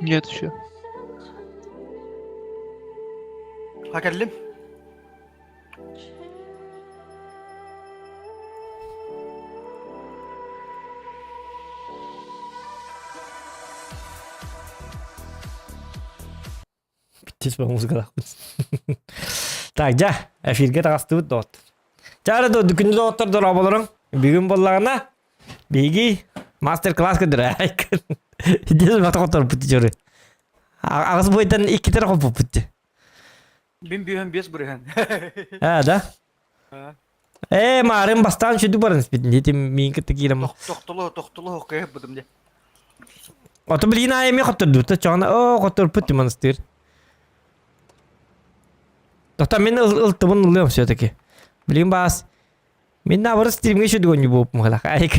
Нет еще. Hakellem. Bitti bu muzgala. Так, жа, эфирге тагыстыбыт дот. Жары до дүкүндү доттор дор аболорун. Бүгүн боллагана биги мастер-класс кыдыр. Идес бата котор бутты жөрү. Агыс бойдан 2 тарап бутты. Bin büyüğün bez buraya. Да? Марын бастан чүдү барын спит. Нетим мен кеттигирем. Toktulu okuyup buldum diye. Ото билин айме котурду. Та чана котор путты монастыр. Тота мен ылтыбын ылым все-таки. Билин бас. Мен наоборот стримге чүдүгөн болуп мала. Айк.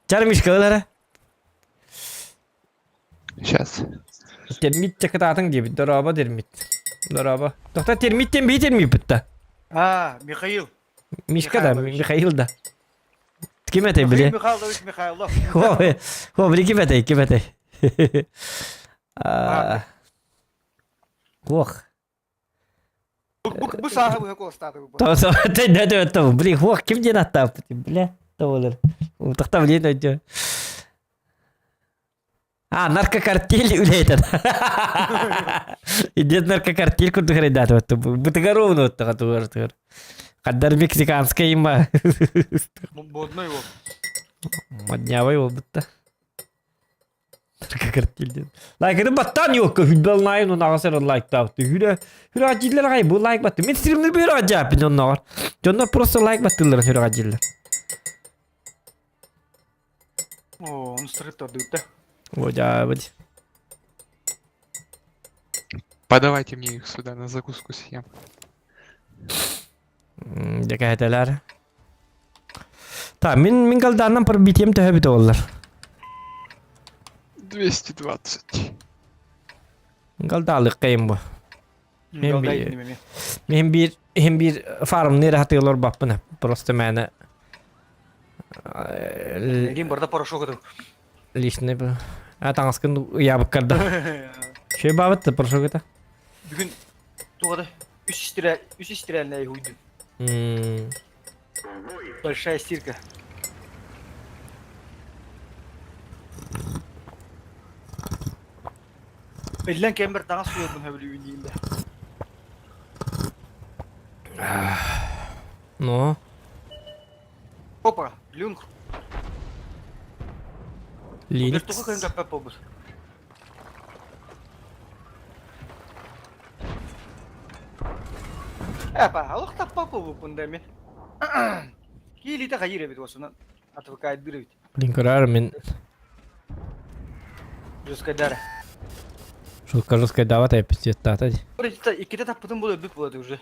Чармиш калара. Сейчас. Термит чакататын деп дороба термит. Дороба. Тота термиттен бей термит битта. Михаил. Мишка да, Михаил да. Ким это, бля? Михайлович Михайлов. Бля, ким это? Ох. Bu saha bu kostadı bu. Да, бля, ох, ким ден аттап, бля, толар. Тохта блин өтө. Наркокартель үлейтен. Идет наркокартель курду хредат вот. Бутыгаровну вот такой. Каддар мексиканская има. Модной его. Моднявый его будто. Наркокартель. Лайк это баттан yok. Hüdbel nayın onu ağasır like taptı. Hüra aciller gay bu like battı. Men streamde bir acayip onlar. Onlar просто like battılar hüra aciller. Он стрит отдыхта. Вот ja, вот. Подавайте мне их сюда на закуску съем. Декаетелер. Та, мен kaldandan par bitiyem töhbit ollar. 220. Kaldalık kayım bu. Hem bir farm nere hatırlar bakpına. Просто mene Egin burada poрошок отыр. личный bu. Атаңаскын ябык кырды. Şey babıttı poрошок это. Bugün туғады 3 стрельная уйду. Большая стирка. Эллен кембер таңа суйдым хөбүлү үйнейинде. Ну. Опа, люнг. Linux. Туға кайын каппап болбуз. Аллах таппап болбуп мында мен. Кийлите кайыр эбит осунан атыбыкай дырыбит. Блинкарар мен Жускайдара. Русская давата пиздец тата. Орita ikide tappıdım bu öbük buladı уже.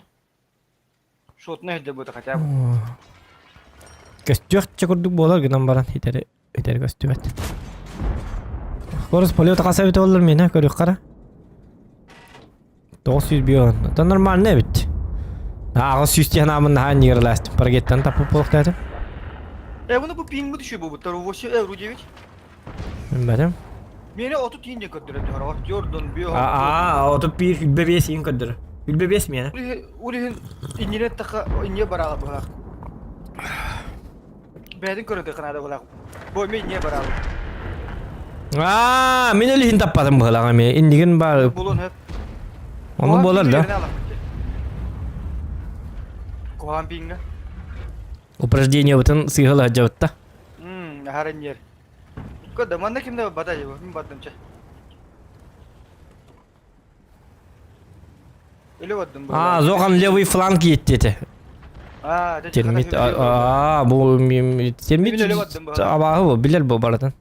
Şot nerede bu da хотя бы. Костюх чакурдук болар гынан баран хитер костюмет. Скорость полета касабит олар мени көрүк кара. 900 бион. Это нормально бит. Ağız yüzde namın daha nirlast. Парагеттен тапып болук дедим. Bunu bu ping mi düşüyor bu? Taru 8 euro 9. Bilmedim. Meni 30 tiyince kötüredi hava. Jordan bir o bir hülbebes in kadar. Hülbebes mi yani? Ulihin internet taka inye baraga bu. Bedin körüde kanada bu. Bu me inye baraga. Men öyle tappadım bu hala me. Indigin bar. Bulun hep. Onu bolar da. Kohan pinga. Упражнение бутын сыгыла жабытта. Харин yer. Көдө манда кимде бата жебо? Мен баттымча. Эле баттым бу. Зоган левый фланг етти. Термит. Bu термит. Абагы билер бу баратын.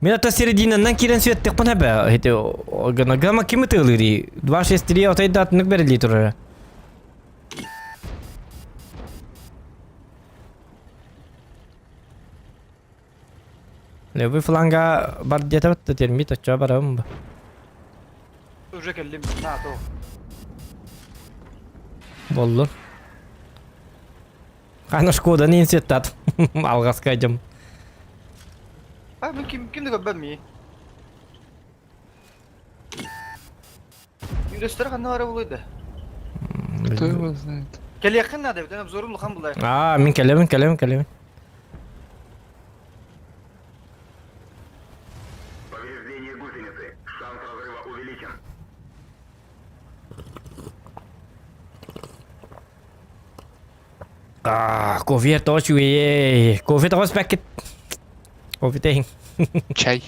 Мен ата серединанан кирен светтик пана ба. Эти гана ким тылыри? 263 отайда атнык берили тура. Левый фланга бар где-то вот термит очо барам. Уже келдим. На то. Болду. Кана Шкода не инсеттат. Алгас кайдым. Ben kimdi göbbem mi? Yürüstler kanna var buluydu. Кто его знает? Gel yakın nerede? Bir tane zorunlu kan bulay. Min kelemin. Повреждение гусеницы. Шанс разрыва увеличен. Kofi to chuye. Kofi to packet. Kofi te. Чай.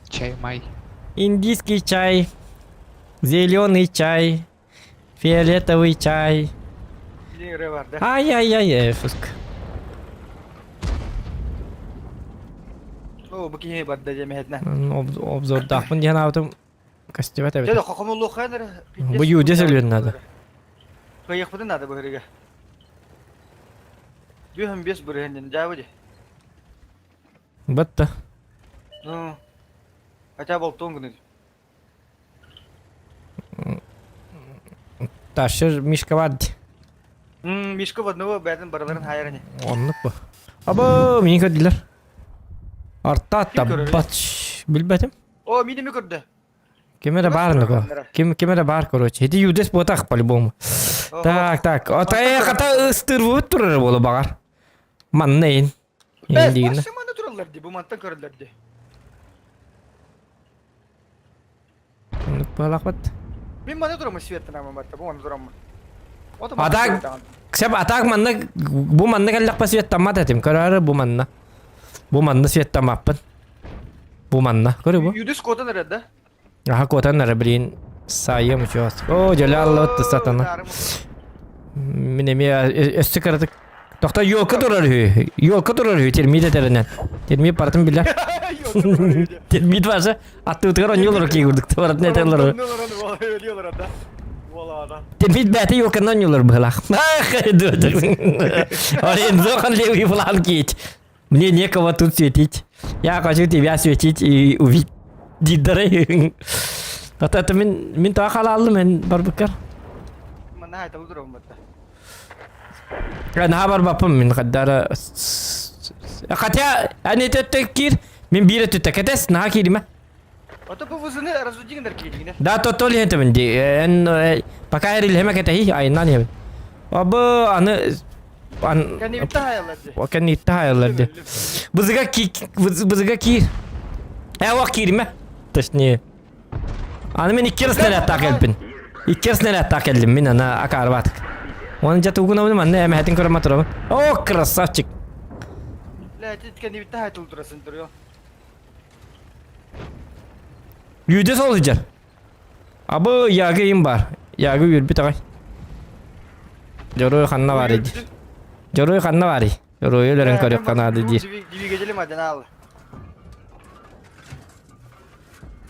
Чай май. Индийский чай. Зеленый чай. Фиолетовый чай. Bir yere vardı. Ай, fısk. Oo bu kimi badda cemiyetine. Obzor dağın diyen avdım. Kastibat evet. Dedi kokumullu kaynar. Bu yude söylüyorsun adı. Kayık bıdın adı bu hırıga. Bir hem bir buraya hendin cevabı. Battı. Hı. Kaça boltuğun günü. Taşır mişka vardı. Mişko vadını bu beden baraların hayırını. Onluk bu. Aba minik ödüler. Artta Kim görür hatta ya? baç. Bilmedim. O mini mi kurdu? Кемера барны го. Кемера бар короче. Эти юдес ботах по-любому. Так. Ата ыстырып турар болу багар. Маннейин. Эндигине. Başka manda turallar di bu mantan körler di. Балак бат. Min manda duramı sivetten ama batta bu manda duramı. O da Atak. Сеп атак манна бу манна келлек па свет тамат этим. Көрөр бу манна. Бу манна свет тамаппын. Бу манна. Көрө бу. Yüdüs koda nerede? Aha kotan nere bilin. Sayı mı çoğuz. O celallı öttü satana. Minemi östü karadık. Dokta yolka durar hü. Yolka durar hü. Termide terinen. Termide partım bilir. Termide varsa attı utıkar on yolları ki gördük. Tavarat ne terler o. Ölüyorlar hatta. Valla da. Termide bete yolkandan yollar bıhlak. Durduk. Oraya zokan levi falan geç. Мне некого тут светить. Я хочу тебя светить и увидеть. Дидары. Вот это мен тағы қалалды мен барбыкар. Mana hay talı duramı batta. Наға бар бапым мен қаддары. Хотя, әне төттік кир. Мен бері төттік кетес, наға кириме. O da bu vızını razıcın der ki yine. Да, то ли это мен де. Пока я рилхеме кетехи, айнан ебі. Абы, аны... Kendi bir hayallar di. Окен итті хайыларды. Бызыға кир. Вақ кириме. Точнее. Аны мен иккерс нелеттақ елпін. Иккерс нелеттақ елдім мен ана акары батық. Onun jatuh guna bunu mana ya mehatin kurang motor. Oh krasavчик. La kendi bir hayal durasın duruyor. Yüde solujar. Abo yağı im var. Yağı yürü bir takay. Joro kanna var idi. Joro kanna var idi. Joro yölerin körük kanadı idi. Divi geceli maden al.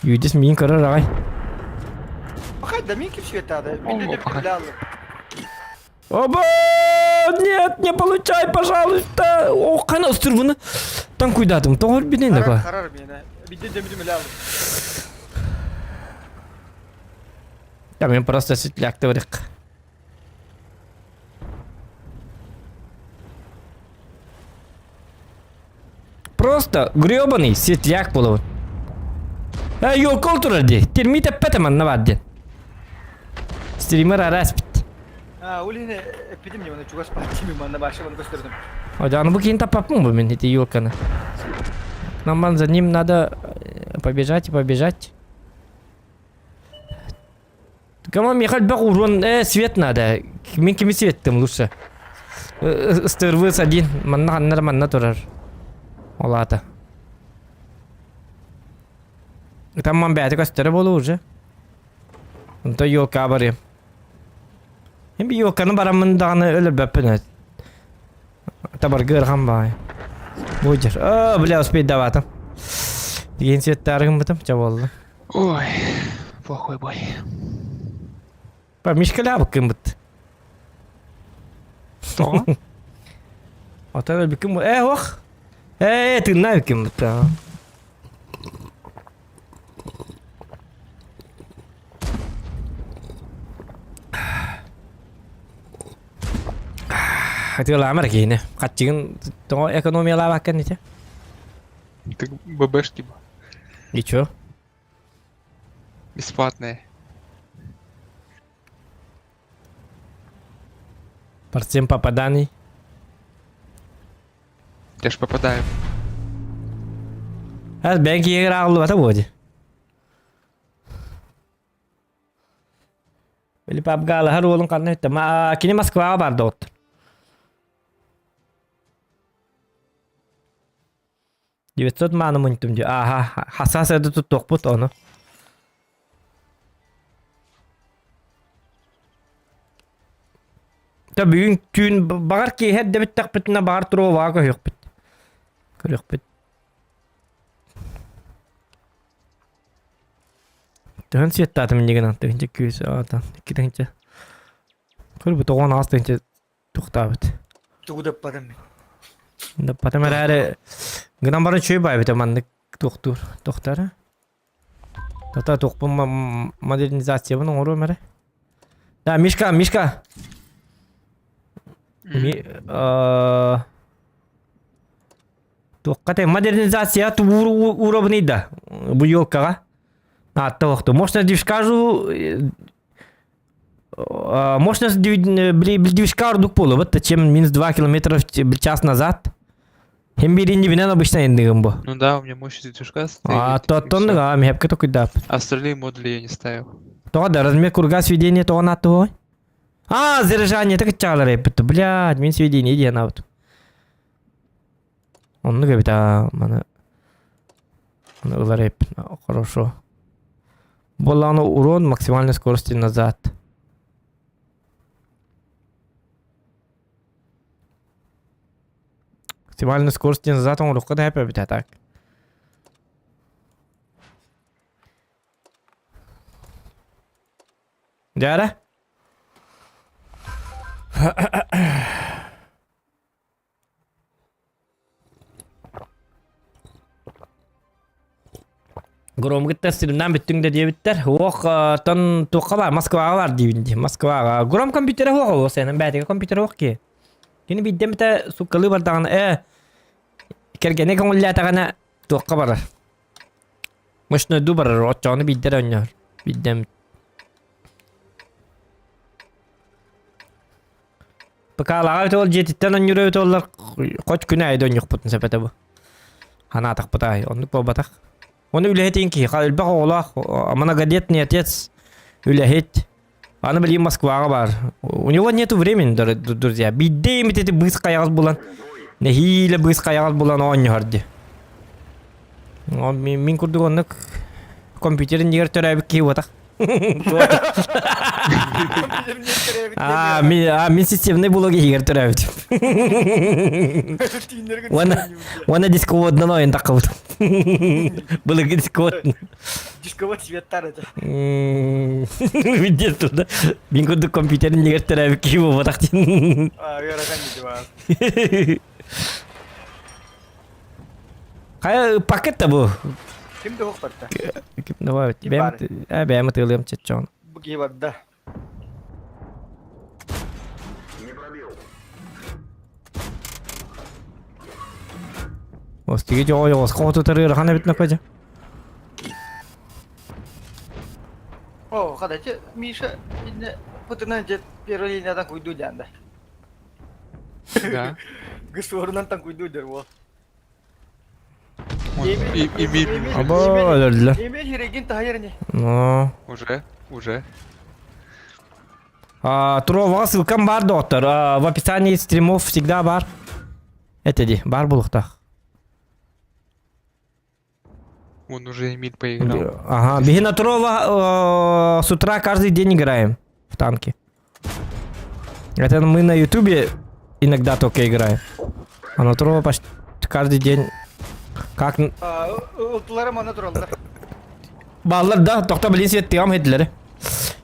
Yüdes min körür ağay. Bakay da min kim şey tadı. Min de bir al. Оба! Нет, не получай, пожалуйста! О, кана устырвыны. Там куйдатым, тоғыр беден да ква. Karar mıyına? Bir de demedim al. Я мен просто светляк-то врек. Просто грёбаный светляк болу. Ёлкол турарди. Термит эппетеман навадди. Стример араспит. Ha, öyle yine epidim ya bana çok az parçayım bana başka bana gösterdim. Ладно, ну кинь тапапум бы мен эти ёлканы. Нам за ним надо побежать и побежать. Кому Михаил бак урон свет надо. Мен кими светтим лучше. Стырвыз один. Манна турар. Олата. Там бәті көстері болу уже. Онта ёлка барым. Hem bir yokanı baramın dağını öyle böpünü. Tabar gırgam bay. Buyur. Бля, успеть даватым. Деген светтерігім бітім, ча болды. Ой, плохой бой. Ба, мишкіля бұқым біт. Что? Ата бікім бұт. Оқ. Тыңна бікім біт. Itu lama lagi ini. Kacing tengok ekonomi lah bahkan itu. Так ББшки И чё? бесплатные. Процент попаданий. Я ж попадаю. Аз бенки играл в это воде. Или папгала харулун канны тама кини Москва бар дот. Девятьсот ману мунтум ди. Ага, хасас это тут токпут оно. Та бүгүн түн багар ки хед дебит такпытына багар туруу вага хөкпүт. Көрөкпүт. Төн сеттатым деген антын күз ата. Киденче. Көрбү тогон астынче туктабыт. Тугудап барам мен. Да потом эре гынан барын чөй бай бит манны туктур. Токтары. Тата токпун модернизация бунун ору мере. Да, Мишка. Токкате модернизация уровней да. Бу ёлкага. То. Мощность движкажу... Мощность движка дук полу. Вот чем минус 2 км в час назад. Хембирин не винен обычно индигам бо. Ну да, у меня мощность движка стоит. То да, мепка только да. Остальные модули я не ставил. То да, размер круга сведения то на то. Заряжание, так чало репет. Блядь, min сведение, иди на вот. Он говорит, мана реп, хорошо. Была оно урон максимальной скорости назад. Максимальной скорости назад он рука да опять так. Дяра? Громгиттер сиринен бүттүңдө дебиттер. Ох, тон туққа бар, Москваға бар дейбинди. Москваға. Гром компьютері оқ, сенің бәдігі компьютері оқ ке. Кені бидден біті суққалы бардағаны, кергене көңілі атағаны туққа барар. Мышны ду барар, отчағыны биддер өнер. Бидден. Пықалаға өті ол жетіттен өнер өті олар қоч күні айды өнер бұтын сәпеті бұл. Хана атақ бұтай, онды бұл батақ. Он улетит ки, халбах олах, многодетный отец улетит. Она были Москва бар. У него нету времени, друзья. Бидей им эти быстро ягод булан. Нехиле быстро ягод булан он не харди. Он мин курду он компьютер не гер теряет ки вот так. Мин системный блоги гер теряет. Вона дисковод на ноен такой. Было дисковод. Дисковод светтар это. Видишь туда. Бинго до компьютера не гертерев киво вот так. Я разумею. Кай пакет-то был. Ким да хоппарта. Ким давай тебе. Бэм тылым чечон. Буги вода. Не пробил. Остиги жоо скоту тэрэр хана бит накажа. О, кадачы Миша путынан жет первый линиядан куйду жанда. Да. Гысорунан тан куйду дер во. Або лёлле. Эме хирегин тахайрни. Ну. Уже. Турова ссылкам бар, доктор. В описании стримов всегда бар. Это ди, бар булухтах. Он уже Эмиль поиграл. Ага, беги на Турова с утра каждый день играем в танки. Это мы на ютубе иногда только играем. А на Турова почти каждый день. Как... Ултулары мана туралдар. Баллар да, токта билин свет тегам хедлери.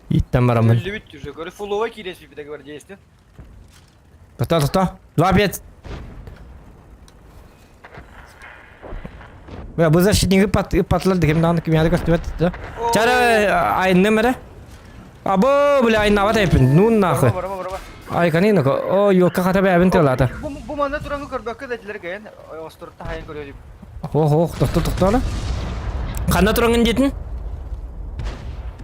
Иттен барамын. Любит уже, говорю, фуловой кирес в гвардействе. Тоста. 2-5. Вы защитники патларды кемдан кемяды кастывет, да? Чара ай немере? Або, бля, ай нават айпин, ну нахуй. Ай канина ко, о, ё, как это бе авен телата. Бу мана турангы көрбөккө да тилер ген, остуртта хайын көрөйүп. Тоқтала. Қанда тұрыңын жетін?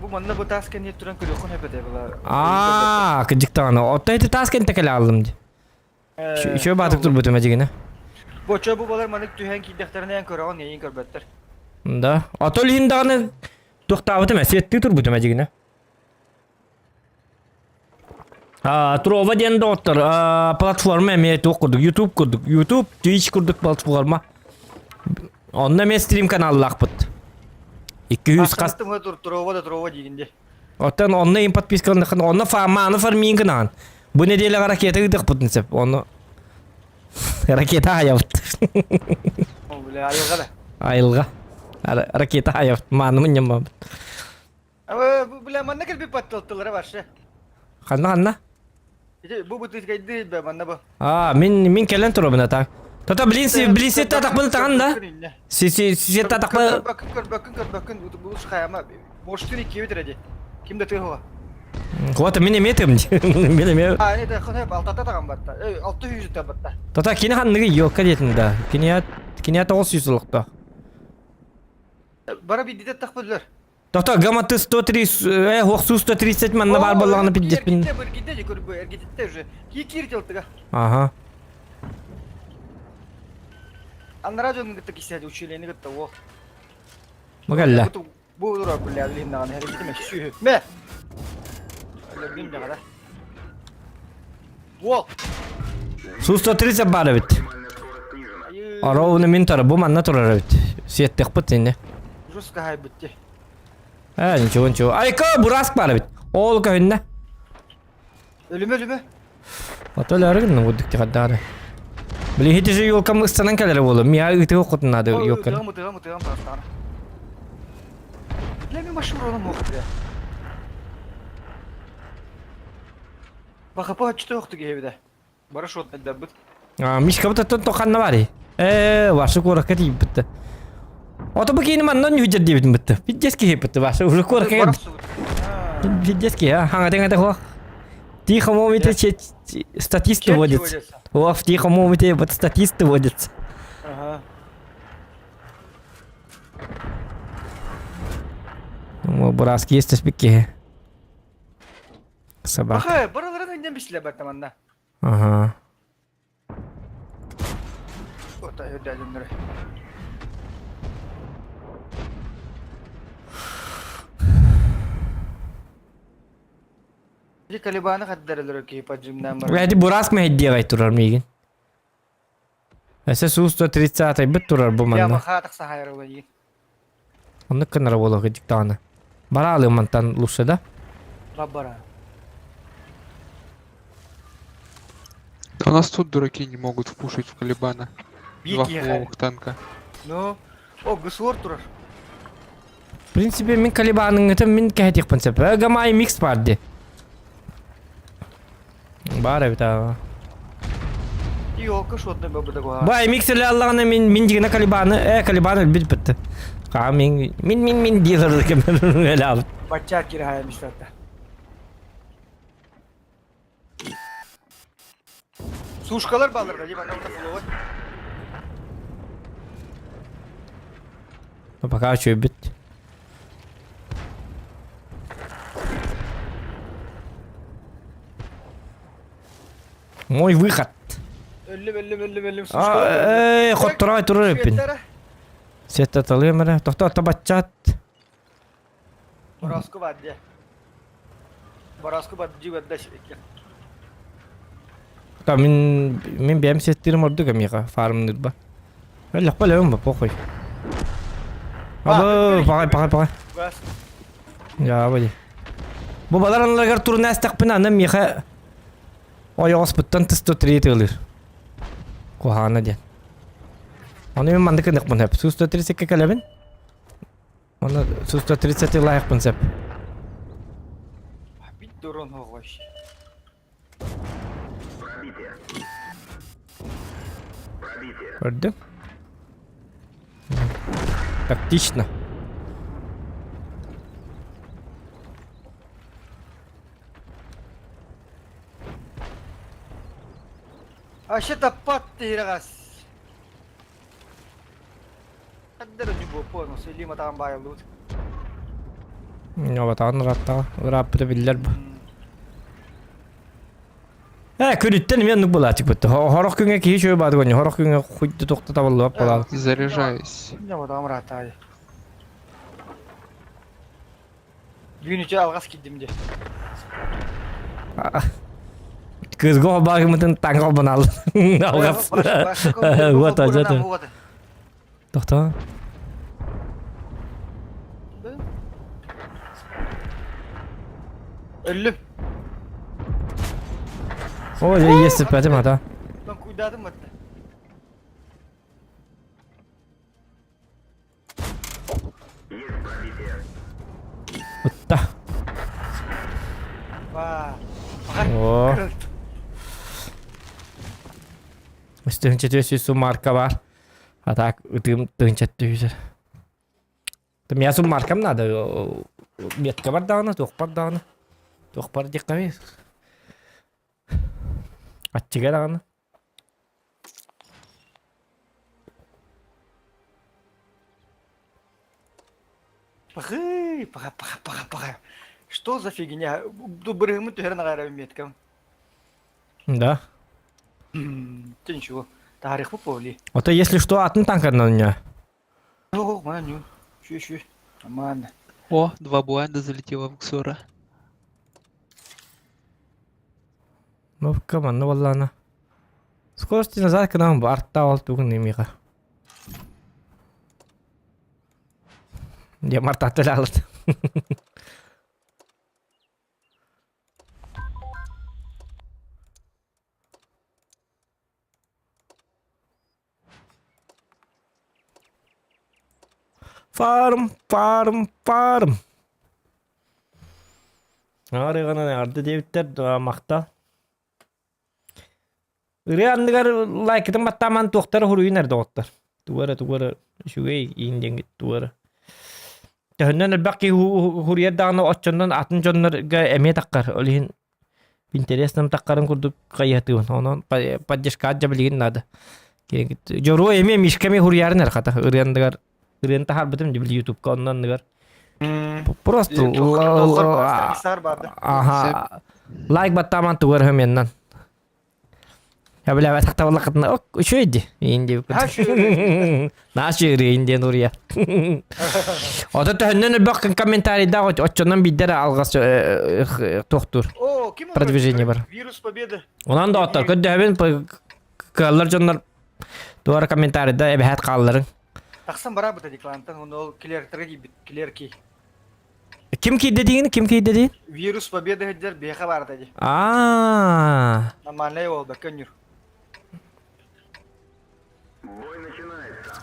Bu manna bu tasken ne turan kırıyor kon hepede bula. Кыжыктаганы. Оттайды таскен текеле алдым. Шо батык тур бутума жигине. Boça bu balar manik tühen kideklerine en kırağı neyin körbetler. Да. Атол хиндаганы тоқтабыт эмес, сетти тур бутума жигине. Трова ден доктор, платформа эме окудук, YouTube курдук. YouTube, Twitch курдук платформа. Онда мен стрим каналлакпыт. 200 кас. Kastım ha trova diyinde. Оттан онна им подписка онна фаманы фармин канан. Бу неделе ракета гыдык бутынсып. Онна ракета аябыт. O bile ayılgala. Айылга. Ракета аябыт. Маны мыньям. Ama bu bile manna kel bir patlattılara başla. Ханна. Bu tüz gaydı be manna bu. Мен келен турабына так. Тота блин сет татакпын таган да. Сет татакпы. Bakın bu şayama. Boştun iki bitiredi. Kimde tüy hava? Вот мен эметем. Мен эме. Ne de hep altta tagan batta. 600 tabatta. Тота кине ханныгы yok кадетин да. Кине 900 лукта. Бара bir didet takmadılar. Тота гаматы 130, 130 манна бар боллаганы пиддет бин. Gidecek bu ergitte уже. Kikir çaltıga. Ага. Anlaracağım gitti ki sadece uçuyla ne gitti o. Magalla. Bu dura kulle alayım da her gitme şu. Me. Öyle bin de kadar. Wo. Су 130 бар бит. Максимальная скорость снижена. Арауны мен тара бу манна турар бит. Сеттек бит инде. Жестко hay bitti. Ничего. Айка бураск бар бит. Ол кайынна. Ölüme. Аталарыгын буддик каддары. Били хити же юлкам ыстанан келер болу. Мия ыты окутун ады юлкан. Tığam pastana. Lemi maşhur olan mı okudu ya? Bakıp açtı yoktu ki evde. Barış ot ne derbit. Мишка бит тоханна бари. Вашы коракка тип битти. Ото бакини маннан южер дебит битти. Бидески хепти вашы уже коракка. Бидески ханга тенга хо. Тихо момите статисты водятся. В тихом моменте вот статисты водятся. Ага. Ну, бураски есть спики. Собака. Bakı buralara önden bir şeyler baktamanda. Ага. Ota ödelimleri. Bir kalibana kaddarılır ki pacımdan var. Вяди бураск ме хедди гай турар мигин. Эсе су 130 атай бит турар бу Ya манна. baka taksa hayır olayı. Онны кынара боло гыдик таны. Баралы мантан лучше да? Rabbara. Да у нас тут дураки не могут впушить в Калибана. Два Бики hayır. фуловых танка. No. O gısur durur. В принципе, мен калибанын это мен кайтик принцип. Гамай микс барды. Бара бита. Yok kış otna bu da koha. Бай миксерле аллагына мен жигине калибаны бит битти. Мен дилер кем эле алып. Bachar kiri hayır müşteride. Suşkalar balır da civan orta fulu. Пока чё бит. Мой выход. Ölüm. Хоттурай турар эпин. Сетте талыйм эле. Тохто бачат. Barasku badya. Barasku badji badda şirket. Та мен бем сеттерим орду гамига фармныр ба. Эле калем ба похуй. Абы пагай. Bas. Я вали. Бу баларанларга турна стакпына ана миха. Оягыс буттан тысто третелер. Кохана ден. Аны мен мандык нык бун хеп. Сусто 32 калебин. Аны сусто 30 лайк бун сеп. Bir durun hoş. Пробитие. Gördün? Тактично. Aşı tapat tiragas. Kadar önce bu pon, söyleyeyim atam bayıldı. Ya vatan ratta. Rapıda biller bu. Күріттен мен нүк бола тик бітті. Хорох күнге кейі шөй бады көне. Хорох күнге құйды тоқты табылды бап бола. Заряжаюсь. Ne bu adam rahat abi. Gün içi algas gittim diye. Кызғы бағы мұтын таңғы обын алды. Алғас. Вот, ажаты. Тоқта. Ölüm. Ой, есі пәтім ата. Ben kuydadım hatta. Есть пробитие. Ұтта. Vaa. О. Üstünce tüysüz su marka var. Hatta ıtığım tığınca tüysüz. Tam ya su markam nada. Metka var dağına, toqpar dağına. Toqpar dikkameyiz. Açıga dağına. Пага. Что за фигня? Добрым ты херна гарами меткам. Да. Ты ничего. Тарих поповли. А то если что, атын танкарна у меня. О, маню. Чу. Нормально. О, 2 блайнда залетело в Ксура. Ну, команда валла она. Скорости назад к нам арта ол тугун немига. Я марта телалат. Farm. Арыгана арды дебиттер макта. Ырыандыгар лайктын баттаман тоқтар хуруйнар доктор. Тугара шугай инден тугара. Тәһнән әлбәки хурияр дагына оччоннан атын жоннарга эме таккар. Олин интересным таккарын курдук каятын. Онон поддержка жабылыгын надо. Жоро эме мишками хурияр хата. Ырыандыгар Рента харбытым дебил YouTube-ка оннан дыгар. Просто ага. Лайк баттаман тугар хменнан. Я бля ватак тавлакытна ок үшөйди. Инде. Наши инде нурия. Ата төннөн бакын комментарийда оччонан биддер алгас токтур. О, ким Продвижение бар. Вирус победы. Онан да аттар көддөбен каллар жоннар туара комментарийда эбехат калларын. Таксан бара быта диклантан, он клертерге гибит, клерки. Ким кийди деген? Вирус победы хеджер беха бар тади. Нормальный ол бакенюр. Бой начинается.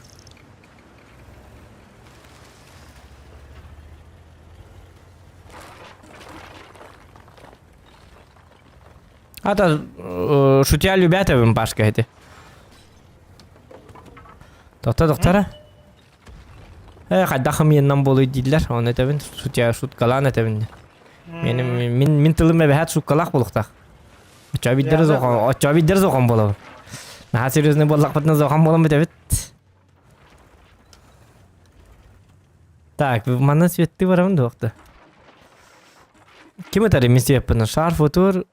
Ата шутя любят эвым пашка эти. Доктора? Кайдахым еннен болуй дилер. Оны этебин шутя шуткалан этебин. Мен тылым эбехат шуткалак болуктак. Оча биддер зохан болабын. Наха серьезный боллак бытны зохан болам этебит. Так, мана светты барамын доктор. Ким этери мисеппин? Шарф отур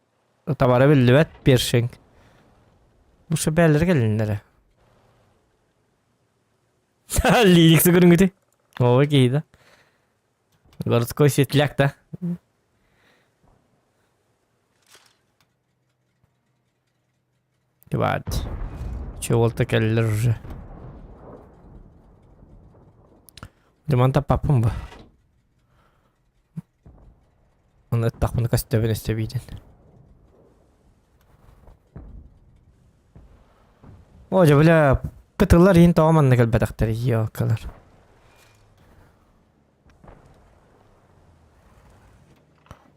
табара билбет першинг. Буша бәллер келинлери. Лириксы көрүнгүтү. Ой, кейда. Городской светляк-то. Кебат. Чего-то келлер уже. Демонта папым ба. Он это так на костюме виден. Ой, бля, пытылар ин тамаман негел бадактар ёкалар.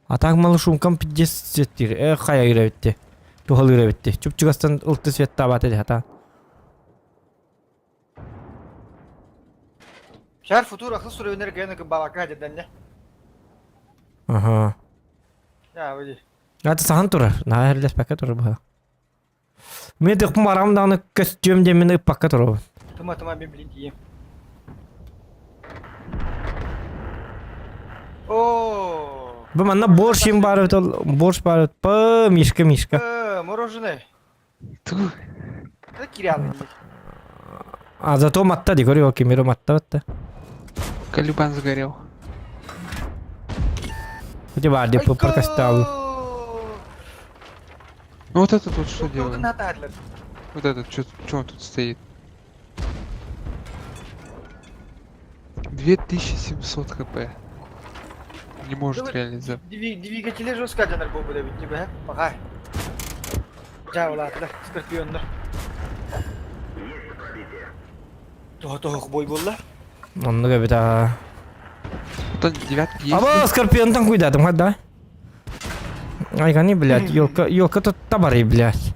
Атак малы шумкам 50 сеттир. Кая иребитти. Тухал иребитти. Чупчугастан ылты свет табаты ата. Шар футур акыл суры өнер генеге балака деден не? Ага. Я выйди. Аты сахан турар. Нахерлес пакет турар ба. Мен тек марамданы костюм демени пакет турар. Тума библин тием. О. Bu manna borshim бар өтөл, борш бар өт. Па, мишка. Мороженое. Ту, Это кириан. А зато матта ди говорю, кемеро матта ватта. Калибан сгорел. У тебя бар ди попор кастал. Ну вот этот вот что делает? Натадлер. Вот этот, что он тут стоит? 2700 хп. Не может реализовать. Двигатели жестко жанр был бы давить тебя, пока. Жавлатла, скорпиондар. Тоқ бой болды. Онны кабита. Вот он девятки есть. Аба скорпионтан куйдадым, хад давай. Айгани, блядь, елка тут табары, блядь.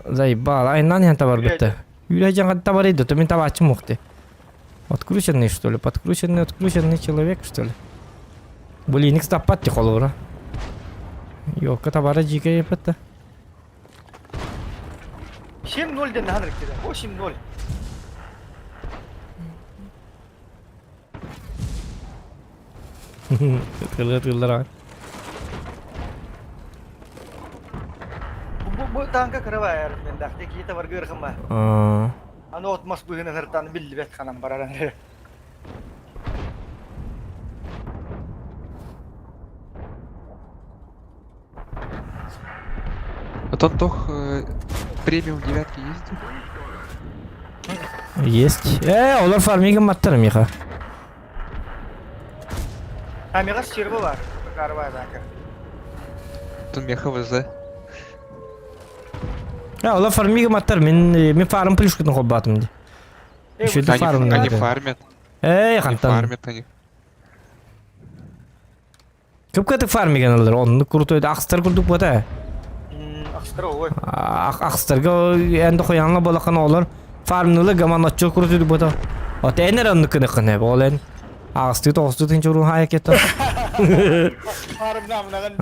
Заебал, айнан ян табар бітті. Юрайжан табары иду, то мен табачым муқты. Открученный, что ли? Открученный человек, что ли? Блин, их стопатти холура. Елка табары жиге епетті. 7-0 ден ханыр кеді. 8-0. Кылыр. Bu tanka kırava yer men daqte ki ta vargır xama. Аны отмас бүгүн ыртаны билди бет канам бараран. Вот он тох премиум девятки есть? Есть. Олар фармига маттарым яха. Амига сирбы бар. Карва данка. Тут меха ВЗ. Олар фармига маттар, мен фарм плюшкатын хоббатым ди. Еще да фарм Они надо. фармят. Они Хантан. Фармят они. Көп каты фармиген алар, онны крутойды ақстар күрдік бота. Акстра ой. Ақстарға әнді қоянла болаққан олар фармнылы гаманатчы крутойды бота. Ата әнер анны кыны болен. Ақсты тоғысты тынчы ұрын хая кетті. Фарм намынаған.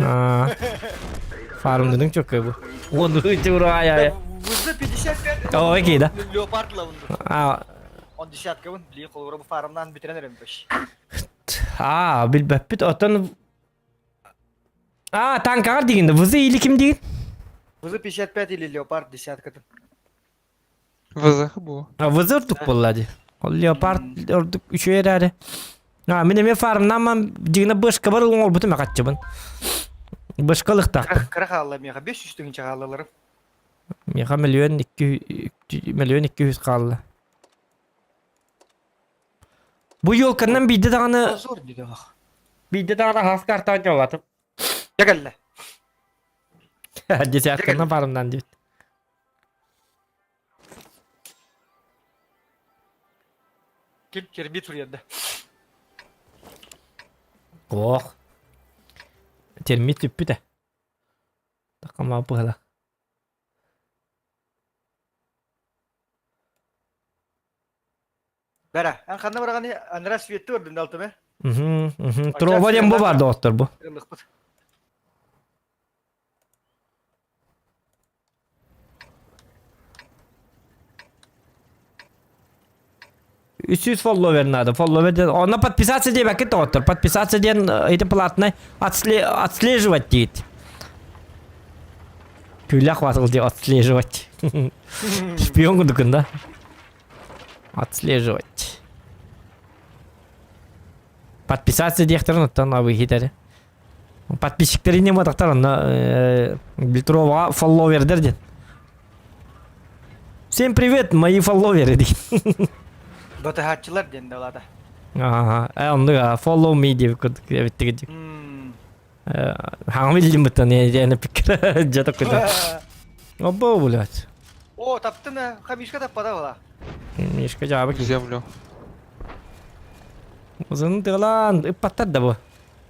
Фармдың çok bu. Onu çura ya. Вызы 55. О, окей, да. Леопард лавын. Он десятка вон бли колора bu фармдан битиренерим пеш. Bilbep atan. Tankar degende. Vızı ili kim деген? Вызы 55 или леопард десяткадан. ВЗ bu. Vızı ұрдық болады. Ол leopard ұрдық үші ерәрі. Мен фармнан мен дегені бышқа бар ол бұтым ақатчыбын. Бышқалық тақтым. Қырық алла меға 500 түгін чағалаларым. Меға миллион 200 қалды. Бұл елканнан бейді дағаны... Зор дейді бақ. Бейді дағаны хас картан жолатып. Жагалла. Десятканнан фармнан дейді. Кел керби тұр еді. Ох. Термит түппі де. Тақама бұғала. Бәрі, ән қанда барағаны әнірі светті өрдіңді алтым, ә? Трова дем бұ барды оқтыр бұ. Қырылық бұд. $300 фолловер надо. Фолловер. Он подписаться тебе как это. Подписаться ден это платно. Отслеживать дейді. Күлі хватыл де отслеживать. Шпион күндікін да. Отслеживать. Подписаться дехтерін оттан абы хитері. Подписчиктері не матақтар онна Билтурова фолловердер ден. Всем привет, мои фолловеры дейді. Дота хатчылар денді олады. Онды follow me деп көттігі. Хаңы білдім бұттан ені пікір жата көді. Оба, блядь. О, таптым, хамишка таппада ола. Мишка жабы ки. Землю. Ұзын тығылан, үппаттар да бұл.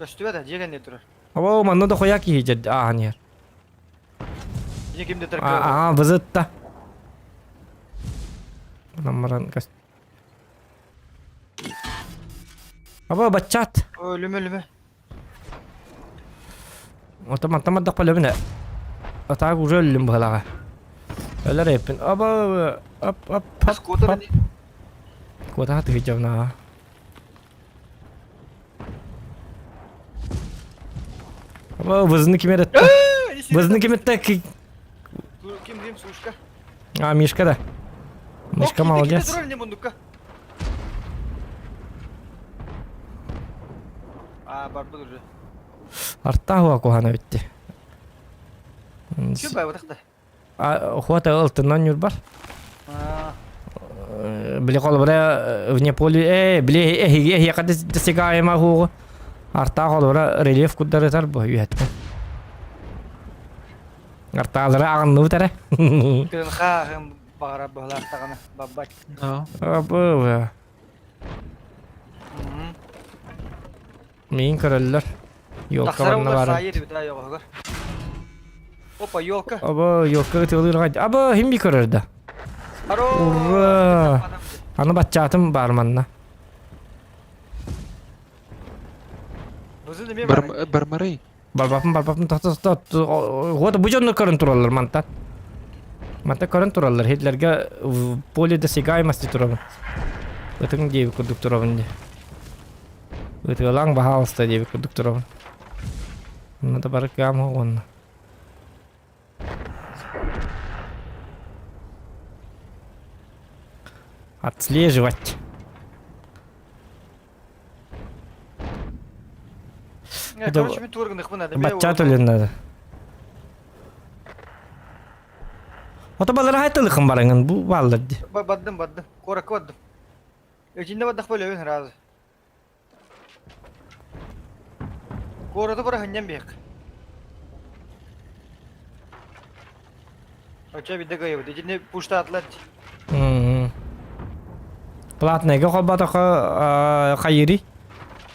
Өстібе да, жеген де тұрыр. Оба, манны да қоя ки жад. Нер. Жекемде тұрып. Вызытта. Намаран каст. Оба, бачат. Өліме. Отаматтамаддақ пөліміне. Атағы уже өлім бұғылаға. Өлі рейпін. Оба, оп. Скота бәне. Кота хаты хиджавна. Вызны ким ерет? Вызны ким етті? Ким сушка. А, Мишка да. Мишка молодец. Роль не бундука. Барбуд уже. Артта хуа кухана битти. Чё бай вот так-то? Хуата ылтынан юр бар. Биле кол бара вне поле биле я кады десегаема ху. Арта кол бара рельеф куддары тар бу юатта. Арта зара агын утара. Көн хагым багара баглар тагына баббак. Да. Абы. Мин көрөллөр. Ёлка Тахсарым барна бар бар. сайыр бит айогор. Опа, ёлка. Абы ёлка тылырга. Абы хим би көрөрдө. Аро. Ура. Аны баччатым бар манна. Бузы неме бар? Бармарей. Барбапым тата. Вот бу жонно көрүн туралар манта. Манта көрүн туралар. Хетлерге поледе сигаймасты турабын. Өтүң дейби курдук турабын де. Өтүлаң бахалста дейби курдук турабын. Надо бар кам гонна. Отслеживать. Короче, мен тургындык мына. Бачча төлөн надо. Ото балар хайтылыкын барыңын бу балдар ди. Баддым. Корак баддым. Эжинде баддак бөлөбүн разы. Корото бара ханьям бек. Оча биде гайып. Эжинде пушта атлат. Платныйга хоббата хайыри.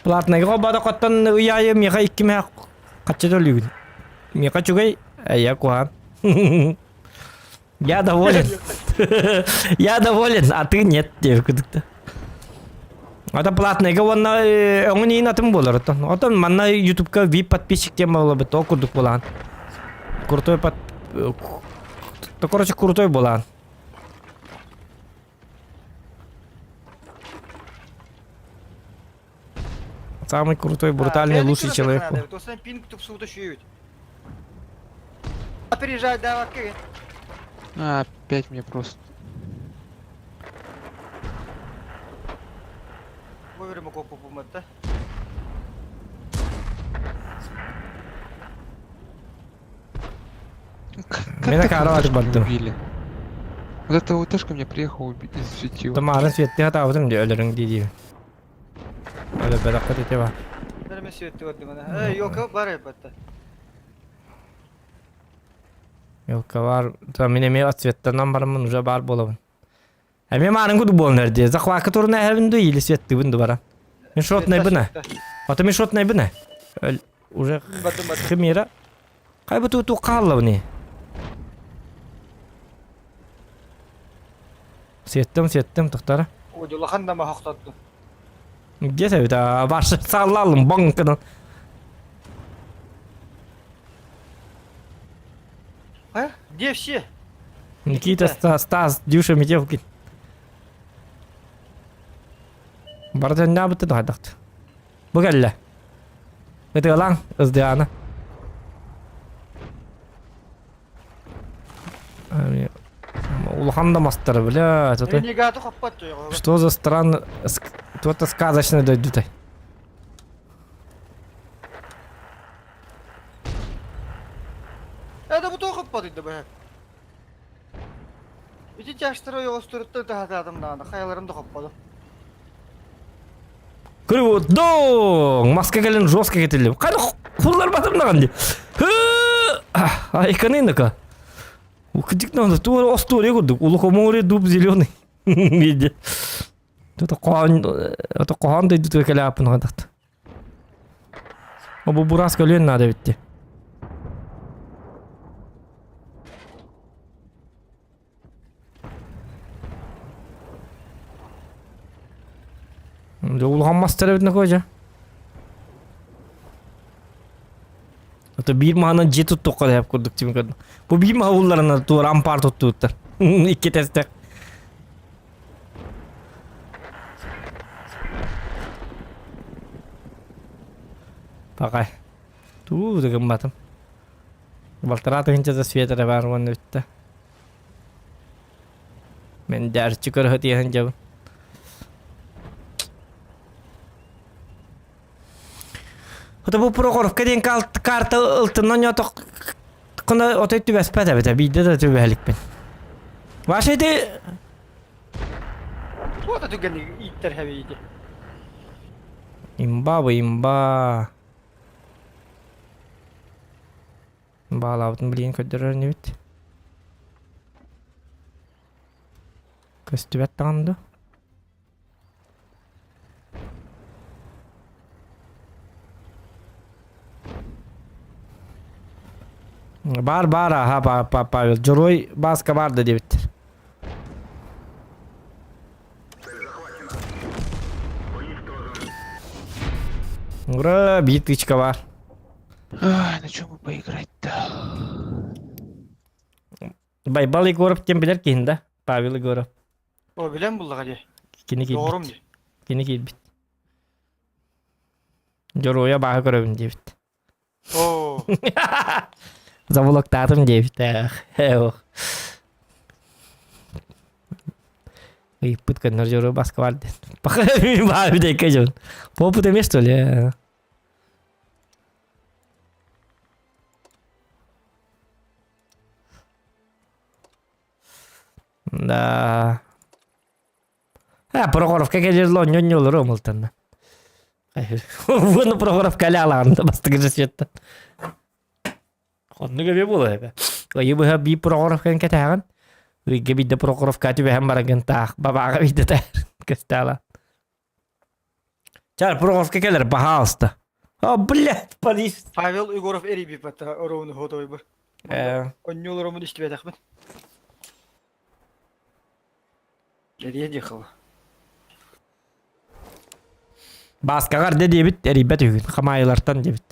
Платныйга хоббата коттан уяйы меха 2 меха кача төлүгүн. Меха чугай ая куан. Я доволен. Я доволен, а ты нет, девка. Это платныйга онна оңын атым болар. Отон манна YouTube'ка VIP подписчик тема боло бит, окурдук болан. Крутой короче, крутой болан. Самый крутой, брутальный, лучший человек. То сам пинг туп суда шуют. Опережай, да, окей. Опять мне просто. Вовремя копу помыта. Меня каравать бадду. Убили. Вот это УТшка меня приехал и засветил. Тамарын светте хата авдым де өлөрүң дейди. Өлө бадакка тетеба. Берме светти вот мына. Ёлка бар ебатта. Ёлка бар. Та мене ме отсветтан бармын уже бар болобун. Эме манын куду болнер де. Захвака турна хервинду или светти бунду бара. Мен шотнай бына. Ата мен шотнай бына. Уже химера. Кайбы ту каллабны. Сеттим тоқтара. Оҗулахан да махтатты. Где ты это баш саллалым банкадан. Где все? Никита Стас Дюша Медевкин. Бардан не бутты дадакт. Бугалла. Это лан издиана. Улханда мастер, бля, что за странно, кто-то сказочный дойдут. Это вот только подойдет, бля. Эти тяжтары его стороны тадам надо, хайларым да хоппаду. Кыру, до, маска gelin жестко кетилди. Кайда хулдар батырнаган ди. Ай, канынака. Уходик надо, то остория гудук, улуко море дуб зеленый. Види. Это кохан дойдут векаляпын гадат. Абу бураска лен надо ведь. Улган мастер ведь накойжа. Это бир мана жету тоққа деп көрдік деймін көрдім. Бұл бир мағуларына туар ампар тұтты өттір. Икі тәстек. Бақай. Туу деген батым. Балтыратынча да светера бар оны өтті. Мен дәрчі көрі тиген жабын. Ота бұл Прохоровка дейін карта ылтынан ятық қына отой түбәс пәді бәді бейді да түбәлікпен. Ваш еді... Вот это гани иттер хавиди. Имба бу имба. Bağlavdın bilin ködürür ne bit. Köstübet tanıdı. Бар ha Павел. Джорой баска vardı diye bitir. Ура, битычка var. Ай, на чем бы поиграть-то? Байбал Егоров тем билер кейін да. Павел Егоров. O bilen bulduk hadi. Kini kiyip Doğru mu? bit. Kini kiyip bit. Joroya bağı görevim diye bit. Oo. Zavulok dağıtım diye bit. Yok. Иппут каднар Joro баска vardı. Bakın bağı bir dakika canım. Popu demiş öyle ya. Да. Прохоровка келерло нёнёлор омылтан. Вон Прохоровка ляланда бастыгы жесетті. Онны көбе болы эбе. Ойыбыға би Прохоровкан кетаган. Үйге бидде Прохоровка түбе хам бараган тақ. Бабаға бидде тәр. Көстала. Чар Прохоровка келер баха алысты. О, блядь, полис. Pavel Егоров eri bir patta orovunu hotoy bir. Onnyol oromun işte bedek mi? Nereye diyekal? Baskağar de debit eribet ügün. Kamayılardan debit.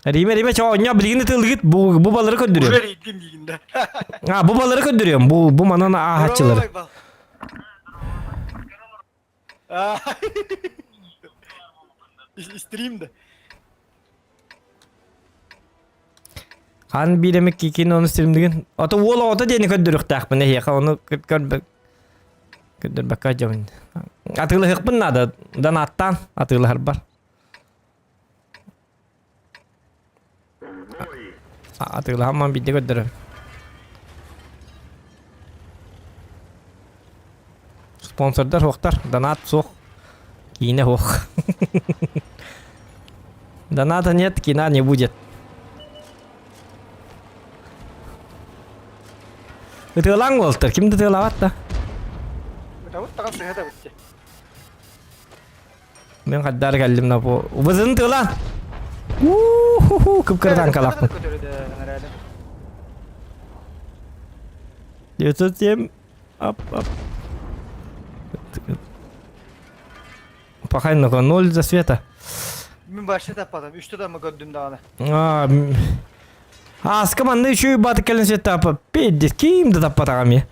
Rime çoğunya bilgini tılgıt bu baları köndürüyorum. Buraya gittim liginde. Ha bu baları köndürüyorum. Bu mananın ağaççıları. Stream'de. Han bir demek ki ikini onu streamdigin. Ata ola ota diyeni köndürük takpın. Ne yaka onu köndür baka jamın. Atılı hıkpın nada. Dan attan atılı harbar. Atılı hamman bir de köndürüm. Sponsordar hoqtar. Donat soq. Yine hoq. Доната нет, кино не будет. Тыылаң болтыр. Кимди тыылабат да? Тауыт таган сыйга битти. Мен каддар келдим на по. Бызын тыылан. Кыпкырдан калакмын. 907. Ап. Пахай на 0 за света. Мен başta tapadım. 3'te de mi gördüm dağını? Askımanda üçü batı kelin tapa. Pedi kim de tapa tagami.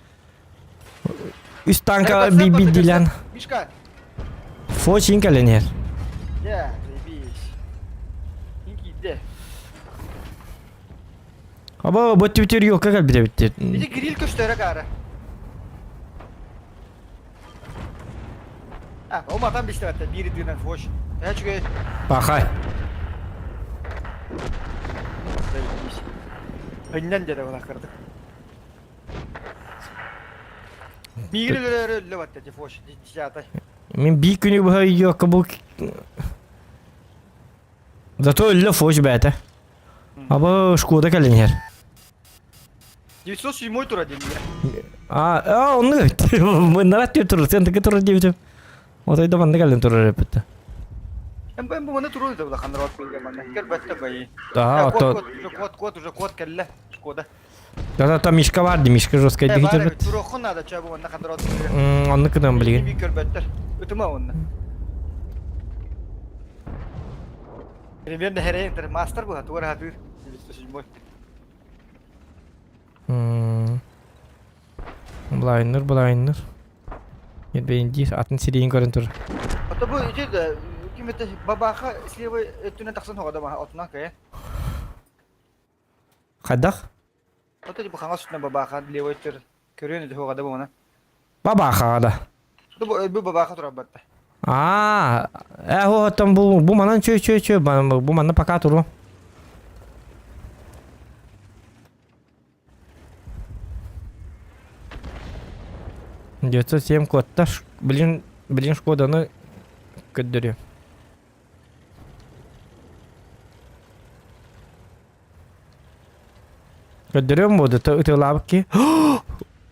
Üst tanka bir dilan. Bişka. Foçin kelin yer. Ya, rebiş. İnki de. Aba bu Twitter yok kakal bir de bitti. Bir de grill köştere gara. Ha, o matan bir işte hatta biri diyorlar hoş. Ya çünkü Bakay. önden de bana kırdı. Migreleri öyle battı hoş. Diyata. Min bir günü bu yok bu. Зато öyle foş bete. Aba Şkoda kelin yer. 907 tur dedim ya. Onu götür. Bunlar tur sen de tur diyorum. O da bana gelin tur repete. Ben bu bana turu da kan rahat bir bana. Gel battı bayı. Daha Kod уже kod kelle. Şkoda. Da Mişka vardı. Mişka Joska'ydı gidiyor. Turu okuna da çabuk onda kan rahat. Onu kadar bileyim. Bir körbetler. Ötüme onda. Ben de her enter master bu hatu hatu. 907. Bliner. Yetmeyince atın siriyin görün tur. Hatta bu içi de Kimete babaka слева өттүнөн таксан хогада ма отна кая. Қайдақ? Ото типа ханга сүтүнөн babaka лево өттөр көрөнү дө хогада бона. Баба қағада. Бу babaka тура батта. Оттан бұл манан чөй. Бұл манан пока тұру. Детсо 7 кодта, блин, Шкоданы көддөрү. Көддөрөм боду, тылабык ки.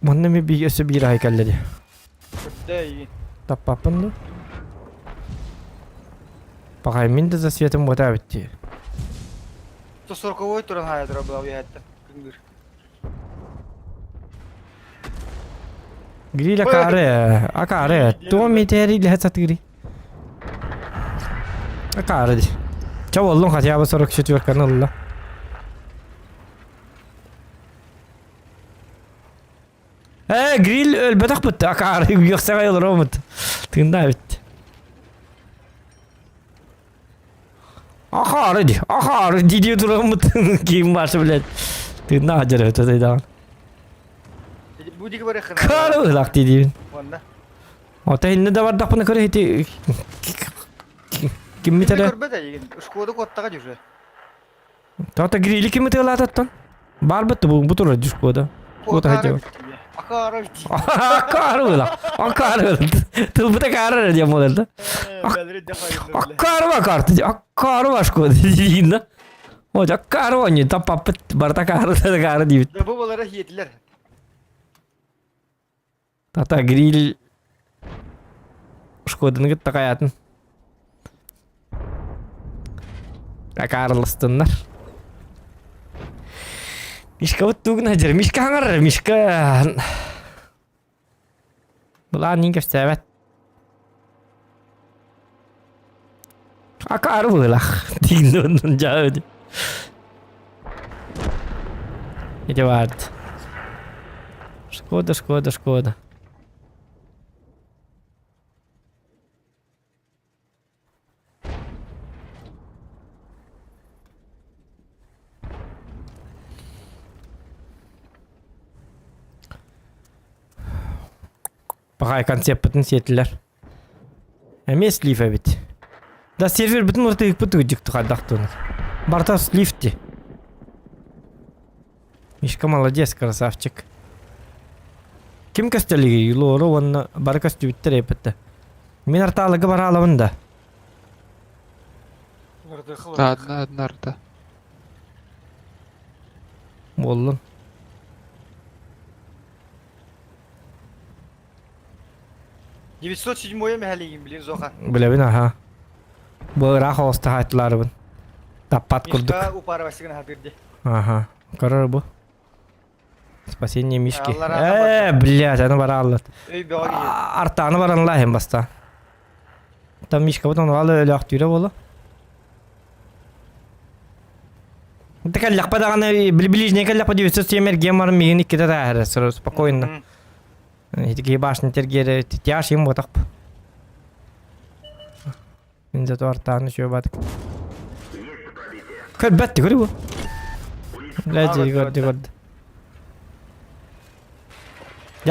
Манна ми би өсө бир ай келди. Дай. Таппапын да. Пагай минде за светом бота битти. То 40 туран хая тура була уятта. Күнгүр. Гриля акаре. То митери лехат гри. Акаре ди. Чаволлун хотя бы 44 каналла. Гриль өлбөтөк бутты. Акаре юксага йолромут. Тында битти. Акаре ди турамут. Ким башы билет. Тында ажырып өтөйдаган. Бу диги бар экен. Кары лак дидин. Онда. Ота инде да бардак буны көрө хити. Ким митере? Көрбөдө деген. Шкода коттага жүрө. Тота грили ким митер ататтан? Бар бутты бу тура дишкода. Вот хайте. Акара бит. Акары. Тылбыта кары диye modelde. Бәлре дә хайыр. Акары карты. Акары башко дидин да. Оja акары ойны тапап барта кары дибит. Да бу балара хиетлер. Тата гриль Шкоданы гытта каятын. Акарлыстындар. Мишка вот тугун ажыр. Мишка аңар. Мишка... Бұлар нен көстәбәт. Акары бұлақ. Тегін онын жауы де. Еде барды. Шкода. Пағай концепт бүтін сетілер. Әме слиф әбет. Да сервер бүтін ұрты бүті үдікті қаддақты оны. Барта слифті. Мишка молодец, красавчик. Ким көстелігі? Лору оны бары көсті біттір әпетті. Мен арталығы бар алауында. Да, одна рта. Болдың. Девятьсот седьмое мәхәлеген білен зоға. Білебін, аха. Бұра хоста хайтылары бұн. Таппат күрдік. Мишка упары басығын хабирде. Ага. Көрір бұл. Спасение Мишки. Аллар Блядь, аны бара аллат. Өй беға кейі. Артаны баран лайым баста. Там Мишка бұтын алы өлі ақтүйре болы. Это кәлләқ падағаны білбілежіне кәлләқ па 907 гемарын меген иккеті тәәрі. Сұры спокойно. Эти башни тергері тяж им ботақ. Мен зато артаны шөй батық. Көр бәтті көрі бұл. Ләді көрді.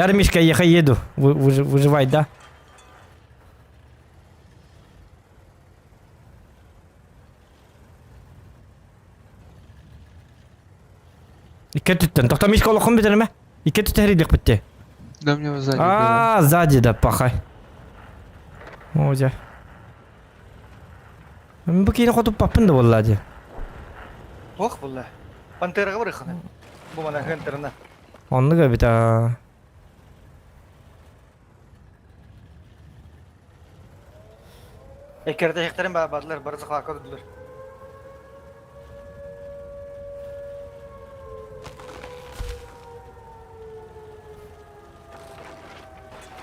Яры Мишка ехай еду. Выживай, да? Икке түттен. Тоқта Мишка олықын бітірі ме? Икке түтті әрелік бітті. Да мне сзади было. Сзади, да, пахай. Озя. Мен бұл кейіне қотып паппын да болды, аде. Ох, бұлла. Пантераға бір қаны. Бұл мана хэнтерына. Онды көбіт, Экерді хектарин бадылар, барысы қақы дүділер.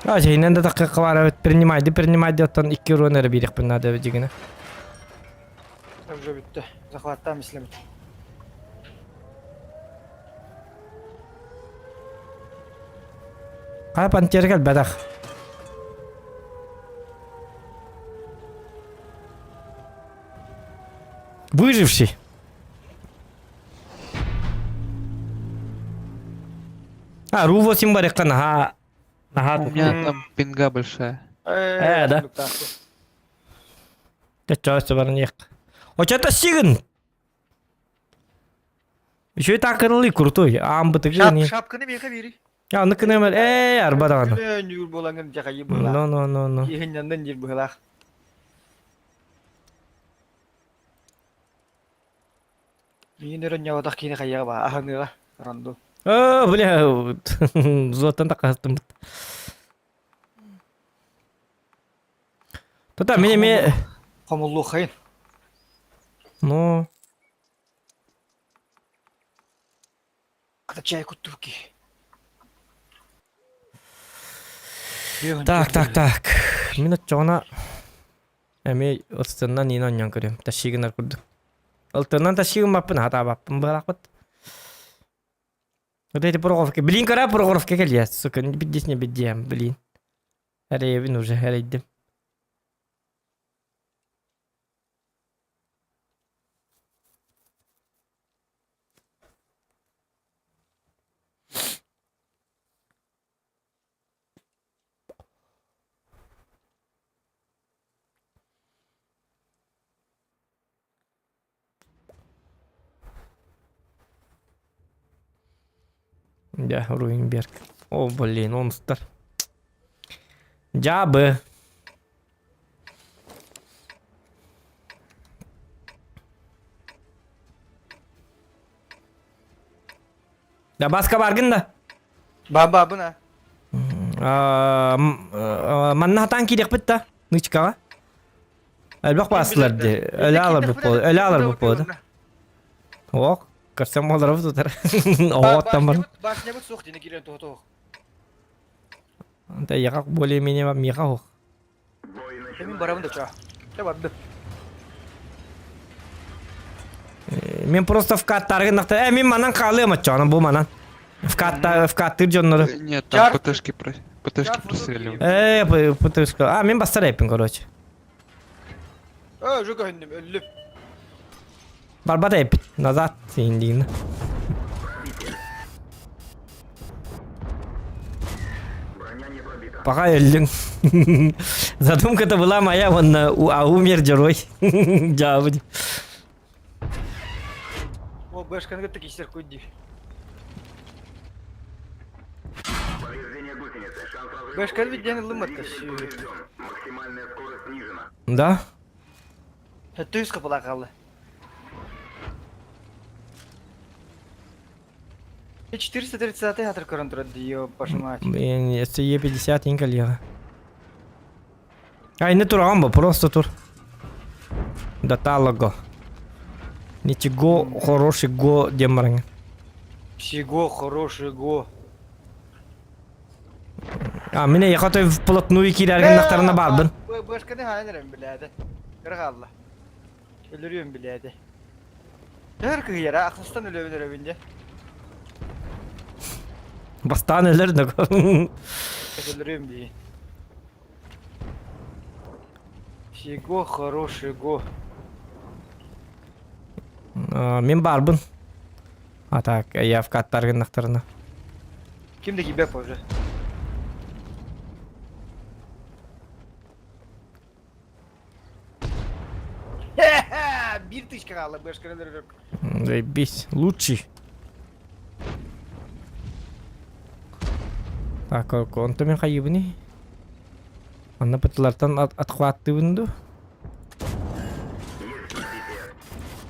Şeyinden de dakika var, evet, принимайды, оттан 2 ронері берек бұн ады дегені. Уже бітті. Захваттам ислемет. Қай пантері кәл бәдақ. Выживший. Ру-8 бар яққа наха. У меня там пинга большая. Да. Люктанку. Чачасы бар неқ. Очата сигін. Еще и так кырылы крутой. Амбытыгы не. Шапканы беқа бери. Аны кынемел. Арбадағаны. Күлен юр болаңын жақайы бұла. No. Ехін яндан жер бұлақ. Мен өрін яудақ кейіне қаяға ба. Ахаңыға. Ранду. Бля. Зоттан да қастым. Тота, мен... Қомылу қайын. Ну... Қыта чай күтті бүкі. Так. Минут жоғына... Әме ұтыстығынан нені оньян көрем. Ташигінар күрді. Ұлтығынан ташигін баппын, хата баппын бағалақ бат. Вот эти проголовки. Блин, кара проголовки кел я, сука, не бедись, не бедем, блин. Ревин уже, рейдем. Да, Руинберг. О, блин, он стар. Жабы. Да, басқа баргын да. Баба бұна. Манна хатан кирек бітті. Нычкаға. Әлбақ басылар де. Әлі алар бұл поды. Оқ. Көрсем олар тұтар. Оғаттан бар. Башне бұт соқ дені керен тоғы. Да, яғақ более-менее вам миға оқ. Мен барамын да ча. Барды. Мен просто в каттарғы нақтар. Мен манан қалыйым атчағаны бұл манан. В каттыр жонлары. Нет, там ПТшки простреливают. ПТшка. Мен бастар әйпін, короче. Жоқ өндім, өліп. Барбат әйпін. Назад сейіндейін. Пока өлдің. Задумка-то была моя, он умер герой. Жабы. О, бэшканға тікестер көйді. Бэшкан ведь ден лыматты. Максимальная скорость снижена. Да? Төз қапыла қалды. 430 атыр көрін тұрады, ё, пошмать. Блин, если Е50 инкалега. Не туран бы, просто тур. Да талого. Ничего хороший го демарங்க. Всего хороший го. Мine yakatoy вплотную кирерген нақтарына барбын. Башканы хайнерем биледі. Кырғалла. Өлірем биледі. Дөркі ера, ақыстан өлөбін өрөбінде. Бастан өлер да. Өлірем дейін. Всего хороший го. Мен барбын. Так, я в каттарген нақтарына. Кімді кебеп уже? Bir тычка қалды, башканы дөрөк. Заебись, лучший. Так, он-то мен қайыбыны. Анна пытылартан атқуатты бұнды.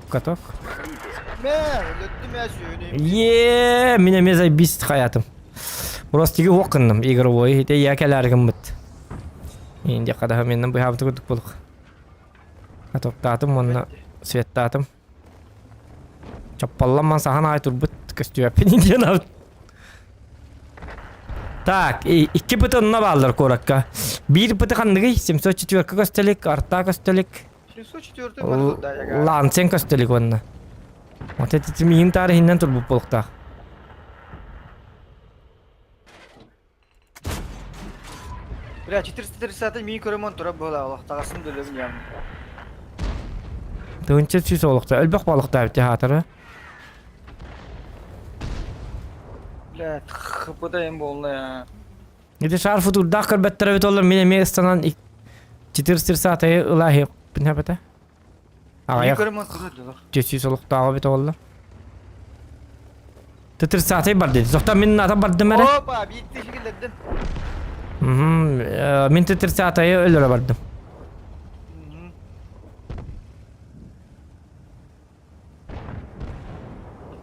Каток. Мен, өлөттім әсүйінім. Мен заебись хаятым. Просто тегі оқынным, игровой. Те якеләргім бұд. Енді қадаға меннен бұйхабыты көрдік болық. Катоктатым, онына светтатым. Чаппалламан сахан ай турбут көстүөппен индиен абыт. Так, 2 пыты онына балдар коракка. 1 пыты қандығы 704 көстелік, арта көстелік. 704 бар да яга. Лансен көстелік онына. Вот это миин тарихинен турбут болықта. Бля, 430 мені көрімон тұрап бола, Аллах тағасын дөлөбін яғын. Тыгынча süs olukta. Ölbek balıkta bitti hatırı. Блядь, хпдаем болна ya. Gidi şarfı dur dakar bettere bit olur. Mine me istanan 4 saate ılahi. Ne bete? Не Ayak көрөм атты. süs olukta ağa bit olur. 4 saate bar dedi. Zokta min nata bar demere. Опа, битти шикелден. Min 4 saate ölüre bardım.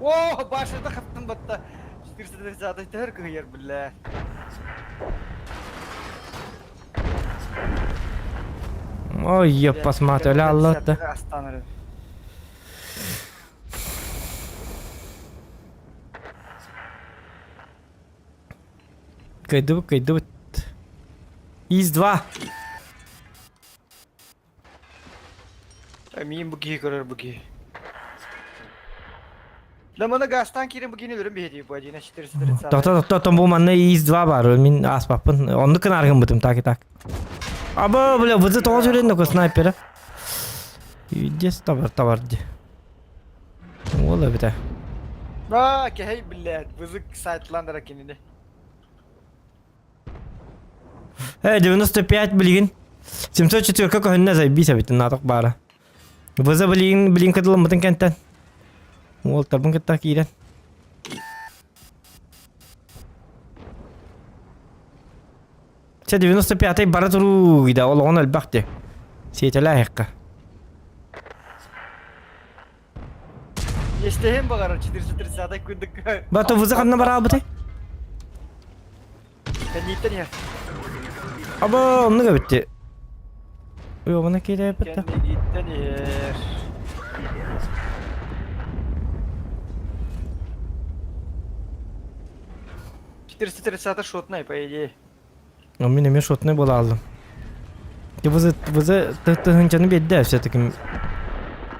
О, башыда каптым батта. 400 саат тер кыйыр билля. Ой, ёппас мат öyle Allah'ta. Астаныр. Кайды. Из-2. Мен буги көрөр буги. Да мана гастан кирен бугини көрөм беди бу адина 400 саат. Тота bu manna из-2 var. Min asbapın. Onu kın argın bıdım tak. Aba bile vızı toğuz öğrendi ko snayperi. Yüces tavar. Ola bite. Ба, кей билля, бузук сайтландыра кинине. 95 bilgin. 704 kako hünne zay bisa bitin natak bara. Vızı bilgin kadılım bıtın kentten. Ol tabın kıttak iren. Şey 95'ay bara turu gida ol ona elbaqti. Seytela hekka. Естехем багар 400 саат күндүк. Batu vızı kanına bara bıtı. Кенитен я. Aba onu da bitti. Yo bana kere bitti. Кенитен я. Четыреста саата шотная, по идее. Ama ne şotne bola aldım. Ya vızı hıncanı bedde все-таки.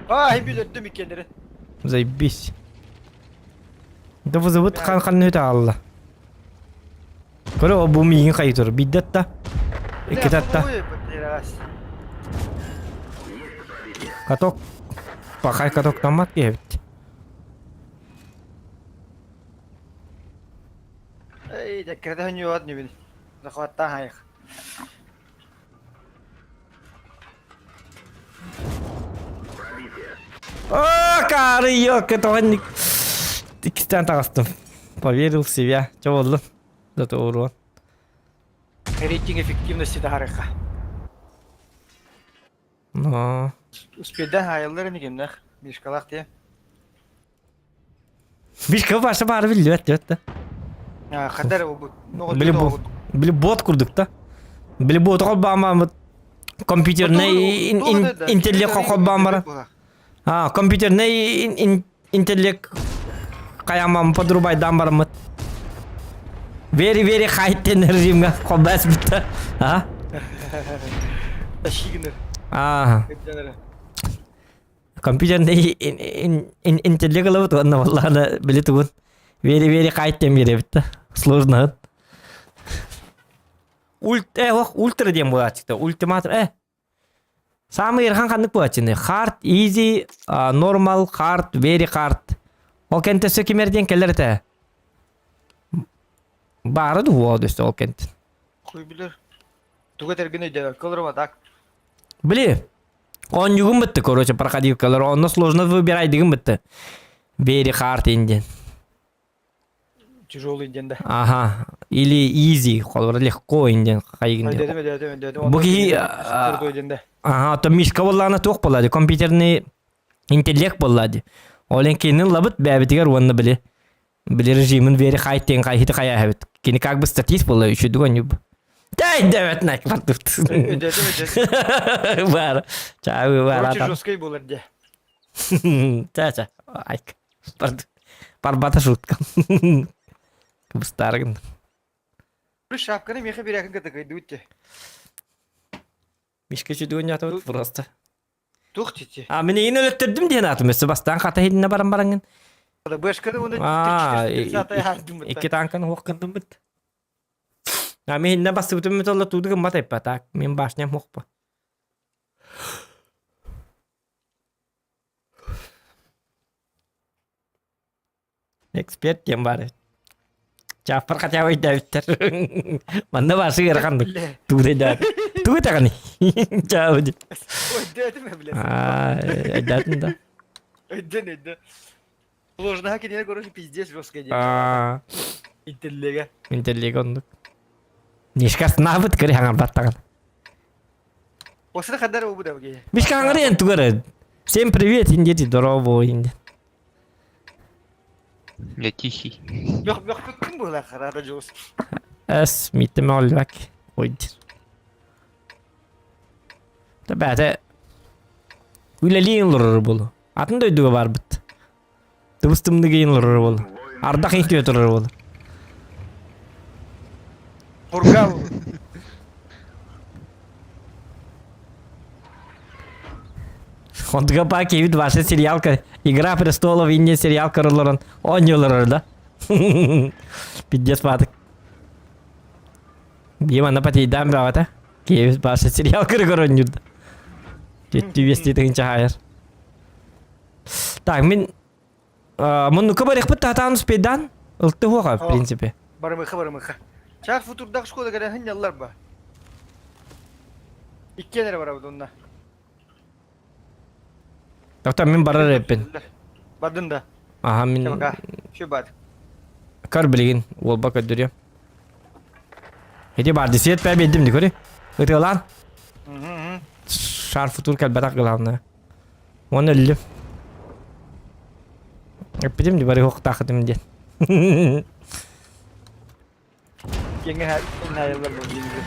А, хибил өттүм икендери. Zaybis. Da vızı vıt kan öte Allah. Kore o bu miyin kayıtır. Biddet da. İki tatta. Katok. Pakay katok tamat ya bitti. Ey, de kredi hönüyor ne bil. Zahatta hayır. О, карıyor ketovanник. İki tane takastım. Поверил в себя. Че oldu? Зато урон. Рейтинг эффективности да харыха. Но. Успедан hayırları ne kimler? Bir şkalak diye. Bir şey başa var biliyor evet. Ya kadar o bu. Bili bot kurduk da. Bili bot kolbama kompüter ne intellek kolbama. Ha kompüter ne intellek kayamam podrubay mı? Very high enerjim kolbas bitti. Ha? Taşıyınır. Aha. Hepçenere. Компьютер интеллект ловит, он валана билет он. Very high температура битта. Сложно. Ультра дем была çıktı. Ультиматор. Самый ирхан ханнык была çıktı. Hard, easy, normal, hard, very hard. O kente sökemerden keller te. Бары дуо десте ол кент. Хуй билер. Туга тергене де кылырма так. Бли. Он югум битти, короче, проходил колор. Он сложно выбирать дигим битти. Very hard инден. Тяжелый ден да. Ага. Или easy, колор легко инден. Dedim. Буги ага, то мишка болланы тоқ болады. Компьютерный интеллект болады. Олен кейнин лабыт бәбитигер онны биле. Биле режимин very high тен кайхиты кая хабит. Кини как бы статист болла үші дуган юб. Дай давет нак бартыфт. Бар. Чау бар Короче, атам. жесткий болар де. Ча. Айк. Парбата шутка. Кыбыстарыгын. Bir şapkanı mehe bir yakın katakay duyutte. Мишка чудуган ятабыт просто. Тух тити. Мені ені өлөттөрдүм диен атым. Себастан ката хедине баран. Башканы оны 400 саата яздым. Iki tankan hokkandым бит. Мен хинне басты бүтүм бит олла туудуган мат айппа так. Мен башням хокпа. Эксперт тем бар. Чапар хотя бы давтер. Манда башы кыргандык. Биле. Тугдай да. Тугдай таганы. Чауди. Ой, dedim mi bilesin? Айдатын да. Ödden. Сложно хакерine короче пиздец жестко делать. Интерлеге. Интерлеге ондук. Нишкас набыт кыри хаңар баттаган. Осыны кадар обу да бге. Бишка хаңар ен тугары. Всем привет, индети здорово инде. Я тихий. Yok kim bu lan karada jos. Эс миттеме олбак. Ойдир. Табата. Уйлалиин лурur болу. Атын дойдуга барбыт. Дыбыстымды кейін лурur болу. Ардак инке өтүрөр болу. Пургал. Ондуга па кебит ваша сериалка Игра престолов инде сериал королорун ойнолор да. Пиздец патык. Бимана патейдан бавата. Кебит ваша сериал королорун. Жетти вести тыгынча хайыр. Так, мен мұны көбірек бұт татаныз пейдан ұлтты хоға, в принципе. Барымыха. Чак футурдак шкода гадан хынялар ба. Иккенер бар абы онда. Доктор, мен барар еппен. Бадын да. Аха, мен Чабака. Şu bad. көр білген, ол бақ өддірем. Еде барды, свет бәбі едім де көрі. Өте олан. Шар футур кәлбәтақ қылауына. Оны өлім. Öppedim de bari hoq takıdım diye. Yenge her yıllar bu yenge.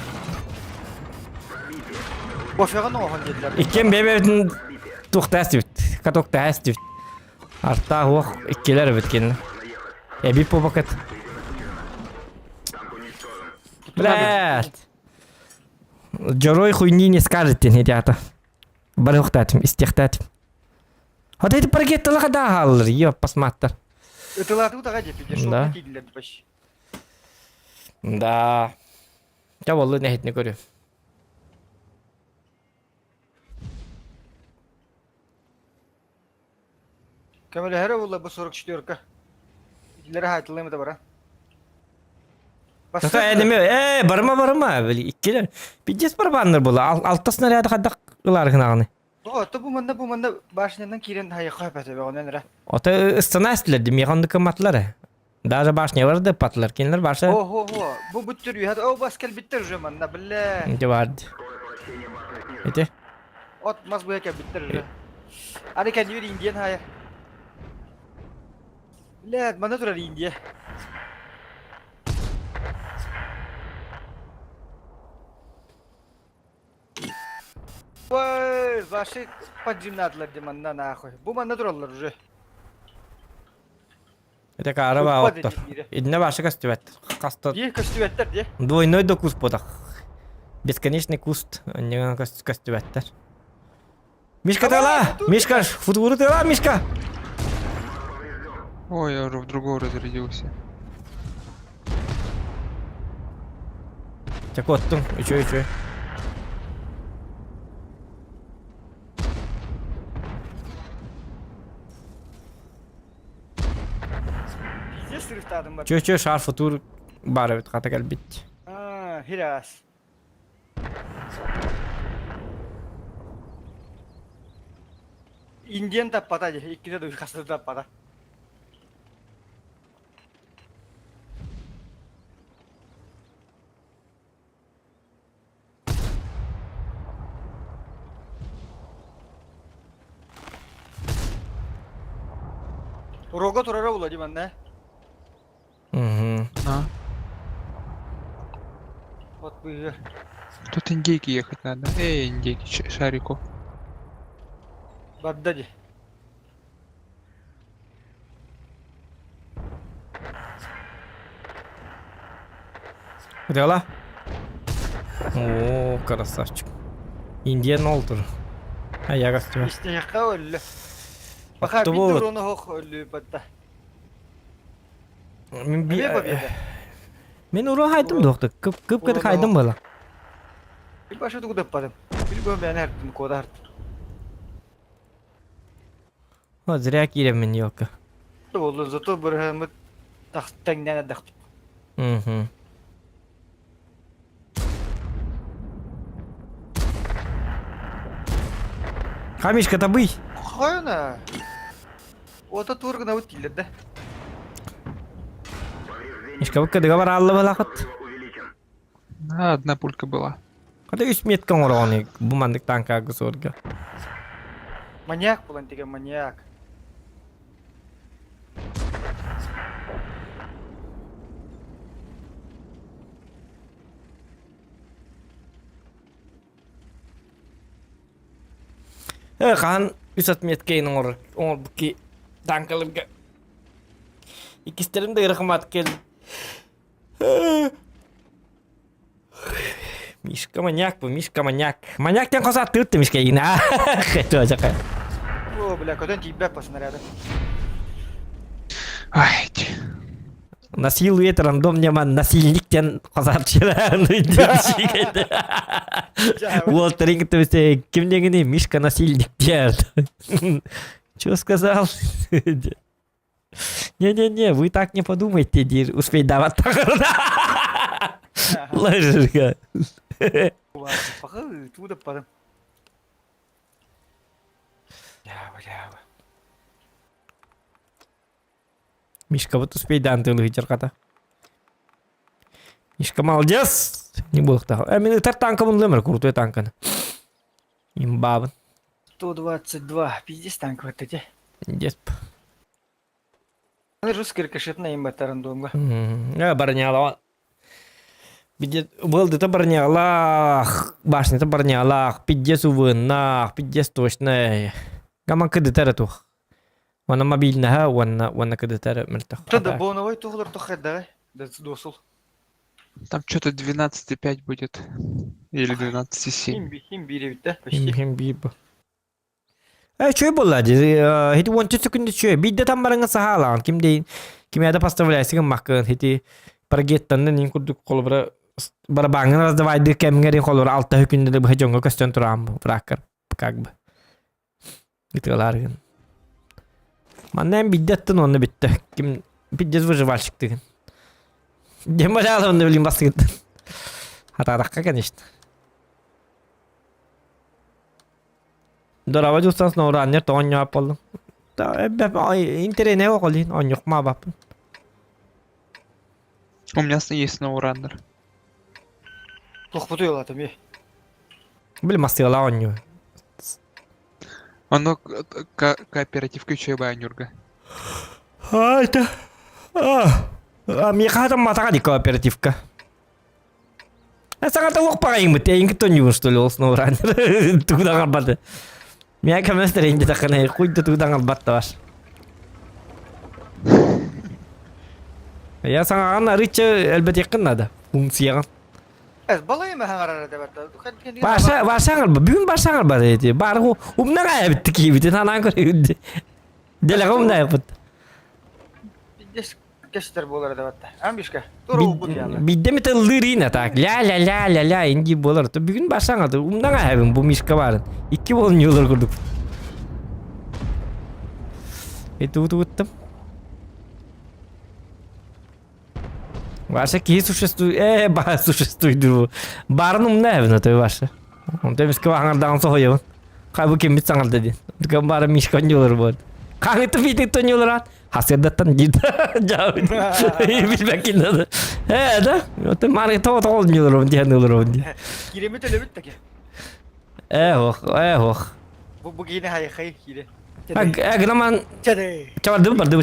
Boşagan o han dediler. İkken bebetin tuqtasıbıt. Katoktasıbıt. Arta hoq ikkeler bitken. Bir popakat. Блядь. Джорой хуйни не скажете, ребята. Бari hoq tatım, istihtatım. Hadi itu pergi telah ada hal, ya pas mater. Itulah tuh tak aja pikir Да. soal tidak pas. Да. Ya vallahi ne hitni görüyor. Kemal her valla bu soruk çıkıyor ka. İkileri hayatlığı da bara. Tata eneme, barma böyle ikkiler. Bijes barbanlar bola. Altasına rada kadak kılar gınağını. O bu manda başından kiren hayır kapatı be onun ra. Ota ıstana istedim mekandı kamatları. Daha baş ne vardı patlar kinler başa. Ho. Bu bittiriyor. Hadi o baskel bittir zaman da bille. Ne vardı? Ete. Otmaz bu heke bittir. Hadi kendi bir indiyen hayır. Bille bana durar indiye. Vay, başı pacimnadılar demanda nahı. Bu manda durarlar уже. Ete araba Kuppa ottur. dedi biri. İdne başa kastüvet. Kasta. Diye kastüvetler diye. Двойной докус подах. Бесконечный куст. Не кастюветтер. Мишка тела! Мишка, футуру тела, Мишка! Ой, я уже в другого разрядился. Çak ottun. Üçü. Bize sırıftadım bak. Çö şar futur бар evet kata gel bit. Hiras. Indian tappat aja, ikide de kastı tappat. Rogo turara uladı bende. На. Вот бы. Тут индейки ехать надо. Индейки, шарику. Baddadı. Где ла? О, красавчик. Индия oldu. Я кастюм. İşte yaka öyle. Bakar bir bu. dur onu hok öyle badda. Мен Ne yapıyor? Мен уру хайдым доқты. Кып кыт хайдым бала. Bir başa da kudapadım. Bir bu ben her gün kodar. О, зря кирем мен yok. Oldu zато bir tahttan ne dak. Мгм. Камишка табый. Хайна. Ота тургана үтилер да. Мишка быкка дыга бар аллы балакыт. Увеличен. Да, одна пулька была. Када 3 меткан орооны бу мандык танка гысорга. Маньяк булан деген маньяк. Kaan 3 меткейн ор буки танкалыга. İkislerim de ırkımat geldi. Мишка маньяк bu, Мишка маньяк. Маньяктен коса attırttı Мишка yine. Kötü olacak. О, бля, көтөн тибек по снаряду. Ай, Насилует рандомнеман насильниктен козатчылар. Уолтер Ингтовсе кимдегини Мишка насильник дер. Чё сказал? Не-не-не, вы так не подумайте, дир. Успей давать тагырда. Лажырга. Пахы, туда падам. Ява. Мишка вот успей дантылы жарката. Мишка молодец. Не был того. Мен тар танком лемер крутой танкан. Имбабын. 122, пиздец танк вот эти. Десп. Русский рикошет на имба тарандомга. Барняла. Бидет болды та барнялах. Башня та барнялах. Пиддес увыннах. Пиддес точно. Гаман кыды таратух. Вана мобильная, вана кыды тарат мертах. Тогда боновой тухлар тухеда. Да досул. там что-то 12,5 будет. Или 12,7. Химби да, почти. Хим. Чой болады? Хити вончу секунды чой. Бидде там барыңа сахалан. Кимяда поставляйсың маккын. Хити парагеттанды нин курдук колбара барабаңын раздавайды кемгерин колбара алта хүкүндө бу хежонго көстөн турам. Бракар. Как бы. Гитгаларгын. Маннан биддеттен оны битти. Ким биддес выживальщиктыгын. Демарал оны билим басыгын. Хатаракка, конечно. Дорава жустан снова раннер то он не апал. Да, интернет его колин, он yok ma bap. У меня есть SnowRunner. Тухпуту yola tabii. Блин, мастила он не. Оно кооперативка чайбая нюрга. Это. Мне кажется, матака di кооперативка. Sangat awak pakai mete yang kita nyuruh stulu SnowRunner. Tu dah ngabat. Меня камера стрэнди такая, хуй ты туда ngabat. Я sangat rich elbet yakın ada fungsinya. Balay mı hangar da batta? Başangal ba? Bugün başangal ba dedi. Baru umna gaya bitti ki bitti tanan koydu. Delagum da yapıt. Piddes keşter bolar da batta. Ambişka. Doğru bu yani. Bidde mi tılırına tak. La indi bolar. To bugün başangal da umna gaya bu Mishka var. 2 bolun yollar kurduk. Tuttum. Ваша ки существует, существует друг. Барнум невно той ваше. Он тебе сказал, ангар сохой. Кайбу кем битсангал dedi. Tukang bara Mishka nyolur bod. Kang itu bitik to nyoluran. Hasil datan gitu. Jauh. Bilmekin da. Da. Ote mari to nyolur dia nyolur dia. Kiremi de lebit tak ya. Oh. Bu gine hay kire. Agnaman. Cade. Coba dulu bardu.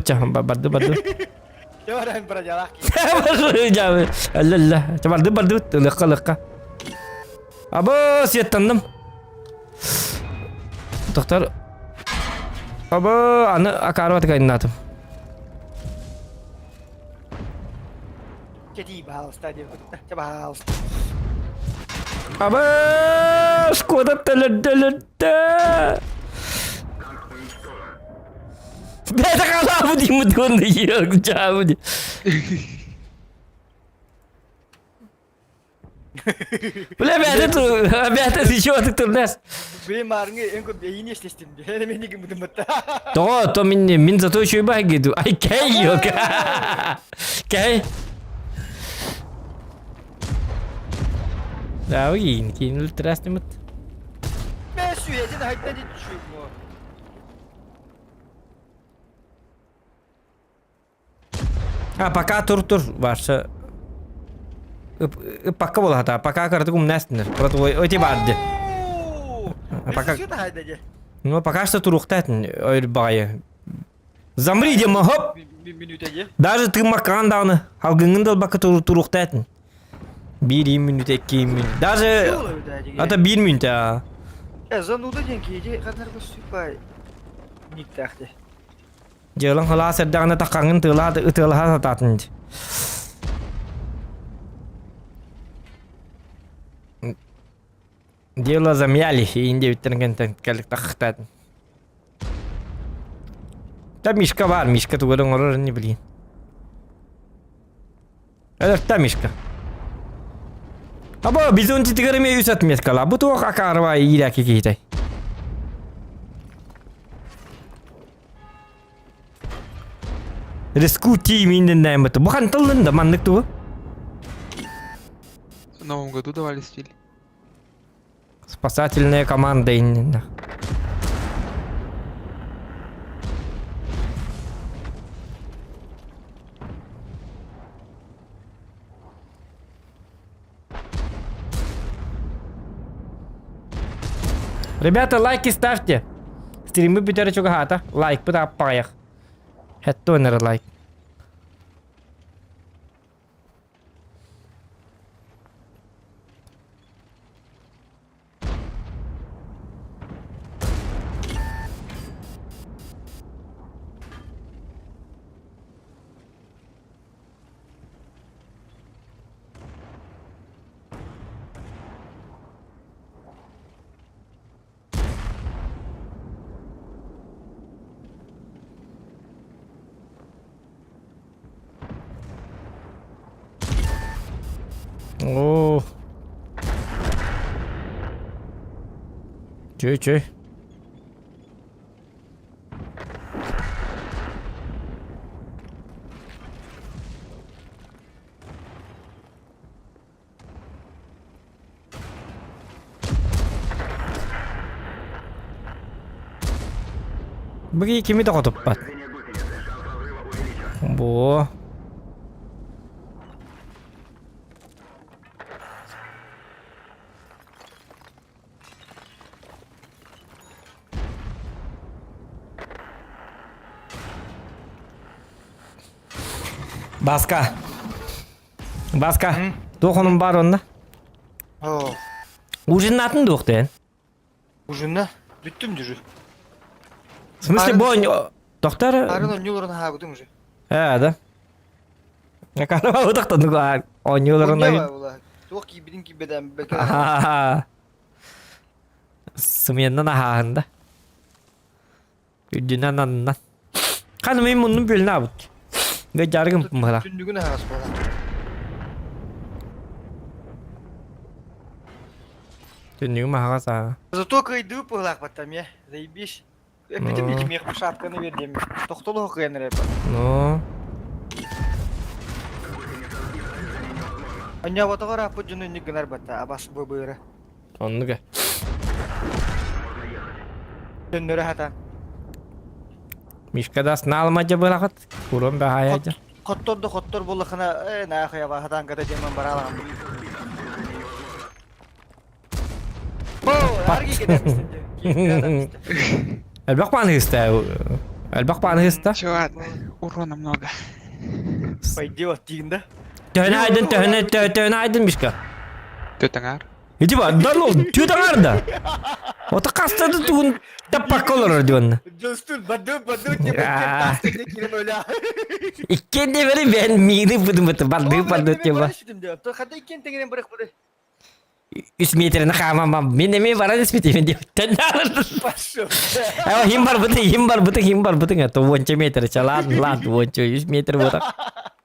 Jawaran berjalan. Jauh. Allah. Coba dulu bardu. Leka. Abo siat tanam. Dokter. Abo ana akarwat kain natu. Jadi bahas tadi. Coba bahas. Abo skoda telada. Beta kalau aku dimutun dia jauh dia. Ulan bete düşüyor atık turnes. Benim marngı en kötü yeni işleştim diye. Hem beni gibi mıdım mıtta. To min zato şu bah gitu. Ay kay yok. Kay. Đâu gì ultras mı? Ben şu yedin hayattan hiç düşüyorum o. Ha paka tur varsa paka bola hata paka kartu kum nestinir. Prat o ti bardı. Baka. Ben şu hayattan. No paka sta turuktatin öyle baya. Zamri de hop. Bir minüt aja. Даже ты макан давны. Halgının baka turuktatin. 1 minut 2 minut. Даже это 1 minut ya. Ya zanuda jengki kadar bu süper. Niktahte. Jalan hala sedang takangin telah tatin. Дело замяли, и инде биттерген калик тахтат. Та мишка var, мишка тугадың орор не bileyim. Evet, ta mишка. Aba biz onu tigarımaya üst atmayız kala. Bu tuğ akar var iyi daki kitay. Rescue team инден мыты. Бухан тылында маннык тугу. В новом году давали стиль. Спасательная команда инден. Ребята, лайки ставьте. Стримы битер чуга хата. Лайк пыта паях. Хэттонер лайк. О. Чё? Бги кими да готоппат. Бо. Баска. Дохонун бар онда. Oo. Ужинатын доктен. Ужинна. Büttüm düzü. В смысле, доктор? Arada nyularını hagudum уже. Да. Я карава доктор ну он юларын Onya var Yok ki bilin ki beden bekar. Сменнан ахаанда. Үдүнан. Каны мен мунун бөлүнө абыт. Гэ жаргым мыла. Tündüğüne has bana. Түнүгү махаса. Зато кайdı пылак батам ya. Заебись. Эпидем этим их шапканы вердем. Токтолу хыган рэп. Ну. Anya ватагар апы жөнү нигнар бата. Абас быбыры. Оннуга. Төннөрө хата. Мишкадас налмажа былахат. Курон бахаяжа. Хоттор боллахына на хая хатан ката жеман баралам. Арги кетемистин. Элбак баны хыста. Чё, ладно. Урона много. Пойдёт тигинда. Төнайдын Мишка. Төтаңар. Иди ба, дарлол, түйдаңарда. Ота кастады тугун таппак колор дионна. Достун баду деп тастыгы кирен ойла. Иккенде бери мен мири будуматы барды теба. То хада икен тегенен бирик буды. 3 метрine kamamam. Мен бара диспетимен деп. Тендар. Пошо. Хим бар бутын. То 10 метр чалан, 3 метр бута.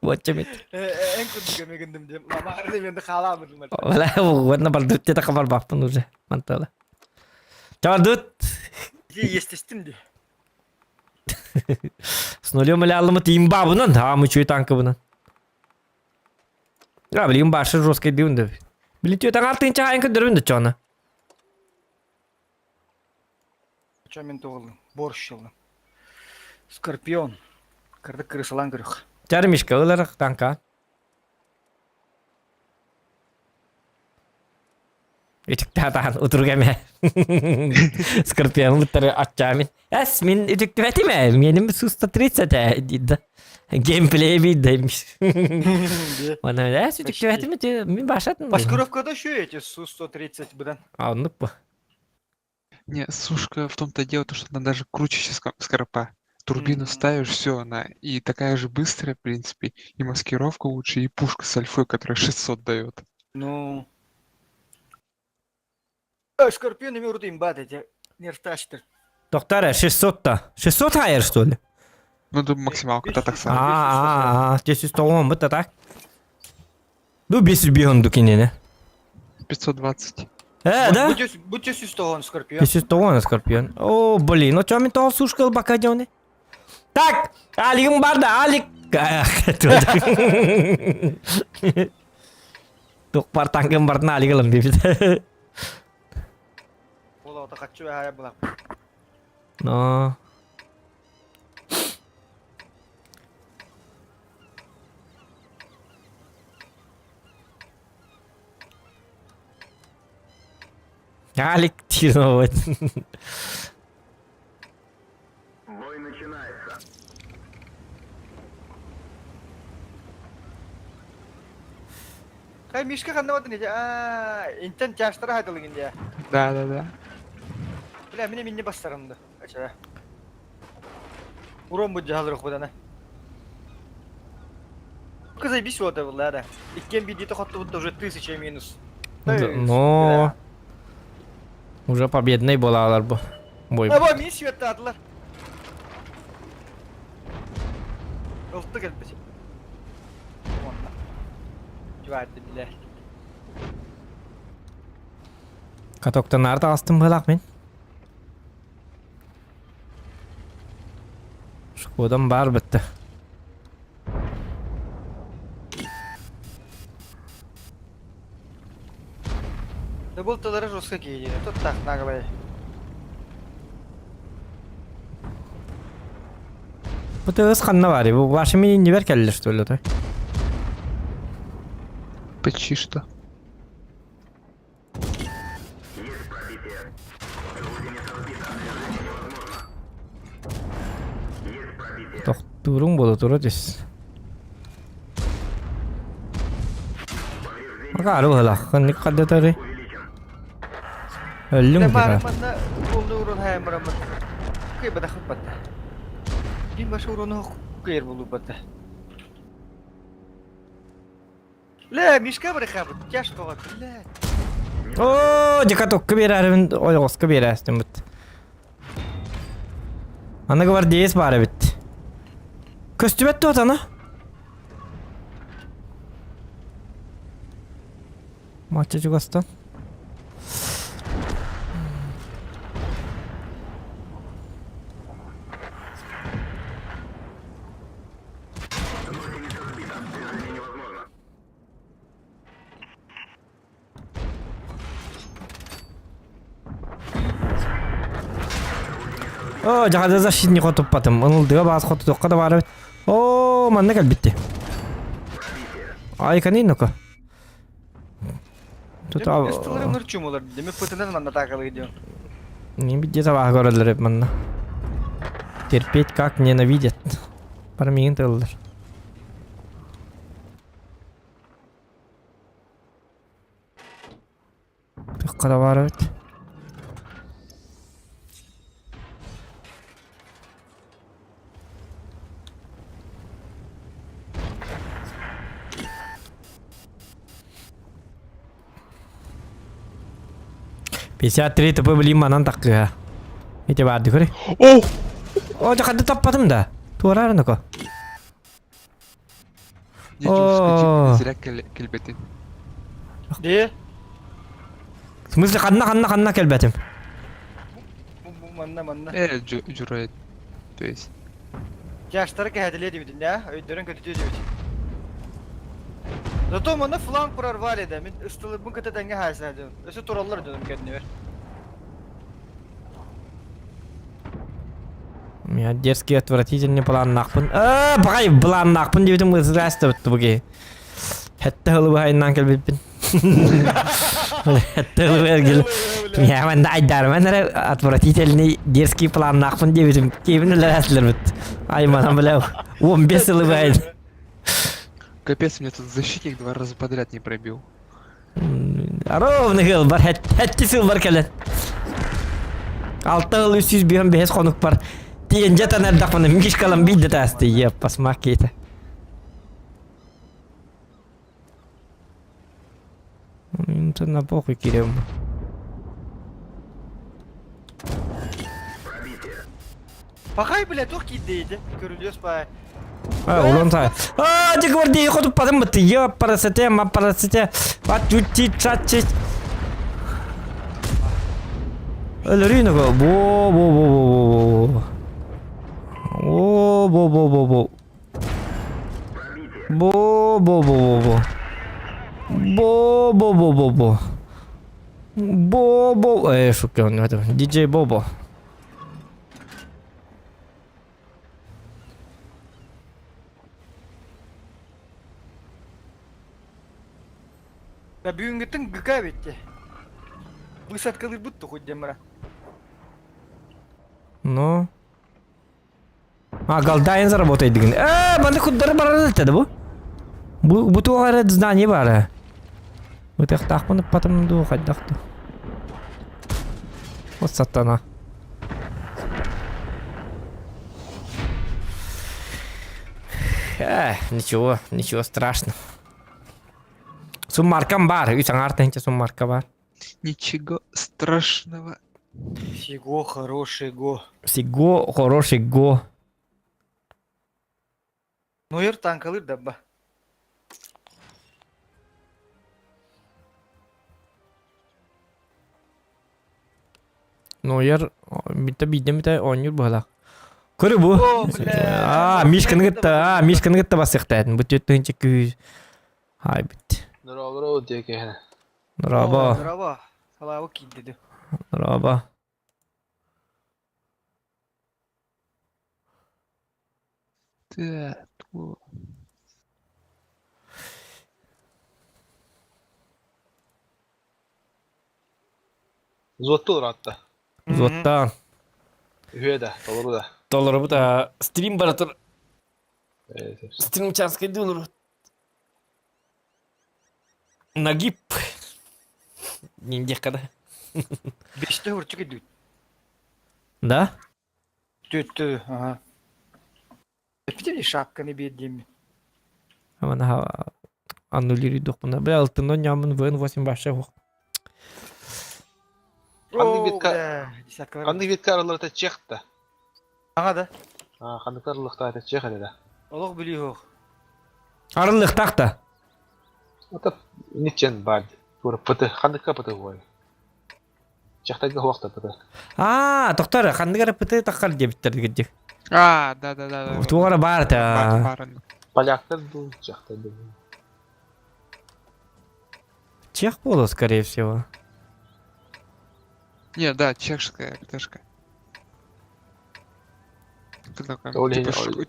Bocah mit. En kudu gömegendim diye. Mama arada ben de kalamırdım. Wala buat baldut kita kabar bakpın uza. Mantap. Baldut. Yestestim diye. Snolio malalımı timba bunun. Ha mı çöy tankı bunun. Ya bileyim başı roske diyorsun da. Bilin çöy tankı altın çağın kadar da çona. Çamen toğulun. Borç yılın. Skorpion. Kırdı kırısılan kırık. Çarmış ka olarak tanka. Ücük tahan otur geme. Skorpion mutlaka açamin. Es min ücük tüveti mi? Benim susta tritse de. Gameplay bir demiş. Bana es ücük tüveti mi? Min başlatın. Паскуровкада şu эти Су-130 бдан. Anlık bu. Не, сушка в том-то дело, то, что она даже круче скоропа. Турбину ставишь, все, она и такая же быстрая, в принципе, и маскировка лучше, и пушка с альфой, которая 600 дает. Ну. Скорпион ими урду имбат эти. Нерташтер. Doktor 600 da. 600 hayır что ли? Ну, думаю, максималка-то так само. Aa, 910 bu da tak. Du 500 bihon кинене. 520. Да? Будьте сюстогон, Скорпион. 510 Скорпион. О, блин, ну чё мне того сушка бака делали? Так, Алик бар да, Алик. Тук пар тангым бартна Алик лым бибит. Ола ота качу хая булак. Но. Алик тирновать. Бой начинается. Кай мишка каннаватын эти. Интен чаштара хайтылыгын дия. Да. Бля, мене минне бастарымды. Ача. Урон bu hazırlık budana. Кызай бис ота булла да. Иккен бидите хотты будда уже 1000 минус. Но. Уже победный болалар bu. Бой. Aba min svettatlar. Oldu geldi. Cüvardı bile. Katoktan nerede astım balak men? Şu kodam bar bitti. Да был тогда жестко гений. Тут так наглый. Bu da ıs kanına var ya. Bu başımın niver keller что ли? Почти что. Есть пробитие. Гусеница сбита. Движение невозможно. Есть пробитие. Doktorum bolu duracağız. Bak aru hala. Kan kadar tari. Увеличен. Öldüm Да ki. барманда болду урон хай марамат. Кай бада хаппатта. Дин башы урону кайыр болу батта. Ла, мишка бара хаппат. Тяж тоғат. Ла. Oo, jika tokku bir yerim, oyosku bir yerim bit. Ana var DS bari bit. Kostüm etti o tane. Maçı çıkastan. Гусеница сбита. Движение невозможно. Oo, jaka da şimdi kotup patım. Onun diye bazı kotu tokka da bari bit. Oo, manne gel bitti. Ay kanin noka. Тут Стыларым нырчум олар. Демек пытынан манда такалы идем. не видит sabah görürler hep bana. Терпеть как ненавидят. Para mí entırlar. Tokka da var bit. PC3 tipe beli mana tak ya? Ini coba aduk deh. О! Oh, jangan tetap patem dah. Tuara kan kok. Не жушка О. зря келбетин. De. В смысле, ханна келбетим. Bu manna. Журает. То есть. Yaşları kehedile dibidin ya. Öydürün kötü dibidin. Zато mana flank kurar var ede. Min ıstılıbın kötü denge halsine diyorum. Öse torallar diyorum kendine ver. Я дерзкий, отвратительный план нахпын. Багай план нахпын дебитим ызрасты бітті бұге. Хәтті ғылы бұғайынан келбетпін. Хәтті ғылы бәргіл. Я манда айдарман әрі отвратительный дерзкий план нахпын дебитим. Кейбін өлі әсілер біт. Ай манам біләу. 15 ғылы бұғайды. Капец, мне тут защитник 2 раза подряд не пробил. Ровны ғыл бар, хәтті сыл бар кәлін. 6 ғыл 305 қонық бар. Тиен жatan әрдақпыны мишкалам бейді тәсті. Еп, басмақ кейті. Это на похуй, Кирилл. Bakay bile çok giddiydi. Görülüyoruz bay. Улан тай. Ты говори, я хочу потом ты я парасите. Вот чуть чуть. Лерина го. Бо. Шутка он это. Диджей Бобо. Ya büyüğün gittin gıka bitti. Bu saat kalır buttu kudemara. Ну. Галдайн заработает деген. Банда куддары барады деді бұл. Бұл туғары здание бары. Вот их так мы потом духать дахту. Вот сатана. Ничего страшного. Суммаркам бар, үй саңартынча суммарка бар. Ничего страшного. Всего хорошего. Всего хорошего. Ну yer tank alır da ba. Ну ер бите ойнур бала. Көрі бұ? Мишканы гытта басықтайтын. Бұт өттігінші күй. Ай біт. Нұрабы деке хәне. Нұраба. Nuraba. Salavu kiddi. Нұраба. Так, вот. Зоттылыр атты. Зоттан. Үйеді, толыру да. Доллары бұта стрим бара тұр. Стрим чанскай доллар. Нагип. Ниндек қада. Beşte hırçık ediyor. Да? Tüttü. Aha. Bir de şapkanı bir edeyim. Амана аннулируй бұна. Бә алтын ойнамын VN8 башы хоқ. Қанды ветка аралары чехті. Aha da. Қанды аралықта чех әледі. Allah biliyor. Арылық тақта. Отап, нетчен бар. Тура пыты, қандыққа пыты ғой. Чехтегі уақытта пыты. Тоқтары, қандығары пыты таққар дебіттерді кедек. Да. Туғары бар та. Барын. Поляктар бұл, чехтар бұл. Чех было, скорее всего. Не, да, чешская РТшка.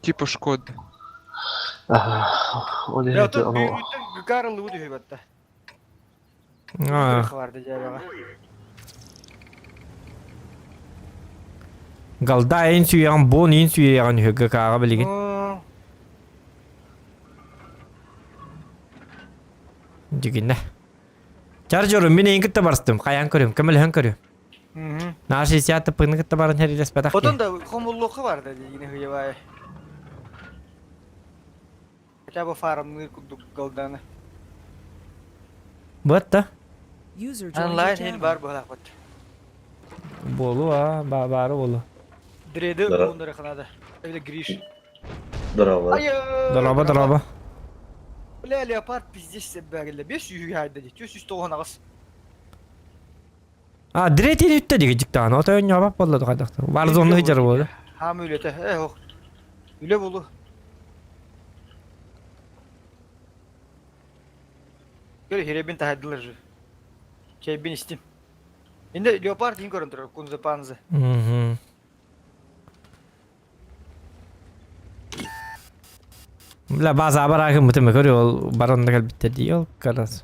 Типа Шкода. Ya da büyüğünden gıkarlı bu diyor hatta. Vardı cevabı. Галда ен сүйеген, бон ен сүйеген хөгі қаға білеген. Жүгінді. Чарджорым, мен ең күтті барыстым. Қаян көрем, кәміл хэн көрем. Нашы сиятты пыңны күтті барын әрі респетақ. Odan da komulluğu vardı yine hıyavaya. Хотя бы фармны galdanı. Бұт та? Онлайн хел бар бұл ақпат. Болу, бары болу. Дреди onları kınadı. Öyle giriş. Здорово. Ayy. Дороба. Бля, леопард пиздец себбәгелле. 500 хайда ди. 490 агыс. Диретин үтте диги жиктан. Ото өнө бап болду кадакта. Бар зонну жер болду. Хам үлете. Ох. Үле болу. Гөр херебин тахадылар жы. Кейбин истим. Енді леопард ин көрін тұрар, күнзі панзы. Бля, база баракын мытымы көрі ол баронда кәлбіттер дей ол қарас.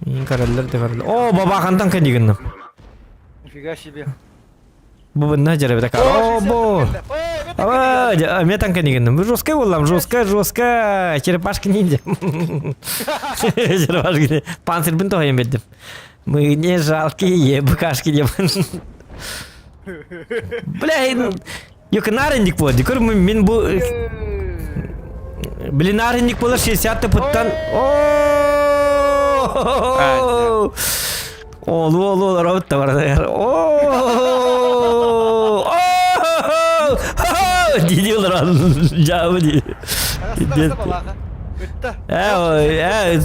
Ин қаралар да қаралар. О, бабақандан кәдегіннің. Нифига себе. Бұбынна жәрі бітак. О, бо. Ава, метан кәдегіннің. Жестко болам, жестко. Черепашка ниндзя. Черепашка ниндзя. Панцирбін тоғайын беддім. Мы не жалкие букашки не. Бля, yok narındik bu. Dikör min bu bile narındik bolar 60 puttan. Oo! Olu robot da var ya. Diyorlar cevabı diye. Arasında baba. Bitti.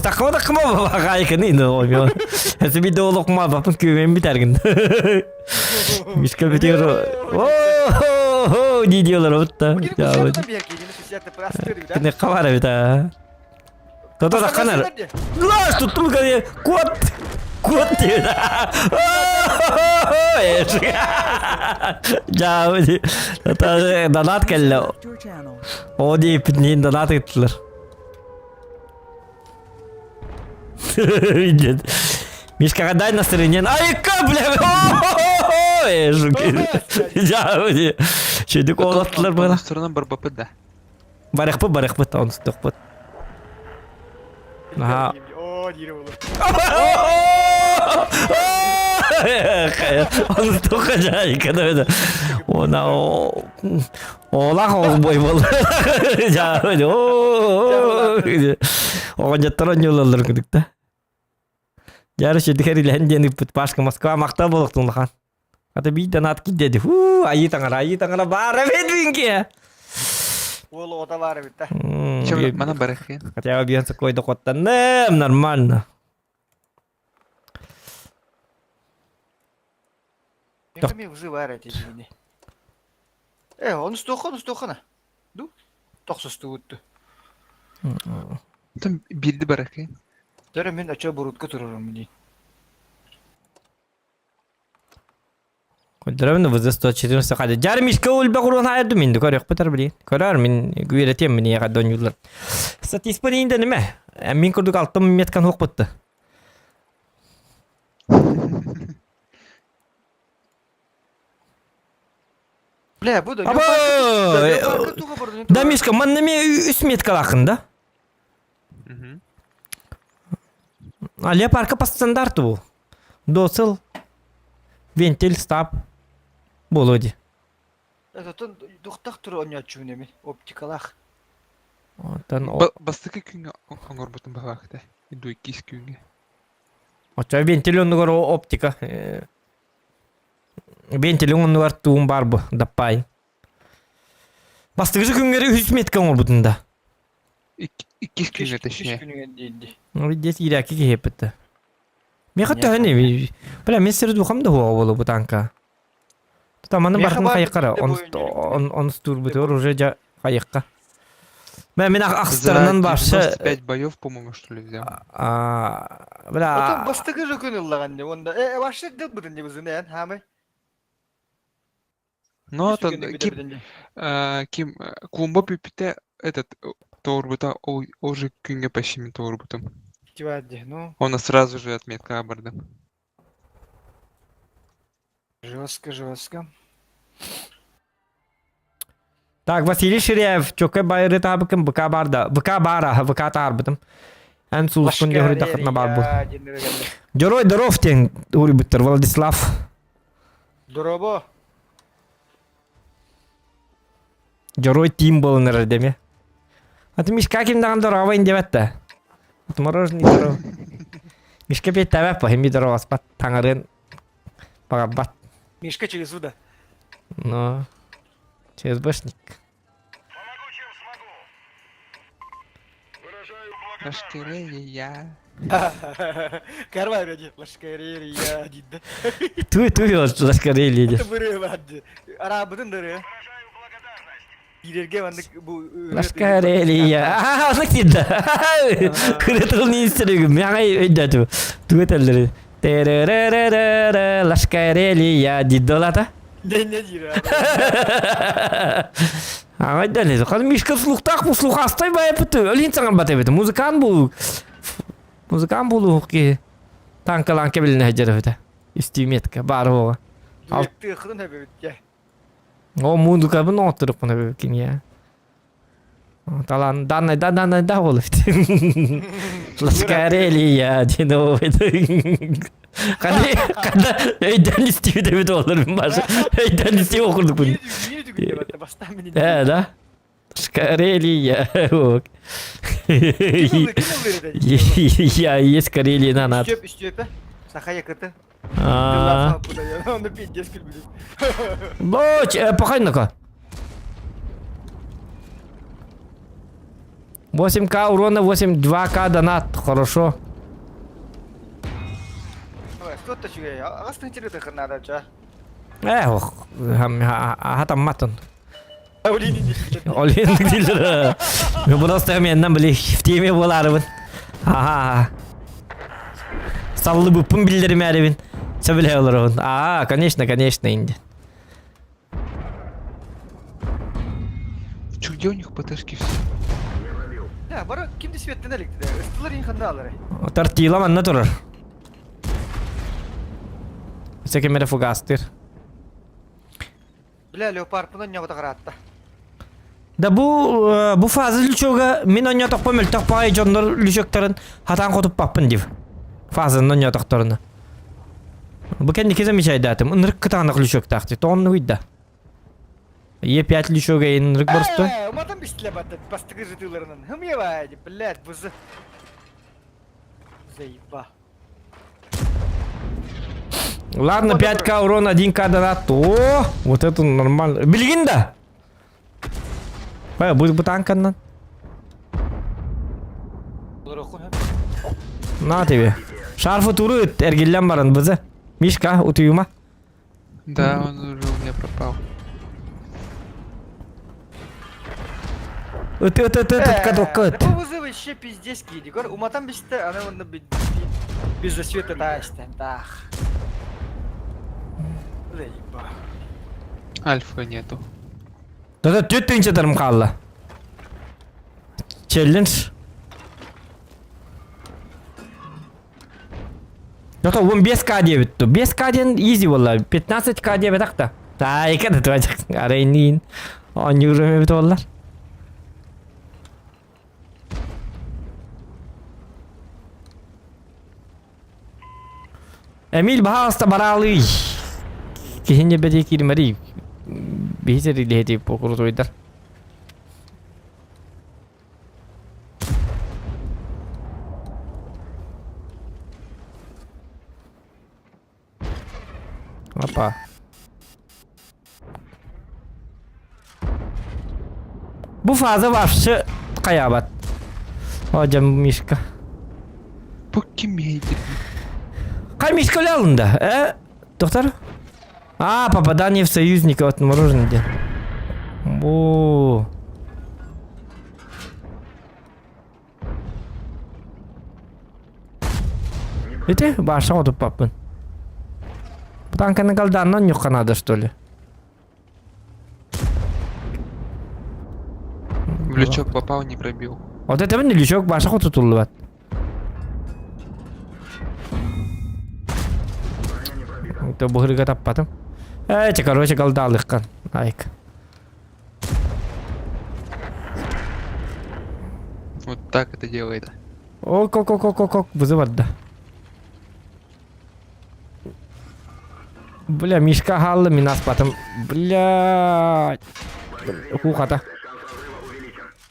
Takma baba kayıkın indi o ya. Hesi bir de olukma bakın kümeğim biter gün. Mişka bitiyor. Diyorlar hatta. Bugün konuşalım bir erkeğin siyasete prastır bir daha. Ne kavar bir daha. Toto da kanar. Laş tuttum kayı. Kuat diyor. Jauh di. Donat kelle. O di pitnin donat ettiler. Мишка, дай настроение. Ай, бля! Жауди. Чедик олаттылар бара. Сторона бар бапы да. Барықпы, онсы тоқпы. Аха. О, дире болу. Онсы тоққа жай, кәді. Она олақ оғы бой болды. Жауди. Оған жаттаран жолалар күдік та. Жарыш едікер иләнден үппіт башқы Москва мақта болықтың лақан. Ата бейден ат кедеді. Айы таңыра бары бедвинге. Ол ота бары бітті. Чем мана барахин? Хотя бы бьется какой-то коттаным, нормально. Енді мен ұзы бар әте жейіне. Оны стоқына. Ду? Тоқсысты өтті. Там бирди барахин. Дәрі мен ача бұрутқа тұрарым дейін. Көлдірімді бұзды 114 қады. Жарым ішкі өлбі құруын айырды менді көрек бұтар білейін. Көрер мен үйретем мен еға дон юлар. Статиспа дейінде неме? Мен күрдік 6000 меткан хоқ бұтты. Бля, бұды. Да, Мишка, мен неме 3 метка лақында. Леопарка по стандарту бұл. Досыл, вентиль, стап, болоди. Әтін дұқтақ тұры оны атшуын емен, оптикалақ. Бастықы күнге оңыр бұтын бағақты. Иду 2 күнге. Оча вентиль оны ғыр оптика. Вентиль оны ғыр туын бар бұл, даппай. Бастықы күнгері 100 метка оңыр бұтында. 2 күнге точнее. Здесь иряки кепетті. Мен қатты өне, бля, мен сірі дұқам да хуа болу бұл танка. Таманы бартын қайыққара, оныс тур бұтыр, уже жа қайыққа. Мен ақстарынан баршы... 95 боев, по-моему, что ли, взял. Бля... Отын бастығы жүкін ұллаған не, онда... Башы дел бұдын не бұзын, ән, хамы? Ну, это... Ким... Клумба пипите, этот... Торбута, уже күнге почти мен торбутым. Тивадди, ну... Он сразу же отметка аборда. Жестко. Так, Василий Ширяев, чөкке байыры табыкым, бұқа барды. Бұқа тарбытым. Ән сұлышқын жөғірі дақытына бар бұл. Жорой Доров тен, ұры бүттір, Владислав. Доробо. Жорой тим болыныр деме. Аты Мишка кемдаған дорова индебетті. Аты мороженый дорова. Мишка бет тәбәп па, хемі дорова аспат, таңырын баға бат. Мишка через уда. Ну, через башник. Лашкерия. Карвай ради лашкария дидді. Туй лашкария дейді. Это вырывады. Арабыдын дыры. Ирерге вандык бу... Лашкария. Анық дейді. Күретіл не істерегім. Маңай өйді әту. Туй әтелдері. Лашкария дейді олата. Не диры. Аңай дәледі. Қады мешкі слухтақ бұл слух астай бай бұты. Өлін саңан бат әбеті. Музыкан бұл. Музыкан бұл ұқы. Танкаланке біліне әжері өті. Үстіметке бары оға. Дуетті қыдын әбе бітке. О музыка бұны отырып бұны бөкен я. Талан данай да болып. Ласкарелия дені ойды. Қада өйден істеуді өті олар мен башы. Өйден істеу оқырдық бұны. Не түгінде бәтті бастан мені. Да. Ласкарелия. Я есть Карелия на над. Үстөпі. Сақая кыты. А. Оны пендес күлбілі. Боч, пахай-ка. 8к урона, 8-2к донат. Хорошо. Кто-то чує. Ағастың тірі тұқыр надо, ча. Ох, хатам матын. Олейдің дешкет. Олендік дейлер. Мен просто меннен біле в теме боларымын. Саллы бұппын білдерім әрімін. Сөбіле оларымын. Конечно, инди. Чё, где у них ПТшки все? Да, бара кимді светтен әлікті. Үстілер ең қанда алары. Тартила манна тұрыр. Сөке мере фугастыр. Бля, леопард бұны не құта қаратты. Да bu fazla lüçoga min onya tokpa mel tokpa jonlar lüçöktörün hatan kotup papın div. Fazla onya toktorunu. Bu kendi keze mi çaydatım. Nırk kıtanık lüçök taktı. Tonlu huyda. Е5 lüçoga nırk borstu. Уматан бістіле бәтті. Бастығы жытыларынан. Хым евайды, блядь, бұзы. Заеба. Ладно, 5к урон, 1к донат. О, вот это нормально. Билгин да. Bu tankandan. Na тебе. Шарфы туры эргиллен барын бізі. Мишка, утуюма. Да, он уже у меня пропал. Кадоккат. Бұл бұзы вообще пиздец кейді. Көр, уматан бісті, ана онды без засвета ташты. Тах. Заеба. Альфа нету. Да төттінші тарым қалды. Челлендж. Жота 15к дебет. 5к ден изи болла. 15к дебет ақта. Екеді туачық. Арайын 10 евро мебет боллар. Эмиль бағаста баралы. Кейінне бәде керімәрі. Бейсер илеті покуру тойдар. Опа. Bu fazla vahşi kayabat. Hocam Mishka. Bu kim yedi? Кай Мишка алында, доктор? Попадание в союзника отморожено где. О. Это баша вот папын. Танка на голданно нюха надо, что ли? В лючок попал, не пробил. Вот это не лючок, баша вот тут улыбат. Это бугрыга таппатым. Эти, короче, голдалыхкан. Айк. Вот так это делает. Ок, вызывать, да. Бля, Мишка халлы минас потом. Бля. Хухата.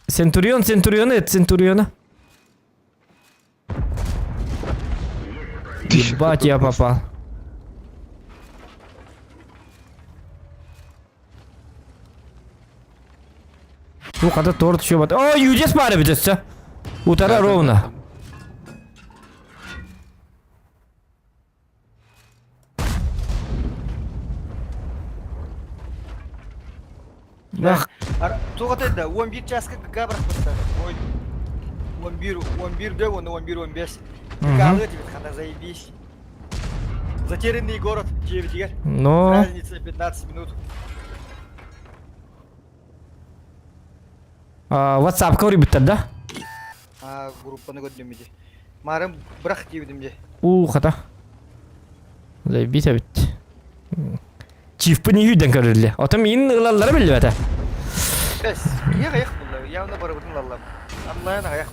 Центуриона. Ебать, я попал. Хухата торт еще вот. О, юдес пара бітесті. Утара Да-да-да, ровно. там. Бах. Туғатайда 11 жасқа габрах бастады. Ой, 11 де, оны 11-15. Мгм. Галы тебе, хана заебись. Затерянный город, 9 егер. Ну, Разница 15 минут. WhatsApp-ка urib bittadi da. Группаны көддемеде. Марым бірақ дебдімде. Хата. Заебись бит. Чифпы не үйден көрілі. Отым ең ылалары білі бәті. Әс, не қаяқ бұл? Явно бары бұтын аллам. Анлайын қаяқ.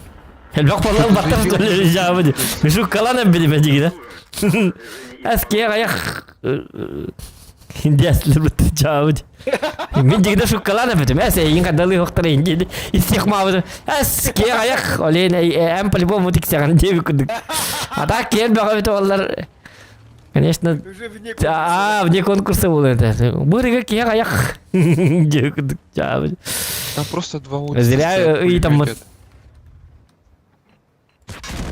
Әлбақ балал баттар төлі жауы де. Мүшік қалан әббеді бәді кеді. Әске қаяқ. Hindi aslı bitti jauh. Min jigda şukalan apa tu? Mas ingin kadali waktu ini istiqma apa tu? As kia ayak oleh am paling bom mutik sangat dia ikut. Ada kian bagai itu Allah. Конечно. Уже вне Вне конкурса было это. Бурга kia ayak. Dia ikut jauh. Там просто два улица. Зря и там.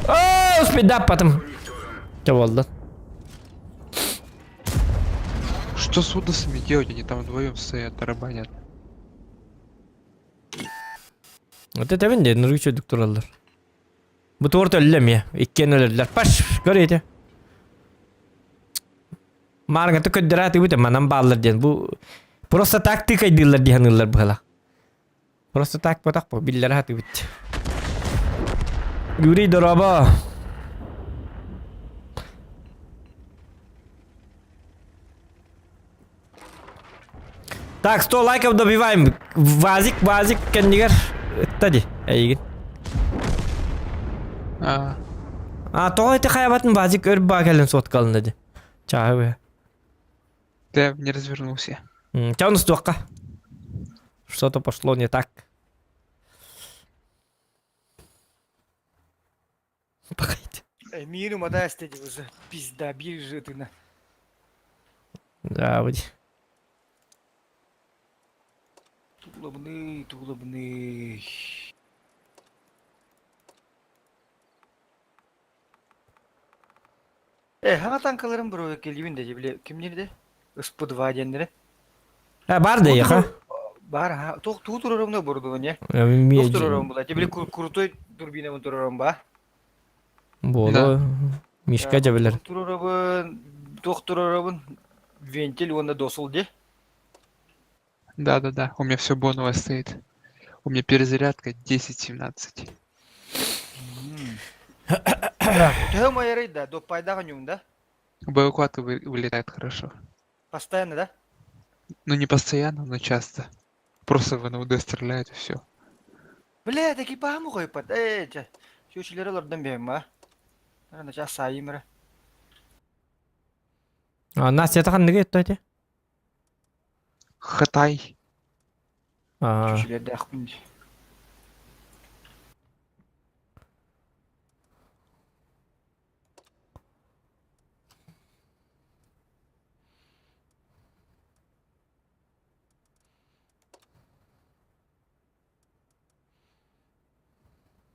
О, спидап потом. Что было? Что с удосами делать? Они там вдвоем стоят, тарабанят. Вот это винде, нурги чөдүк туралар. Бу торт өллем я. Иккен өллер. Паш, көрейте. Марга то көддөрат үтө манан баалар ден. Бу просто тактика дилер диханылар бала. Просто так потак по биллер хат үт. Юрий дороба. Так, 100 лайков добиваем. Вазик, кандигар. Тади, әйген. Тоғай ты хаябатын вазик өріп бақалын сот қалын деді. Чағы. Да, не развернулся. Чау на стуаққа. Что-то пошло не так. Погоди. Миру мода стеди уже. Пизда, биржи ты на. Да, вот. Туғлыбыны. Хана танкаларым бір келдеймін де, біле, кімдерді? СП-2 дендері. Бар да яха. Бар, туғы тұрарымда бұрды, не? Туғы тұрарым бұла, біле крутой турбинамын тұрарым ба? Болу. Мишка жабылар. Туғы тұрарымын вентиль, онда досыл де. Да. У меня все боновое стоит. У меня перезарядка 10-17. Ты моя да, до пайдага нюм, да? Боекватка вылетает хорошо. Постоянно, да? Ну не постоянно, но часто. Просто в НУД стреляет и все. Бля, таки паму қой пат. Шөшілері лордан бейм, а? Наша сайымыры. Нас ятақан неге етті әте? Хатай. Шөшілерді ақпын.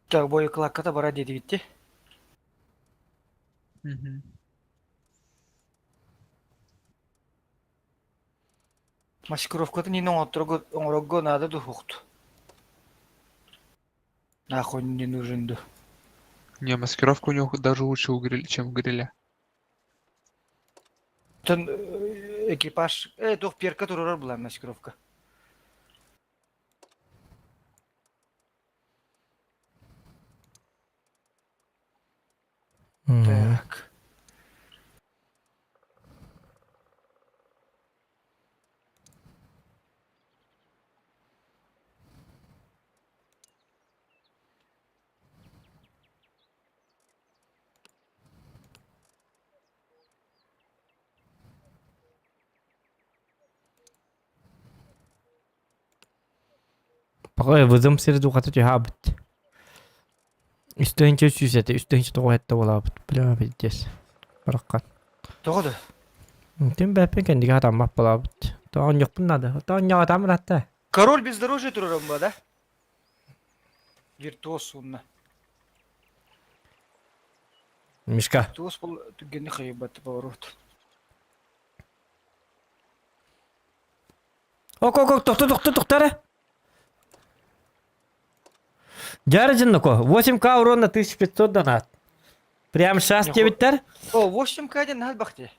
Так, бойы клакката бара деді бітті. Маскировкаты нинен оңрогго надо духукту. Нахуй не нужен ду. Не, маскировка у него даже лучше чем у гриля. Тон экипаж... Тух перка турар была маскировка. Так. Пақай вызым сері дұқаты жаға біт. Үстігінші сүйсеті, үстігінші тоғы әтті ола біт. Біля біт дес. Бараққан. Тоғыды. Тем бәппен кәндіге атам бап бола біт. Тоғын жоқпын нады. Тоғын яға тамыр атты. Король бездорожья турарым ба, да? Виртуоз онна. Мишка. Туос бол түгенне хайбат поворот. Ок, тоқтары. Жары жынныко, 8К урон на 1500 донат. Прямо сейчас дебиттер? О, 8К ден хал бахте.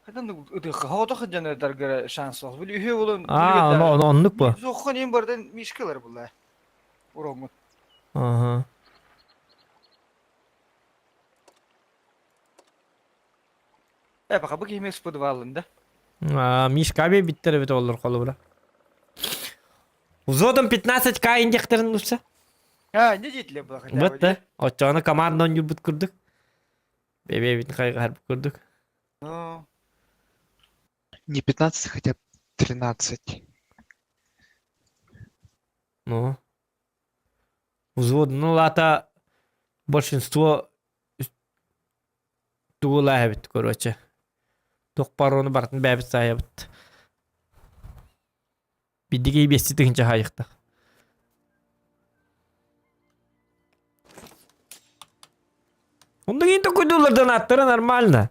Хадан хавата хадан дарга шанс бол. Бил үйе болон. Онлук бу. Зохон ем бардан мишкалар булла. Урогмут. Ага. Бака бу кемес подвалында. Мишка бе биттер бит олар колу була. Узодом 15К индектерин урса. Не жетиле бу хотя бы. Вот да. Очаны командан юбут курдук. Бебе бит кайга харб курдук. Ну, Не 15, хотя 13. Ну. Взвод, ну лата большинство тула бит, короче. Токпарону бартын бәбит саябыт. Биддиги бести тыгынча хайыкта. Онда кейін токуйдулардан аттары нормально.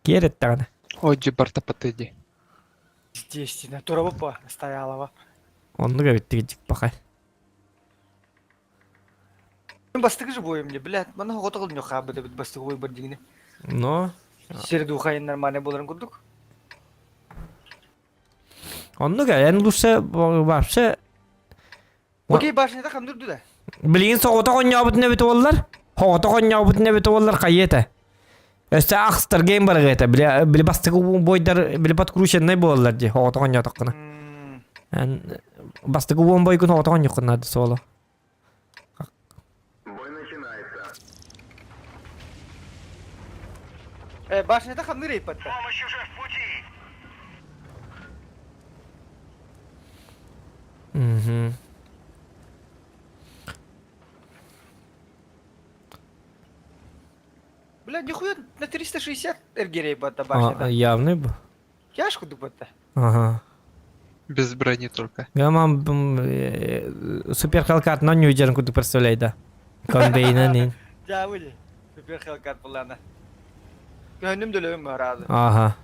Керет тағаны. Ой, Джибарта Патеди. естественно, турабапа стоялова. Онда габиттиги жик бақай. Бастыгы же боем мне, блядь, мана готовил не хабы, да бастыгы бой бардигне. Но, Середу хайын нормально боларын курдук. онда га, yani лучше вообще Окей, башня там дурду да. Билигин соғыта қоньяу бүтіне біті олар. Хоғыта қоньяу бүтіне біті олар қайеті. Өсті ақстар гейм бар ғайты. Білі бастығы бойдар, білі подкрученный болалар де. Хоғыта қоньяу таққына. Бастығы бой күн хоғыта қоньяу қынады солы. Бой начинается. Башня там нырей подта. Помощь уже в пути. Мгм. Блядь, нихуя на 360 эргерей подта башня. Явный бу. Яшку дупатта. Ага. Без брони только. Гамам супер халкат, но не уйдерн куду представляй, да. Комбейна не. Ja, выли. Супер хелкат плана. Гönüm дөлөм разы. Ага.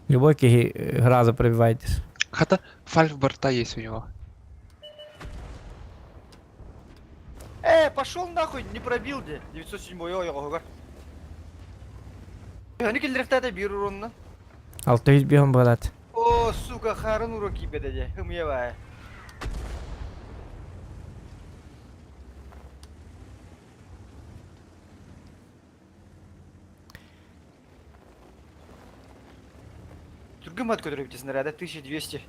Любой ки раза пробивает. Хотя фальф борта есть у него. Пошел нахуй, не пробил где. 907 ой. Hani келдерфтада бир уронна. 600 бем болады. О, сука, харын уроки бедеде. Хымия бай. Другим откуда снаряда 1200.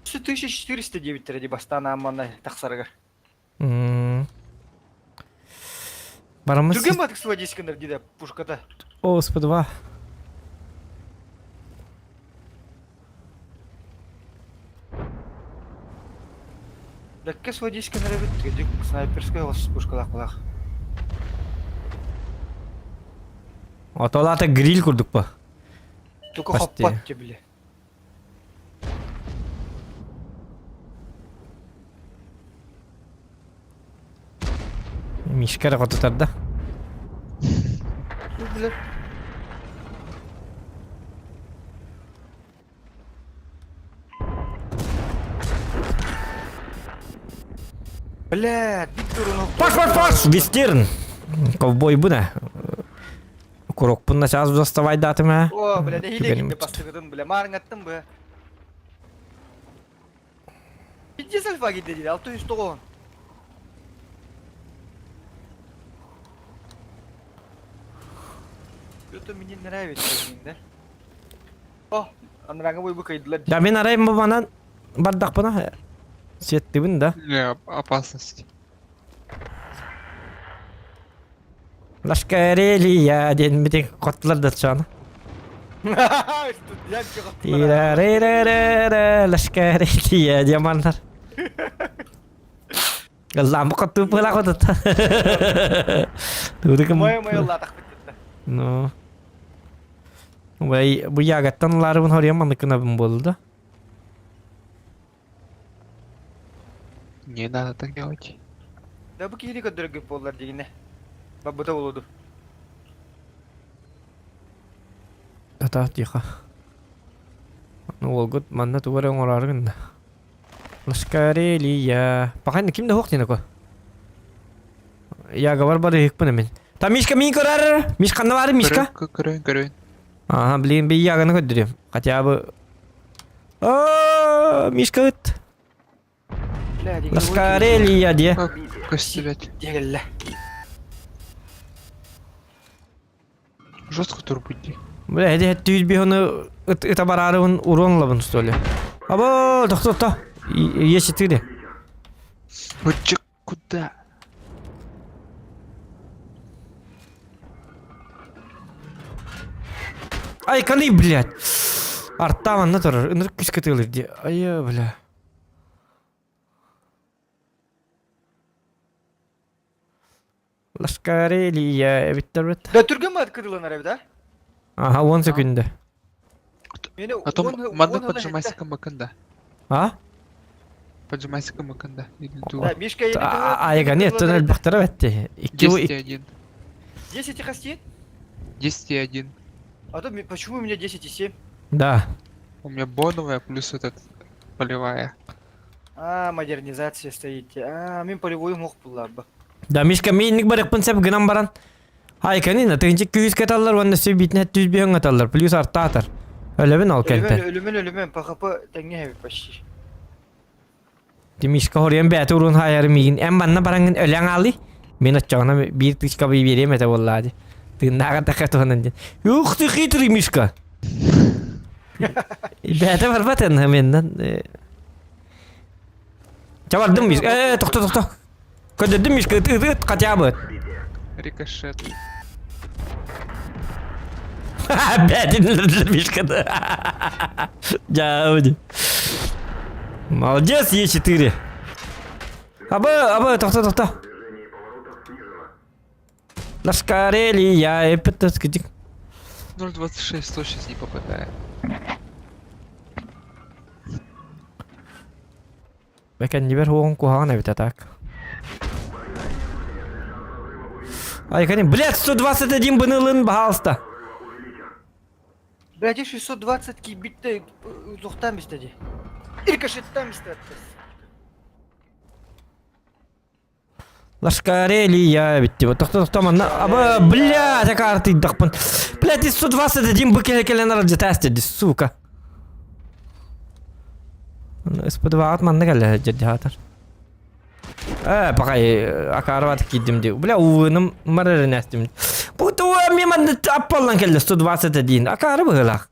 1409 ради бастана аммана тахсарга. Барамыз. Другим атык сводискандыр диде пушката. О, СП-2. Дакке сводискандыр бит, дик снайперская вас пушкалак булак. Отолата гриль курдук па. Только Почти. хаппат тебе. Мишкара кототарда. Блядь. Блядь, Виктору Паш! Вестерн! Ковбой буна. Курок пунна сейчас доставай датыма. О, блядь, я Түгенім хилегимде бит. бастыгыдын, бля, марыңаттым бе. Иди сальфа гиде дейді, 609. Это мне нравится, да? О, анраңа бой быкайдылар. Да мен арайым бабанан бардак буна. Сеттибин да. Не, опасность. Лашкарелия ден битен котлар да чана. Тирареререра лашкарелия диамандар. Ламбы котту пыла котот. Тудыкым. Мой латах битті. Ну. Бай бу ягаттан ларыбын хорияман кынабын болду. Не надо так делать. Да bu kiri kadar gibi bollar degine. Бабыта болуду. Ата тиха. Ну ол год манна тугары оңораргын. Лашкарелия. Пахан кимде хоқтин ко? Я говорю бары хикпын мен. Та Мишка мин көрөр. Мишка кандай бар Мишка? Көрөйүн. Ага, блин, бей яганы көддүрөм. Хотя бы Мишка ыт. Лашкарелия де. Көстүбөт. Дегелле. Жестко турбуди. Бля, эти тюзби он это барары он урон лабын что ли? Або, то. Есть 4. Вот чё, куда? Ай, каны, блядь. Артаман на тор, ну киска ты где? Ай, бля. Лашкарелия, биттер. Да түргөн мат кыдыланар да? Ага, 10 секунда. Мени А то манда поджимайся камаканда. А? Поджимайся камаканда. Да, Мишка еби. Ай, нет, туннель бахтара бетти. 10,1. 10 хастит? 10,1. А то почему у меня 10,7? Да. У меня боновая плюс этот полевая. А, модернизация стоит. А, мен полевой мог была бы. Да, Мишка, минник барык пынсап гынам баран. Ай, канина, тыгынчы күйіз каталар, ванда сөйбейтін әт 100 бейін аталар, плюс арттатар. Өлөбін ал кәнтен. Ölümün PHP тәңне хәбі почти. Мишка хориян бәті урун хайары мигин. Әм банна барангын өләң алы. Мен отчағына бір тышқа бей берем әті боллады. Тыгындағы таққа туғанын ден. Ух ты хитрый, Мишка. Бәті бар бәтін меннен. Чабардым, Мишка. Тоқта. Көдірдім, Мишка, ұт қатя бұд. Рикошет. Бәтін Мишкада. Жауды. Молодец, Е4. Абы, тоқта. Лашкарелия, эпитас кидик. 0,26 точно не попадает. Бәкән небер хуғын кухағына бит атак. Ай, канем, блядь, 121 бынылын бахалста. Блядь, 620 ки битте зухтан бистеди. Иркашеттан бистеди. Лашкарелия битти. Тоқта манна. Абы, блядь, акарты дақпын. Блядь, 121 быкелен арджа тәстеді, сука. Исподваат манна кәлі жадdi хатар. Пақай акарват кидdim де. Бля, уыным марырын әстім. Бұты мен манды аппалдан кәлі 121. Акары бұғылақ.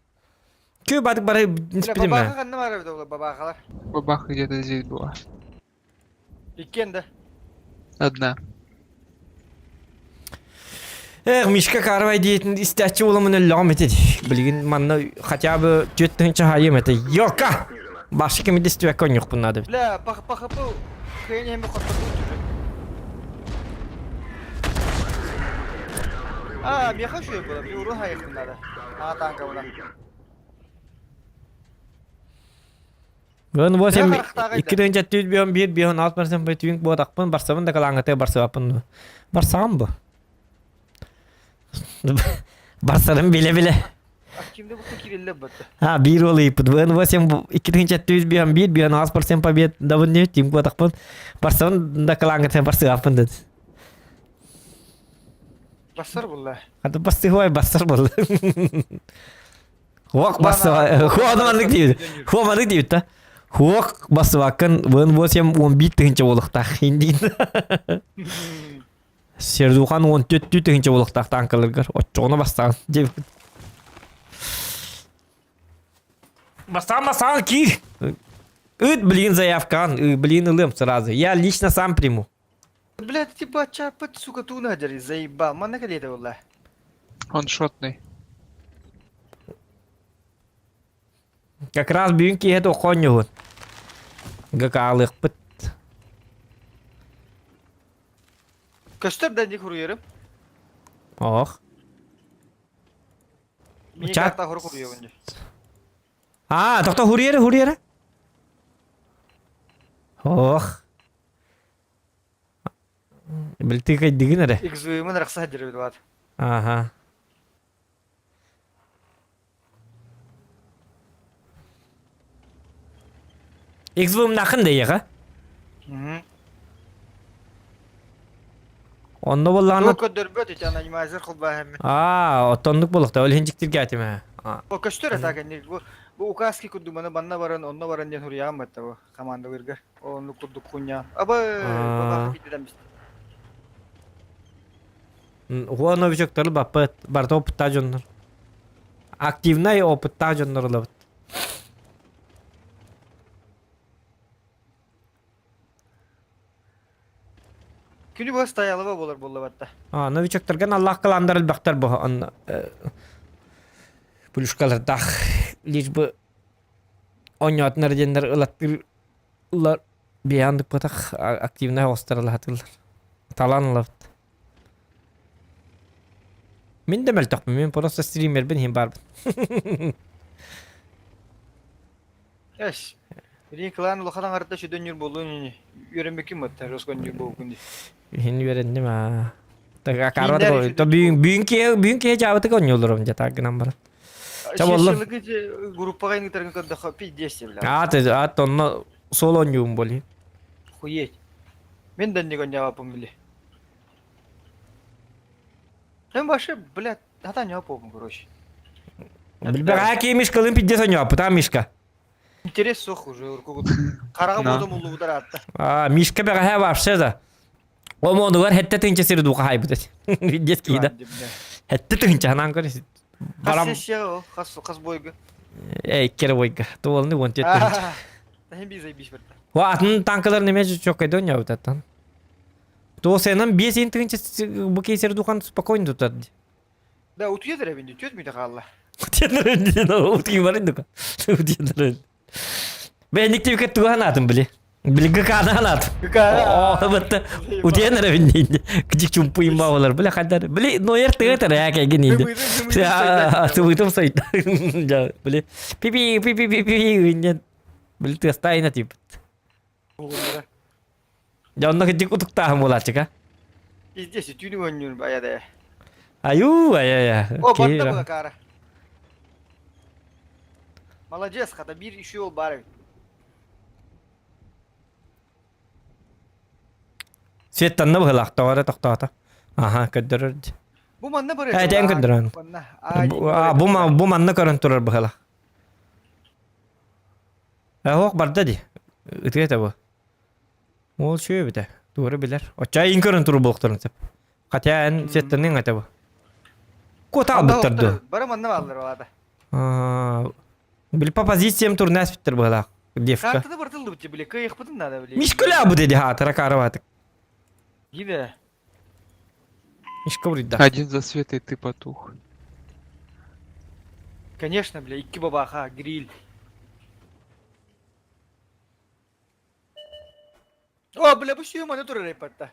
Күй бадық бары ниспедім Бабаға мен. қанна бар өбді бабағалар. Бабах где-то здесь была. Иккен да. Одна. Мишка карвай дейтін істәтші олымын өліғам етеді. Білген манна хотя бы жөттігінші хайым еті. Йока! Башы кемеді істуәк көн жоқ бұнады. Бля, PHP хрень хәме қорқыту түрі. А, меха шуй было, мне урон хаях надо. А, танка была. Гын бос эми Ярактагы 2-4 бион 1 бион 6% бетвинг бодакпын барсамын да калаңаты барсапын. Барсам бу. Барсарым биле. Активді бұқты кирелле бұтты. 1 олайып. Гын бос эми 2-4 бион 1 бион 6% побед давын не тим бодакпын. Барсамын да калаңаты барсапын деді. Басар бұлла. Аты басты хой басар болды. Хуак басты. Хуадамандык дейді. Хуамандык дейді та. Хуак басты вакын гын бос эми 11 тыгынча болуктак индин. Сердухан 14 тыгынча болуктак танкаларгар отчоғына бастаған. Бастаған ки. Ыт, блин, заявкан. Блин, ылым сразу. Я лично сам приму. Бля, ты типа чапать, сука, ту надери, заебал. Манна калета бұлла. Он шотный. Как раз бүйінки еді оқон еуін. Гакалық бұт. Көстер дәнді құру ерім. Оқ. Мені Чат. карта құру құру ерім. Тоқта хурьері. Оқ. Bilti kaydigin ere. Экзуемын рақса жүріп бат. Aha. Xbox nakın değil ya. Onda bollağına... Только дөрбөт итен анимайзер кылба хәмме. Otonduk bolukta. Öyle hinciktir gətime. О көстөр атака не бу указки куду мана банна баран онно баран ден хур ягам бата бу команда бирге. Онну куду куня. Аба баба бидем бист. О новичоктар баппыт. Барта опытта жоннор. Активный опытта жоннор лабыт. Күнү бу стоялыба болор болла батта. Новичоктарга Аллах кыландырыл бактар бу. Пулюшкалар дах. Лишь бы ойнатнар дендер ылаттыр бияндык батак активный остарылар хатылар. Таланлар. Мен демел токмун, мен просто стример бен хим барбын. Эш. Реклам лохадан арта шөдөн юр болуу не. Үйрөнбеким батта, роскон юр болуу күндү. Хин үйрендим Тага карват го. То бүйүнкө жабыты коньолорум жатак намбар. Чаболло. Группага ингтерген канда хапи 10 била. Ат онно соло ньюм боли. Хуеть. Мен да не жавапым биле. Hem başı, блядь, hata ne yapalım короче. Билбега кемиш кылым пидде соньо, пута мишка. Интерес сох уже, карага бодом улу ударат. Мишка бега ха вообще да. О модугар хетте тынча сир дука хайбыт. Виддес кида. Хетте тынча ханан көрөсүт. Барам. Хас бойга. Кере бойга. Толны вон тет тынча. Hem bir zaybиш берді. Ва атын танкалар неме жок кайда ойнап атат. То сенен бесин тынча бу кейсер дукан спокойно тутат. Да, утуя деревенде, тет миде калла. Утуя да, утуя барин дука. Утуя да. Ben nikti bir tuğan atım bile. Bilgi kana atım. Betul. Ujian ada bini. Kecik cumpu imba olar. Bile kadar. Bile noyer tengah ya kayak gini. Sebetulnya saya. Bile pipi ini. Bile tu stay nanti. Jangan nak kecik utuk tahan bola cika. İzle şu tünü oynuyorum bayağı da. Ayu ya. O batta bu kara. Молодец, kata bir işi ol bari. Setan ne bırak tavara taktata. Aha kadar. Bu man ne bari? Hadi en kadar. Bu man ne karan turar bırak. Hok barda di. Itu tahu. Ol şöyle bir de. Doğru bilir. O çay inkarın turu bıraktıran tep. Katiyen setan ne tahu. Kota bıktırdı. Bari man ne varlar o ada. Били по позициям турнес Питер была. Девка. Как ты бартыл лупти, били, их потом надо, били. Мишкуля будет ха, таракароватик. Гида. Мишка врида. Один засвет, и ты потух. Конечно, бля, икки бабаха, гриль. О, бля, bu şu manı turare patta.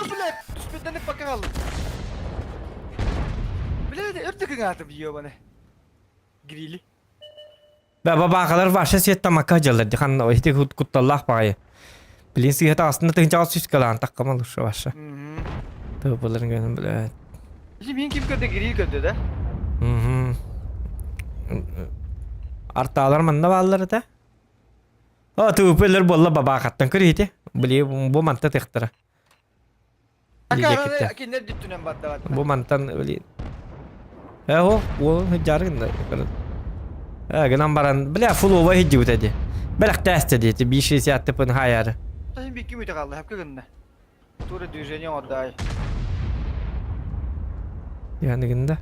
Bля, üstünden ne bakın aldım. Bля, de örtükün atım yiyor bana. Grili. Baba kadar başa siyetta makka jalladı. Kan o işte kuttallah payı. Bilin siyetta aslında tınca süs kalan takkamal şu başa. Tabi bunların gönlüm bile. Şimdi benim kim kötü grill kötü de. Artalar manna valları da. O tuğpeler bolla baba kattan kırıydı. Bili bu mantı tekhtara. Akarada akinler düttünen batta. Bu mantan öyle. O jarın da. Ganam baran bile full over hiccu dedi. Belki test dedi. Bir şey yaptı pun hayır. Şimdi bir kim kaldı hep kırında. Tura düzeni odayı. Yani günde.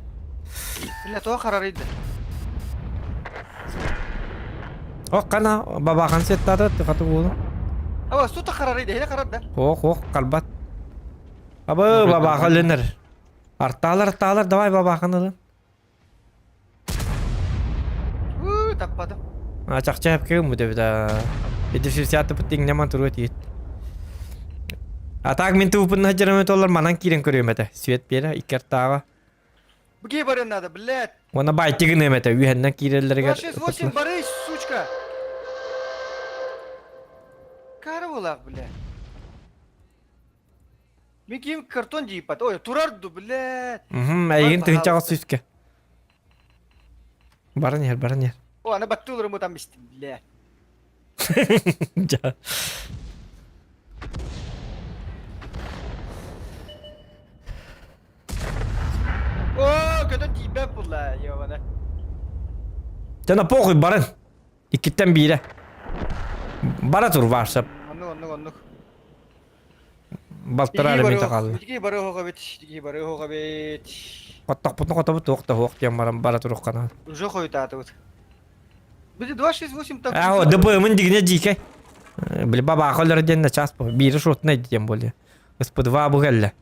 Bile toğa kararıydı. O kana baba kan settara katı bu. Ama su da kararıydı. Hele karardı. Kalbat. Aba baba kalınır. Artalar davay baba kanalın. Takpadım. Çakça hep kıyım bu da. Bir şey yaptı pıtting neman turu et. Atak min tu pun hajar met olar manan kiren körüyor mete. Siyet bir yere iker tawa. Bu ki barın adı bilet. Ona baytı gine mete. Ühenden kirelere Ваши 8 barış suçka. Кары болақ, біле. Мен кейін картон жейіп бат. Ой, тұрарды, біле. Әйгін тыгынча ағыз сүйіске. Барын ер. О, ана батты олырым отан бістім, біле. Жа. О, көтін жейбәп бұла, еуана. Жана похуй барын. Иккеттен бире. Бара тур варсап. Оннық. Балтыр әлемін тақалы. Итики бары хоға бет. Qottaq putnu qotta bu toqta hoq diyen bara turuq kana. Уже қойты аты бұд. Біді 268 так. О, ДП-мын дигіне жике. Білі баба ақылары денне час бұл. Бири шотына дейін болы. СП2 бұл әлі.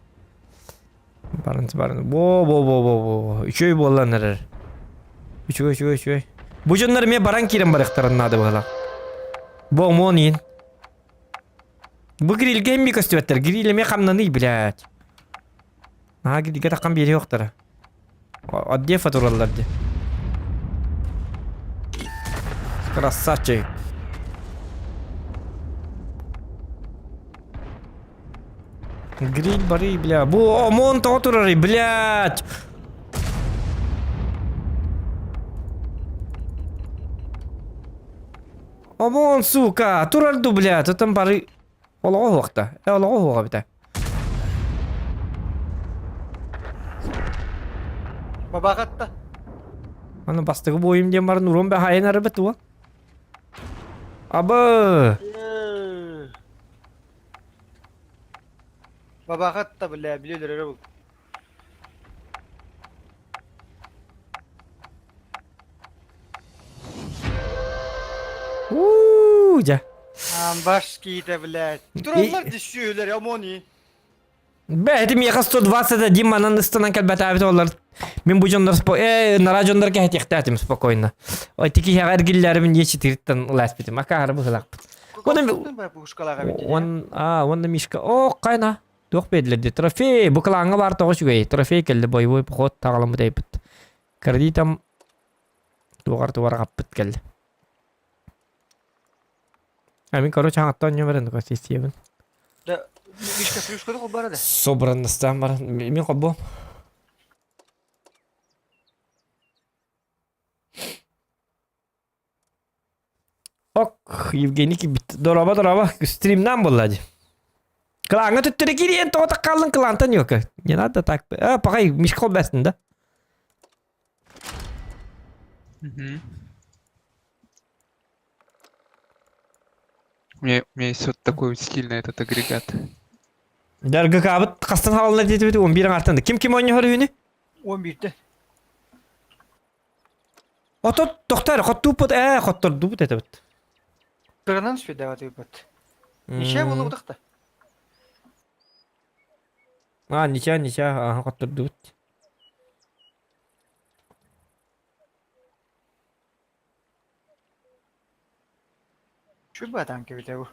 Барынсы. Бо. Үшөй болан әрір. Үшөй. Бұл жонлар мен баран керен барықтарын нады бұғылақ. Бо мон ең. Бұл грилге әмі көстібеттер. Грилі мен қамнаны, блядь. Грилге таққан бері оқтары. Отде фатураларды. Красавчик. Гриль бары, бля. Бу, омон тоғытырары, блядь. Омон, сука. Туралду, блядь. Отын бары. Олығы оқта. Олығы оға біта. Бабағатта. Аны бастығы бойым дем барын урон бә хайын әрі біті ол. Абы. Бабағатта, біле, білелері бұл. Жа. Баш кейті, біле. Тұралар düşüyorlar, амони. Бәхетім еқа 120-да Диманан ұстынан кәлбәті әбіті олар. Мен бұл жондар нара жондар кәхет ектәтім спокойно. Ой, теки хәғар гилләрімін еші тирттен ұлас бітім. Ақағары бұғылақ біт. Онда мишка. О, қайна. Доқ беділерді. Трофей. Бұқылаңға бар тоғы шүгей. Трофей келді бойбой бұқот тағылымы дәй біт. Кредитам туғар қап біт келді. Әмін короче аңаттан не барынды көстейстейбін. Мишка плюшка да бара да. Собранностьтан бар. Мен қоббом. Ок, Евгений бит. Дороба. Стримнан болады. Клаңа түттірі керен тоғыта қалын клантан yok. Не надо так. Пағай, Мишка қоббасын да. У меня есть вот такой вот стиль на этот агрегат. Дәргі қабыт қастан халына деті беті 11-ің артында. Кім ойны хөрі үйіні? 11-ті. Отот, тоқтар, қотту бұд, қоттырды бұд әті бұд. Тұрғанан түспе дәваты өпіт. Неше болу бұдықта? Неше, қоттырды бұд. Şu badan gibi de bu.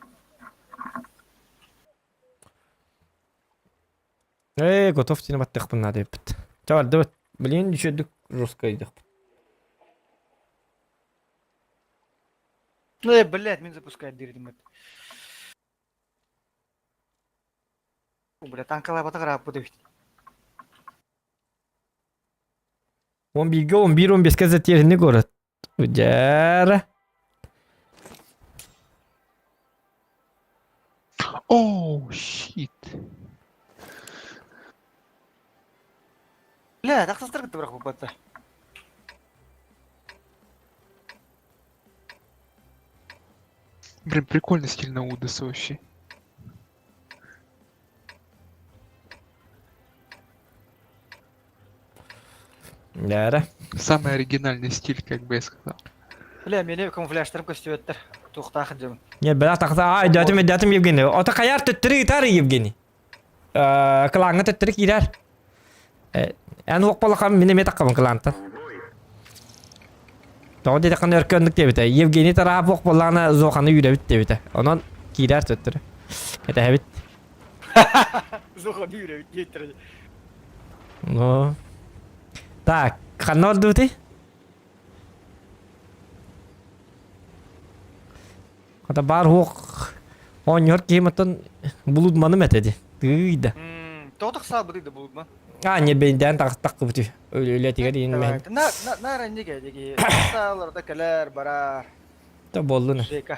Готов тіне баттық бұнна деп біт. Чавар, дәбіт, білен düşедік жорскайдық. Блядь, мен запускает дирдим это. Бля, танкала батагра подивить. 11-ге 11-15 газеттеріне көрет. Үдер. Оу, щит. Бля, так состар ты браху бата. Блин, прикольный стиль на Удаса вообще. Дәрі. Самый оригинальный стиль, как бы я сказал. Бля, мені камуфляжтарым көстебеттер. Тоқтақы жемін. Не, бля, тақса, дәтім Евгений. Ота қаяр түттірі гитары Евгений. Қылаңы түттірі гитар. Ән оқпалықам менеме таққабын қылаңтан. Тоғы деді қаны өркөндік дебіті. Евгений тарап оқпалығына зоқаны үйребіт дебіті. Онан гитар түттірі. Әті әбіт. Зоқаны үйребіт дебіті. Ну. Так, қаны олды бұты? Ата бар оқ Оньор кематон булудманы метеди. Тыйда. Тоотох саабыдыйда булма. Не бенден тактак бути. Өлө тигер ин мен. На раннеге деги сааларда келер барар. Та болдуна. Жека.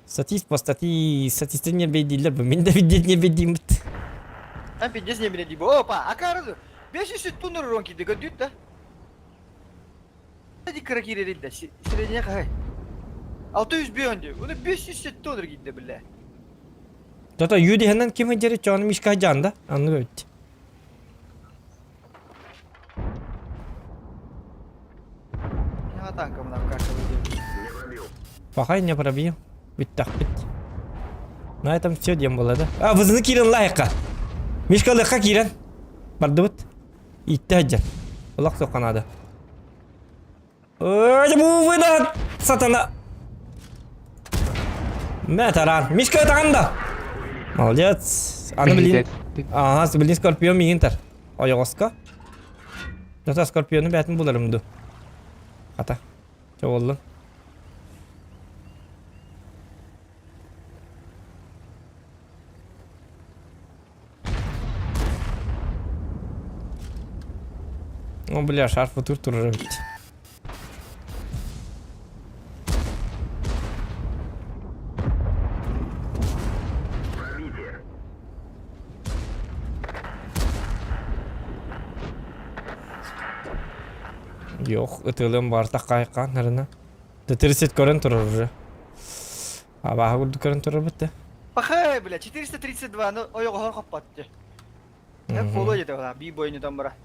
Статистине бейдилер бу. Мен да видет не бейдим. Ам пиджес не биле дибо. Опа, акарады. 500 туннер ронки дега дютта. Hadi krakirleri de sileceğe kay. 600 bir önce. Onu 500 tонер gitti bile. Тото юди ханан ким хажери чон мишка жанда. Аны көт. Ya tankamına karşı Пахай не пробил. Биттах бит. На этом все дем было, да? А, вызны кирен лайка. Мишка лайка кирен. Бардыбыт. Итте хаджар. Улак соканада. Ой, бу выдат. Сатана. Метаран. Мишка таганда. Молодец. Аны билин. Ага, билин скорпион мигинтер. Оёгоска. Жата скорпиону бәтин буларымды. Ата. Чооллун. О, бля, шарф тур ведь. Yok, ıtılığım var takayıkan narına. Tıtırısit körün turur уже. Abaha kurdu körün turur bitti. Пахай, бля, 432, ну, оёго хор каппатты. Hep follow yedi valla, bir boyundan bırak.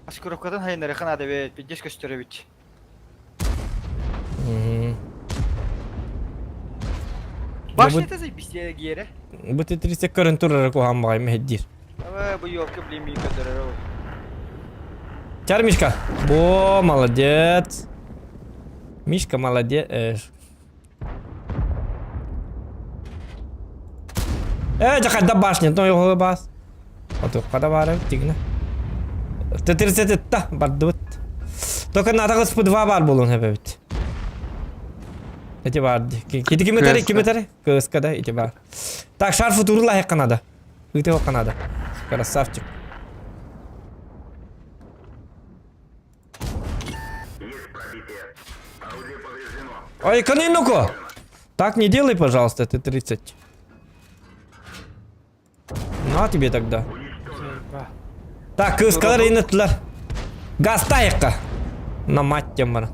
Aşkurovkadan hayınları kanada ve pidges gösteriyor. Başlaydı zey bir şey giyere. Bu tıtırısit körün turur kohan bakayım hediyer. Ama bu yok ki bilmeyi kadar o. Чар, Мишка. О, молодец. Мишка молодец. Жақайда башня, но его бас. Вот когда барем, тигна. Ты 30-та бардут. Только надо господ два бар болон хебет. Эти барды. Кити киметари. Кыска да, эти бар. Так, шарфу турла хек Канада. Ты его Канада. Красавчик. Ой, конину-ка! Так не делай, пожалуйста, ты 30. На тебе тогда. Так, кыскалар инетлер. Гастайка. На мать темара.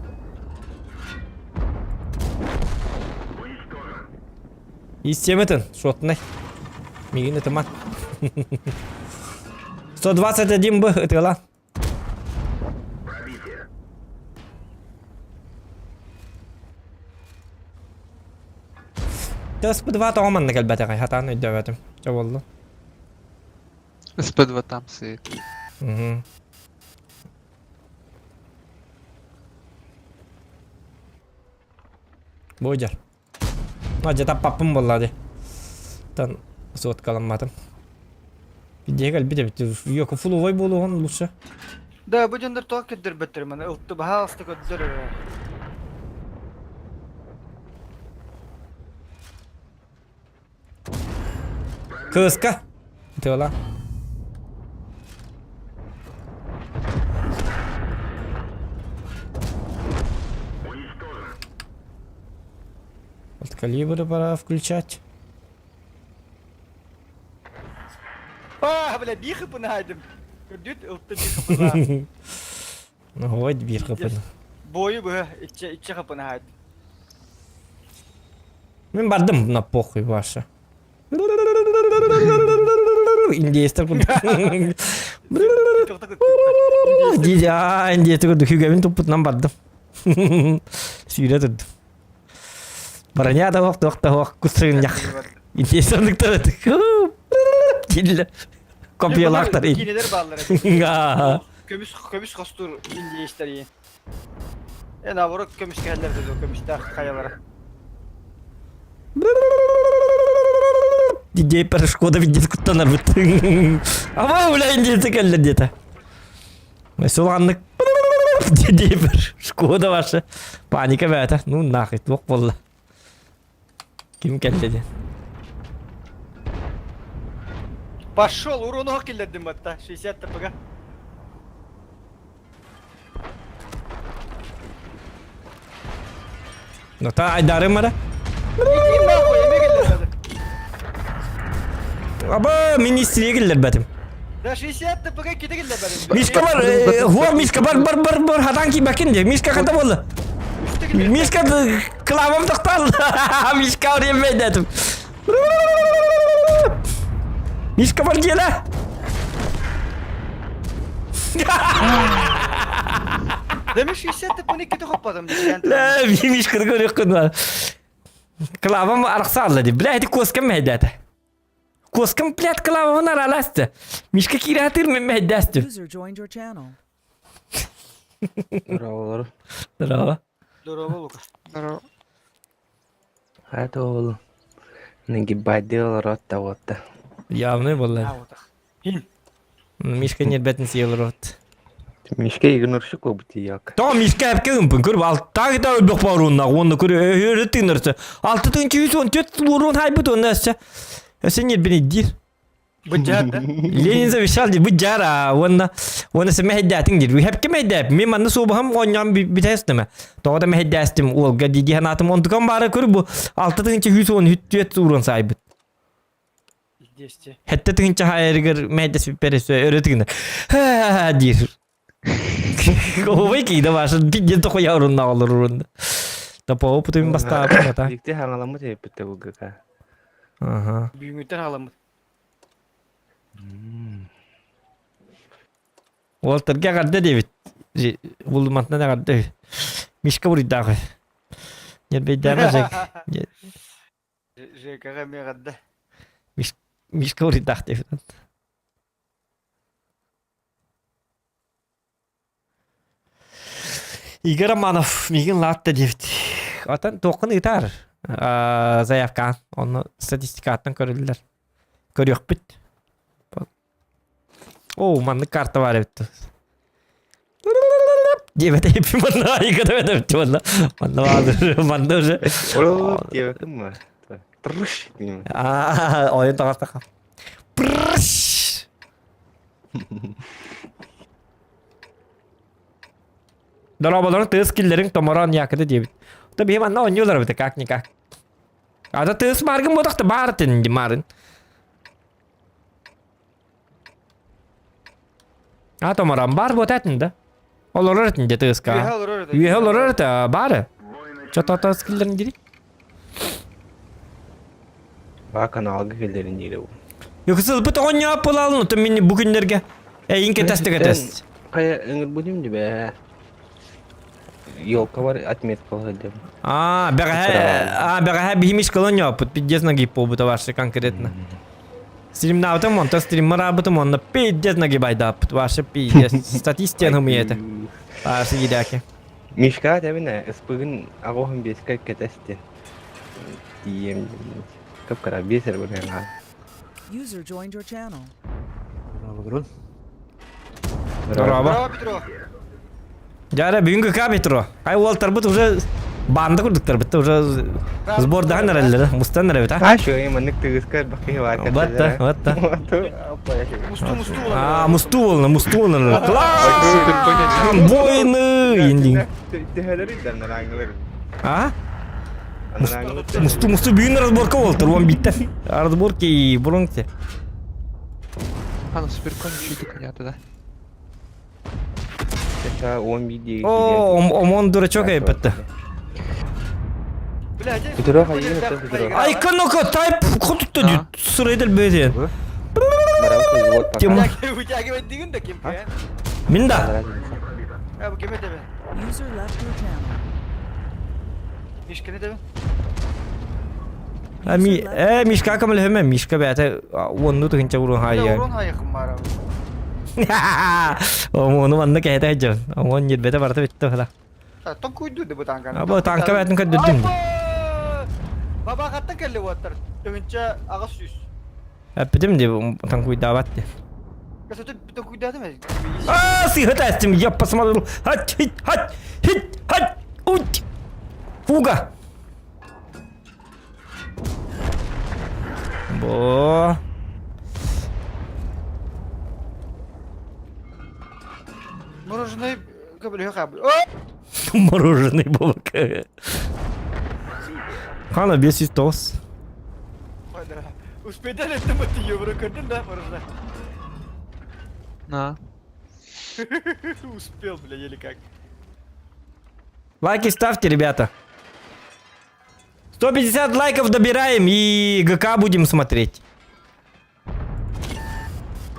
Истеметен, шотный. Мигин это мат. 121 б, это ла. СП-2 طبعا قلبتك هتعني الدواتم شو والله СП-2 там стоит. Бойдер. Ну, где-то папам была, да. Там сот каламатом. Где гальбите, ёк фуловой был он лучше. Да, будем дер так кедер бетер, мен улту бахаста кедер. Кыска. Это ла. Вот калибры пора включать. А, бля, бихы понайдем. Кедет улту бихы понайдем. Ну, вот бирка пон. Бою бы, иче хапанайд. Мен бардым на похуй ваша. Индейстер куда? Дидя, индейстер куда? Хюгавин тупут нам бардым. Сүйретіп. Бараняда вақ күсірін яқ. Индейстерлік тұрады. Келі. Kopyalaklar. Makineler bağlar. Kömüş kostur ince işler iyi. En avru kömüş keller dedi o kömüşler kayalara. DJ перешкода видит куттанар бит. Ама бля индейцы келди где-то. Месуланнык. Diye bir Skoda varsa panika beta. Nu nakit yok valla. Kim geldi? Пошел, урону hak illedim hatta. 60 тпг. No ta aydarım mı da? Gideyim nahуй, yemek illedim. Aba ministriye geldi betim. Да 60 тпг kide illedim. Miska var, huwa miska bar hadan ki bakın diye. Miska kata bolla. Miska klavam taktal. Miska oraya medetim. Miska var diye la. Demiş 60 tpg kide hopladım. La bir miska görüyor kun. Klavam arqsa di. Bla hadi koskam medete. Koskam plat klavam aralastı. Miska kiratir medeste. User joined your channel. Bravo. Bravo. Здорово, Лука. Здорово. Это был нагибадил рота вот. Явный vallahi. А, вот так. Хин. Miska nyerbeten siyel rot. Мишка игнорщик обтияк. То miska hep kımpın kır al tag da öldük barunna onu kır öğretinirse. Altı tınçı 114 vurun haybut onası. Sen yerbeni dir. Бджат, да? Leninse vişal di bu jara ona se mehdatin dir. Hep ki mehdap mi manna sobaham onyam bir testime. To da mehdastim ol gadi dihanatım on tukam bara kır bu altı tınçı 114 vurun saybut. 200. Hatta tınçı hayırgır mehdas bir peresi öğretinir. Ha dir. Ой, кида ваша пидет то я урон на урон. Да по опыту им баста апата. Дикте хангаламы тепте bu gaka. Ага. Büyümütten halamı. Walter gel kadar David. Bulmatna da kadar. Mişka buri daha. Gel be demezek. ЖКХ мегадда. Mişka buri daha David. Игорь Романов, Мигин Латта David. Atan toqun gitar. Заявкан. Onu statistikadan görürler. Görüyor bit. Oo, manlık kartı var evet. Evet, hepim manlığa ayıkada evet valla. Manlı vardır. Manlı öyle. Olo diye bakın mı? Tırış. Aa, oyun tarafta kal. Prış. Darabaların tığ skilllerin tomaran yakıdı diye. Tabii hemen ne oynuyorlar bir de kak nikak. Ada tığ margın bodak da bağırtın dimarın. Ha tomaran bar botatın da. Olur öğretin de tığ ska. Üye olur öğret bari. Çatata skillerin diri. Bakın algı gelerin yeri bu. Yoksa bu da oynuyor yapılalım. Tüm bugünlerge. İnke test edes. Kaya ingin budim di be. Yolka var atmetka dedim. Бага бихимиш колония опыт, пиздец ноги побыта конкретно. Стрим на автом он, то стрим работам он на пиздец ноги байда, ваша пиздец. Статистика не умеет. Ваши едаки. Мишка tabi ne? Ispıgın ağohun beska ketesti. Diyem. Kapkara beser bu ne? User joined your channel. Bravo. Bravo, Петро. Jara bugünkü kapitro. Ay Walter bu уже banda kurduklar bitti уже сбордан herhalde. Mustan nerede ha? Ha şu yemenlik tığıskar bakıyor var. Vatta. Apa ya? Мусту уlan. Mustu olun. Boynu indin. Teheleri dan naranglar. Ha? Naranglar. Mustu büyün разборка Walter, он bitti. Разборки бурунки. А, ну суперкон чуть понятно, да? Teşa 10 video. Omon duraçok ayıptı. Блядь, Петро hayır mı Петро? Ay kanaka type kututtu diyor. Sıraydır böyle. Baravuz вот Тем- Вытягивать дыгын да кем ya? Minda. Ya bu kime deme? User left your channel. Mişka ne deme? Mişka kamal hemen mişka bete onu da hince vurun Ya hayır. uron hayakım var abi. Onu bana kayda hocam. Onu yedbete vardı bitti hala. Ton kuydu de bu tankan. Abi tanka betin kadürdüm. Baba katta kelli water. Tönce ağız yüz. Hep dedim de tanku davat de. Kasi ito cuidado mas. Сыгат астим, я посмотрел. Хать, хить, хать, хить, хать, уть. Фуга. Бо. Мороженое kabul kabul. Мороженый бобок. Хана бесит тос. Uspeda itu mati yo bro kadın da мороженое. На. Успел, бля, еле как. Лайки ставьте, ребята. 150 лайков добираем и ГК будем смотреть.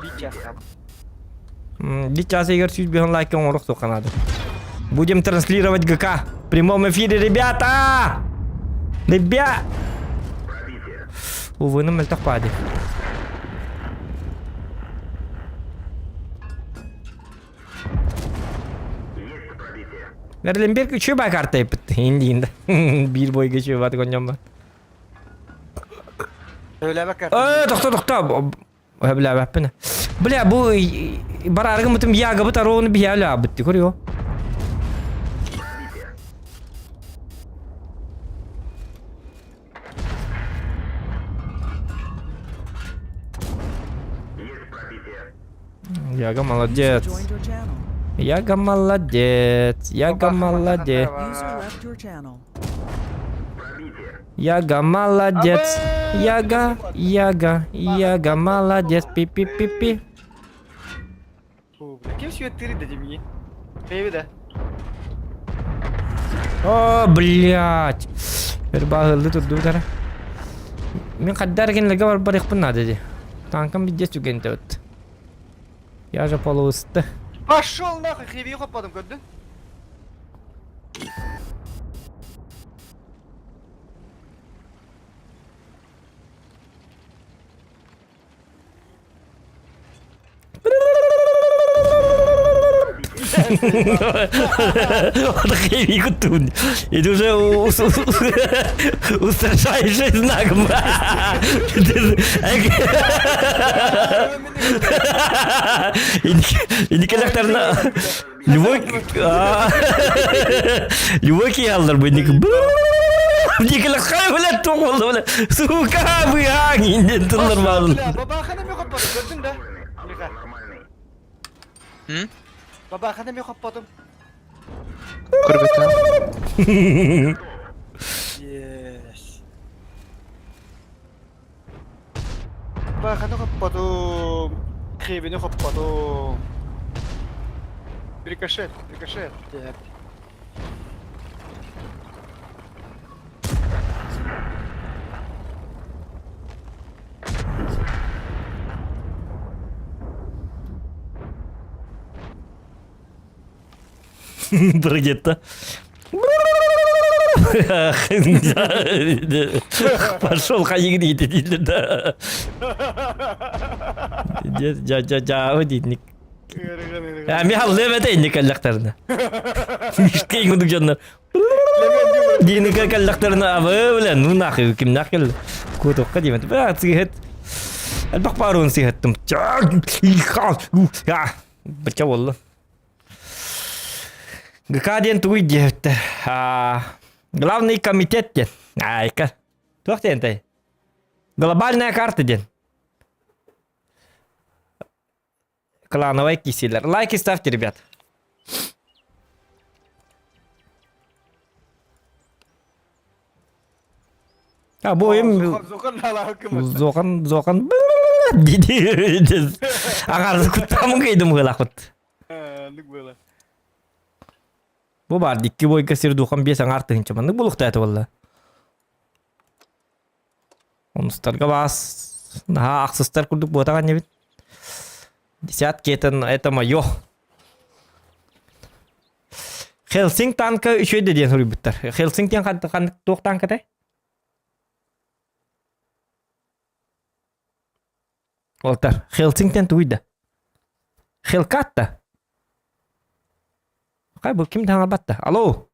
Сейчас там. Сейчас Игорь чуть бегал лайки, он рухнул Канаду. Будем транслировать ГК в прямом эфире, ребята! Ребят! Увы, на мельтахпаде. Гарлемберг üçü bak kartı yapıttı indiğinde. Bir boy geçiyor batı konyam var. Öyle bakar. Doktor. Bля, баппина. Бля, bu бараргы мытым яга быт ароны бияля бытты көрüyor. Яга молодец. Joined your channel. Яга молодец. Яга молодец. User left your channel. Яга молодец. Яга молодец. Пи-пи-пи-пи. Kim sürekli dedim iyi. Baby de. О, блядь. Bir bağırdı durdu tara. Мен каддаргенлеге бар барыкпын надо. Танкам бидес түген төт. Я же полуысты. Пошел нахуй, хривию kapadım gördün. Вот хэви кутун. Это уже устрашающий знак. Индикаторна. Любой киялдар бы ник. Николай, блядь, токолду, блядь. Сука, вы агин, это нормально. Babakanım yok kapadım gördün de. Hı? Babakanım yok kapadım. Курбета. Yes. Babakanım kapadım. Hривию kapadım. Рикошет. Evet. Брагетта. Пошел ходить дейді да. Дейдник. Мен левете инди каллактарына. Мишкей гудук жанна. Дини каллактарына абы билен ну нахуй ким нахыл. Кутукка деймет. Ба сигет. Албак барун сигеттим. Бача болла. ГК-ден туйдет. Главный комитет ден. Айка. Тохтен ты. Глобальная карта ден. Клановый киселер. Лайки ставьте, ребят. Боем. Зохан. Диди. Ағар куттамын кейдім ғылақыт. Lık böyle. Bu var dikki boy kasir duhan biasa ngartın çamanlık bulukta etı valla. Onustarga bas. Daha aksıstar kurduk bu atakan yabit. Disiat keten это моё. Хелсинг танка üçe de diyen huri bitter. Хелсингтен kan toq tanka tay. Oltar. Хелсингтен tuyda. Хелкатта. Kay bu kim tang albatta? Alo.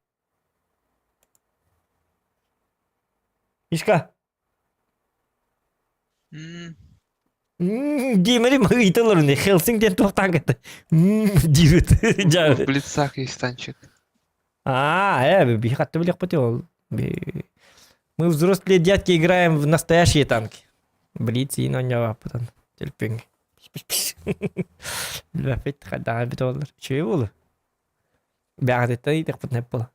İşka. Демери мыйтылыр не Хелсингтен тоқтан кетті. Дирит. В блицах есть танчик. Бихатты білек поте ол. Мы взрослые дядьки играем в настоящие танки. Блиц и нонья потом. Терпинг. Лафет хадаа бит олар. Чүй болу? Бягдетта идек бут неп болу.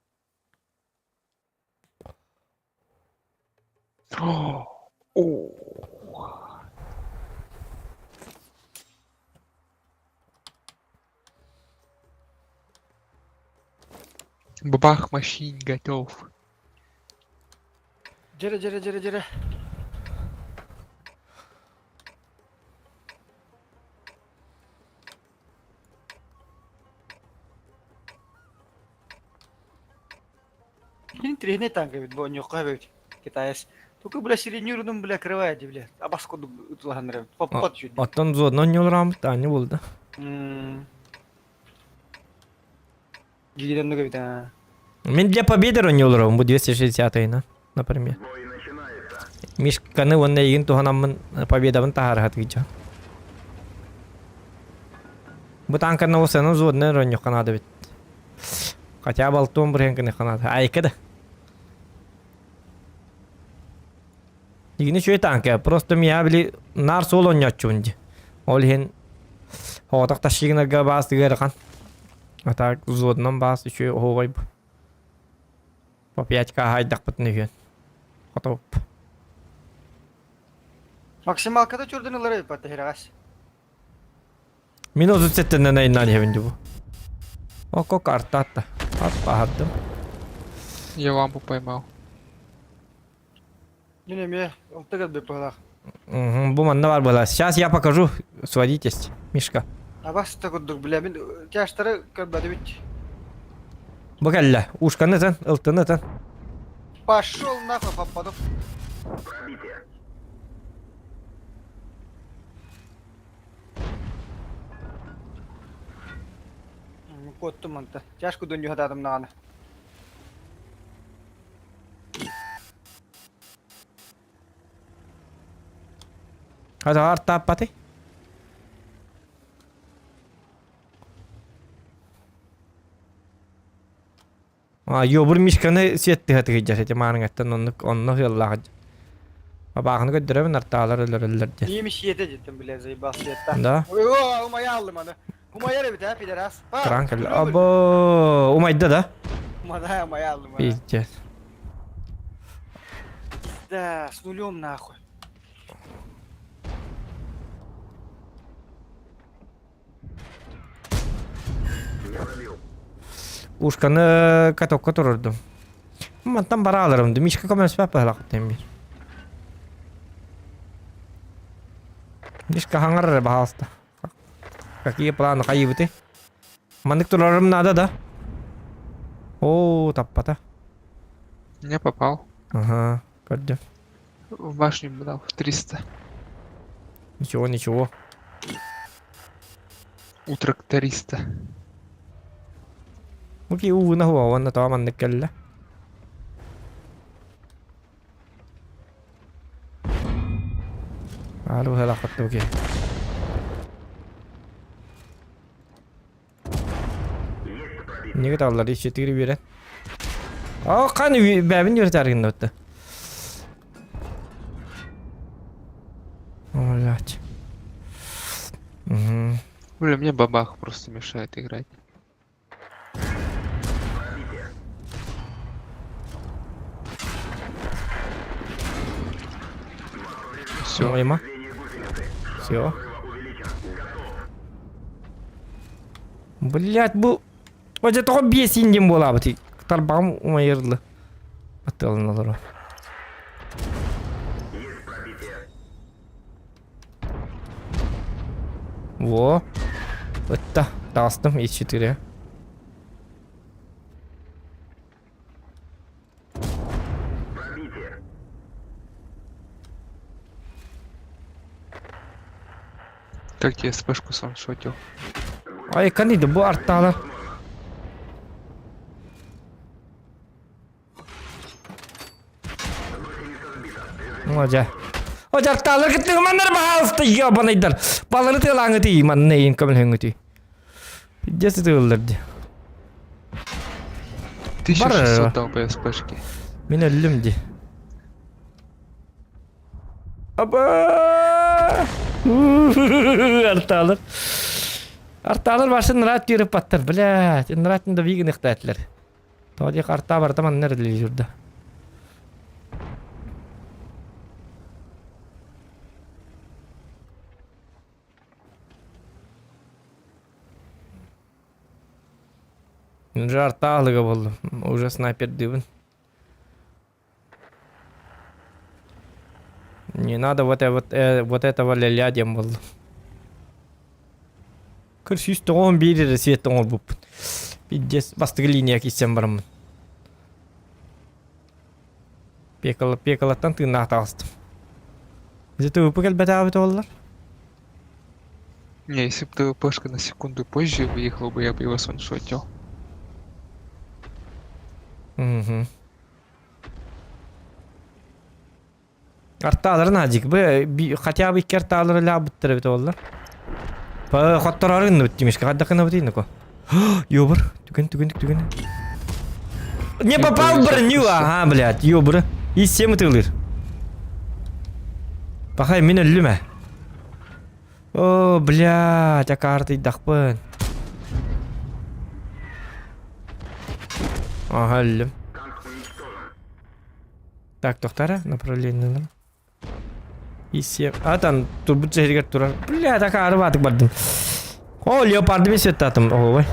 Бабах машин готов. Жире. Ini трехне танка бит, бо нюка бит. Китаец. Только, бля, сиренюрным, бля, крывает, бля. А баску утлаганры. Попот чуть. Оттон зодно нёлрам тани болду. Гиден бит, а. Мен для победы нёлрам бу 260-й, например. Бой начинается. Мишканы онна егин туханамын победабын тахарахат гича. Бу танканы осаны зодны роньё канады бит. Хотя балтон бренканы канады. Айкыды. Егине чөй танка, просто мия били нар солон ячунди. Ол хен хотак ташигнага басты герхан. Атак зоднан басты чөй ховай. По 5к хайдак бутны хен. Готов. Максимал када чурдынылары патта херагас. Минут сеттен найнан хевинди бу. Око картата. Атпахадым. Я лампу поймал. Не, он тагат бы погнал. Бу манда бар была. Сейчас я покажу. Сводитесь, Мишка. А вас так вот, бля, мен тяжтары кырбады бит. Бу келле. Ушканы тен, ылтыны тен. Пошел нахуй, попаду. Пробитие. Котту манта. Тяжко дөнью хададым наганы. Hadi artta pati. Yo bur Mishkаны сетти хаты гыжа сете маның аттан онны хыллах. Бабахны көддөрөмүн арталар өлөр. Нейmiş yete cidden bile zayıbal yetten. Да. Ой, умaya aldım onu. Umaya bit ha pideras. Кранкел. Або, умайда да? Умая, умaya aldım onu. Пиздец. Да, с нулем нахуй. Ушканы катокко турурдум. Мантан бара алырымды. Мишка көмөс папалак тембир. Мишка хаңар бахаста. Какие планы кайыбыты? Мандык турарым надо, да? О, таппата. Не попал. Ага, көрдüm. В башню дал в 300. Ничего. У тракториста. Окей, увы, хуа, он на то мандык келле. Алу хелакатты окей. Неге таллар иши тигири берет. Каны бәбин йөртәргенде өтті. Блять. Бля, мне бабах просто мешает играть. Все. Ойма. Все. Блять, бу... Оже тоғы бес инден бола бұты. Талбағым умайырлы. Аттылын олар. Во. Өтті. Тағыстым. С4. Как тебе спешку сам шотил? Ай, каниді бұ арттағылар. Оже. O jartalar gitti manlar bahasta yabanaylar. Balları tığlanğı tığ man neyin kamil hüngü tığ. Jesi tığılırdı. 1600 дал ПСПшки. Мен өлдім де. Аба! Арталар. Арталар башын рат йөріп баттыр. Блядь, ратында виген ихтәтләр. Тоди карта бар таман нерде жүрдө. Жарталыга болду. Уже снайпер дыбын. Не надо вот этого ля-ля дем болду. Кырсыз тоон бири свет тоон буп. Пиздец, бастыгы линия кисем бармын. Пекалаттан тыгына аталыстым. Где-то выпукал бетабы толлар. Не, если бы ТВПшка на секунду позже выехала бы, я бы его сваншотил. Угу. Арталар назик. Хотя бы керталар ля буттыр бит оллар. Па хоттарарын өттүмүш. Кадакына бутыйны ко. Ёбыр. Түгөн. Не попал броню, ага, блядь, ёбыр. И 7 тылыр. Пахай мен өлүмө. О, блядь, акарты дахпын. Ага, өлүм. Так, тоқтара, направление. И 7. Атан турбут жерге турар. Блядь, акары батык бардым. О, леопарды мен сөттатым. Ой.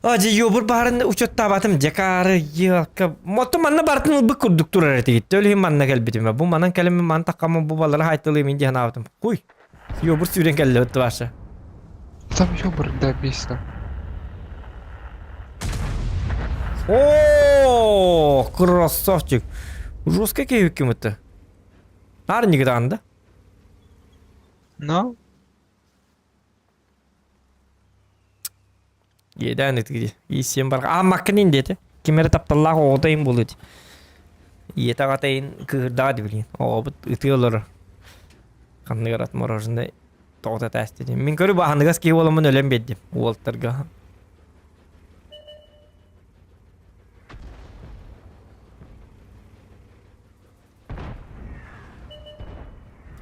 Aji yobur baharın uçot tabatım jakarı yaka moto manna bartın bu kurduk turar etik. Tölhim manna gelbitim. Bu manan kelime man takama bu balara haytılıyım ince hanavatım. Kuy. Yobur süren geldi öttü başa. Там ёбр, да, бесит. О, красавчик. Жестко кем это? Арни гранда. Но, Yedan etgidi. İsem var. Ah makinin dedi. Kimere taptallah odayım buludu. Yeta gatayın kırda dibilin. O bu ıtıyorlar. Kanlı garat morajında toğda testi. Min körü bahandıgas ki olamın ölem beddim. Walterga.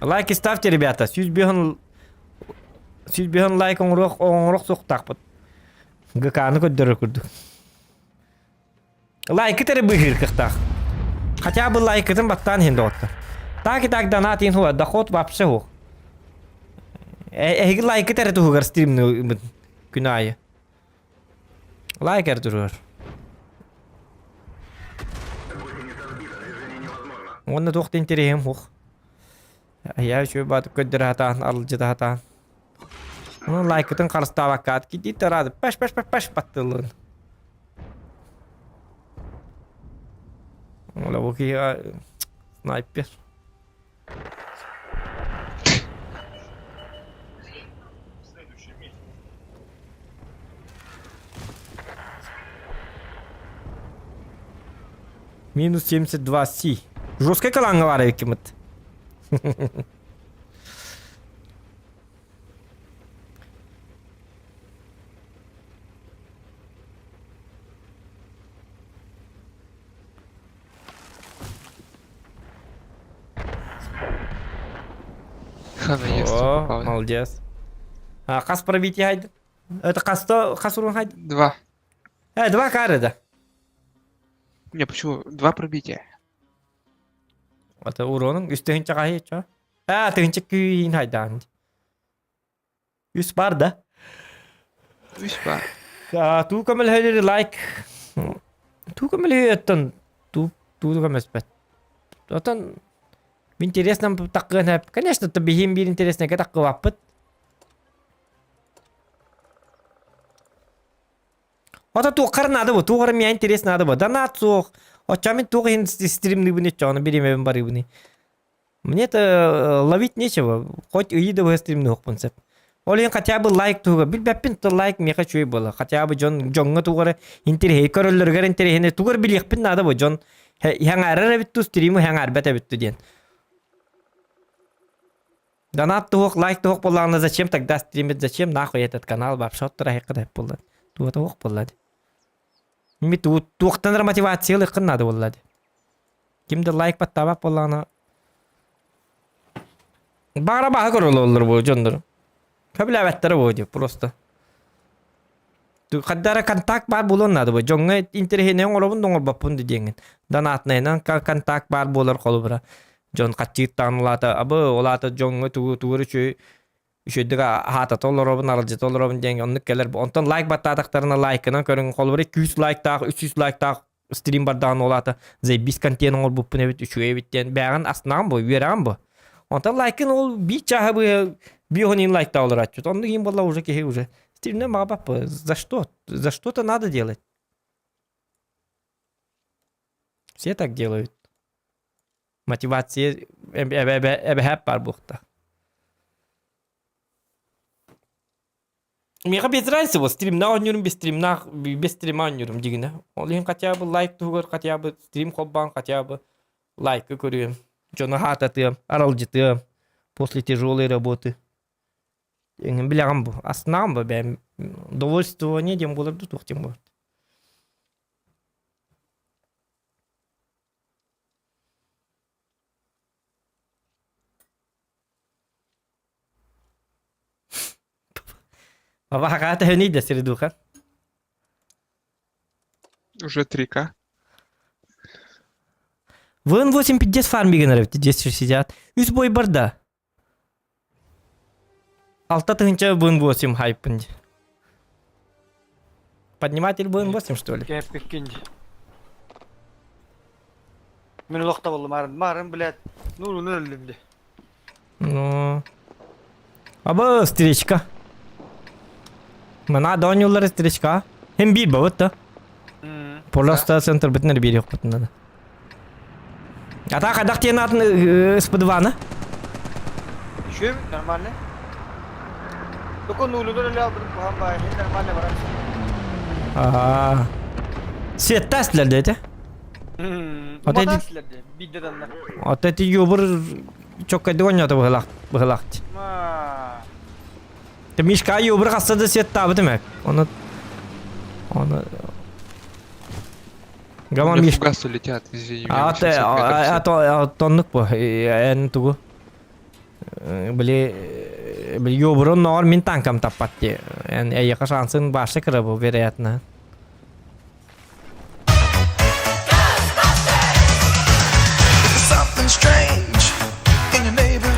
Лайки ставьте, ребята. Сюз бихан лайк онрох соқтақ бұд. ГК-ны көддөрө күрдүк. Лайкы тери быгыр кыктак. Хотя бы лайкытын баттан хенде отты. Так донат ин хуа доход вообще хук. Эги лайкы тери тухугар стримны күнайы. Лайкер турur. Онна тухты интерехем хук. Я еще бат көддөрө хатаан алжыда хатаан. Лайкытын карыстабаккат кити тарады. Паш баттылын. Ола буки снайпер. Минус 72 Си. Жесткая каланга var ekimit. Хана есть. О, попал. молодец. А кас пробитие хайд? Это кас урон хайд? 2. 2 кары да. Не, почему? 2 пробития. Это уронun üstünce kahve ço. Ha, tınca küyün haydan. 100 var da. 3 бар. Tu камел хайдер лайк. Tu камел хайдтан. Tu камел спет. Отан интересно такган. Конечно, то бихим бир интересно ка таккы ваппыт. Ата ту карнады бу, ту карым я интересно надо бу. Донат сох. Очамин ту хин стримный буни чона берем бары буни. Мне-то ловить нечего. Хоть уйду в стримный хопунсеп. Олин хотя бы лайк туга. Билбеппин то лайк меха чуй бола. Хотя бы жонга тугары интерхей көрөллөргөр интерхейне тугар билекпин нада бу жон. Хаңарыр бит ту стриму хаңар бете бит ден. Донат тух, лайк тух болларына зачем тогда стримить? Зачем нахуй этот канал? Вообще трахи кыдай боллар. Туга тух боллар. Ми тухтан мотивациялы кын надо боллар. Кимде лайк паттабак болларына. Бара баха көрөлөр бу жондор. Köbüləvətləri bu diyor prosta. Tu qaddara kontak бар bulun nadı bu. Jonga interhene olabın donga bapun diyen. Danatnaynan kontak бар bolar qolubra. Jon qatçı tanulata abı olata jonga tuğuru şöydüga hata tolarabın arıcı tolarabın diyen onluk gelir. Ondan like battadaklarına like'ına körün qolubra 200 like taq 300 like taq stream bardan olata. Zey biz konten ol bu evet 3 evet diyen. Bəğən asnan bu, veran bu. Ondan like'ın ol bir çahı bu Бионин лайк таулер отчет. Он им было уже кихи уже. Стримная мама, за что? За что-то надо делать. Все так делают. Мотивация эбэхэп бар бухта. Мне без разницы, вот стримна онюрум, без стрима онюрум, дигина. Он хотя бы лайк тугар, хотя бы стрим хоббан, хотя бы лайк көрüyorum. Жона хататым, аралжытым после тяжелой работы. Еңін біліғам бұл. Астынағым бұл бәм. Довольствование дем болырды тоқтем бұл. Баба хақата өнейді сірдуға. Уже 3К. Вон 850 фармигенеров, здесь сидят. Үз бой барда. Алта тыгынча бун 8 хайпын. Подниматель бун 8 что ли? Кеп кеткенде. Мен улакта болдум, марын, блядь. Нурун өлдүмдү. Ну. Аба встречка. Мана донюллар встречка. Hem bir bavut da. Просто центр битнер bir yok битнер. Ата кадак тен атын СП2 Şu нормально. Только нулудан эле алдым, бай, нормально барат. Ага. Свет тастлер dedi. Матаслерде, биддедандар. Ата ти юбур çok kaydı oynadı bıhılak. Мишка юбур кастады свет табы demek. Onu Гаман миш. Фугасы летят, извини. Тоннук bu. En tugu. Били юбурун нор min tankam tappatti. Yani ayaka şansın başa kıra bu veriyatına.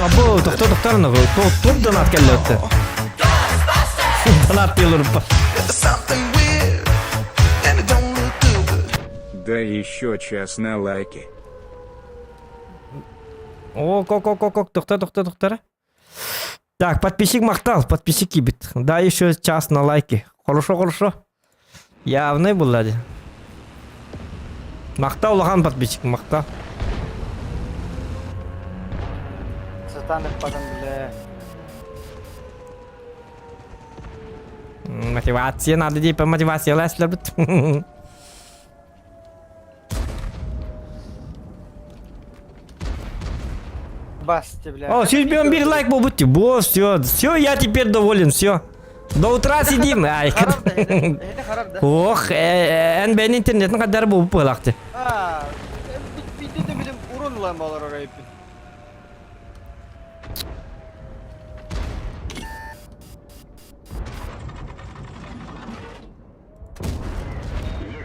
Abo doktor ne bu? Top donat kelletti. Donat diyorlar bu. Да еще час на лайки. О, доктор. Так, подписчик мақтал, подписчик кибит. Да, еще час на лайки. Хорошо. Явный болады. Мақтал лахан подписчик, мақтал. Сатанып падам биле. Мотивация надо дейпа мотивация ләслер бит. Басти, бля. О, сейчас bir лайк был будьте. Все, я теперь доволен, все. До утра сидим. Ай. Ох, ben internetin kadar bu pılaktı. Bitti de benim urun lan balar orayı.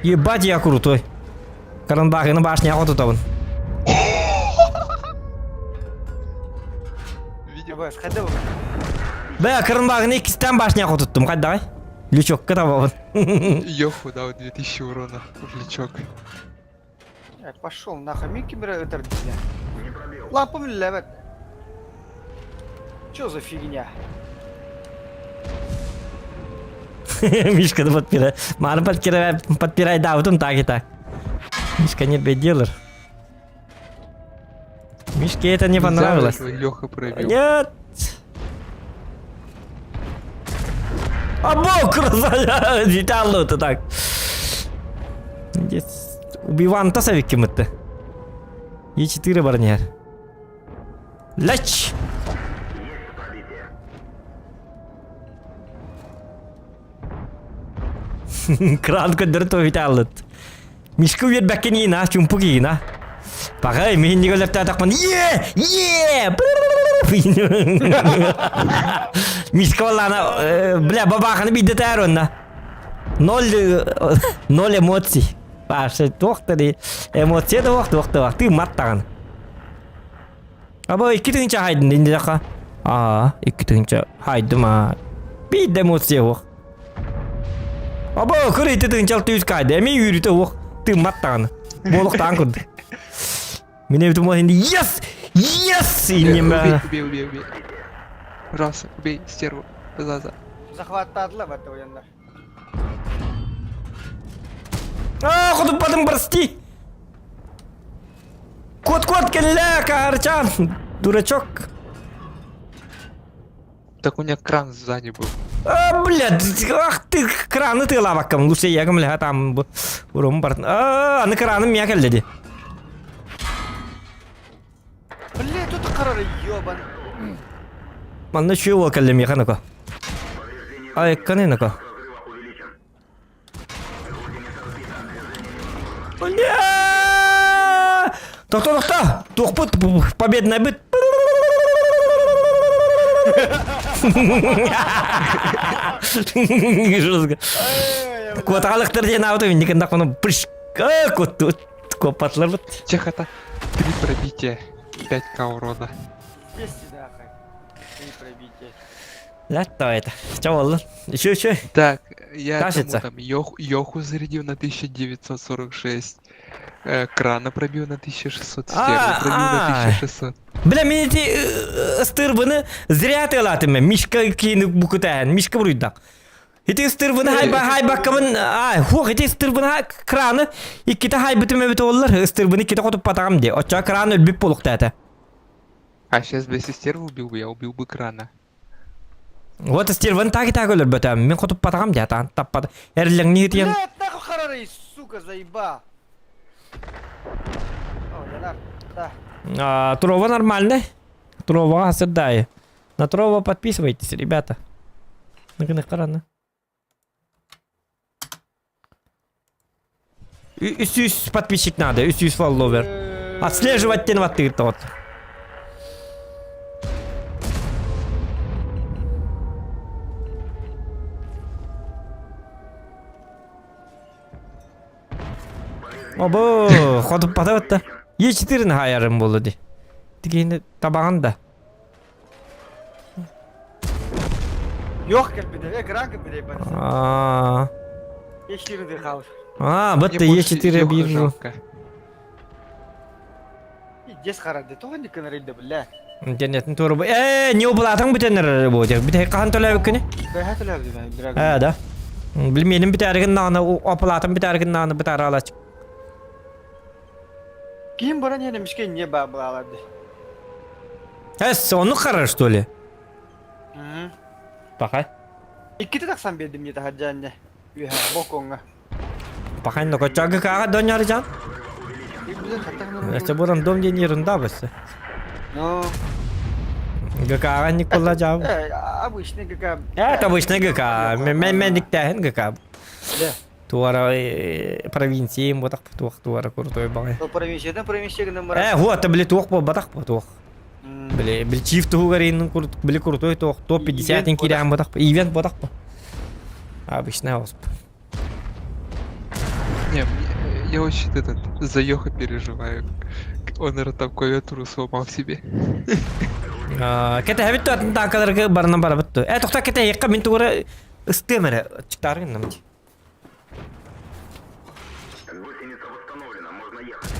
Ебать, я крутой. Каранбахина башня вот тут он. Баш, хadi bak. Бля, Каранбахина ikisinden башня вот tuttum. Hadi давай. Лючок катавал. Йоху дал 2000 урона в лечок. Пошел нахуй, Микки это лампами левет. Чё за фигня? Мишка да подпирай. Мара подпирай, да, вот он так и так. Мишка не бедилер. Мишке это не понравилось. Леха пробил. Нет. Або, красавчик! Детально это так. Здесь убиван тасовик кем-то. Е4 барнер. Лач! Кран көндөрү тойталыт. Мишку вет бакенина, чумпугина. Пагай, мен не голлап татакман. Мишка валана, бля, бабаханы бидде тайронна. Ноль эмоций. Паша, тоқтары. Эмоция да вақты. Ты маттаған. Аба, 2 тыңча хайдын дейінде жаққа. 2 тыңча хайды ма. Бидде эмоция вақ. Аба, көрейті тыңчал түйіз қайды. Әме үйріті вақ. Ты маттаған. Болықтан күрді. Мен өйтім ол енді yes! Убей. Раз, убей стерву. За. Захваттадылар бәтті ояндар. Құдыппадым прости. Кот, келле, Каарчан. Дурачок. Так у меня кран сзади был. Блядь, ах ты, краны ты лаваккам. Лучше я гамля там урум бар. Аны краным меня келледи. Бля, тут қарары ёбан. Манна чего келлем я канако. Каненако. Бля! Тоқта! Тоқпыт, победный быт. Жестко. Коталықтар ден ауды, мен некенде қоны пыш. Копатлар быт. Чехота. 3 пробития. 5к урона. 200 да, хай. 3 пробития. Лятто это. Что было? Еще. Так, я Кажется. там Йоху зарядил на 1946. Крана пробил на 1600. Стерву пробил на 1600. Бля, мен эти стырбыны зря тылатым мен. Мишка кейіні бұқытайын. Мишка бұруйдақ. Эти стырбыны хайбаққамын. Эти стырбыны краны. Иккеті хайбытым өбіті олар. Стырбыны иккеті қотып патағам де. Отча краны өлбіп болуқты әті. А сейчас бы если стерву убил бы, я убил бы крана. Вот стырбыны таки өлбіп өтім. Мен қотып патағам де әті. Таппады. Әрлің не етен. Бля, нахуй қарары, сука, заеба. О, Янар, да. Трова нормальная. Трова осыдаю. На Трова подписывайтесь, ребята. На карана. Үсүс подписчик надо, үсүс фолловер. Отслеживать тенваты тот. Обо, ходып патаватта. Е4 хайарым болды. Дегенде табағанда. Yok kelbide, ekran kelbide bana. Yeşilini kalır. Бітті Е4 bir жыл. жалко. Жес қарады, тоған декін рейді білі. Интернеттің торы бұл. Не облатың бітенер болды. Біте қан төлі өкіне? Бәйхәт өләбді мен, бір Да. Білменің бітәрігін нағына, опылатын бітәрігін нағына бітәрі алачық. Кейін баран ене мішке не bağladı. Оны қарар, что ли? Бақай. İkiti taksan verdim ya da haccanne. Üha, bokonga. Бақай, но көчағы қаға дөнер жан? Әсі бұдан дом ден ерінде бісі. Ну, ГК Никола жабы. обычный ГК. Это обычный ГК. Мен диктәхін ГК. Да. Туара провинции, ботақ туара крутой бағай. Сол провинциядан бар. Вот, білі туық бұл, батақ бұл туық. Білі чиф туғы ғарейінің білі крутой туық. Топ-50-ін кереғын ботақ бұл. Ивент ботақ бұл. Обычный ауыз бұл. Не, я очень за Йоха переживаю. Он, наверное, там клавиатуру сломал себе. Кәті әбітті атын таңқаларға барынан бара бітті. Тоқта кәті еққа мен туғыра ұстемәрі. Чықтарығын намды. Гусеница восстановлена, можно ехать.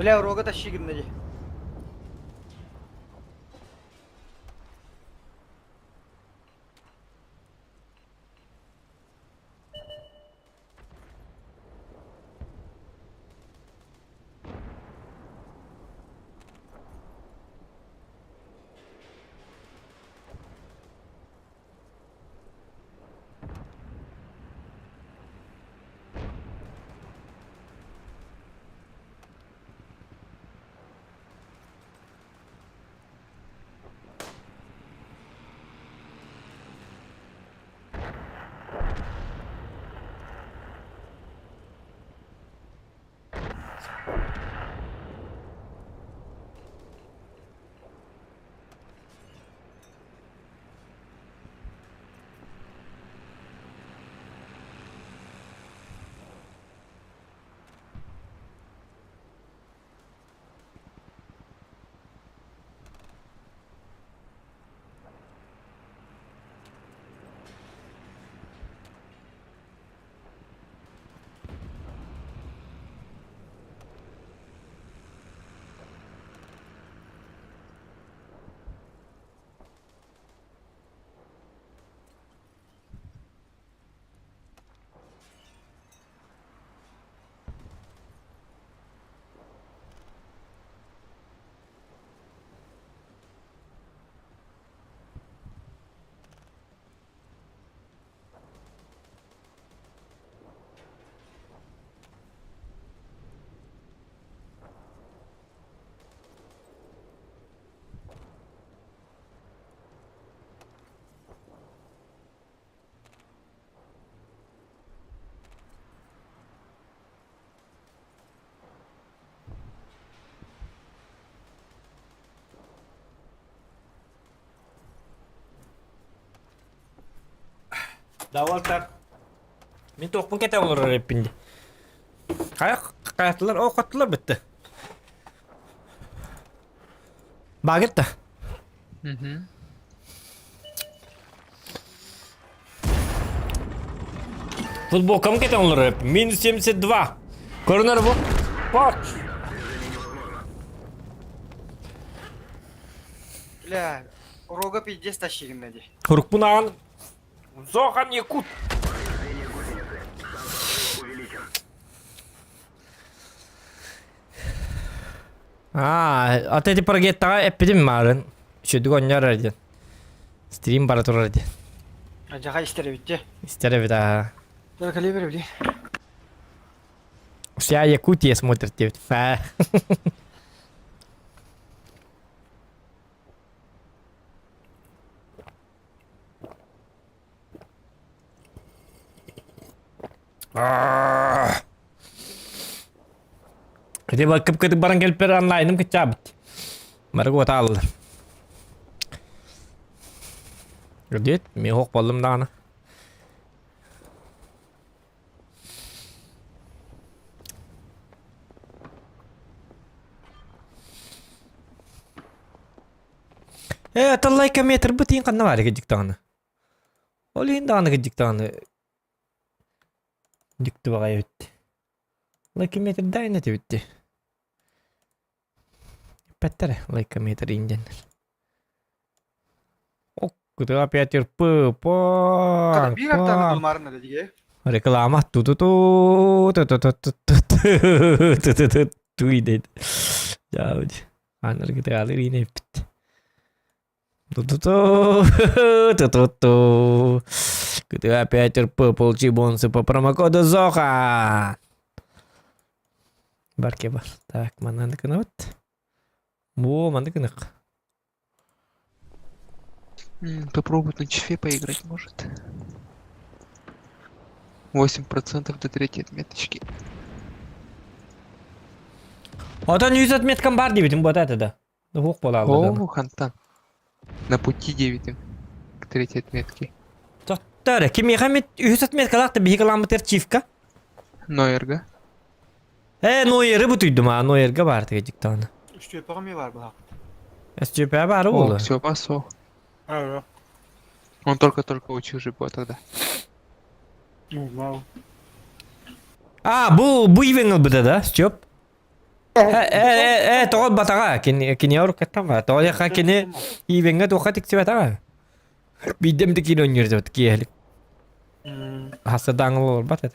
Бля, рога тащигин нади. Давалтар. Мен тоқпын кете олар реппинде. Қаяқтылар, қаттылар бітті. Багетті. Футбол кім кете олар реп? Минус 72. Көрінер бұл? Пач. Бля, рога пиздец тащигин нади. Құрықпын ағын. Зоған екут. Ата эти прогеттаға эппедім марын. Шөдік оньяр радион. Стрим бара тұр радион. Жаға истері бітте. Истері бит аға. Только либер, блин. Вся Якутия смотрит тебе. Фа. Jadi bakıp kıtık barang gelip bir online'ım kıçabit. Barık ota alırlar. Gördüğüt, mi hoq balım dağına. Atallay kilometre bu tiyin kanna var gıcık dağına. Olayın dağına gıcık dağına. Düktü bakaya bitti. Like meter dayna bitti. Pettere like meter injen. Ok, kutu опять РП. Па. Bir hafta dolmarın naди ge. Реклама. Ту идет. Jauh. Anar kita kali ini. Kutu опять РП получи бонусы по промокоду ЗОХА. Барке бар. Так, mana anda kena вот. Во, mana kena. Попробуй на чифе поиграть, может. 8% до третьей отметочки. Одан 100 отметкам бар дебитим вот это да. Хук бола алды. О, Хантан. На пути 9 к третьей отметке. Тоттар, кими хамит 100 отметкалакты бии километр чифка. Нойерга. Нойеры бутуйдум, а Нойерга бар тегecik tane. Üstü yapağım ya var bu hafta. SCP бар О, oldu. все, пасо. Evet. Он только-только учил же было тогда. Wow. Bu Evangel bıda da, Stop. تقعد بطاقة كني أورك كتما تقعد يا كني يبينغ توقع تكتب بطاقة بيدم تكيلو نيرزو تكيهلك هسه دانغلو بطاقة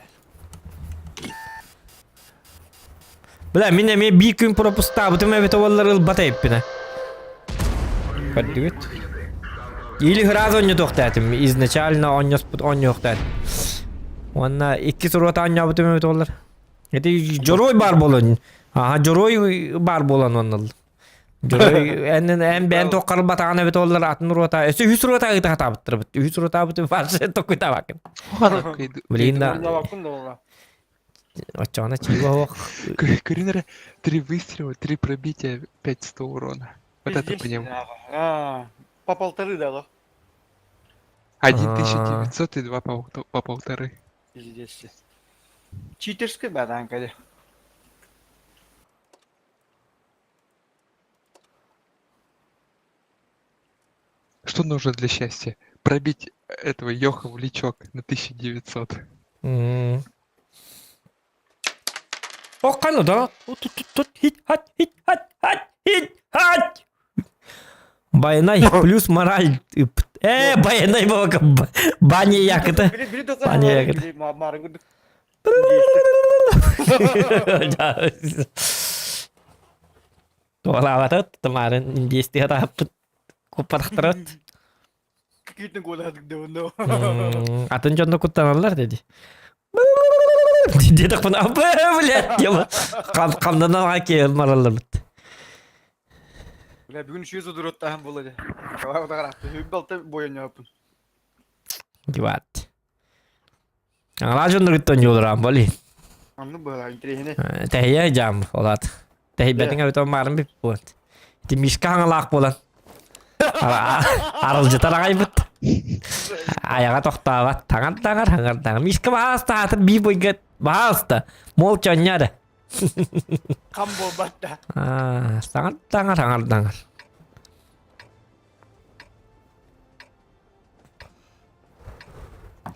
بلا مين بيكون بروبوستا بتوما بتولر البطاقة بنا كدوت или сразу не тохтатым изначально он не спут он не тохтат ванна икки сурата anya бутуме битоллар эти жорой бар болон жорой бар болон оннал жорой эн бен токкар батана битоллар атын рота эсе хүс рота гыта табыттыр хүс рота буту фарсы токута бакын блин да очана чиго Куринера 3 выстрела, 3 пробития, 500 урона. Вот это по нему. По 1,5 дало. 1900 и 2 по 1,5. Пиздец. Читерская баданка. Что нужно для счастья? Пробить этого Йоха в личок на 1900. О, канада. Тут хит. Байнай плюс мораль. Байнай бака. Баня якыта. Баня якыта. Туалаватат тамарын индести хатап купарахтарат. Какие-то годы отгдавно. Атын жонда куттаналар деди. Деди так пана блядь. Камдан аке маралар бит. Бля, бүгүн 300 дураттан болду. Калай отагартты. Хүббалты боюн япын. Диват. Ала жонда куттан жолрам боли. Анны бала интересне. Тахия жам олат. Тахи бетинга битон марын бип бот. Ти мишка хангалак болан. Арылжы тарагай бит. Аяга токтаба. Таңар. Мишка бааста аты би бойгат бааста. Молча няда. Камбо батта. Таңар.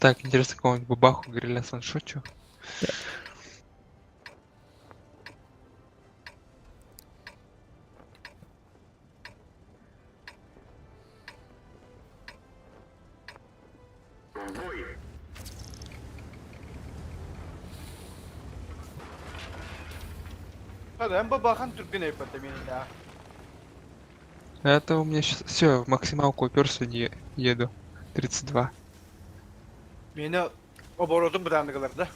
Так, интересно, какого-нибудь бабаху гриля саншочу. Хада, бабахан турбина ипата меня. Это у меня сейчас все, в максималку уперся, не еду. 32. Меня оборотом бутандыгалар, да?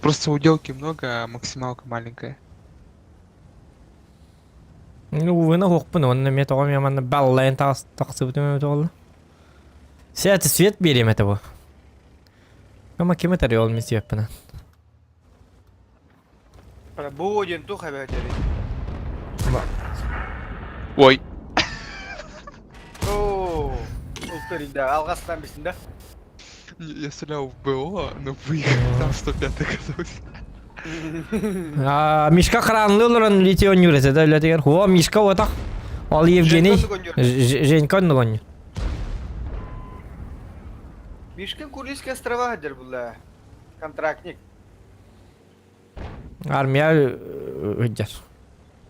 Просто уделки много, а максималка маленькая. Ну, вына хокпун, онна мет огам яманна баллайн тақсы бутуме бутолла. Сәті свет берем это бу. Ама кеме тарел мис яппана. Пробуден ту хабятери. Ой, О, ултыринда, алгастан бисин да? я стрелял в БО, но выехал, там 105 оказался. Мишка хранлы олоран литион юресе да летигер. Хуа мишка отак. Ал Евгений. Женька ногон. Мишкин Курильские острова хадер була. Контрактник. Армия хыджар.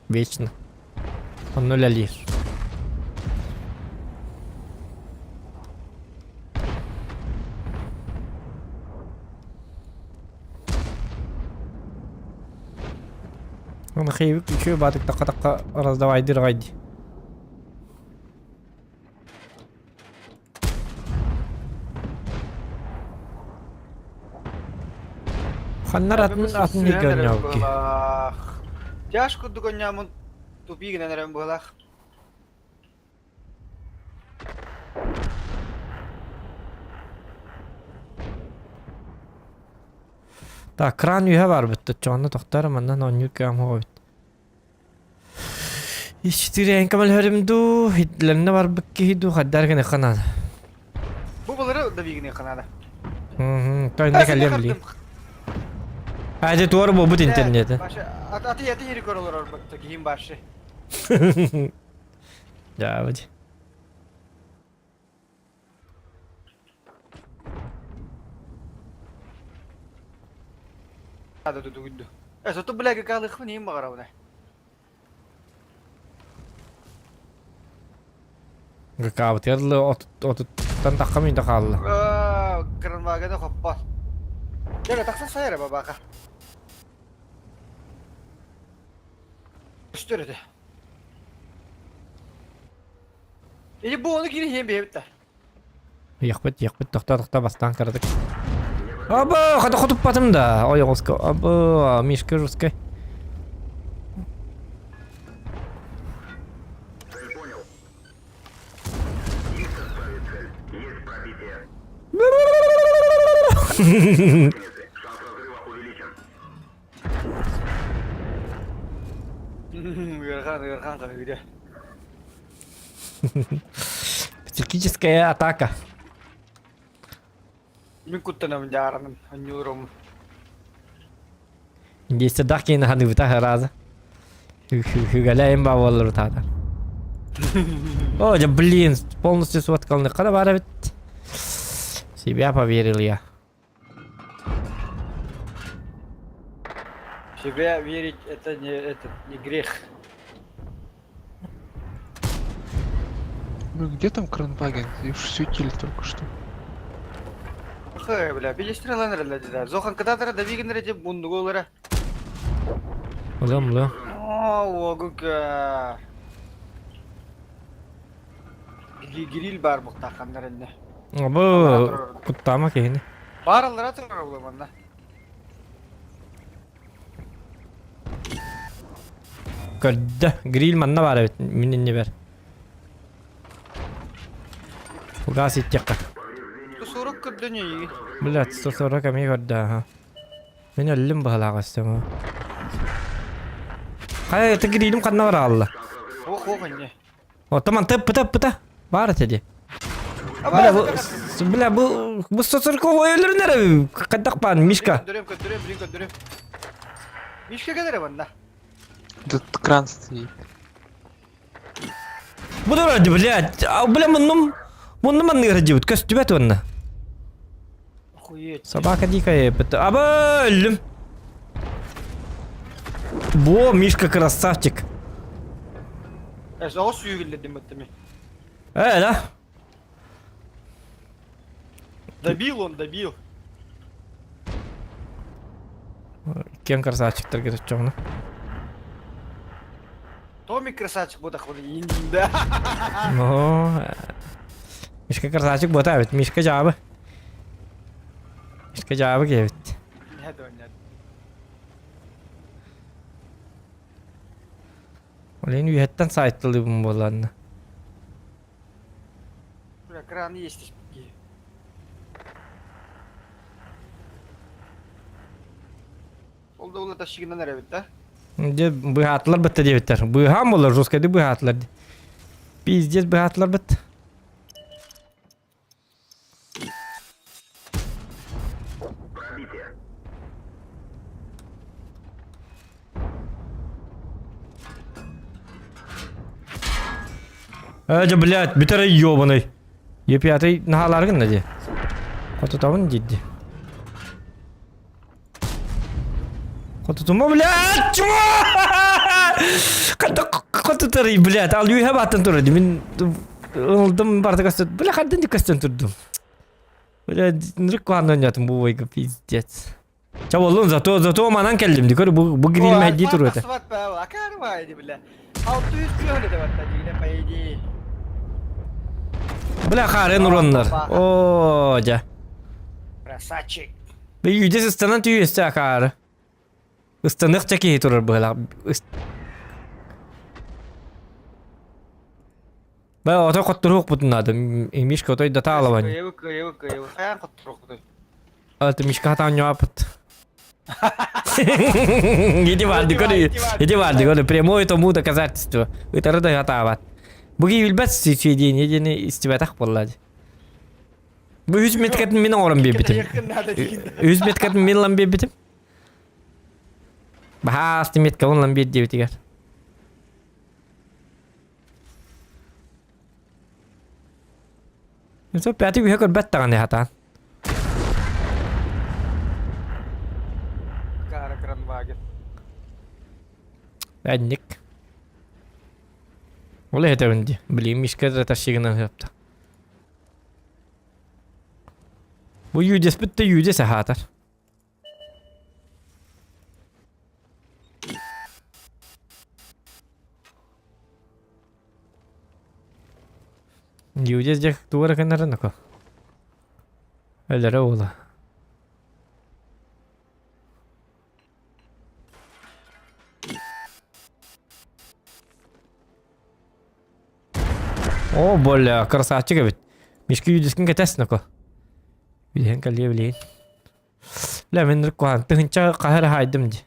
Вечно. Он нуля лир. أنا خيبك شو بعدك تقطع راس دواعي دير غادي خلنا راتن هيكون يوكي Тяжко догонямон тупик не нерем болах. Так, кран юха бар бит. Чонна тохтар манна ноню кам хобит. Иштирен камал хөрөмдү хидлерне бар бикки хиду хаддар гына хана. Бу булары да бигне канада. Тойна калем ли. Аде туар бу бут интернет. Аты яты йери көрөлөр бакта кийин башы. Ja, вади. Ада дугуду. Eso tu belaga kali khuni magaraw na. Gakabet yarlı otuttan takkamayın da kallı. Keren wagen na kappas. Jaga taksa saya ra babaka. Üstüre de. İyi bu onu geri hem beybitta. Yakbet takta bastan karadık. Aba kada kutup batım da. Oy oska. Aba Мишка русской. Цель понял. Есть составить цель. Есть пробитие. Шанс разрыва увеличен. Верхан kahvide. Психическая атака. Min kuttanam jaranam anyurum. Если даки на ханы вита раза. Хугаляем баваллар тада. О, да блин, полностью соткал на когда баравит. Себя поверил я. Себя верить это не грех. Ну где там Кранваген? Их все тили только что. Хэ, бля, билестреланер да. Зохан кадатара да вигенер де бундуголара. Ула. О, огука. Гирил бар муктакандар энне. Аба куттама кейни. Баралара турар уламанна. Көрдө гриль манна баравит. Минин не бер. Угас иттекка. Ту сурак кырдыны. Блядь, 140 ками көрдө. Мен өлүм балагастым. Кай это грилим канна бара алла. Ох, энне. О, таман пыта. Бар теди. Бля, bu 140 ölür nere? Kadak pan Мишка. Дөрем. Мишка кадер банна. Тут кран стоит. Bu da öyle блядь. Бля, bunun manı radyot. Köstübet onunla. Охуеть. Собака дикая. Аба, ölüm. Bu Мишка красавчик. Эс о сүйү келдим өттүмү. Да. Добил. Кен красавчиктер кетип чоңну. Томи красавчик bu da хули индинде. Ну. Мишка красавчик bu да, Мишка жабы. Мишка жабы кебит. Нет, нет. Олен үйеттен сайттылы бун боланны. Бля, кран есть. Oldu ulan taşıgından nereye bitti? Де быхатлар бітті дебеттер. Быхам болар, жескайды быхатлар. Пиздец быхатлар бітті. Пробитие. Блядь, битер ёбаный. Епятый нахаларгын нади. Котутамын дидди. Котутума, блядь, чмо! Котутары, блядь, ал үйе баттын турады. Мен ылдым барды кастын. Бля, қадын ди кастын турдум. Блядь, нырык қуанды ойнатым бұл ойға, пиздец. Чаболун, зато манан келдим. Дикөр, бұл гриль мәдди туру это. Асфат ба, акар вайды, бля. 600 кило де ватта дигне пайди. Бля, қарын уронлар. О, жа. Красавчик. Бля, үйдес ыстанан түйесті ақары. Ыстанық чакей турар бұғыла. Бля, отой қоттыр хуқ бұтын ады. Мишка отой дата алаван. Кыйы. Аян қоттырық бұды. Алты Мишка хатан нюапыт. Иди варды, годы. Прямое тому доказательство. Это рыдай хатават. Бұғы білбәт сведен, едені истебәтақ болады. Бұл 100 меткатын мен орын бебітім. 100 меткатын мен лан бебітім. Бахасты метка он лан бет дебітігер. Сол пяты үйе көр бәт таған хатан. Кара кранваген. Әнник. Олай әтәуінде. Білейм, мишкер ташығынан yaptı. Bu yüces bitti yüces hatar. Yüces jak duvara kenarına ko. Öyle ola. О, бля, красавчик ведь. Мишки yüzeskin кетесін ко. Bileyim kalıyor bileyim. La мен рукан, тыгынча кахар хайдым ди.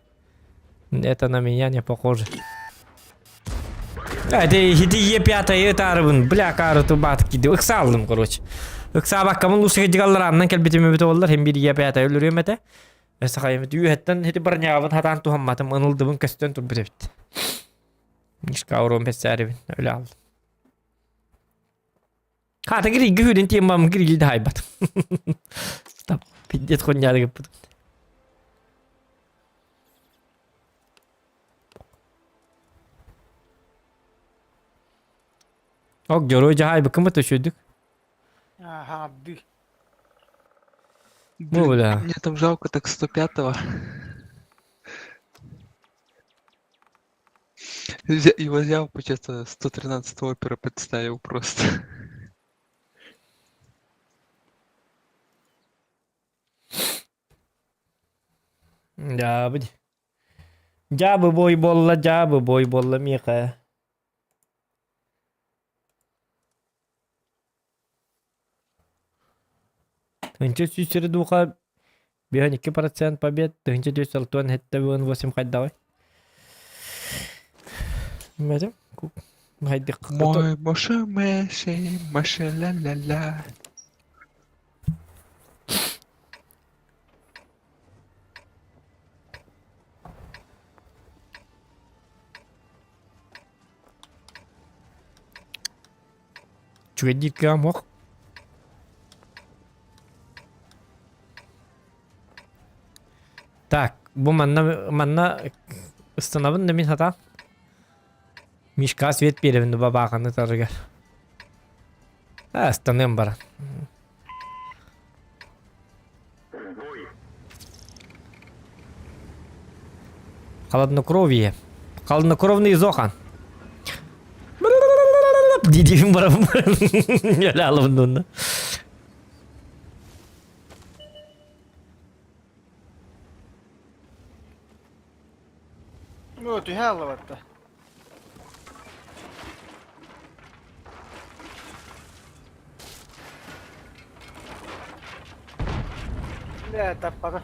Это на меня не похоже. Ты хиди пятая тарбын, бля, карыту батки ди. Ыкса алдым, короче. Ыкса баккамын лусыга жигаллараннан келбетиме бите боллар, hem bir пятая өлүрөм эте. Эсе кайымыт үйөттөн хиди барнябын хатан тухамматым, ынылдыбын көстөн тур биребит. Нишка ауром песәребин, өлө алдым. Хата гири гүрүн темам гири да хайбат. Стоп, пиздец хуйня деп. Ок, жорой жай бакым төшөдүк. Ага, ды. Ну, бля. Мне там жалко так 105-го. Его взял, почему-то 113 опера подставил просто. Jabı boy bolla, jabı boy bolla mika. Тынчы сүйсері дуға 2% побед, тынчы 206 хетті бүгін 8 қайдавай. Мәдім? Хайдық. Мой Моше Мэши, Мэши ля-ля-ля. Чуэдик гамок. Так, bu manna ıstanabın demin hata. Mişka svet berevinde babağını tarıgar. Ha, ıstanayım bara. Холоднокровие. Холоднокровный Зохан. Дидивим барабım. Öyle alımın onunla. Ну, ты helvete. Не, tappara.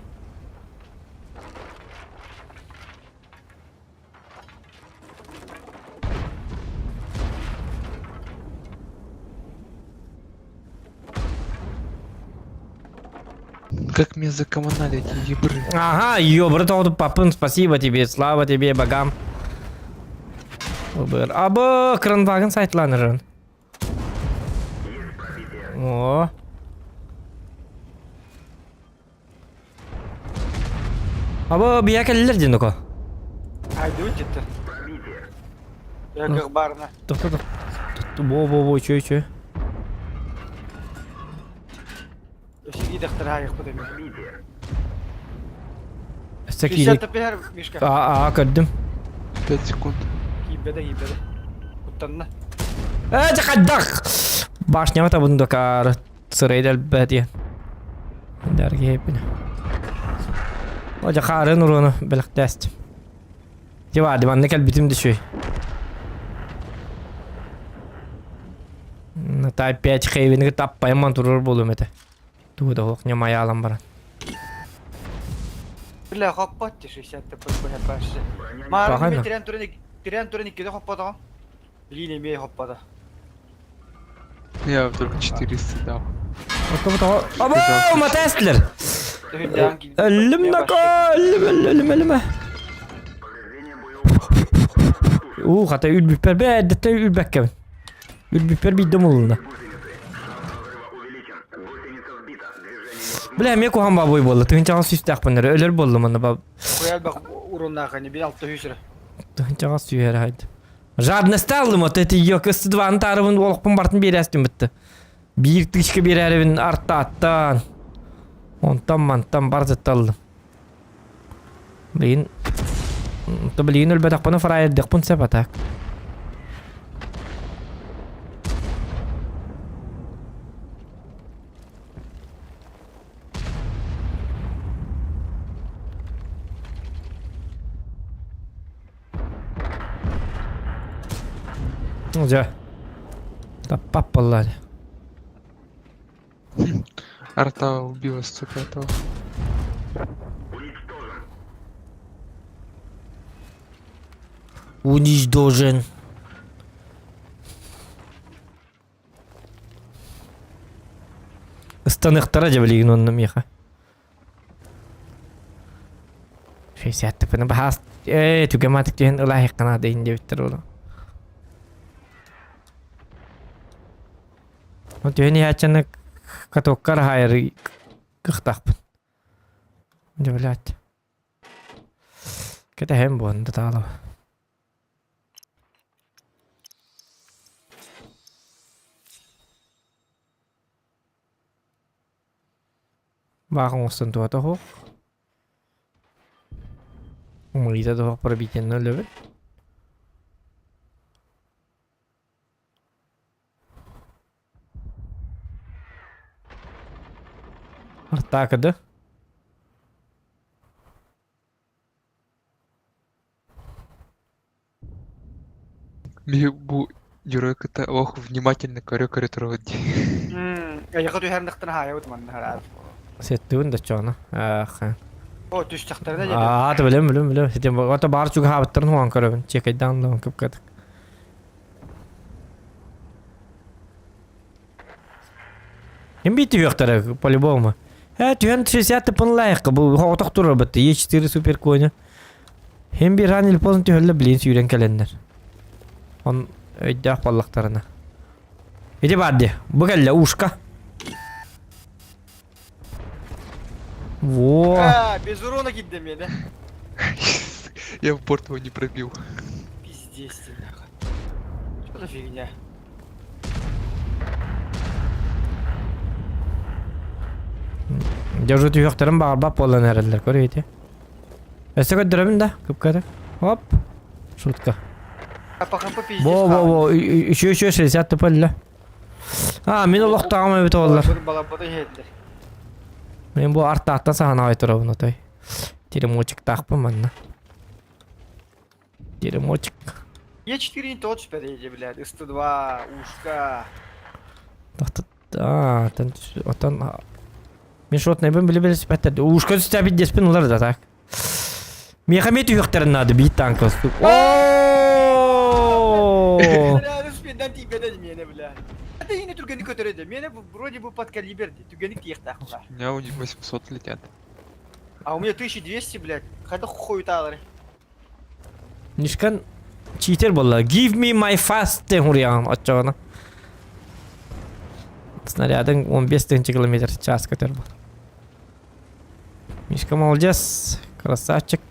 Как меня закоммунали эти ебры. Ага, ёбры тоғды папын, спасибо тебе, слава тебе, богам. Абы, Кранваген сайтланырын. О. Абы, бия келілер ден око. Haydi uçtu. Yakık barına. Тоқ. Бо, чөй. Işık gidektır hayık bu demek. Әстәк Işık елек. tepe her mişka. Көрдім. 5 секунд. Hibede. Kuttanına. Жақадақ! Башняма табынды кары. Сырайды әлбәді. Дәрге епіні. О, жақарын ұрыны білікті әсті. Жевады, манны кәлбітімді шөй. Тай 5 қейбіні таппайым ман тұрыр болуым әті. Туғыда оқ, не мая алам баран. Бля, хоппатти 60 tepe bu hep başı. Bakayım Mağarın mı? tren töreni 2'de hoppadı ha. Lili mi hoppadı. Я только 400 дал. Абы, ұматы әстілер! Devam gidiyor. Ölüm naka, ölüm. Hatta ülbüper be, әдетті ülbәк кәбін. Ülbüper бейдім ұлына. Бля, мен kohan baboy болы, тығын чағын süsті ақпанлары, өлер болы мұны баб. Koyal bak urunlar hani bir altta hüsre. Тыгынчаға сүйер хайды. Жадность алдым, вот эти yok ыстыдваны тарыбын олықпын бартын берестім бітті. Bir тышқы берәрібін артта аттан. Онтан мантан бар зетті алдым. Блин. Блин өлбәдік бұны фрайердік бұн сәп атақ. Уже. Таппап боллады. Арта убила, сука, этого. Уничтожен. Станықтара жабылеген онны меха. 60 тіпіні бағас. Түгематық деген ұлайық қана дейін деуіттір олы. Түйені ячаны катоккар хайыр кықтақпын. Жабылады. Кәді әм болынды тағылы. Бағын остан туаты хоқ. Умылида да хоқ пробитен өлі біл. Артақыды. Бу жүректі ох внимательно көрі-көрі Яқы түйәріндіқтін хая өтманды харап. Сеттуын да чоғына. О, түстіқтарда жеді. Аты білем. Сетен ота бар чуға хабыттырын хуан көрібін. Чекайдан да көп кәдік. Hem bitti yoktara по-любому. Түйен 60 пын лайықы. Бұл хоқтық тұры бітті. Е4 супер көйні. Hem bir ранил позын түйелі білейін сүйрен кәлендер. Он өйді ақ баллақтарына. Еде барды. Бұл кәлі ушқа. Во. Без урона киддем я, да? Я в борт его не пробил. Пиздец ты, нахуй. Что за фигня? Держу түйектерін бағарбап болан әрілдер. Көрейді. Әсі көддіремін да. Көп кәді. Оп. Шутка. Хапа-хапа пиздец. Во. Еще 60 тіпілі. Мен ұлықтағым өйті олар. Балабады хедлер. Мен бұл артта саған айтырауын отай. Теремочек тақпын манна. Теремочек. Е4 не тот спереди, блядь. С102, ушка. Отан... Мен шотын әбін білі спәттерді. Ушқа түсті әбін деспен олар да так. Мехамет үйектерін нады бейт танкы. Ооооооо! Спиндан типеден мені, блядь. Это yine Türkiye'ni kötüledi. Mene вроде бы под калиберди. Türkiye'ni тиехтах, блядь. У меня у них 800 летят. А у меня 1200, блядь. Хада хуй талары. Нишкан читер болла. Give me my fast ден хуриян атчағына. Снарядың 15 км в час көтер бұл. Мишка молодец. Красавчик.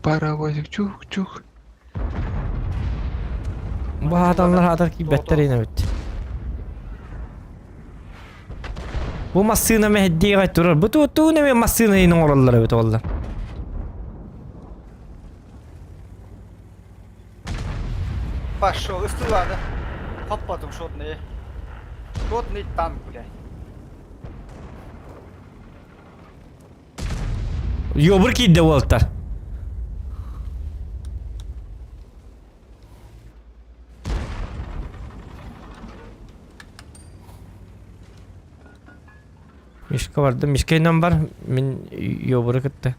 Паровозик, чух-чух. Bu adamlar hadar ki better yine bitti. Bu masına mehdiye gayturur. Bu tu ne masına yine oralara bit oldular. Пошел, из туда, да? Хоп, потом шотный. Шотный танк, блядь. Yobur ki de voltar. Мишка vardı. Мишкайнан бар. Мен yoburu кытты.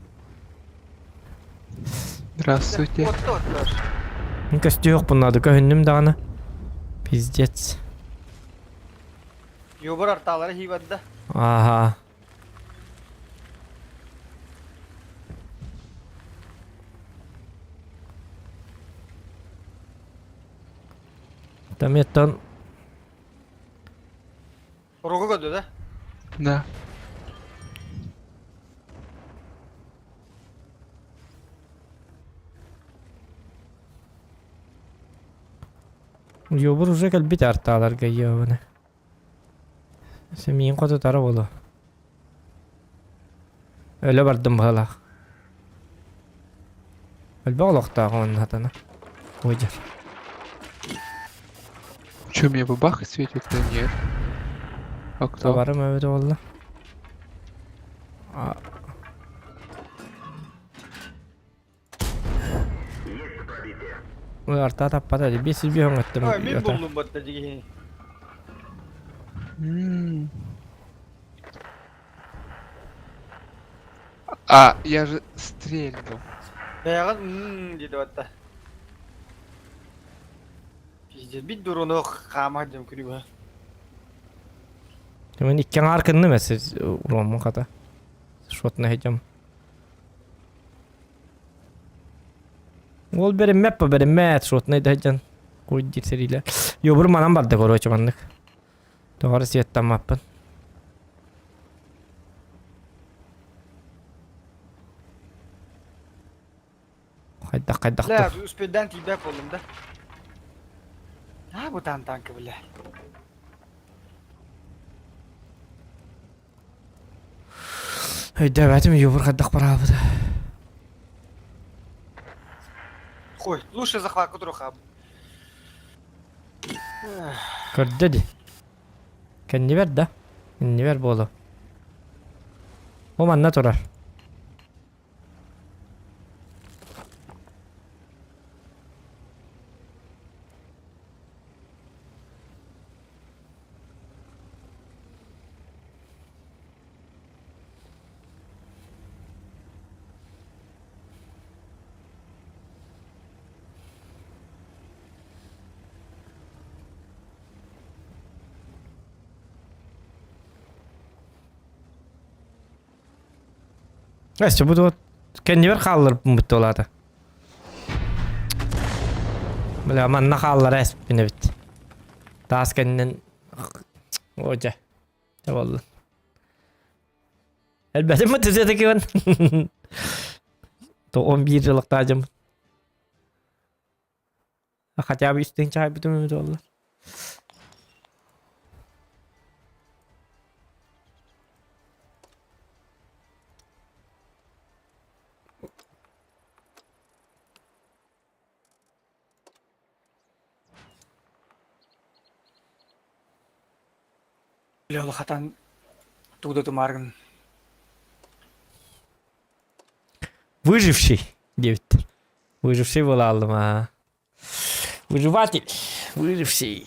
Здравствуйте. Вот тот тоже. Кости yok bunlarda. Köhünnüm dağına. Pizdец. Yobur artaları hivadda. Aha. Tametan көрдü да? Да. Ёбур уже кэлбит артааларга ёбаны. Семейин коты тара болу. Өлө бардым бала. Өлбө олоқтағы оның атана. Ойдер. Чё, мне бабах светит? Да нет. А кто? Табарым өбөдө болду. Ой, арта таппада ди. Бес бе оңаттым. Ha, min buldum batta jigi. А, я же стрельнул. Аяған деді батта. Пиздец, бит дуруну қама дем күрі ба. Мен иккен аркынны мәсіз уромын қата. Шотына хетем. Ол берем мәппа берем мәт шотына хетем. Кой дирсерилер. Ёбур манан барды короче мандык. Тоғары светтан маппын. Қайдақ. Бля, успедан тибек болдым да. Bu tankı bile. Дәбәтім ёбур қайдақ бар абыды. Қой, лучше захват кудруха. Көрді де. Кәнне бер да? Кәнне бер болу. О манна тұрар. Әсте бұды от. Кәнне бер қалылыр бұмбытты олады. Бля, манна қалылар әсіп біне біт. Таас кәннен... Оja. Жа болды. Әлбәтім мұ түзеті кеуін. 11 жылықта ажым. Хотя бы үстен чай бүтім өмі болды. Бля, лохатан туда тумарган. Выживший, девять. Выживший был алдым, Выживатель. Выживший.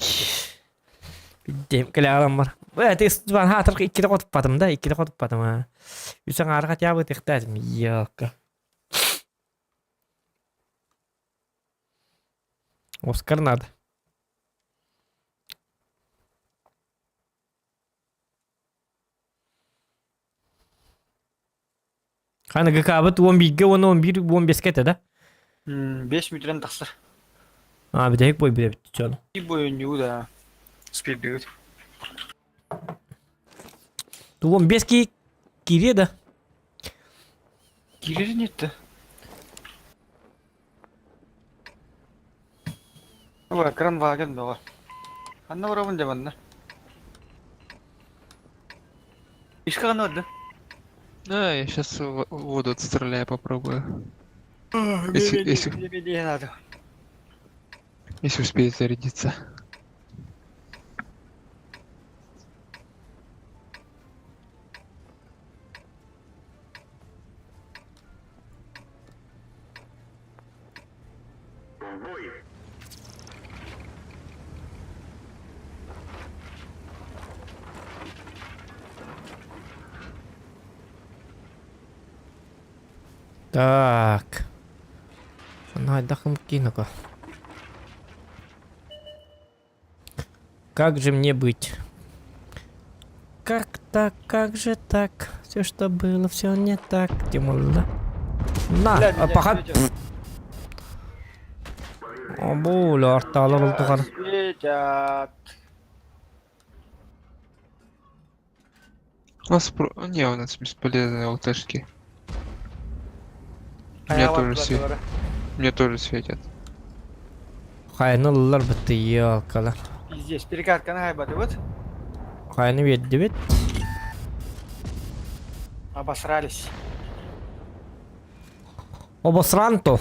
Дем калярам бар. Ты ван хатыр иккиде котуп батым да, иккиде котуп батым, Үсен ары хотя бы тектадым, ёлка. Оскар надо. Хана гакабыт 11-ге, оны 11-15 кетті да? 5 метрен тақсыр. Bir de hek boy bile bitti canım. Bir boyuncu da. Speed dude. 15 giriyor da. Girerin yetti. Bak, kran vagen de var. Anne var avunca bende. İşka kanı vardı. Да, я сейчас воду отстреляю, попробую. Если успеет зарядиться. Так. Ну, отдохнем кину-ка. Как же мне быть? Как так, как же так? Все, что было, все не так. Тимур, да? На, пахат. О, буля, арталы был тухар. Светят. Не, у нас бесполезные ЛТшки. Аяğı тоже var свет. duvarlara. Мне тоже светят. Хайнылар бітті елкала. Здесь перекатканы хайбаты вот. Хайны ведді бет. Обосрались. Обосранто.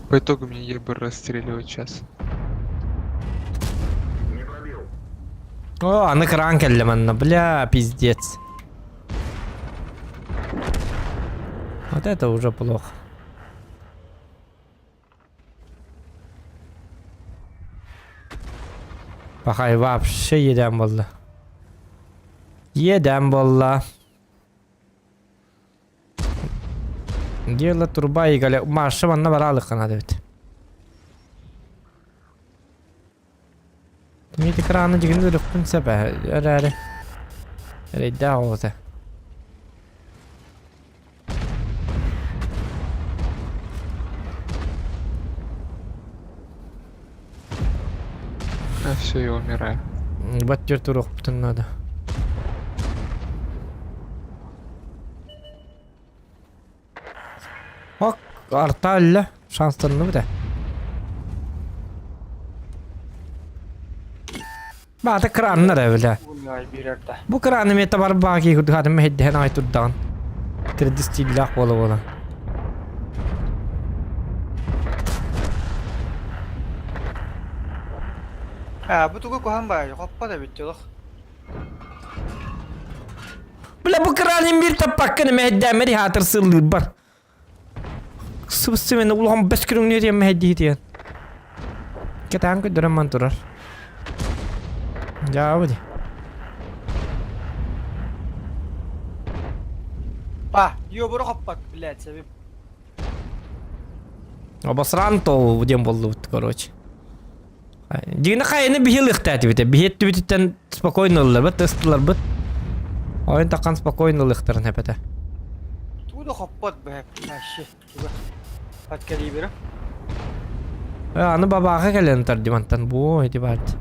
По итогу мне ебы расстреливать сейчас. О, аны кран келді манна, бля, пиздец. Вот это уже плохо. Пахай вообще едем болды. Едем болды. Дело труба и галя. Маршы манна баралық қана дебет. Мейті краны деген үрікпін сәпі. Әрі. Әрейді ауызы. Все, я умираю. Баттер турық бұтын надо. Ок, арта әлі. Шанстырны бұда. Баты краннар әвілі. Bunlar bir yerde. Bu kranı meta var baki kudu mı hedden ay tuddan. Tredistillah bola. Ha bu tuğu kohan bayağı. Hoppa da bitti yok. Bile bu kranın bir tapakkını mı hedden meri hatır sığılır bar. Sıvısı beni ulan beskürün nereye mi heddi hediyen. Ketan ku duran turar. Jauh deh. Bah, diyor buru hoppat блядь, sebep. Обосранто дем болду, короче. Дигна кайны бихил ихтати бите. Бихет битен спокойно лар, бит тестлар бит. Oyun takan спокойно лихтарн хепете. Tuğu da hoppat be. Naşi. Pat kali biri. Аны бабаға келен тардимантан бу эти бат.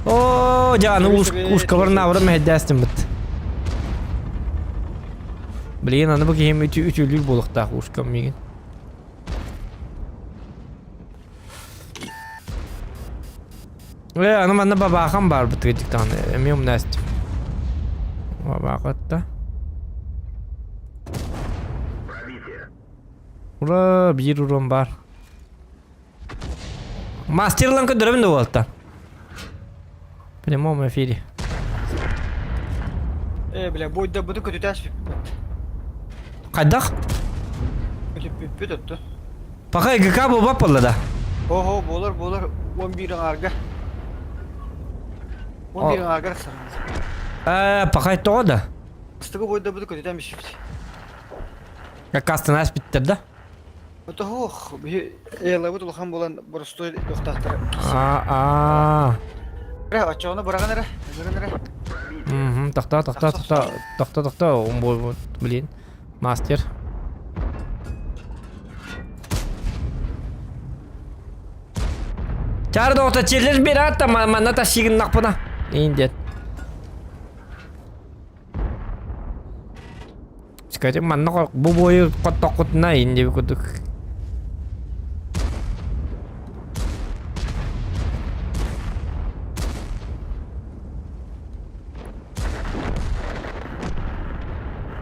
О, жаны ушка бар навры мәддәстем бит. Блин, аны бу кем үтүлүр болуктак ушка меген. Аны мана бабагам бар бит диктан. Эмем настым. Бабагатта. Ура, bir urun var. Мастерлан көдөрөм да болта. В прямом эфире. Bile boyda bunu kötü ters Кайдах? kötü tuttu. Пока ГК бу бапалла да. Oho bolar 11'in arga. 11'in arga sarı. Пока то да. Sıkı boyda bunu kötü ters. Как астана спиттерде. Ото хох эла бут улхан болан борстой доктактар. Ре ачоны бураган ре. Тохта. Он блин. Мастер. Чар доқта челлер бератта мана ташигин нақпына. Индет. Скажи, мана бу бою коттокутна инде кудук.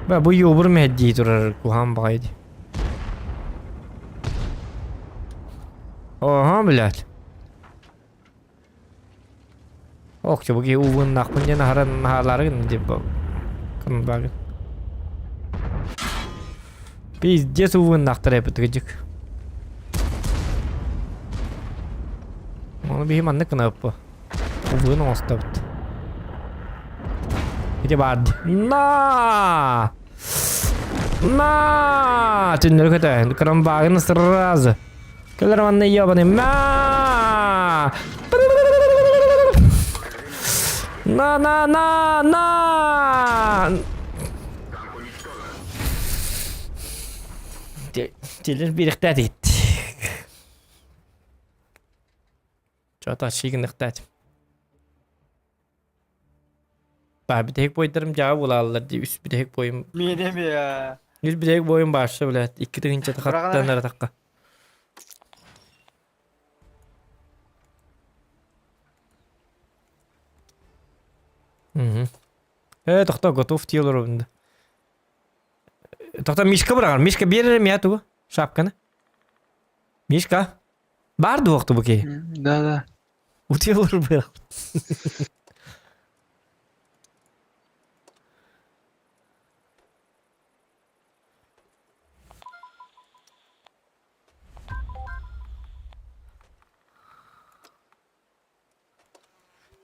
Бу юбур медди турар кухан байди. Оха, блядь. Ох, чё буги увын нахпын жана харан нахаларын деп кын багы. Пиздец увын нахтар эпетгежик. Оны бихи манны кынаппы. Увын остапт. Иди бад. На! Тюнер ката, крамбагын сразу. Калерманный ёбаный. На! Gelir birlikte değil. Çok aşıyı nıktadım. Ben bir tek boylarım cevap olarlar diye üst bir tek boyum. Midem ya. Yüz bir tek boyum başlı bile. İki de ince Bırak ana. takattan takka. Tohta готов diyorlar onda. Tohta Mişka bırakar. Mişka veririm ya tu. Şapkanı. Mişka. Bardı vakti bu ki. Да-да. Utuyorlar bırak.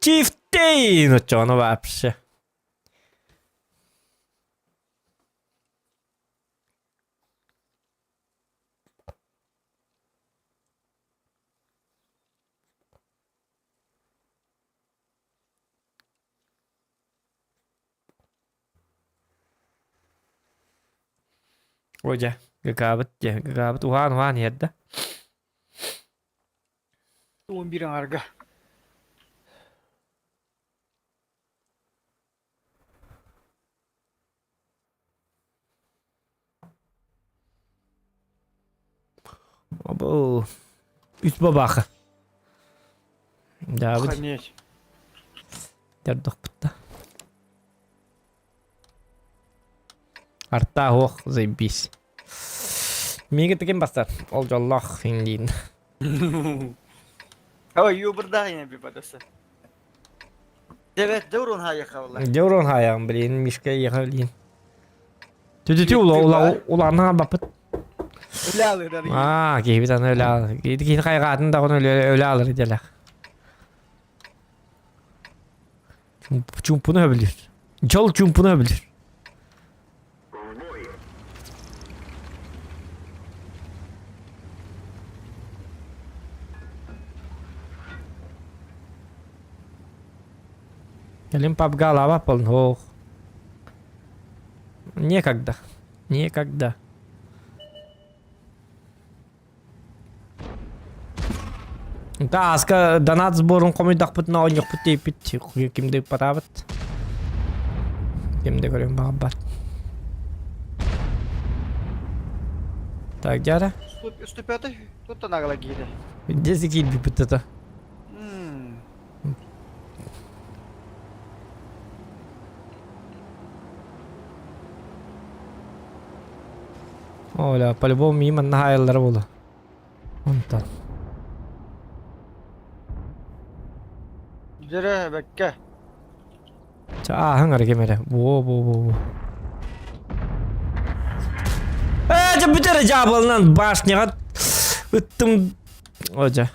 Чифтей! Ну чё, ну вообще. Ôi chà, cái gà bít hoa hoa nhiệt đó. 11 arga. Abo. Üst babakı. David, Конечно. derdik bitti. Artta hoq, zaybis. Mega tekin basar. Oljallah finliğin. Hava yuburda yine bir badası. Evet, durun ha yakalar. Devron hayam bilin, mişkaya yakalıyın. Tütütü ulanına bapıt. Öyle alırlar. Aa, ki bir tane öyle alır. Gidi kaygadın da onu öyle alır ediyorlar. Çumpunu öbülür. Çol çumpunu öbülür. Gelin PUBG лава полно. Некогда. Некогда. Да, аска донат сборын комойдақ бұтына ойнық бұт дейіп бітті. Кімді бата бұт. Кімді көрем баға бат. Так, дяда. 105 тут нагла гиде. Где закид би бұттата? Оля, по-любому мимо нахайлар болу. Онтан. Jere bekke. Ahın ara kemere. Wo. Bir tane cevabından başına ıttım. Hoca.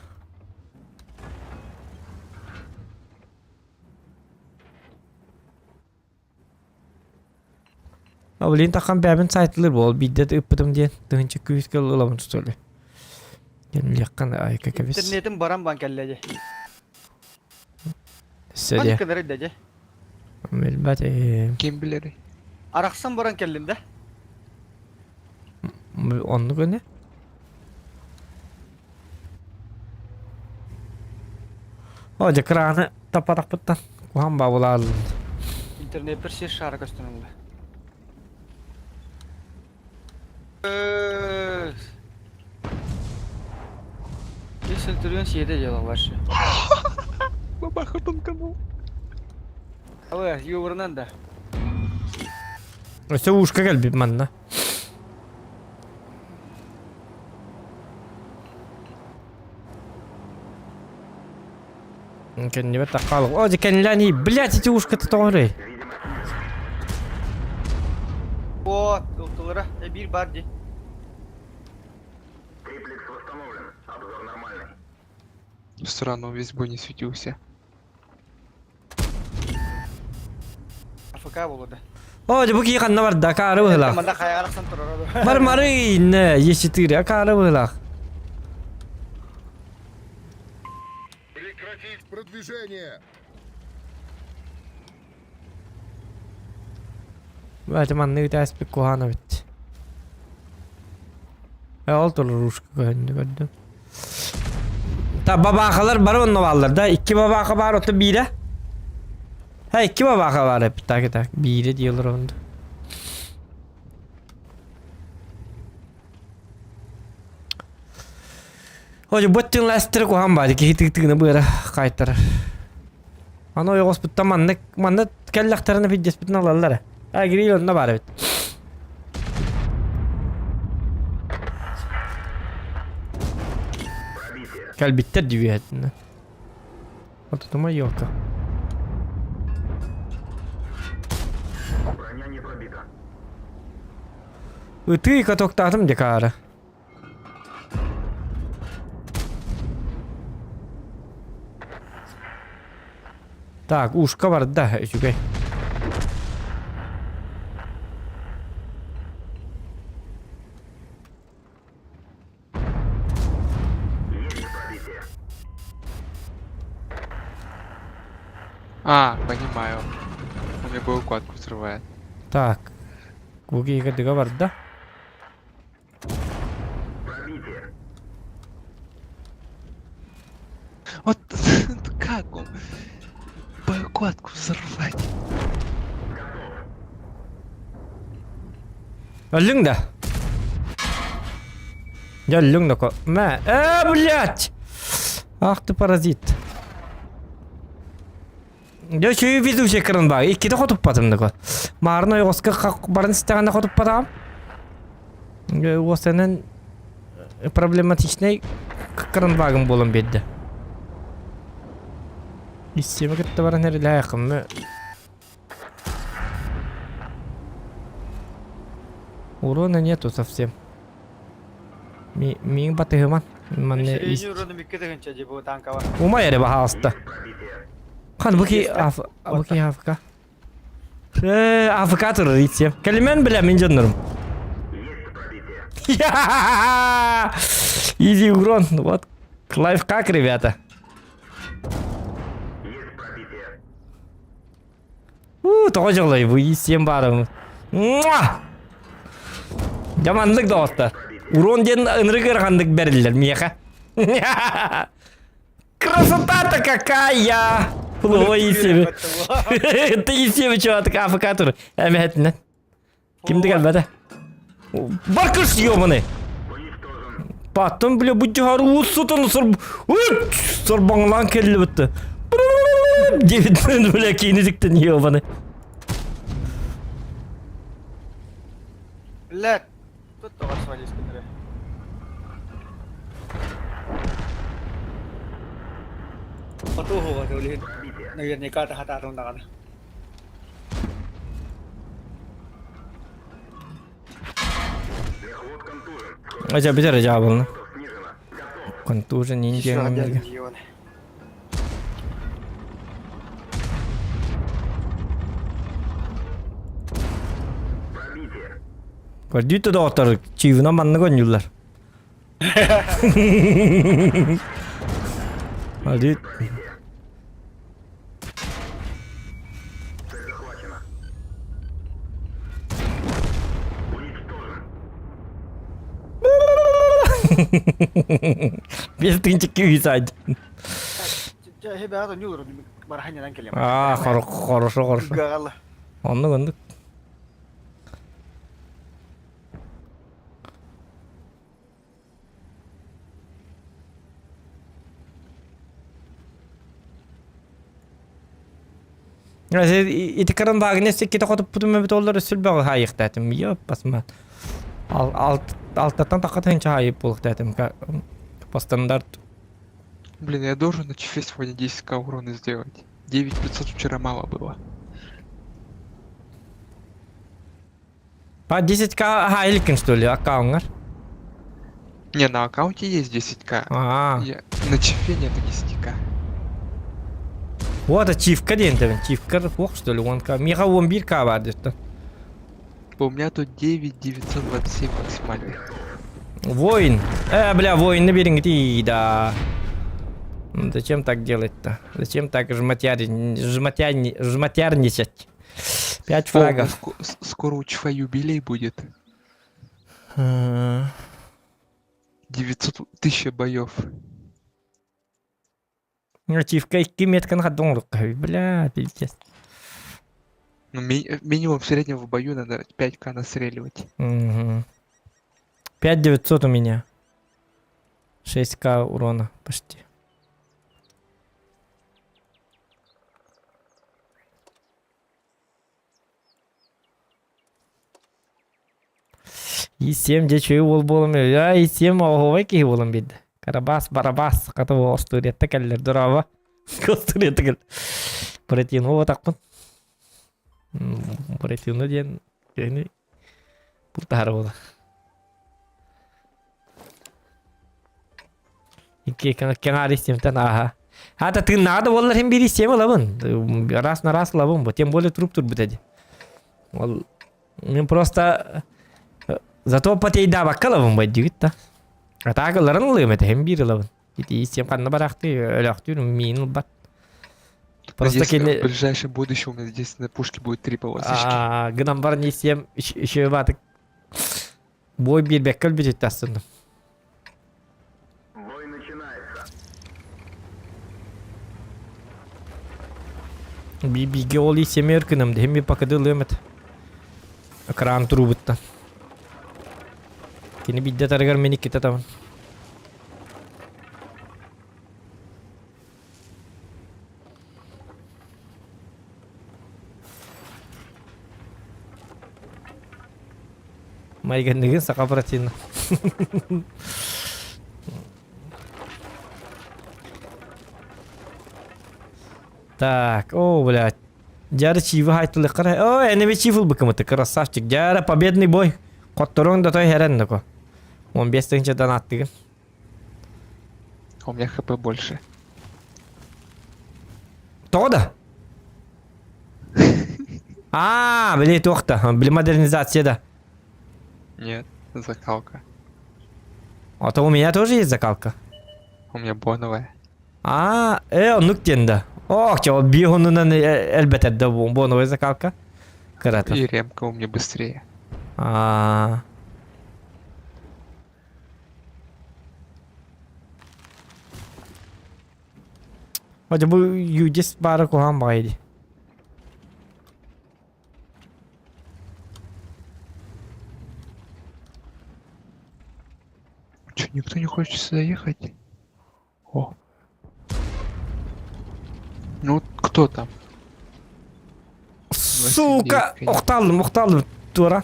Avlin takkan bebin saytılır bol. Biddet ıppıdım diye. Dığınca küyüz kıl ılamın tutuyorlar. Gelin yakkan ay kakabis. İnternetim baran bankellece. Hissediyor. Hadi kadar edece. Elbette. Кембілері. Araksan baran kellinde. Onluk öne. Hoca kıranı taparak bıttan. Kuhan bağlar. İnternet bir şey şarkı üstünde. Kesin duruyorsun şeyde cevap var. Баба хатунканул. Ama yuvarından da. İşte uşka gel bir manna. Kendime takalım. Hoca kendilerini блядь, эти ушка-то doğru. O doktorlara bir bar di. Триплекс восстановлен. Обзор нормальный. Странно, он весь бой не светился. AFK buludu. Hoca bu ki kanna var da karı bıhla. Tamam da kaya araksan turardı. Var marı ne yeşitir ya karı bıhla. Прекратить продвижение! Bence manlı bir ters bir kuhana bitti. Al ruşka gördüm. Ta babakalar var onun vallarda. 2 babaka var otu bire. Ha 2 babaka var hep tak. Bire diyorlar onda. Hoca botun lastik ko ham bari ki hitik bu ara kaytar. Ana yok hospital manne kellaktarını fiddes bitin alallar. Ha giriyor onda bari bit. Gel bitti diyor etine. Отутuma yok. Броня не пробита. Итый катоктатым декара. Так, ушка var da üçüge. А, понимаю. У меня был укладку взрывает. Так. Буги кадыга var da. Пробитие. Вот как он? Боекладку взорвать. Öldün de. Ya öldün de ko. Ma. Блядь. Ах ты паразит. Ya şu video çekirin bak. İki de kotup batım da ko. Marna yoska barın istağında kotup batam. Ya o senin problematičnej kırın bagın bolun bedde. İsteme gitti var nerede yakın mı? Урона нету совсем. Мин батыгыман. Манне Средний уровень миккетегенче же бу танка бар. ума ере баха аста. Хан буки афка. Афка турur итсем. Kelime bile min canlarım. Easy урон. Вот. Лайфхак, ребята. Есть пробитие. Тожалай bu итсем барым. Jamanlık dostlar. Урон ден ынрыгыр хандык берилер меха. Красота-то какая! Плохой себе. Ты себе чего такая афакатур? Әмәтінен. Кімді кәлбәді? Баркыш ёманы! Потом, бля, будь жару ұсытын сұрбаңлан келі бітті. 9 минут, бля, кейінізіктен ёманы. Блядь. Тут тоже свались, которые. Потуху блин. Наверняка это хата там надо. Мехвод контужен. Acaba bir de cevabını. Снижено. Готов. Контужен Еще ninja. один миллион. Пробитие. Gördüğü de otur. Çivine manlı gönüller. Hadi. Цель захвачена. Уничтожен. Без тынчик кивисать. Ребята, не уровень. Барханя на келем. Хорошо. Гала. Onu göndük. Ya sen itikarın bağınesi kita kotup putum evet olur üstül bağı hayık dedim. Yok basma. Alttan takatın hayıp buluk dedim. По стандарт. Блин, я должен на чефе сегодня 10к урона сделать. 9500 вчера мало было. По 10к haylikin что ли аккаунтер? Не, на аккаунте есть 10к. На чефе нету 10к. Вот это чифка дентовен. Чифка фок что ли он ка. Миха 11к var işte. У меня тут 9927 максимальный. Воин. Бля, воин набери иди, да. Зачем так делать-то? Зачем так жмотярничать? 5 фрагов. Скоро у чефа юбилей будет. 900 тысяч боев. Ачивка 2 метканы хаддоңлук. Бля, пиздец. Ну, минимум в среднем в бою надо 5К настреливать. 5900 у меня. 6К урона почти. И7 дечөй ол болым. Я И7 оғывай кей болым бейді. Карабас, барабас, қаты ол стуретті кәлілер дұраба. Стуретті кәл. Буратино отақпын. Буратино ден. Бұл тары болы. Кең аристемтен, аха. Ата ты надо олар hem bir istem alabın. Раз на раз лабын. Тем более труп тут бітеді. Мен просто зато патейда баққалабын бәді жігітті. Атағыларын ұлығым әті hem bir алабын. Истем қанна барақты өліқтір мейін ұлбат. Просто Надеюсь, келі... в ближайшем будущем у меня здесь на пушке будет 3 полосочки. Гынан бар не истем үші батық. Бой бір бәккіл бітетті астында. Бой начинается. Биге ол истем еркінімді. Hem bir pakıdı ылығым әті. Кран тұру бұтты. Кені бидде тарығар мені кеті табын. Майгандығын сақа протеина. Так, о, блядь. Жары чивы хайтылы қара. О, әнеме чивыл бікіміті, красавчик. Жары победный бой. Қоттырың да той хәрәнді ко. 15-тің донаттығын. У меня хп больше. Тоғда? Біле тоқта. Біле модернизацияда. Нет, закалка. А то у меня тоже есть закалка. У меня боновая. Нүктенді. Ох, чего, бігунынан әлбәт әдді боновая закалка. Кыраты. И ремка у меня быстрее. Hadi bu UDS bari kohan baydı. Че, никто не хочет сюда ехать? О. Ну, кто там? Сука! Уқталдым, тура.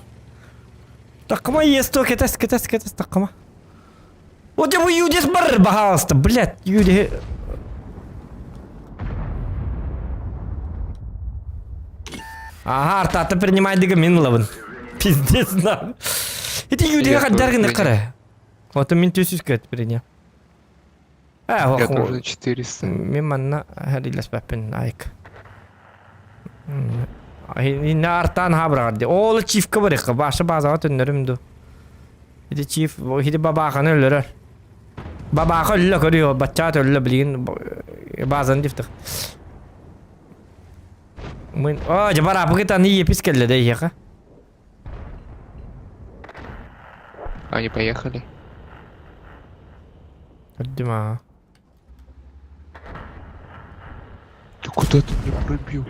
Тақыма есті, кетес, тақыма. Вот я бы UDS бар, пожалуйста, блядь, UDS. Ага, артаты принимай деген мен лабын. Пиздец, нахуй. Это UDS қаддарғын қара. Вот мен төсіз кәді принял. Я тоже на 400. Мен манна хәрилес бәппен айк. Инна артан хабырағарды. Олы чифка бар еқі. Башы базаға түннерімді. Хиді чиф, хиді бабақаны өлірер. Бабақы өлі көріо. Батчат өлі білген базаны дифтіқ. Жабар апығы таны епіс келді де еқі. Они поехали. Дима. Ты куда ты меня пробил?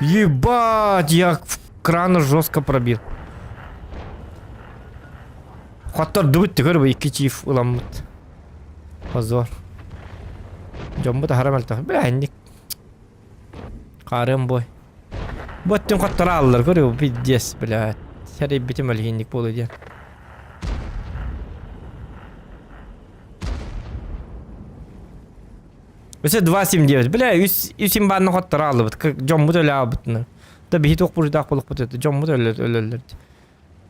Ебать, я краны жестко пробил. Хаттар дубит тигер бы iki çift ulanmıt. Позор. Jombu da haram alta. Bela indik. Qarım boy. Bottun xattara alırlar görüyor piddes bela. Seri bitim öyle indik bolu diye. Mesela 279. Bela 100 bandı xattara alır. Jombu da öyle abıtını. Da bir hiç okpur da qoluq bıtı. Jombu da öyle.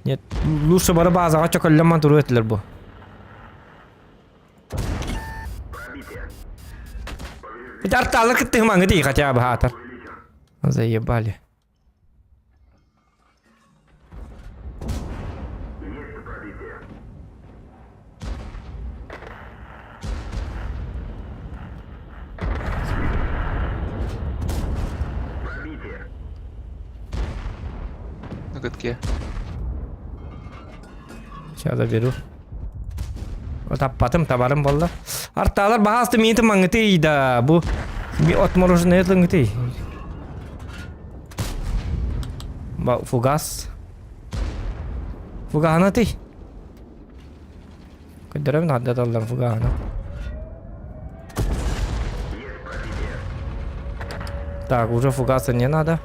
Нет, лучше бары базаға чоколлеман тұру етілер бұл. Это арталар кіттігі маңы дей хотя бы хатар. Заебали. На катке. Сейчас заберу. Tapatım tabarım bolla. Artalar bahastı minti mangıtı da bu bir otmoruz ne lıngıtı. Ba fugas. Fugahana tı. Kıdırım nadda dallar fugahana. Так, уже фугаса не надо.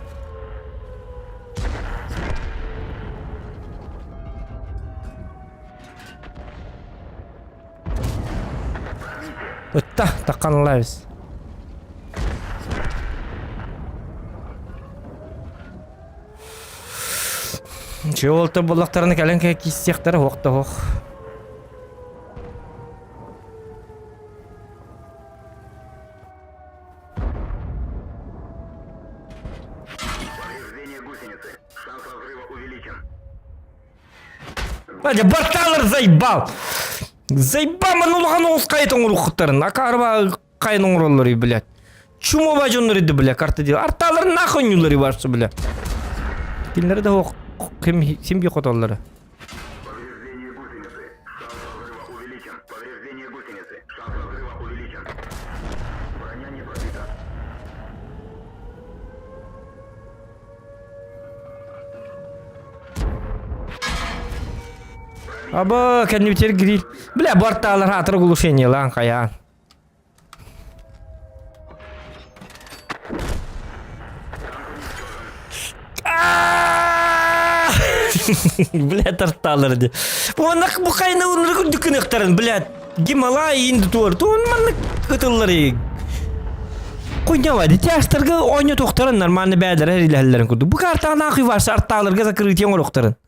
Өтті, таққанылайбыз. Че олты бұлақтарыны кәлінке кестектері оқты оқ. Повреждение гусеницы. Шанс разрыва увеличен. Бәде, барталыр заебал! Заебал, мен ұлған оғыз қайтын ұлықтарын. Акарба қайын ұңырылары, блядь. Чумо бәжонлары еді, блядь, карты дейді. Арталыр нахуй нүлері баршы, блядь. Келінері де оқ, сембей қоталары. Повреждение гусеницы. Шанс разрыва увеличен. Повреждение гусеницы. Шанс разрыва увеличен. Броня не пробита. Аба, кәдімі бітер гриль. Бля, bu арталар атыр глушение lan қаян. Блядь, арталар де. Оны bu қайны ұныры күндікін ықтарын, блядь. Гималай инді туар. Туын манны қытылары. Қойня вады, тяштарға ойны тоқтарын нормальны бәдір әрелерін күрді. Бұл арталар нақый varsa арталарға закрытен ор оқтарын.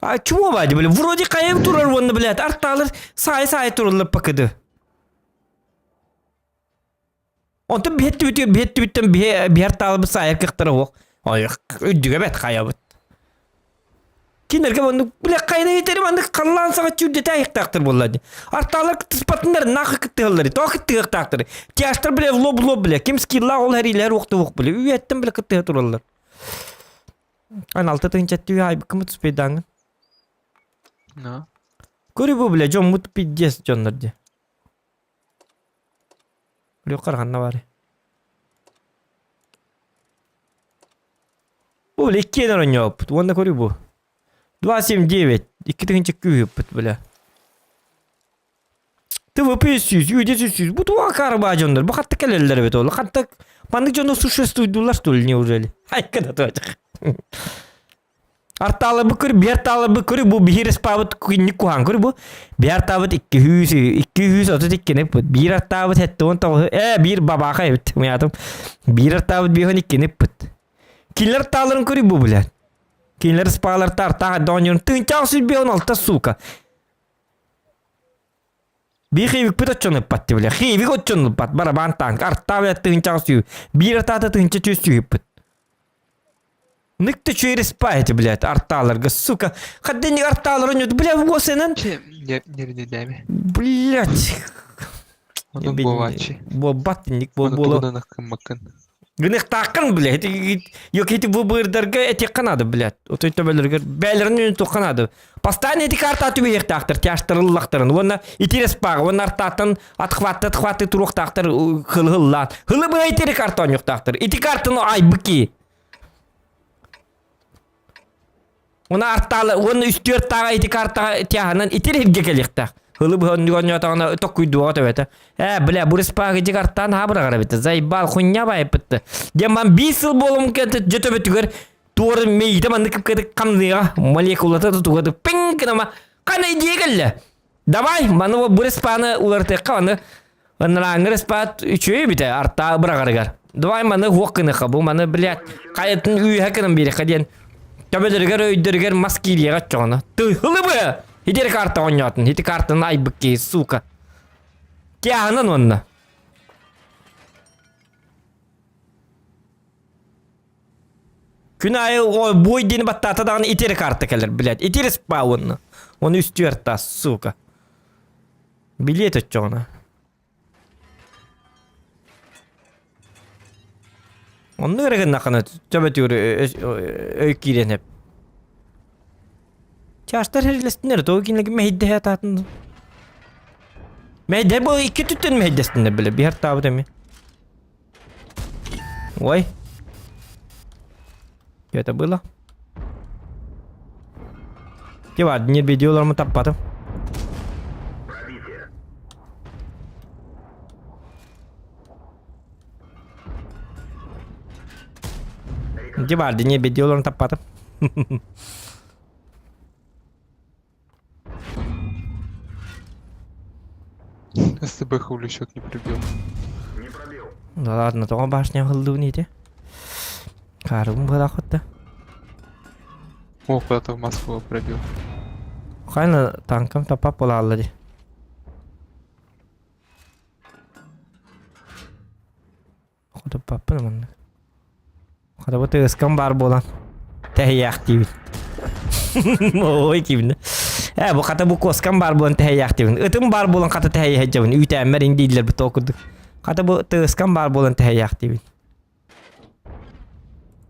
А чего вади, блядь? Вроде каем турар вон, блядь. Арталар сай турарлы пакыды. Он то бетті берталы сай кықтыры оқ. Ой, үддіге бәт қаябыт. Кенерге оны, блядь, қайна етері манды қалан саға чүрде тәйіктақтыр болады. Арталар тұспатындар нақы кіттіғылары, тоқ кіттіғықтақтыр. Тяштар, блядь, лоб, блядь. Кем скилла ол әрилер оқты оқ, блядь. Үйеттім, блядь, кіттіғы туралар. Ан алты тыңчатты үй айбы кімі түспейдаңын. No. Көрі бұл, бля, жон мұты пиддес жонларды. Біле қарғанна бары. Бұл, бля, 2 нарын өппіт. Онда көрі бұл. 279. 2 тыңчы көй өппіт, бля. ТВП 100, үйде 100. Бұл туға қарыба жонлар. Бұл қатты кәлелер бет олы. Қатты панды жонлар сушествуйдулар, что ли, неужели? Ай, kada tuacak. Artalı bu kır, bir artalı bu kır, bu bir spavut kunni kuhan kır bu. Bir artalı 232 ne put. Bir artalı hetton tavu. Bir babaka evet miyadım. Bir artalı bir hani ne put. Killer artaların kır bu bile. Killer spalar tarta donyon tınçası bir 16 suka. Bir hevik pitaçını pattı bile. Hevik otçunu pat. Baraban tank. Artalı tınçası. Bir artalı tınçası put. Никто через спаете, блядь, арталарга, сука. Ходи не арталар, нет, блядь, вот сенен. Не ридами. Блядь. Он бовачи. Бобатник, Он боболо. туда макан. Гынық тақын, блядь. Yok эти выбордарға эти қанады, блядь. Вот это бәлерге бәлерін тоқанады. Постоянно эти карта атып ектақтыр, тяштырыллақтырын. Оны итерес бағы, оны артатын атқватты тұруқтақтыр хыл-хыллан. Хылы бұға етері картон yoқтақтыр. Эти картаны ай бүки. Оны арталы, оны үстер тағы эти карта тяғынан итер елге келектақ. Хылы бұғын өтағына өтік күйдуға өтіп. Бля, бұл респағы эти картаны хабыра қарап етті. Зайбал, құння байып бітті. Деман 5 жыл болым кәді жетіп өтігер. Туғыр мейді манды кіп кәді қамдыға. Молекулаты тұтуғады. Пин кінама. Қана идея келі. Давай, маны бұл респаны ұлартыққа оны. Онлаңы респат үшөй біті арта бұра қарығар. Давай маны ғоққыныққа. Бұл маны, блядь, қайетін үй әкінің бері қаден. Töbeleriger öyderiger maskiliye kaçacağına. Hılı bu. Hidir karta oynatın. Hidir kartın ay bıkkı suka. Kâhının onunla. Günahı o boy dini battata dağını iteri kartı gelir biled. İteri spa onunla. Onu üstü örtta suka. Bilet açacağına. Onu öğrenin akını töbetiyor öyküyle hep. Çarşılar her ilestinler. Doğu günlük mehidde hayatında. Meyde bu iki tütün meydesinde bile bir tabi demi. Ой. Это было? Кевад, не videolarımı tapmadım. Пробитие. Кевад, не videolarımı tapmadım. СТБ хулищок не прибил. Не пробил. Да ладно, то башня хылдуниде. Карым была хотта. О, куда-то в Москву пробил. Хайна танкам тапап бола алды. Хода паппы мында. Хода бу тыскан бар болан. Тәһияк дибин. Ой кимне. Бу ката бу коскан бар болан тәһияк дибин. Ытым бар болан ката тәһия жабын. Үтәмер индилер бу токуду. Ката бу тыскан бар болан тәһияк дибин.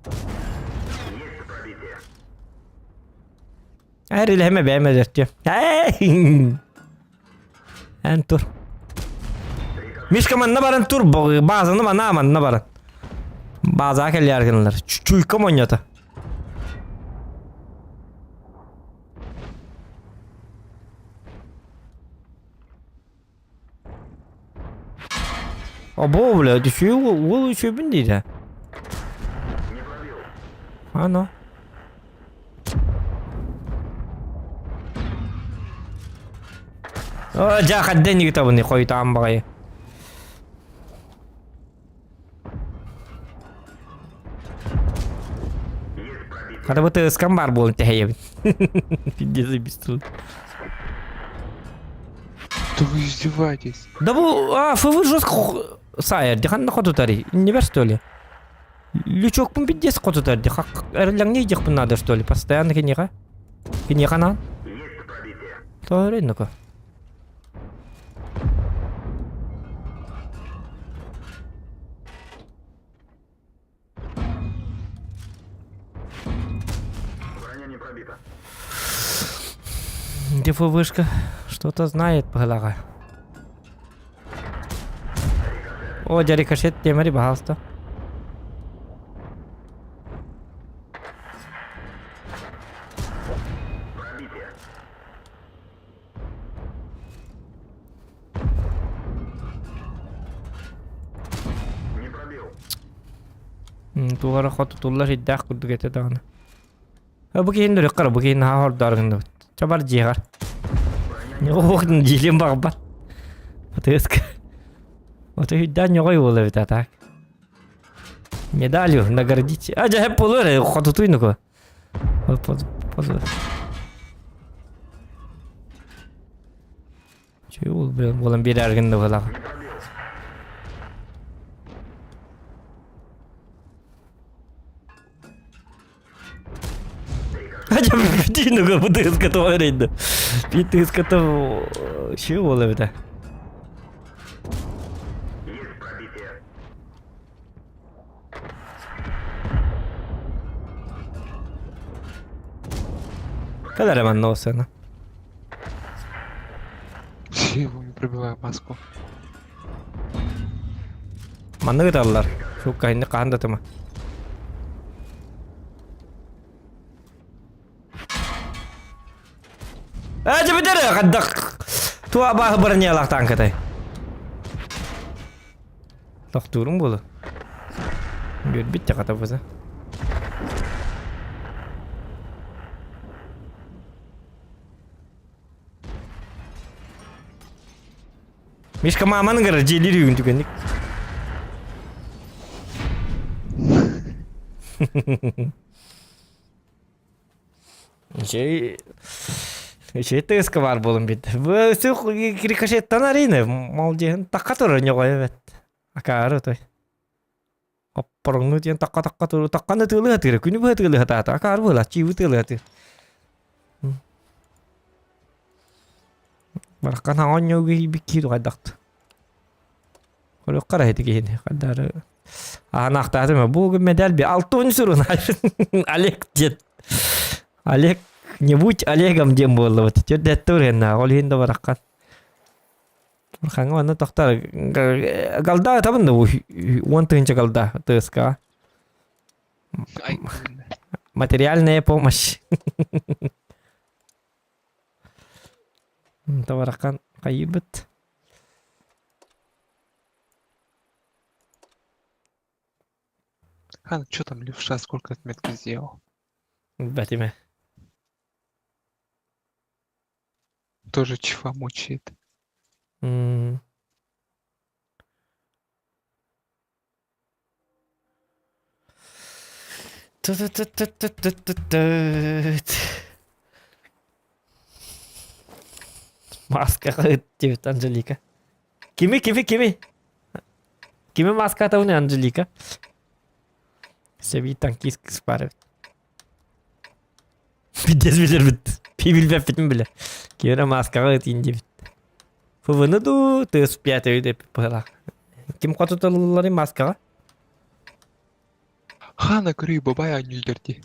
Есть пробитие. Әрілі әме бәймәдерді. Ән тұр. Мишка манна баран тұр. Базаны мана манна баран. База әкелі әргінлер. Чуйка моньята. Abo бля, düşüyor. Ол düşüyor дейді. Не пробил. Ано. جا خدني كتبني خوي تعم بغي Есть пробитие. كتبوا تسكن باربول تهيب في الجزء بيستول Да вы издеваетесь. да бу фу жестко сайер дихан нахоту тари не бер что ли лючок пун бидес коту тари хак эрләң не дих надо что ли постоянно кинега на Есть пробитие. то рынок Броня не пробита. Дефо вышка что-то знает палага. О, джари кашет темари бахалста. Пробитие. Не пробил. Тугара хот тулла шиддах курду гете дагана. Бugün de yukarı bugün ha hor dargındı. Çabar ciğer. Yok dilim bakba. Patesk. Ото hiddan yok yolu bir tak. Медалью наградить. А же полуре ходу туй nuko. Позу. Чего болан bir dargındı bala. Acaba bütün nuko bu tız katı öyleydi. Bir tız katı şey oldu bir de. Есть пробитие. Kadar hemen ne olsa. Его не пробиваю Москву. Manı gıdarlar. Şu kayını kandı mı? Aja bener kadak. Tua bah bernyalah tangkatay. Tak turun bolu. Biar bitti kata basa. Мишка маманы кара желери үгүндүгөнүк. Şey tezke var bolun bit. Bu su rikошеттан арина. Молден такка туру нёгой evet. Акары той. Аппарыңны тен такка туру такканы тылы хатыр. Күнү бу тылы хата. Акары була чивы тылы хатыр. Баракан хаон нёги бикки дагдакт. Коло кара хети кени. Кадар. Анактады бу медаль би 6 сурун. Олег дед. Олег не будь Олегом дем болды вот. Чё деттур энна. Ол хинде баракан. Urxanga onu toxtar. Galda taban da bu 10-нче galda тыска. Ай, Материальная помощь. Таваракан кайбыт. Хан, что там левша, сколько отметки сделал? Бәтиме. Тоже чифа мучает. Маска девит Анжелика. Кими? Кими маска та уни Анжелика? Sevi tankisk sparet. Бидес билер бит. Пибил бәппетім біле. Кері маскаға өтейін дебіт. Фывыны ду тыз пияты өйде пыла. Ким қатутылылары маскаға? Хана, говорю, бабай анюльдерди.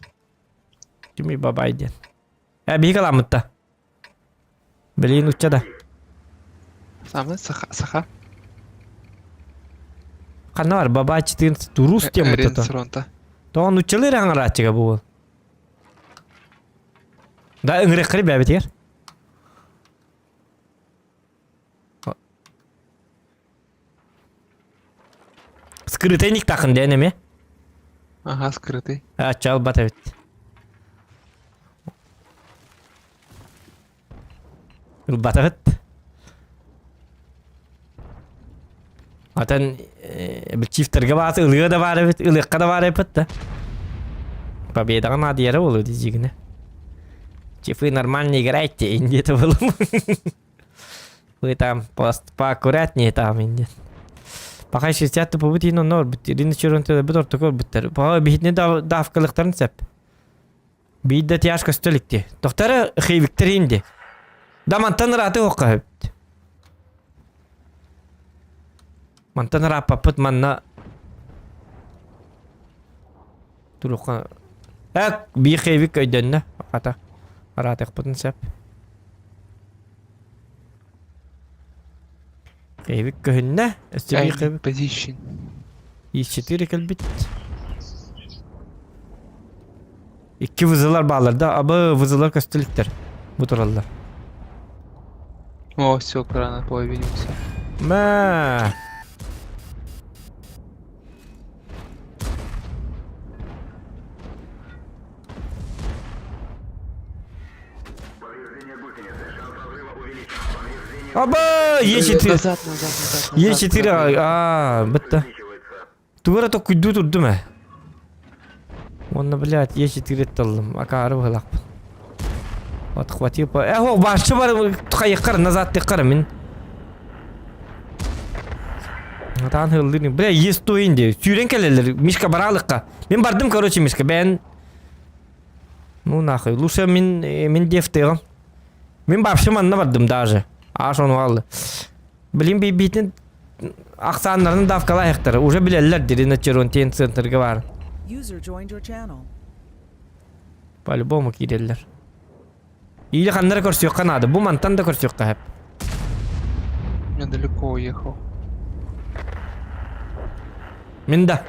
Кими бабай ден. Бейі каламытта. Білейін ұтчада. Самый саха. Қанна бар, бабай 14 турус тем бұтты. Ренсронта. Тоған ұтчалыр аңыр атчыға бұл. Да ыңырек қыры бәбет егер. Скрытайник тақын дәнеме? Ага, скрытый. Чал бата бит. Бата бит. Атан бір чифтерге басы ылыға да бары бит, ылыққа да бары бит да. Победаған адияры болу дезігіне. Чифы нормально играйте, инде-то было. Вы там поаккуратнее там инде. Пока 60 побыт ино нор бит. Ирины чуронты бит ортокор биттер. Пока битне давкалықтарын сәп. Бейді тяжко стөлікте. Тоқтары хейвиктер инде. Дамантан раты оққа бит. Мантан рапапыт манна. Тұруққа. Бей хейвик өйденні. Ата. Аратық бұтын сәп. Хейвик көхінні. Өсті бей хейвик. Position. E4 кәлбет. 2 вызылар bağlarda. Абы вызылар көстіліктер. Бұ тұралдар. О, все, гранат появился. Мә. Аба! Е4. Назад. Е4. Бітті. Тугара то күйді тұрды мә. Оны, блядь, Е4 талдым. Акары бұғылақпын. Отхватил по... О, башчы бар. Тұқайыққар, назад текқар мен. Атан хылдырын. Бля, есті ойынде. Сүйрен кәлелер. Мишка баралыққа. Мен бардым, короче, Мишка. Бән... Ну, нахуй. Лучше мен дефтеғым. Мен бапшы манна бардым даже. Аш onu aldı. Bilin bir bitin aksanlarını davkala ayakları. Уже bilirler derine çerontiyen center'ı var. User joined your channel. По-любому girerler. İyi kanlara karşı yok kanadı. Bu mantan da karşı yok hep. Я далеко уехал. Minda.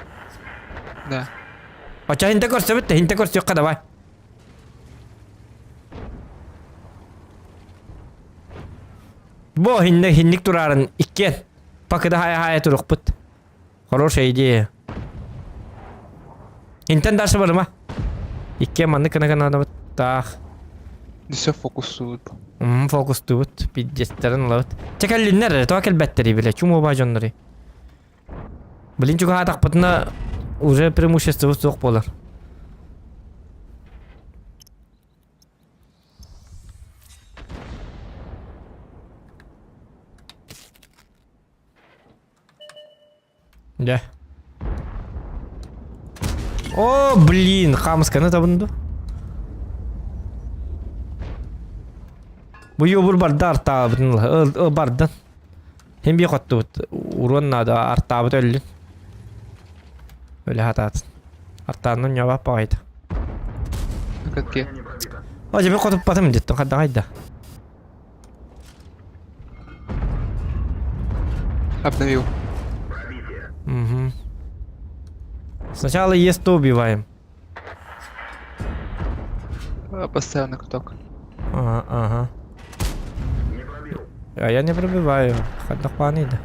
Да. Aça hinte karşı bitti. Hinte karşı yok kada vay. Bu hinlik durarın ikken. Pakıda haya turuk put. Хорошая идея. Hinten dersi var mı? İkken manlık kana надо вот так. Все фокусуют. Fokus tut. Bir cesterin alıp. Çekelli nerede? Tokel betteri bile. Çumu bajonları. Блин, чуга так потна уже преимущество sok polar. Да. О, блин, хамсканы табынды. Bu yobur barda artabıdın bardan. Hem bir qatdı uronna da artabıd öllün. Öyle hatat. Artanın cevap baydı. Как я. Acaba bir qatıp batım dettin. Hadi haydi. Обновил. Пробитие. Угу. Сначала ЕС-100 убиваем. Поставил на каток. Ага. Не пробил. А я не пробиваю. Хаддах панида.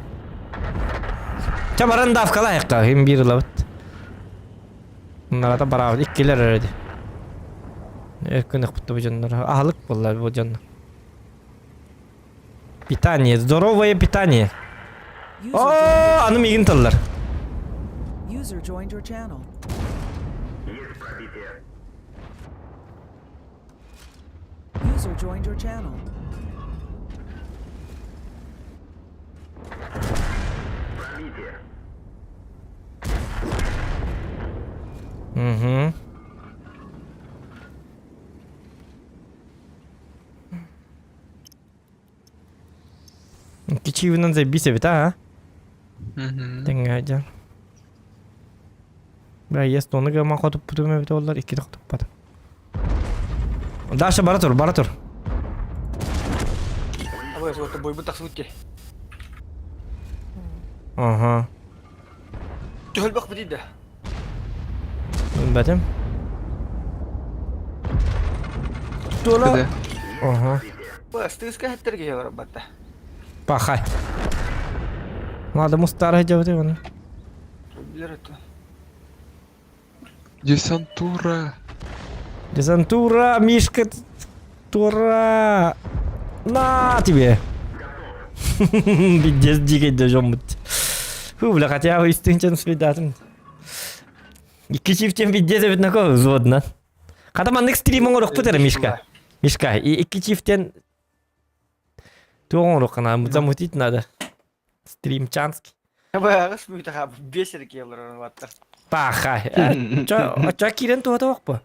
Чабаран давка лайыққа, хим бир лабыт. Нарата барабыд, иккелер әреді. Эркін ұқпытты бұл жандар. Ахылық болар бұл жандар. Питание, здоровое питание. User, О, аны мигін таллар. user joined your channel. Есть пробитие. User joined your channel. Пробитие. Угу. Кичивынан забисе бит, а? Мгм. Теңге жан. Бля, есть оны гама котуп бүтүмө бит олар 2 токтоп бат. Даша бара тур, бара тур. Абай вот бой бутак сутки. Ага. Төл бак бит. Бәтем. Тола. Кыды. Ага. Бас тыска хеттерге ялар батта. Пахай. Надо мустар хәҗәбә дигән. Билер это. Десантура. Десантура, Мишка. Тура. На тебе. Бидес дигән дә җомбит. Фу, бля, хотя бы истинчен свидатын. Ике чифтен бидес бит нако взводна. Катаман экстримон рок путер Мишка. Мишка, и ике чифтен туон рок на замутить надо. Стримчанский. Абай агас бит хаб бесер келер батта. Пахай. Ча кирен туа тоқпа.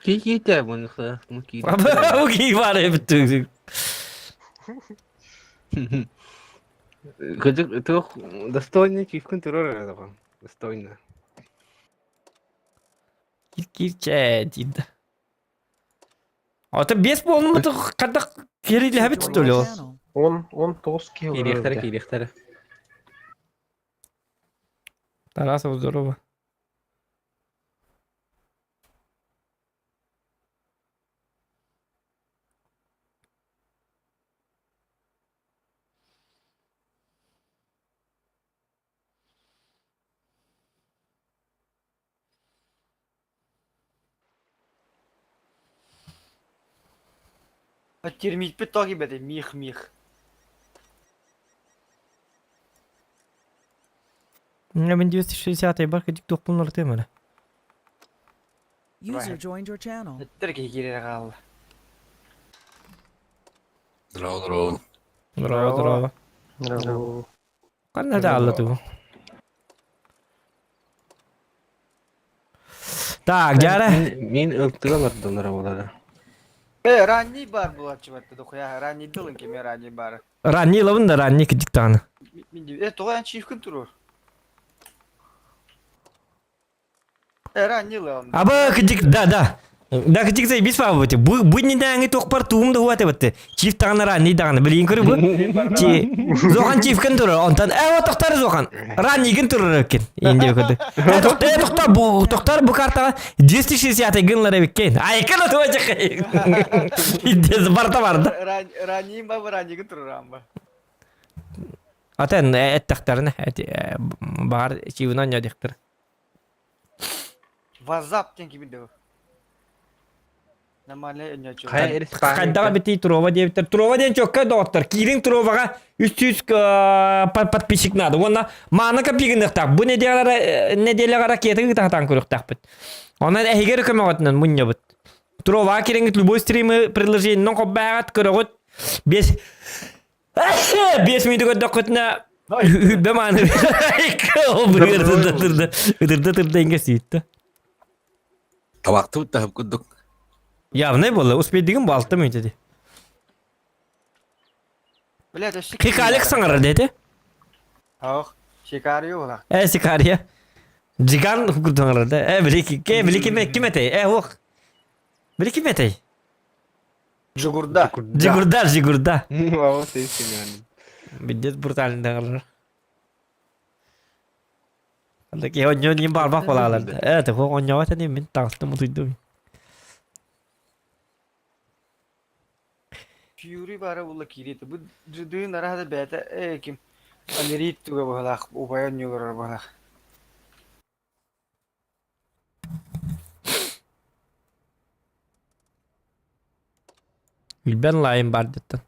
Киките бұнықта. Уги варе бітті. Тух достойный чифкін турор әді. Достойно. Кирче дейді. Ата бес болын мұты қадақ керейлі әбет Joined тұтылы your ол. channel. 19 кило. Кирехтері. Тарасов здорово. Термит бит тоги бит мих. Мен 260 бар кедик тоқ бұлнар темірі. User joined your channel. Хеттерге кирер калды. Здорово, здорово. Қанна да алды тұғы. Так, жары. Мен өлтігі бардылар болады. Ранний бар булачы батты дохуя. Ранний дылын кеме ранний бар. Ранни лавын да ранни кедик таны. Мен тоян чифкин туру. Ранний лавын. Аба кедик, да. Да кедик зай бис фа бөте. Бұдни даңы тоқ бар туым да хуаты бөте. Чиф таны ранни даңы білейін көрі бұ. Зоған чифкін тұры. Онтан, тоқтары зоған. Раннигін тұры өкен. Енді өкеді. Тоқтар бұ картаға 260 гынлары өкен. Айкын өті өте қай. Барта барды. Ранний ба раннигін туру рамба. Атын әттіқтарыны бар чивынан ядықтыр. Вазап тен gibi de. Нормально не чё. Қайдағы бітей Турова дептер. Турова ден чөкке доқтыр. Кирин Туроваға 300 подписчик надо. Онна маны копигіндіқтақ. Бұл неделеға ракеті тақтан көріқтақ біт. Онан әйгер көмі ғатынан мұнне біт. Туроваға керенгіт любой стримі предложениенің қоббағат көріғыт. 5 минут өдді құтына үббе маны. Үдірді енге сүйітті. Табақты бұттағып күдік. Явный болды. Успей деген бұл 6 минут еді. Бля, это шик. Хикалик саңыр деді? Ох, шикарию ола. Сикария. Жиган күрдіңір деді. Білі кеметей. Оқ. Білі кеметей. Жугурда. Жигурда. Ау, сейскен яғни. Бидет бруталындағылар. Lagi onyo ni barba polalar. Te ko onyo ta ni min tastım duydum. Fury bara bulla kiriyeti. Bu düdüğün arada bete kim? Anirit tuga bahalak. Ubayan yugar bahalak. Bilben layın bar detten.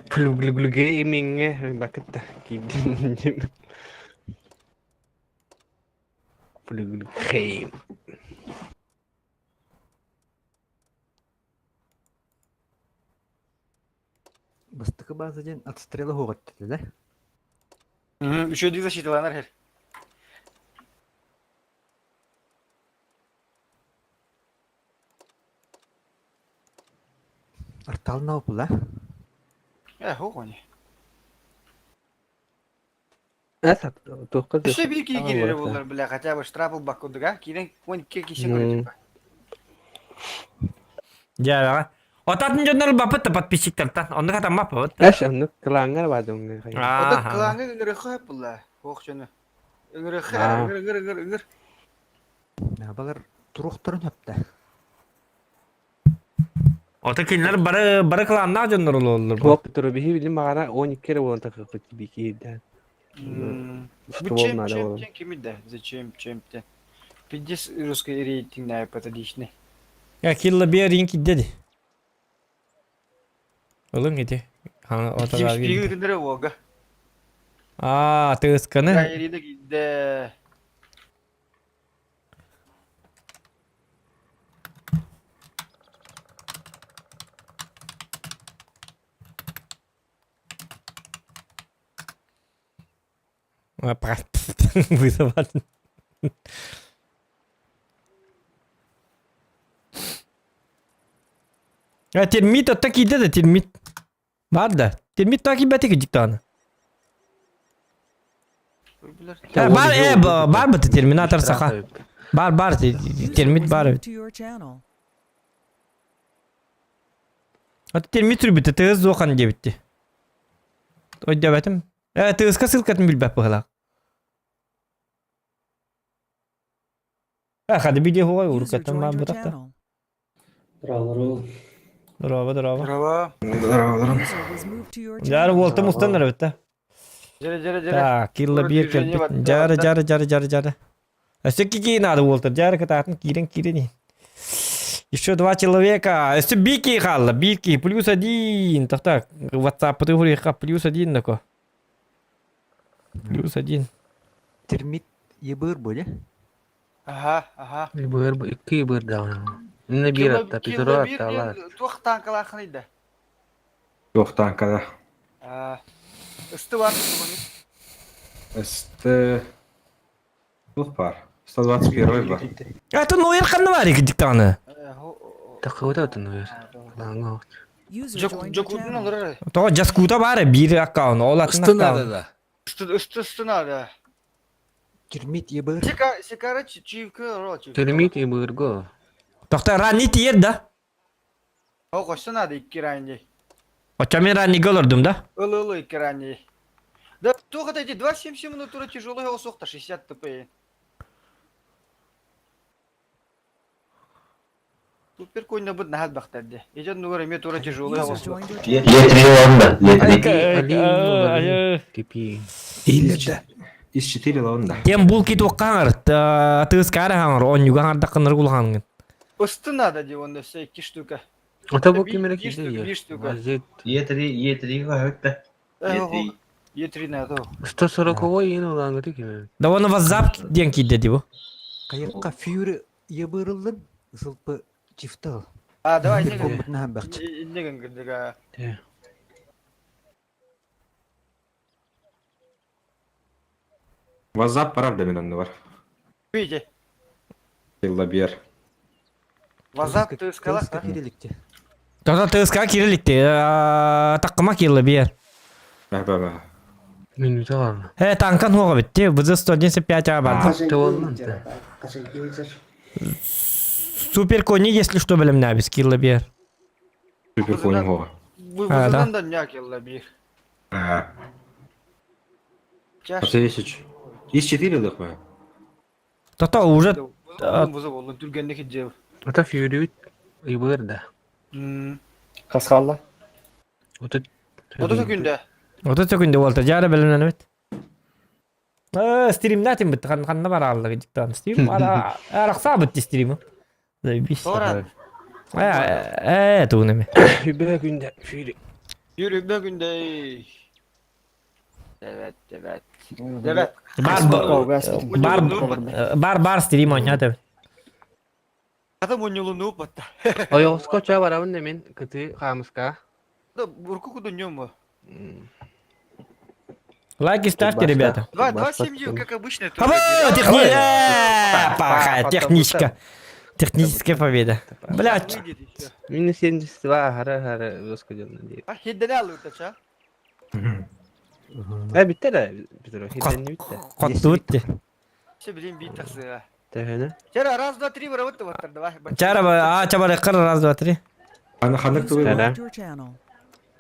Plug gaming bakit kidin. Plug game. Бастыкы базаден отстрелы хоғатты, да? Üçüncü защиталанар her. Артал на опыла. Хоғани. Asap to'qqiz. İşte bir iki girer bunlar bile kaça bu strapı bakıldı ha. Kiren 12 kişi görecek. Ya. Otatın jonnal bapet tepat pisik tertan. Onu kata map ot. Ash anu kelangar badung ne kayak. O da kılangı ıngırı hep bunlar. Hoğçunu. Ingırı ıngır. Nah, balar turuqtарын hepte. Ota kinler bara kılanlar jonnal olur. Hop turu bihi bilim bagara 12 kere bolon takı bikiden. Bu чем kimi de? Зачем-то. 50 русский рейтинг на отличный. Ya killa bir ring dedi. Oğlum gidi. Ha ota Kim var spiği gidi. ürünleri voga. Aa tığıskanı. Gayri de gitti. Apa? Bu zaman. Ya termit otak ide de termit. Var da. Termit takip ete gecik tane. Ha bar mı terminator saka? Bar termit bar. To your channel. Hatta termit türü bitti. Tığız zokan diye bitti. O devetim. Evet tığız kasıl katın bilbep bu halak. Hadi bir de hava User urukatın joined ben your bırak da. channel. Bravo. Bravo. User was moved to your Jar channel. volta mustanlar bitti. Jere. Tak, killa bir Protection kelbit. var. Jara. Все-таки надо, Уолтер. Jara кататын кирен. Еще 2 человека. Если бики халла, бики. Плюс 1. Так. WhatsApp категория плюс 1 тако. Плюс 1. Termit yebır böyle. Aha. Bu iki bir daha. Ne bir hatta pitoro hatta. Tuh tankalakhıydı. Yok tankada. Üstü var mı? Тут пар. 121 бар. Это Ноер канвари гидик таны. Takıda tunuyor. Lango. User joined your Jokudun channel. olur. То жаскута бар bir аккаунт. Олатын Üstü аккаунт. nerede da? Üstü nerede? Termit yebır. Sigara çivki roçu. Termit iburgo. Тохта ранни тиер да. O koştu nerede iki rangi? Очами ранни голордум да. Ылы iki rangi. Да, только эти 2,7 минут тяжелый голосок-то 60 ТП. Супер койна бут нахал бактарды. Ежен нугар эме тура тяжелый User голосок. joined your channel. Типи. Из 4 лаунда. Тем булки токкаңар. Тыскары хаңар. Он югаңар дакыныр кулхаңын. Üstü nerede diyor onda şey 2 штука. Ota bu kimere Bir штука, gidiyor. bir штука. Vaziyet. Е3 nerede o? 140 yeni olan gidi kimi. Да оны WhatsApp деньги dedi bu. Kayakka Fury yebırılın. Zılpı çiftal. Давай Bir не kombutna hem bakçı. ne gıdıga. WhatsApp правда менен бар. Видите? Килла бер. Вазап ты сказала? Kılıska kirilikçi. Тота тыска кириликти. Таккыма килли бер. Баба. Minüte var mı? He tankan hoga bitti. Bizi 195 var. Hafta olmaz da. Супер кони, если что, білем нәбіз, килла бер. Супер конем го. Вызыван да няк елла бир. Чаш. Из 4 дохма. Тота уже... Вызов олын түргенне хиджев. Ата фьюрит ибыр да. Касқалла. Ата Ода күндө. Ота төкүнде болта, жары білем нәбет. Стрим нәтім бітті, қанна бар аллығы жіктан. Стрим, арақса бітті стримі. Заебись. Торан. Туғын әме. Үбе күндө фьюрит. Yürüme günde. Evet. Evet. Бар стрим ойнады. Adam on yolu noob batta. Оёско ча барабын немен кыты хамыска. Да бурку кудуньё mu? Лайки ставьте, ребята. 2-7, как обычно. Техничка. Техническая победа. Блядь. Минус 72 хара өскө жөнүндө. А хидден алып та. Битте да битер. Хидден битте. Котту өтті. Все блин бит таксы. Тэхене. Чара раз, два, три работа вот давай. Чара, чабары қыр, раз, два, три. Хандык User тугу. left your channel.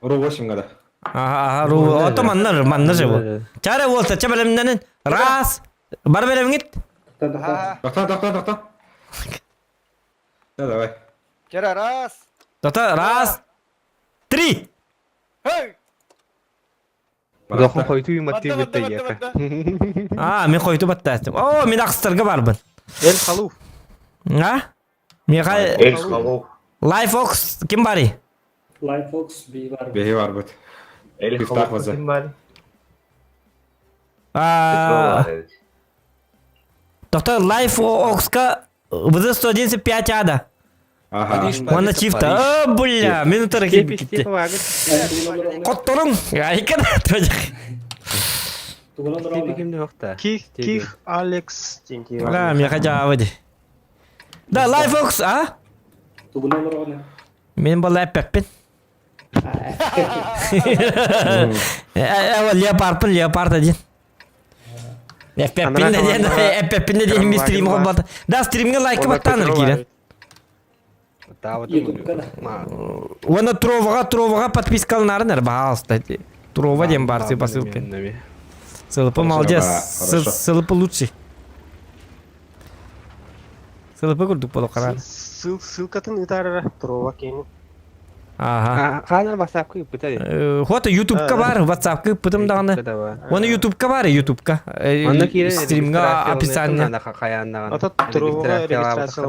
Ро 8 гада. Ото маннар жебу. Чара болса, чабалымданын. Раз. Бар берем гит. Такта. Давай. Чара раз. Тота, раз. Три. Hey. Дохон койду юматты битте яка. Мен қойты баттастым. О, мен ақстарға барбын. Эл халуф. Мен қай... Лайфокс, кім бари? Беги бар бит. Пифтах ваза. Тота, Лайфокска вызы 115 ада. Ага. Оны чифта. Бля, мен ұтары келіп кетті. Қоттырың. Айкана, тожақ. Типи кимде жокта. Ких, Алекс. Мен қажа авыды. Да, Лайфокс, Мен бұл әппәппен. Леопард один. Әппәппен деден мен стримі қолбаты. Да, стримге лайкі баттаныр кейден. Оны Троваға подпискалынарынар, бағалысты. Трова дем бар, посылки. Сылыпы молодец, сылыпы лучший. Сылыпы күрдік болу қарады. Ссылкатын ытарыра Трова кейін. Ага. Ханар WhatsApp кып битади. Фото YouTube'ка бар, WhatsApp кып бытым дағаны. Оны YouTube'ка бар, YouTube'ка. Стримға описание. Ата Троваға регистрация.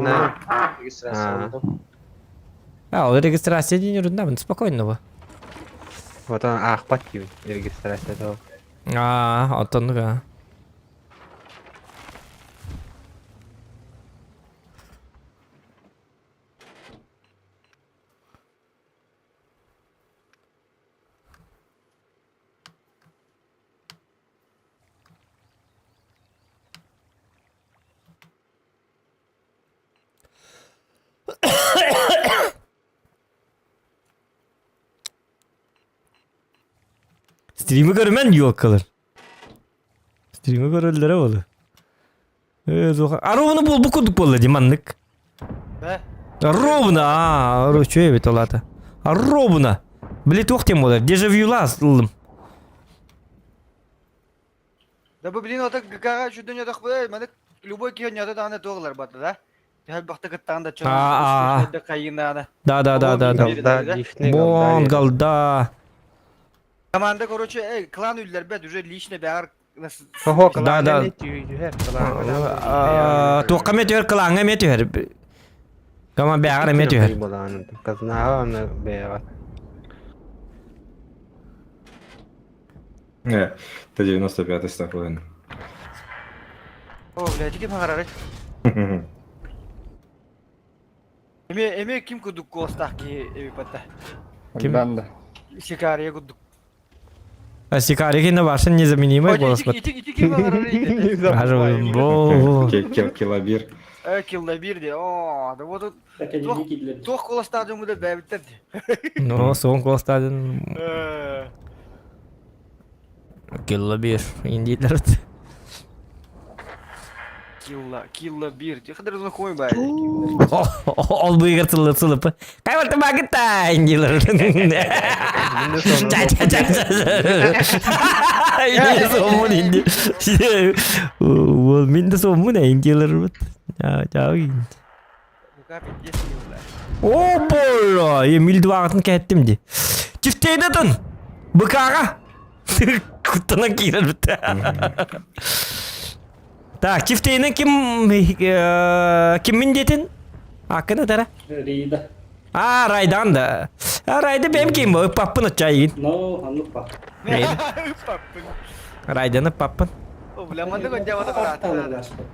Ол регистрация дейін үріндамын, спокойно ба. Вот он ахпат кип регистрация да. Отонуға. Stream'i görmen yok kalır. Stream'i görürler oğlu. Ровно бұл күдік болды деманлық. Ровно, что я бет олата. Ровно. Блин, тоқтем болар. Дежавюла сылым. Да блин, вот так какая чудо не дохуя, маны любой кион не дана доглар бата, да? Я бахта каттанда чё. Да кайына. Да. Бон галда. Команда, короче, клан үйлер бәд уже лично бәғар. Да. Тоққа метер, кланға метер. Кама бәғар метер. Казна она бәғар. Это 95-й стафлайн. О, блядь, кем қарары? Эме ким күдік қостақ ке эми патта? Ким? Шикария күдік. Сикари на вашем незаменимый голос. Ити кем қарары? Килобир. Килобир де, о, да вот тоқ қолы стадиумы да бәбіттер де. Ну, соң қол стадион. Килобир, индейлер. Килла бир. Ти кадar знакомый бай. Ол бұйғыр сылып. Қайбатты бағытта, индилер. Инде сомун инде. Ол менде сомун индилер. Жау. Бука 50 килла. О, боло. Милді бағытын кәттім де. Чифтейді тұн. Бұқаға. Құттына кейлер бітті. Так, чифтейді кім міндетін? Ақыны тара? Рида. Райдан да. Райды бәм кейм бі, паппын ұтчайын. Анупа. Райданы паппын. О, бламанды гонжа бата барат.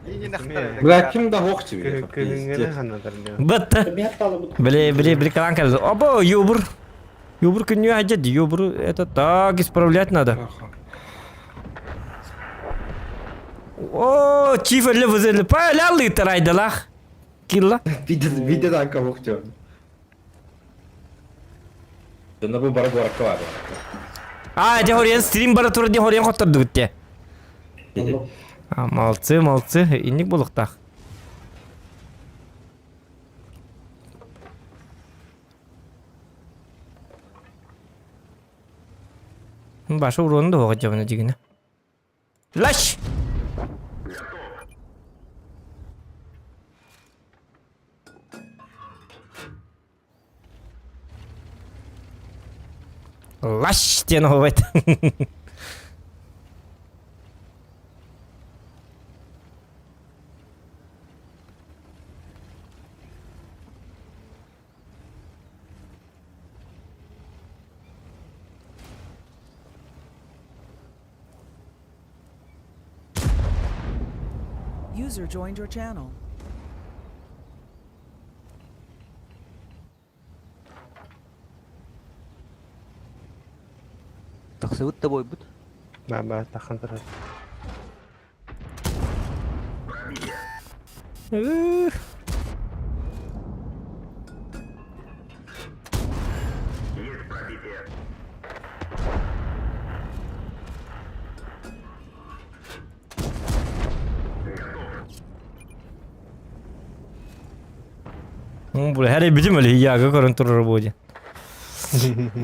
Ине нахтар. Бля, ким да хок тебе? Көліңгені қанатар. Бұтты. Біле қалан кәлді. Обо, юбур. Юбур күнне ажады. Юбур, это так исправлять надо. О, чиферлі візерлі. Пайлялы тарайдылақ. Килла. Видеодан кавук жон. Жонда бұл бары баракка бар. Де хориян стрим бара туры де хориян қоттырды күтте. Малцы. Инник болуқтақ. Башы уроны да оға жабына жегіне. Лаш! Лаш! Тені ховайт. User joined your channel. Тақсыбыт та бойбыт. Ба, таққан тұрады. Есть пробитие. Бұл әрі бітім әлі яғы көрін тұрыр бойды.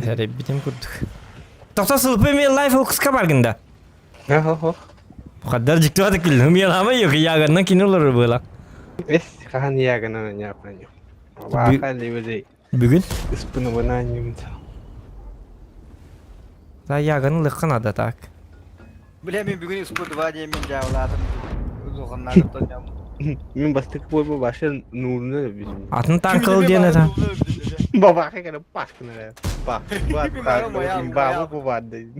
Әрі бітім көрдік. Тоқта сылпы мен лайф оқысқа барғында. Бұқаддар жікті баты келді. Мен ама yok яғаннан кейін олар болақ. Эс, хахан ягана не апраню. Бака левелей. Бүгін? Испыны бана немца. Та яғаны лыққан ада так. Бля, мен бүгін испуд вадия мен жауладым. Зоғаннады тоням. Мен бастык бойбу башы нурны bizim. Атын танқыл дені та. Baba kayak ada pas kena pak buat bawa buat deh.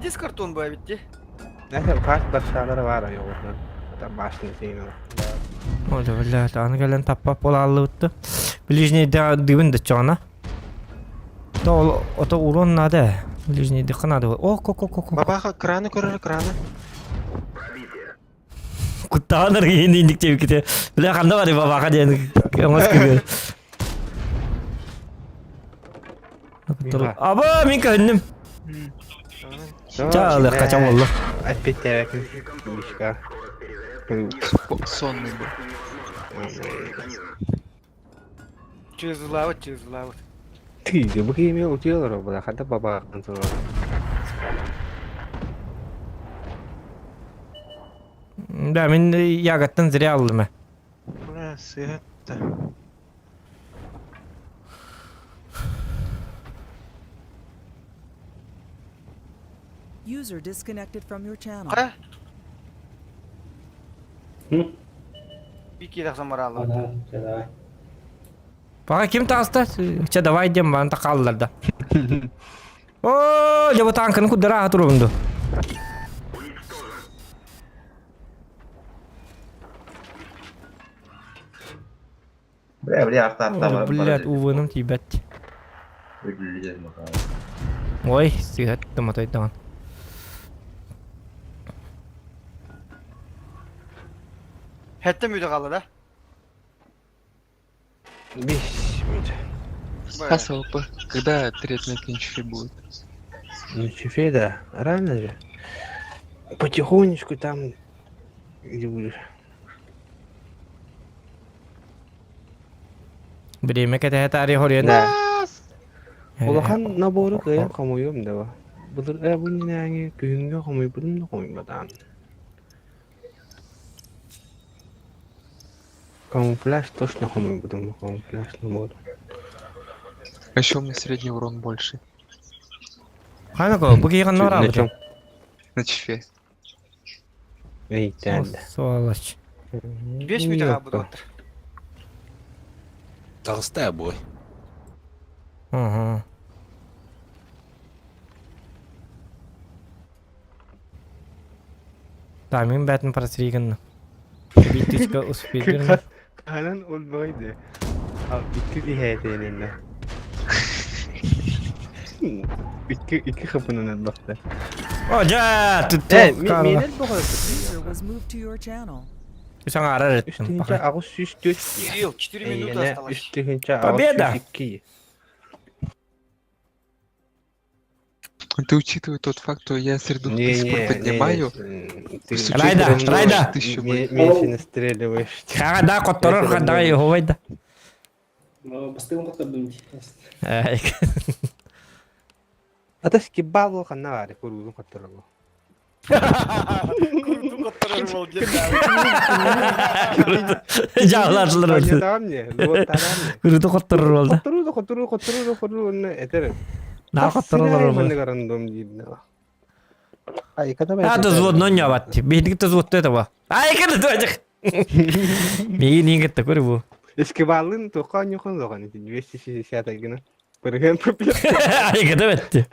Дис картон бай битти. Nah pas bersalah var ya orada. Tam başını seni. Oldu billa. Аны кәлін таппап болалы өтті. Ближний дыбын да чана. Ото урон надо. Ближний дықы надо. О, ко. Бабаға краны көрір, краны. Құттағаныр енді ендік деп кете. Біля қанда бар бабаға дейін. Қамас кеге. Аба, мен көннім. Чалы қачам олды. Опять тәвәкін бишка. Сонный был. Через лавы. Ты, bu kimi utuyorlar o bırak hadi baba kontrol. Да, мен ягаттан зря алдым. Бля, сыгатта. User disconnected from your channel. Қара? Бики тақсам баралы. Баға кем тағысты? Че, давай дем баны тақалыларда. О, жабы танкының күддері аға тұрыбынды. Блядь, увыным тибет. Ой, сигат томатой таған. Хәтті мүйді қалды да? Биш мүйді. Хасалпы. Когда треть на кинчифе будет? Ну чефе, да, рано же. Потихонечку там Birime kete tarih horiyan. Да. Улахан набору кыян комуйум да. Булар бу нинәңе күнгә комуй булым да комуймадан. Камуфляж точно комуй булым, камуфляж набор. А еще у меня средний урон больше. Ханако, bu kiygan nora Начем. На чефе. Эй, тән. Сволочь. 5 мүйтэҕэ бу доттор. Тағыстай бой. Ага. Да, мен бәтін просриган. Битичка успейдер. Халан улбайды. Ал икки дихәтененә. İki kapının baktı. Oja, tuttu. Minel bu kadar. User was moved to your channel. Sen arar ettin. Üstünce ağus 104. 4 минуты Yine осталось. üstünce Победа! ağus 102. Ты учитывая тот факт, что я среду до сих пор поднимаю. Ты Райда, Райда! Мен сені стреливаешь. Кага да котторор хадага йоховайда. Атас кибал ханна var. Kurulun katırlı. Курдук оттарар болду. Жааларсылар Hadi oldu. tamam ne? Lot tamam ne? Kurudu котторор oldu. Kotturu ne ederim. На котторор Ben oldu. de garandom değil. Ay kadar А то звод но не бат. Бедик то звод этого. Ай kada то ажик. Меги нингет та көрү. Eski balın tokan yokun zaman 260 ayına. Bırgın problem. Ай kada бетти.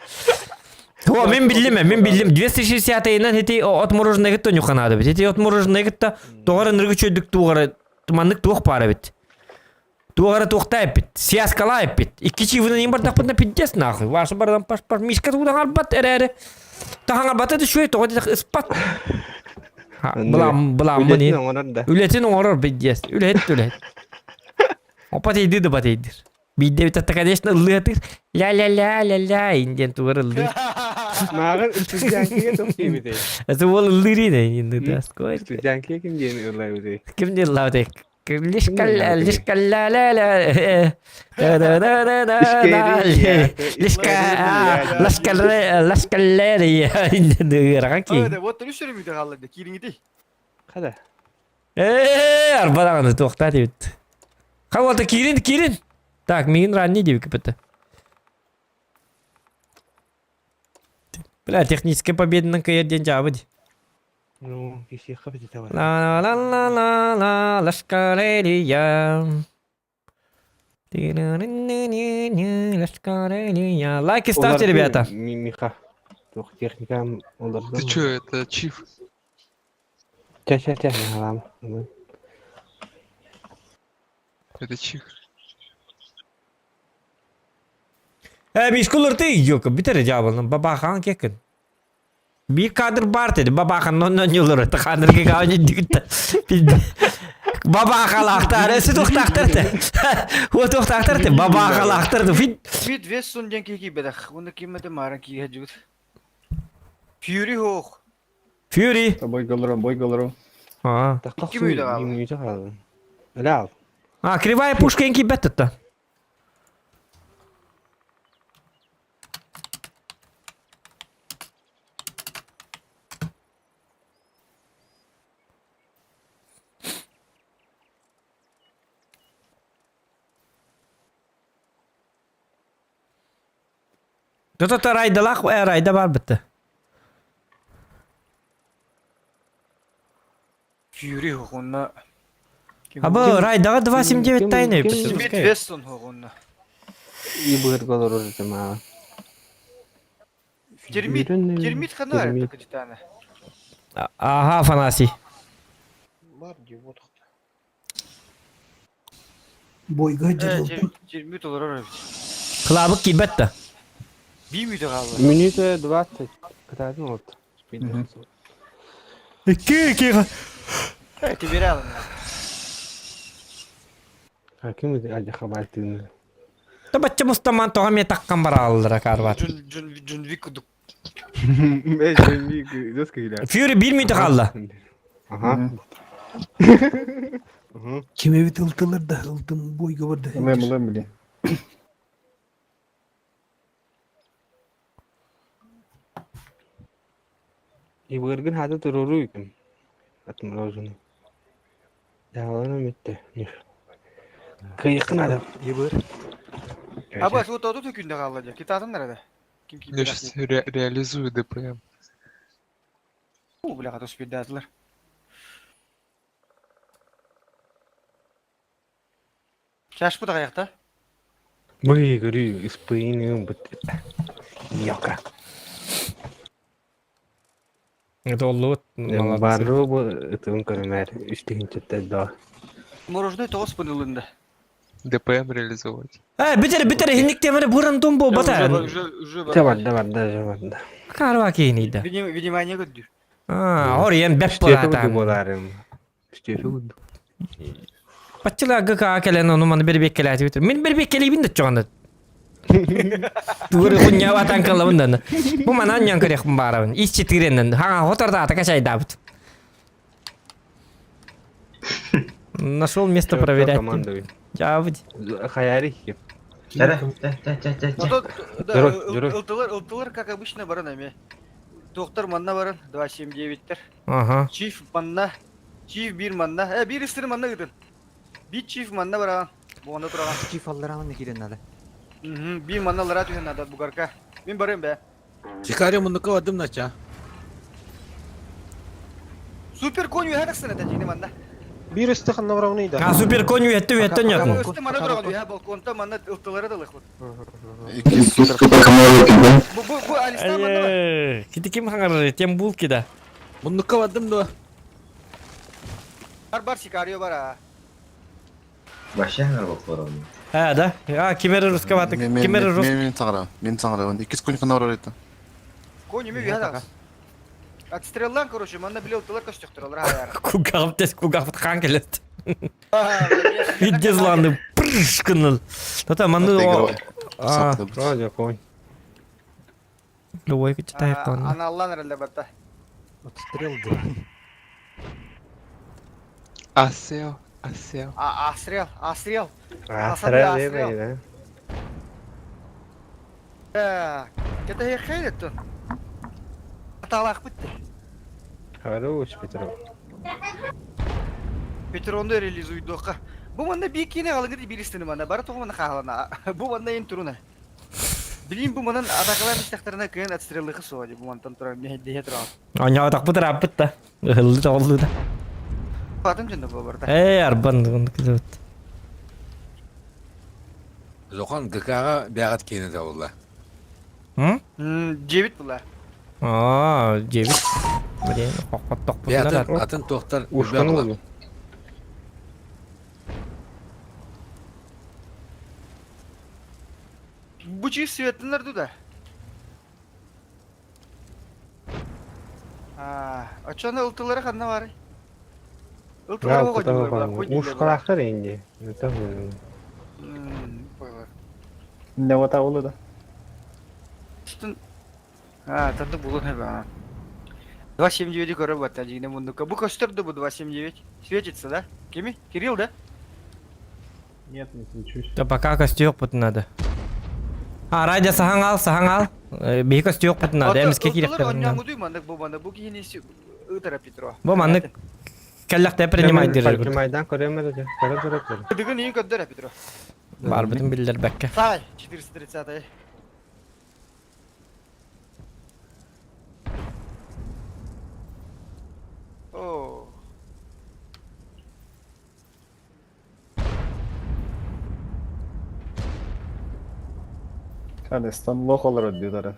О, мен билдим. 260 айынан хети от мороженое гетто нюханады бит. Хети от мороженое гетто тогара ныргы чөйдүк тугара тумандык туох пара бит. Тугара туохтай бит. Сияскалай бит. Икки чивына ним бар тахпында пиддес нахуй. Ваша бардан паш мишка тудан албат эрере. Тахан албат эди шөй тогоди ыспат. Булам мыни. Үлетин оңорор пиддес. Үлет. Опа дейди да батейдир. Бидде бит конечно ыллыатыр. Ля инден тугара ыллыр. Mağın üstüdenkiye çok iyi bir değil. Это ол ыллыри да инде даской. Üstüdenkiye kim diye öyle bir değil. Ким дел лавдек? Лишкалла. Лашкаллери. Раки. Öyle вот 3 мүйтэй қалды. Кириңди. Kada. Арбадан тоқта дейт. Хавалта кирин. Так, мин ранний деп кепті. Бля, техническая победа на каерден жабыды. Ну, кişi kapıcı da var. La, Лашкалерия. Лашкалерия. Лайки ставьте, ребята. Миха. Çok техникам olurdu. Ты чё, это чиф? Çe halam. Это чих. Бишкулар ты yok. Bir tane cevabını. Babakan kekin. Bir kadar var dedi. Babakan non yolları. Tıkanır ki kavga dikti. Babakan aktarı. Siz aktardı. O aktardı. Babakan aktardı. Бид Вессон ден кики бедах. Уны киммете маран ки хажут. Fury хоох. Fury. Бой голору. Aa. İki müydü abi? Müydü kaldı. Öyle al. А, кривая пушка инки беттата. Тут райда бар бітті. Fury хоох онна. Абы райдаға 279 тайны Бид Вессон хоох онна. İyi bu hırgol olur ama. Термит хана это качтана. Ага, Афанасий. Var diyor bu. Бойга Термит олорор. Кылабы кибетті. 1 мүйтэй қалды. Минута 20. Kadar mı oldu? İki. Тебе рядом. Hakim de acı haber ettiğini. Да бачча мустаман тоға ме таққан бар алылыра карбат. Джун Вик дук. Ben bir dost gidiyor. Fury 1 minut қалды. Aha. Kime bit ıltılar da ıltım boy gördü. Hemen bulan bile. Ibırgın hadi dururuyum. Atma rozunu. Dağlarına bitti. Kıyıkın adam. Yıbır. Aba su todu tükünde kalacak. Kitabın nerede? Kim Я сейчас реализую ДПМ. Bu bile kadar speed'dadılar. Kaç bu da ayakta? Bıy görüyor. İspanya'nın bitti. Yoka. Это оллут. Barro bu ıtığın kırmer. Üstüğün çıttı da. Мороженое тоғыз панелында. ДПМ реализовать. Битер хинник темере буран тумбу бата. Уже Давай. Карва кейниді. Внимание көдді. Орен бәп Стефи болатан. боларым. Стефи буду. Патчыла гыка келен onu маны бер бек келати битер. Мен бер бек келейбин да чоғанда. Тугыры хуnya ватан кылыбын. Бу манан ян керек барабын. Ис четиренден. Ха хоторда ата качай дабыт. Нашел место проверять. Командую. Жабыт. Хаяри. Ылтылар, как обычно, баран әме. Доктор манна баран, 279-тер. Ага. Чиф манна, чиф бир манна. Бир істері манна күтін. Бит чиф манна баран. Бұғаны тұраған. Çift aldıramın ne kiren adı. Бир манналара түйен адат бұгарка. Мен барам бә. Чикаре мунука вадым нача. Супер конь үйәдіксін әтен жеңі манна. Bir üstü навравнıydı. Супер конь үйетті нет. Өсті мана тұрған үйә, балконта манна ылтылары да лықлық. Бұ Алистан манна ба. Кити ким хаңар тем бул кида. Мунука вадым да. Бар сикарио бара. Да. Кимер русковаты. Кимер рус. Конь үйме үйәдіғыз. Отстреллан, короче, манна біле ылтылар көстік тұралар аяр. Кугавт хан келет. Видезланды. Прышкыныл. Тота манды Радио конь. Любой кычтай конь. Аналлан әрелде бата. Отстрел. Асел. Астрел. Асыра демейді. Кета хек хейлеттін. Аталақ бітті. Хорош, Петров. Петронды реализуйды оқа. Бұл манда бейк кене қалыңыр білістіні манда. Бары тоғы манда қағалана. Бұл манда ең тұруна. Білейін бұл мандан атақылар містақтарына күйен отстреллықы соғады. Бұл мандан тұрған мехеддеге тұрған. Аня атақ бұтыр аппытта. Ғылды тоғылды да. Батым жынды бұл барда. Арбан кізет. Жоқан ГК-ға бәғат кені де олда. Жебіт бұла. Жебіт. Блин, қоқпаттық Бәғатын бұтынар. атын тоқтар Ушканы oldu. Бұл чиз светлінлерді да. Açana ıltılara kanına var. Iltılara Ya, koydum kutu böyle. falan. Ушкалақтар енді. Ne vata oldu da. Üstün. Tanıdık bulun hep ha. 279'i көріп бата жигіне мұндыққа. Бұл көстерді бұл 279. Светится, да? Кеми? Кирилл, да? Нет, не случусь. Да пока костюк бұты надо. Радио сахан ал. Бей костюк бұты надо. Әміске керек Ылтылар қағын. онняңы дүй мандық бұл манда. Бұл кейіне ытара Петро. Бұл маңды кәлләқті принимать дирер. Принимайдан көремеді. Көріп. Күдігін ең көддер Петро. Бар бұтын білдер бәкке. Сай, 430. О. Kardestan lok olur diyorlar.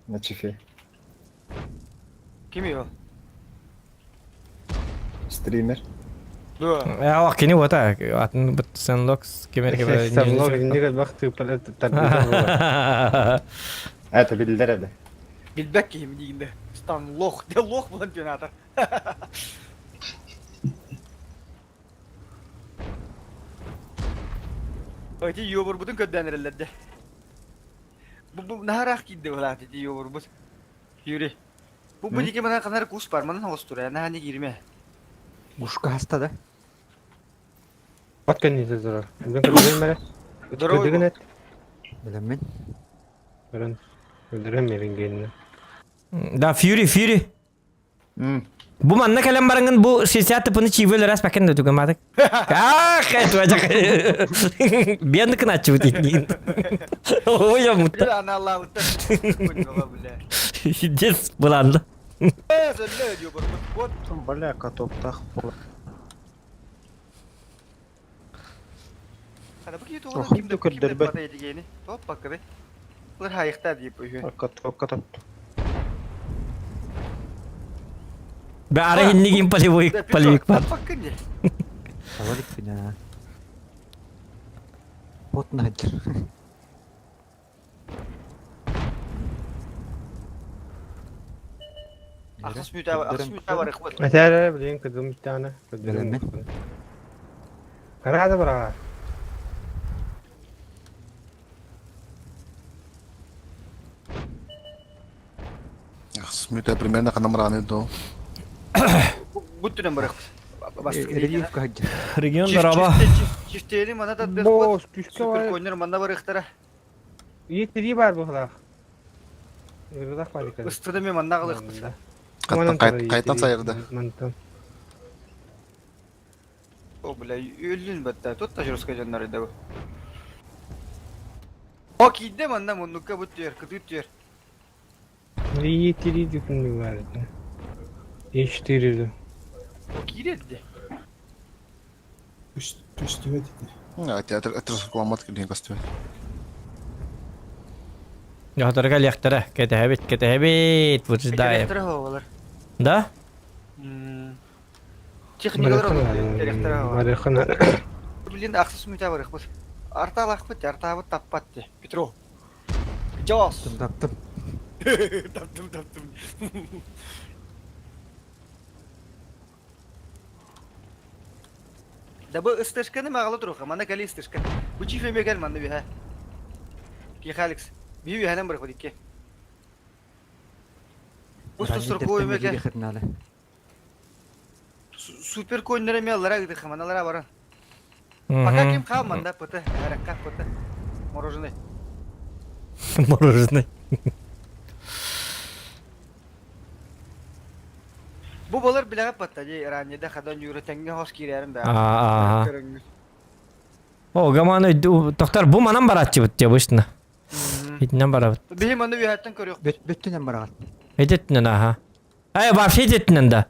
Ne çifi. Kim o? Streamer. Я уақ кені ота. Атын бұт сенлокс кемер кебе. Сәмлог индегі вақты тәрбиді. Это bildiler hadi. Bilbek kim diyinde. Stan loh. De loh bulan diyor atar. Öyle yobur budun ködden erellerde. Bu naharak gitti ola dedi yobur bud. Yürü. Bu dike bana kadar kus par mana hostur ya. Nahani girme. Ушка hasta da. Bak kendinize zarar. Ben kırmızıyım böyle. Doğru. Ödegin et. Bilen ben. Ben öldüremeyin gelini. Da Fury. Bu manna kalem barangın bu sisat tıpını çiviyle ras paken de tukamadık. Kayak itu aja. Biar nak kena cut ini. Oh ya muta. Bir ana Allah utan. Bunlar bile. Just bulandı. Söyle diyor bana. Там баляка топтах. Hadi bakayım Oh, tuğla kimde dur, kimde dur, ben- bana yedigeni. Hop bak be. Bunlar hayıkta deyip uyuyor. Toka top. Be ara hindi kim paling Bak bakın ya. Tavalik bina. Pot nadir. Aksız mütevvar ikhwat. Mesela bileyim kızım bir tane. Bilen ben. Karada bırak. Смыто примерно к нам раны до. Bu tünen bırak. Bastık Eri değil. yufka hacı. Region daraba. Çifteyeli bana da bir Boş küçük Süper var. koyunlar bana var ihtara. İyi tri var bu kadar. Irdak var dikkat. Istıdım ya bana kalık. Kayıttan sayırdı. O bile öldün batta. Tut da şurası kacanları da bu. O kide bana munduka bu tüyer. Kıtı tüyer. İyi tri düşündüm var. Değiştirirdi. O kiredi. Это рекламат клиент костюм. Ya targa liaktara. Kete habit. Bu daim. Elektrik havalar. Da? Teknikalar olur. Elektrik havalar. Marikana. Bilin aksız mütevvar ikhwat. Arta alakbet. Arta abit tappattı. Petro. Jaws. Taptım. Taptım. Da bu istişkanı mağalı duruyor. Mana kali istişkan. Bu çift yemeğe gel manda bir ha. Ki Alex. Bir hanem bırak odik ki. Bu sustur koymak ya. Süper koyunlara mı allara gidiyor manalara varan. Пока kim kalmanda pıtı. Hareket pıtı. Morojne. Morozny. Bu balar bile pıtı. Ranjada kadar yürütenge hoş girerim be. Aa. O gamanı doktor bu manam baratçı bit ya başına. Hitnen barat. Benim anda bir hayattan körüyor. Bütün barat. Edetnen aha. Ay vahşi edetnen da.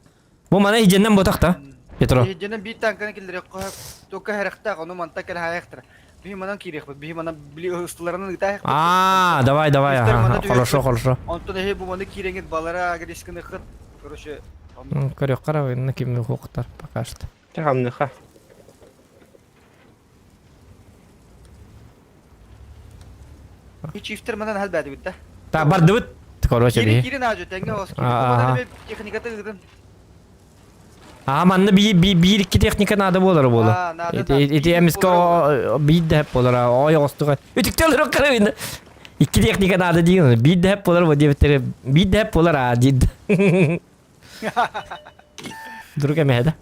Bu mana hijenden botak da. Petro. Hijenen bir tankana killeri koyup toka harekta onu mantak el hayaktır. Benim anam kirek. Benim anam bili ıslarının gitah. Aa, давай aha. Хорошо. Ondan he bu manda kirengit balara agreskin kıt. Короче, Körüyor kara ne kim hukuklar bakaştı. Tamam ne ha. hiç iftirmeden hal badi bitti. Ta bar dıvıt. Korvaça Kirin bir. kirin acı tenge hoş kirin. Aa. Bana bir teknikata gidin. Aha manna bir iki teknika nada bolar bolu. Eti emisko bir de hep bolar. Ay ostuğa. Ötükteler kara oyunda. İki teknika nada değil. Bir de hep bolar bu diye bitir. Bir de hep bolar ha cid. Dur ke mehda.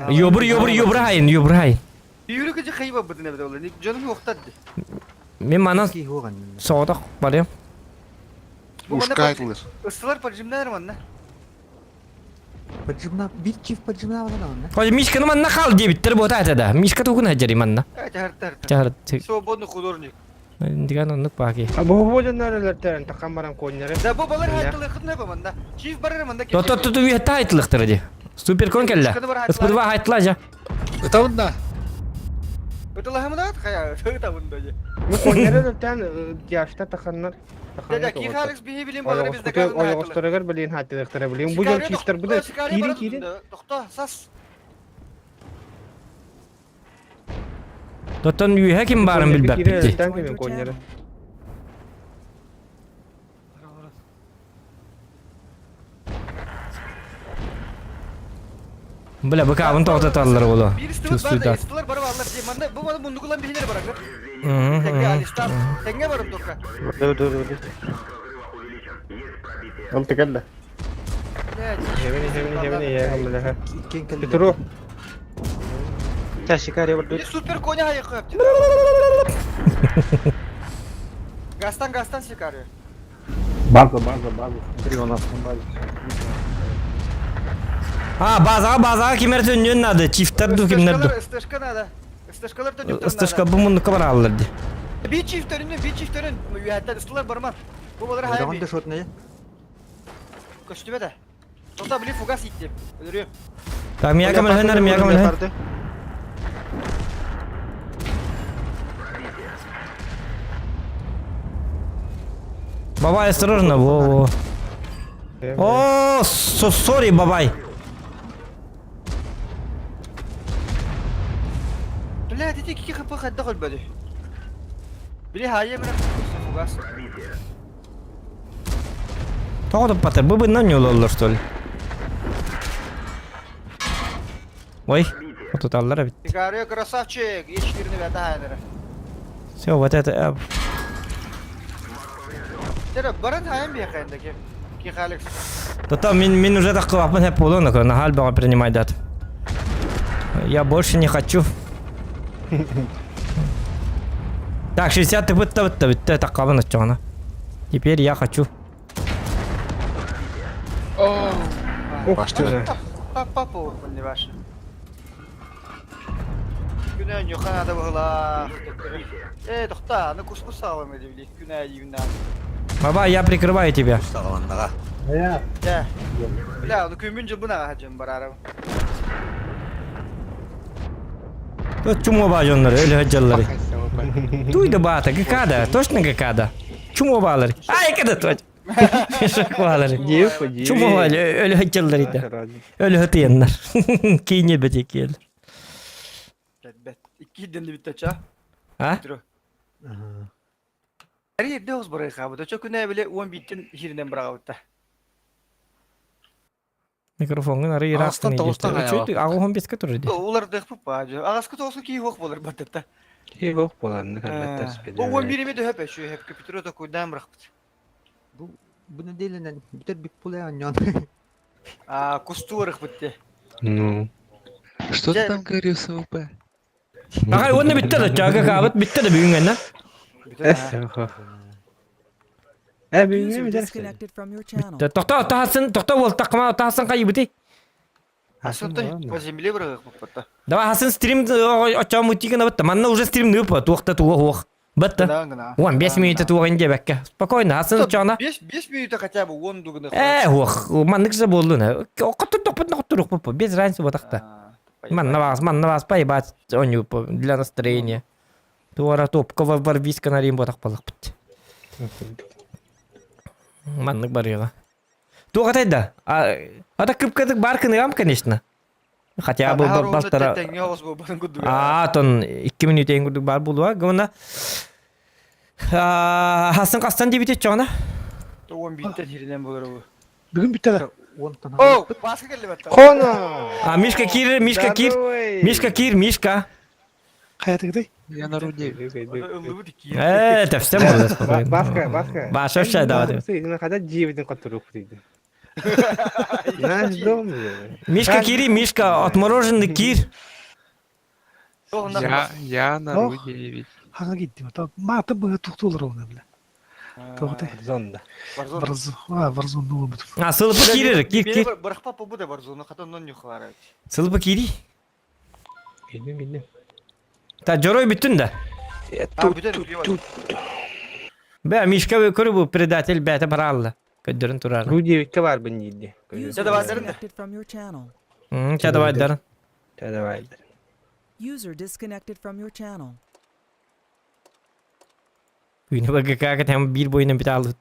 Yobur hayin. Yürü gece kayıp badine bir de ola. Canım yok tadı. Men mana Ki hoğan. soğudak var ya. Ушка айтылыр. Isılar parcımlar mı anne? Pacımna bir çift pacımna var lan. Koy mişkanı manna kal diye bitir bu tahtada. Mişka tukun hacari manna. Çağırtar. Çağır. Sobonu kudurnik. Digan onluk baki. Bu bojanlar teren takamaran koyunları. Da bu balar hayatlı kıt ne bamanda? Çift barır manda ki. Tot bir hatta aytılıktır di. Super kon kella. Ispur va haytlaja. Tamam da. Betul mı da? Kaya. Tabii bunda. Bu koyunları teren yaşta takanlar. Dede ki Alex bir bilim baları bizde kaldı. Oyogostorlar bilin hatırlıkları bilin. Bu yol çiftler bu da kiri. Doktor sas. Toton yuha kim barın bilbap bitti. Tank koyunları. Bula bakavun toxtatarlar bolu. Bir istiyor var. İstiyorlar bara varlar diye. Manda bu bana mundu kullan bilgileri bırakır. Tenge alistan. Tenge varım doktor. Dur. Al tekelle. Хемени я гамлаха. Иккен келді. Петру. Та Шикария бар. Супер коня hayır koyup. Гастан шикарıyor. База. Трионовский база. Базаға кемер төннен нады. Чифтарду кемнерду. Стышка надо. Стышкалар dönüp durun. Istışka bu mundu kabar alırdı. Bir çiftlerin. Hatta ıslılar barman. Bu baları hayal Оған да bir. шотны. Koştüme de. Tota bile fugas gittim. Ölürüyorum. Так, меня камер хэнер, меня камер хэнер. Бабай, осторожно, во. О, сори, бабай. Бля, дети кики хапы хадда холбады. Били hayal bir. Fugas. Тоғды патыр, бұл бұннан не олар, что ли? Ой, вот тут аллара бит. Сигарıyor красавчик. Hiçbirini verdi hayalere. Все, вот это... Тера, баран hayal bir yakayındaki. Ki Alex. Там, мин уже так клапан хэп полон, на халь бага принимай дат. Я больше не хочу. Так, 60 ты так каван отчана. Теперь я хочу. Başlıyor. Papa olsun ne başı. Güney yok Kanada bağla. Dokta, ne kuskus sağlam edebilir. Güney yünden. Баба, я прикрываю тебя. Сағаланнаға. Ya. Bля, onu kümünce buna hacım bararım. Чумо бажонлар, өлі хаджаллары. Туйда бата, гакада, точно гакада. Чумо балар. Ай, када точно. Шак балар. Чумо бали, өлі хаджаллары да. Өлі хатыянлар. Кейне бете кел. Bet. İki dinde bitti ça. А? Her yerde olsun buraya kabı. Çok güney bile 10 bitin hirinden bırakıp. Микрофонын ары ирақтын Ағыстан тоғыстан егесті. аяла. Өчөйті, ағы 15 тұрды. Олар da yapıp bacı. Ağaskı olsun ki yok olur batıpta. Yok bolandı kalbette spedi. O 11'imi de hep şu hep kapitüro da koydan bırakıp. Бұны дейлінен бүтер бик пулай аньон. Кустурах bitti. Ну. Что ты там говорил с АВП? Ағай, оны бітті да, чағы қабыт бітті да бүгінген, на? User disconnected from your channel. Тоқта ол тақыма, тақсын қайы біті. Асынты по земле бırakıp battı. Давай, хасын стрим очам өтіген бітті. Манна уже стрим нөп, туақта туға оқ. Бітті. 15 минуты туғын де бәкке. Спокойно, хасын очағына. 5 минута хотя бы 10 дуганы. Оқ, манны кісі болды, на. Оқытыр тоқпытын оқытыр оқпы, без разницы бұтақта. Манна бас, поебать, оню, для настроения. Туара топка варвиска на рим бұтақ балық бітті. Маннык барыга. Туга тайда. Ата кыпкадык бар кыныгам, конечно. Хотя бы бастара. Тон 2 минут эңгүрдүк бар булуа. Гына. Хасын кастан дебите чона. 10 биттен хиринен болор бу. Бүгін біттелер. О, баска келди батта. Қона! Мишка кир. Қаяты кідай? Я на руде. Ылыбы дики. Это все было спокойно. Баска. Баша шай давай. Сыйдың қада жебеден қаттыру құтыйды. Наш дом. Мишка, отмороженный кир. Я на руде ведь. Хаға кеттім. Маты бұғы тұқтылыр оны біле. Тоғытай. Зонда. Варзон нуы бұтып. Сылпы кирер, кир. Бырықпа по буде барзуны хатан нон юхлары. Сылпы кири. Білмем. Та жорой бүттүн да. Бә, Мишка көрі бұл предатель бәті бар алды. Көддерін тұрар. Рудевикке бар бұн дейді. User disconnected from your channel. Чадавайдар. Чадавайдар. User disconnected from your channel. Үйіне бәгі қағыт әм бір бойынан біті алды.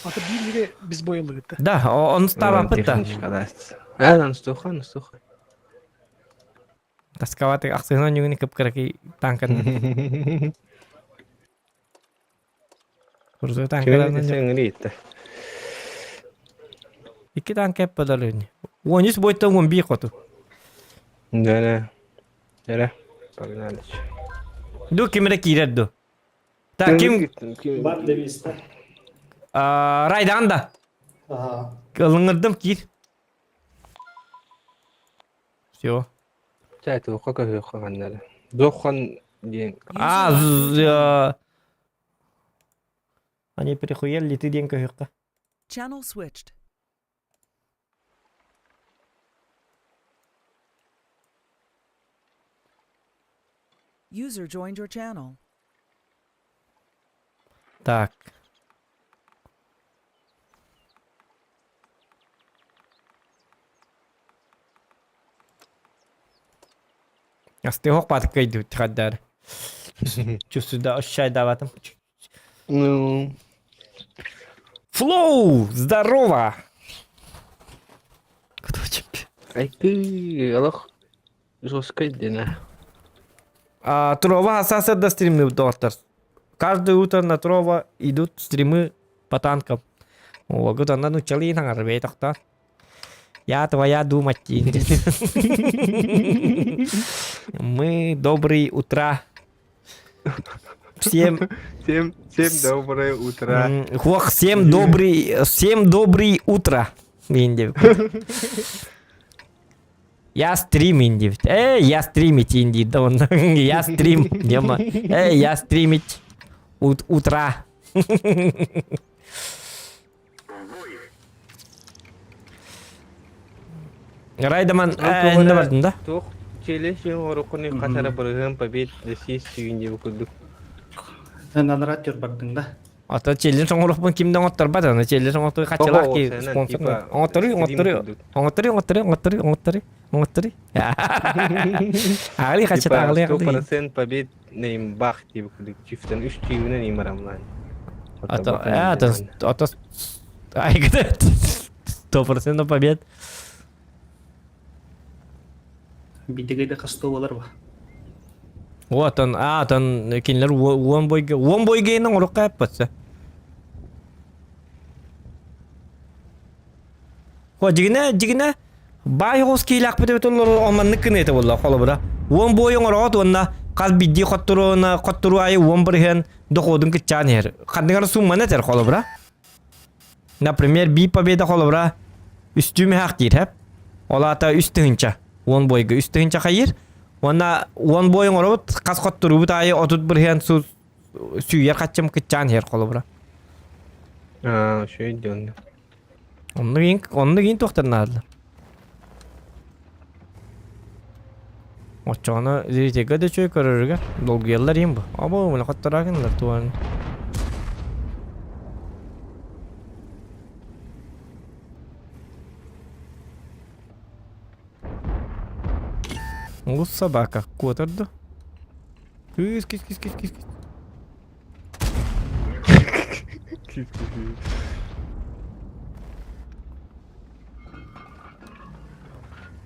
Аты бір біз бойылы күтті. Да, оны става пытта. Анстуха. Тасқаваты ақсығынан үйіне кіп-кірікі танкан. Құрзой танкадан. Iki tank hep badal oynuyor. 13 boyutta 11 kotu. Dere. Paginalich. Du kimre kirer du. Ta kim? Raydanda. Alınırdım ki. Все. Чайты оққа көй қағаннары. Зоқан дейін. Они прихуяли, ты день кахюка. Channel switched. User joined your channel. Так. Астыгок паткайды тхаддар. Чувствую, ощущаю даватым. Ну, Флоу! Здорово! Кто чемпион? айты алақ жесткой дена. Трова ассасер до стримы доктор. Каждое утро на Трова идут стримы по танкам. О, вот она начали на арбе доктор. Я твоя думать. Мы добрые утра. Всем Доброе утро. Хуах, всем добрый утро. Индив. Я стрим индив. Я стримить индив. Я стрим. Я стримить утра. Райдаман не бардın да? Тоқ челешін орықыны қатары бірген побед десес сүйінде бүкілдік. Нанаратер бардың да. Ата челлен соңғырықпын кімден оттар бады? Ана челлен соңғырықпын қатшылақ ки спонсор. Оңыттыры. Ағылы қатшыда ағылы. 100% побед нейм бақ деп бүкілдік. Чифтен 3 түйіні нейм арамлан. Ата айгыды 100% побед. Бидегейде қасты олар ба. Отан кинлер уон бойгейнің ұрыққа әппатсы. Жигіне бай ғос кейлақ бітіп олар оманны кінеті болла қолы бұра. Уон бойың ұрығат онна қаз бидді қоттыру айы уон бірген доқодың күтчан ер. Қандығар сумман әтер қолы бұра. Например, би победа қолы бұра үстіме хақ дейір әп. Ола ата үстігінші. Уон бойғы үстігінші қайыр. Онна уон бойың орабыт қас қоттыру бұт айы отут бірген сүйер қатчым күтчан ер қолы бұра. Шөй дөңді. Онны кейін тоқтырын адылы. Отчағына зеретеге де чөй көріріге. Долғы еллар ең бұ. Абы, мұны қоттырағынлар туарын. Ус собака котырды. Кис.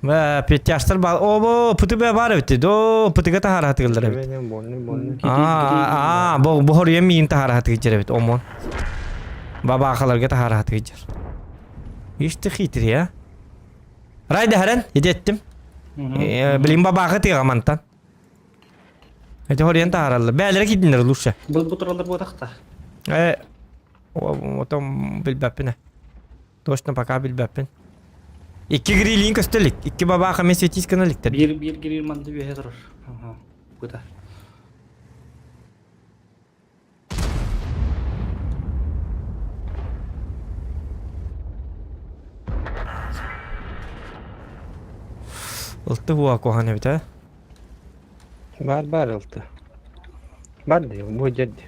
Ва петяштар бал. Обо путы бар бит. До путыга тахара тылдыр бит. Бохор емин тахара тыгыр бит. Омон. Баба халарга тахара тыгыр. Ишти хитир я. Райда харан идеттим. Билим бабаға тыға мантан. Это хориен тахаралды. Бәлері кетіндер лучше. Бұл бұтыралар бұдақта. Отом білбәппін. Точно пока білбәппін. Икки грилин көстілік. Икки бабаға мен светисканы ліктер. Bir girir mandı bir hedrar. Bu da. Ылты хуа коханы бит, а? Бар ылты. Бар де, бу жерде.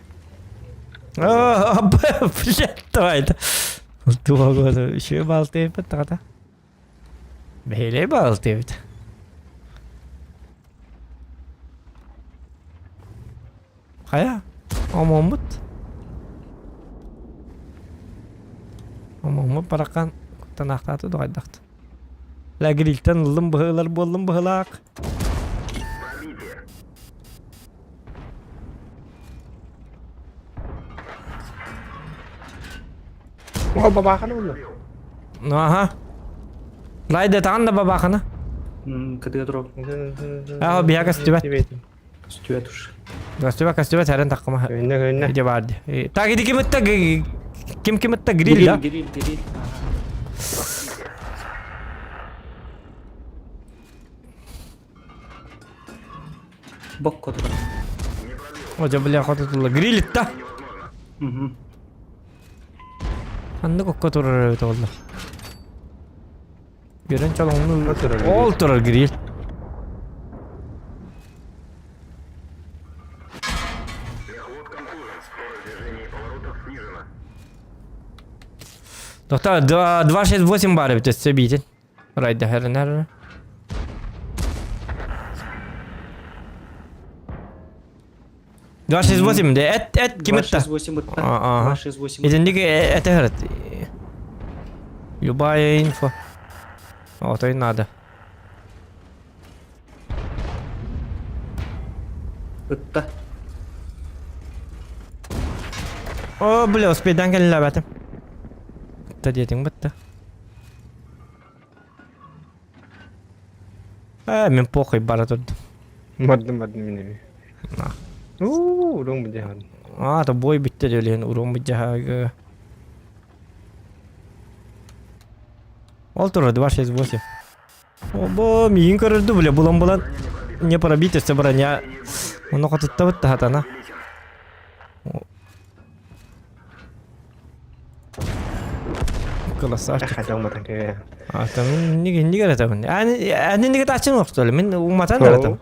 Блядь, давай. Ылты хуа коханы. Еще балты бит, тағата. Бейлей балты бит. Қая? Омон бұт. Омон бұт бараққан танақтаты дұғайдақты. La grilten ıldım bıhılar bollum bıhılak. О, бабаханы oldu. Aha. Rayda tağın da babakını. Кыдыга тұрау. Aha bir yaka stübet. Стюет уж. Stübet heren takıma. Önüne. İyice vardı. Ta gidi kim itta grill la. Гриль. Бок коту. Hoca bile katıldı. Grillit da. Andı kokka durur evet oldu. Gören çalımını oturur grill. Доктор, 268 бары бит все битен. Райда хернер. Два шесть восемь, да, это кем-то. 268 это. Ага. 268. Идендиги это говорит. Любая инфа. О, то и надо. Это. О, бля, успейдан келла батым. Та детин бітті. Мен похуй бара тұрды. Мардым менеме. Урон бджахан. То бой бітті делен урон бджахага. Ол тұры 268. Оба, миин көрірді, бля, бұлан не пробитися броня. Оны қатытта бітті хатана. Красавчик. Хадаматан ке. Там не говорят там. Они не говорят, что что ли? Мен уматан да там.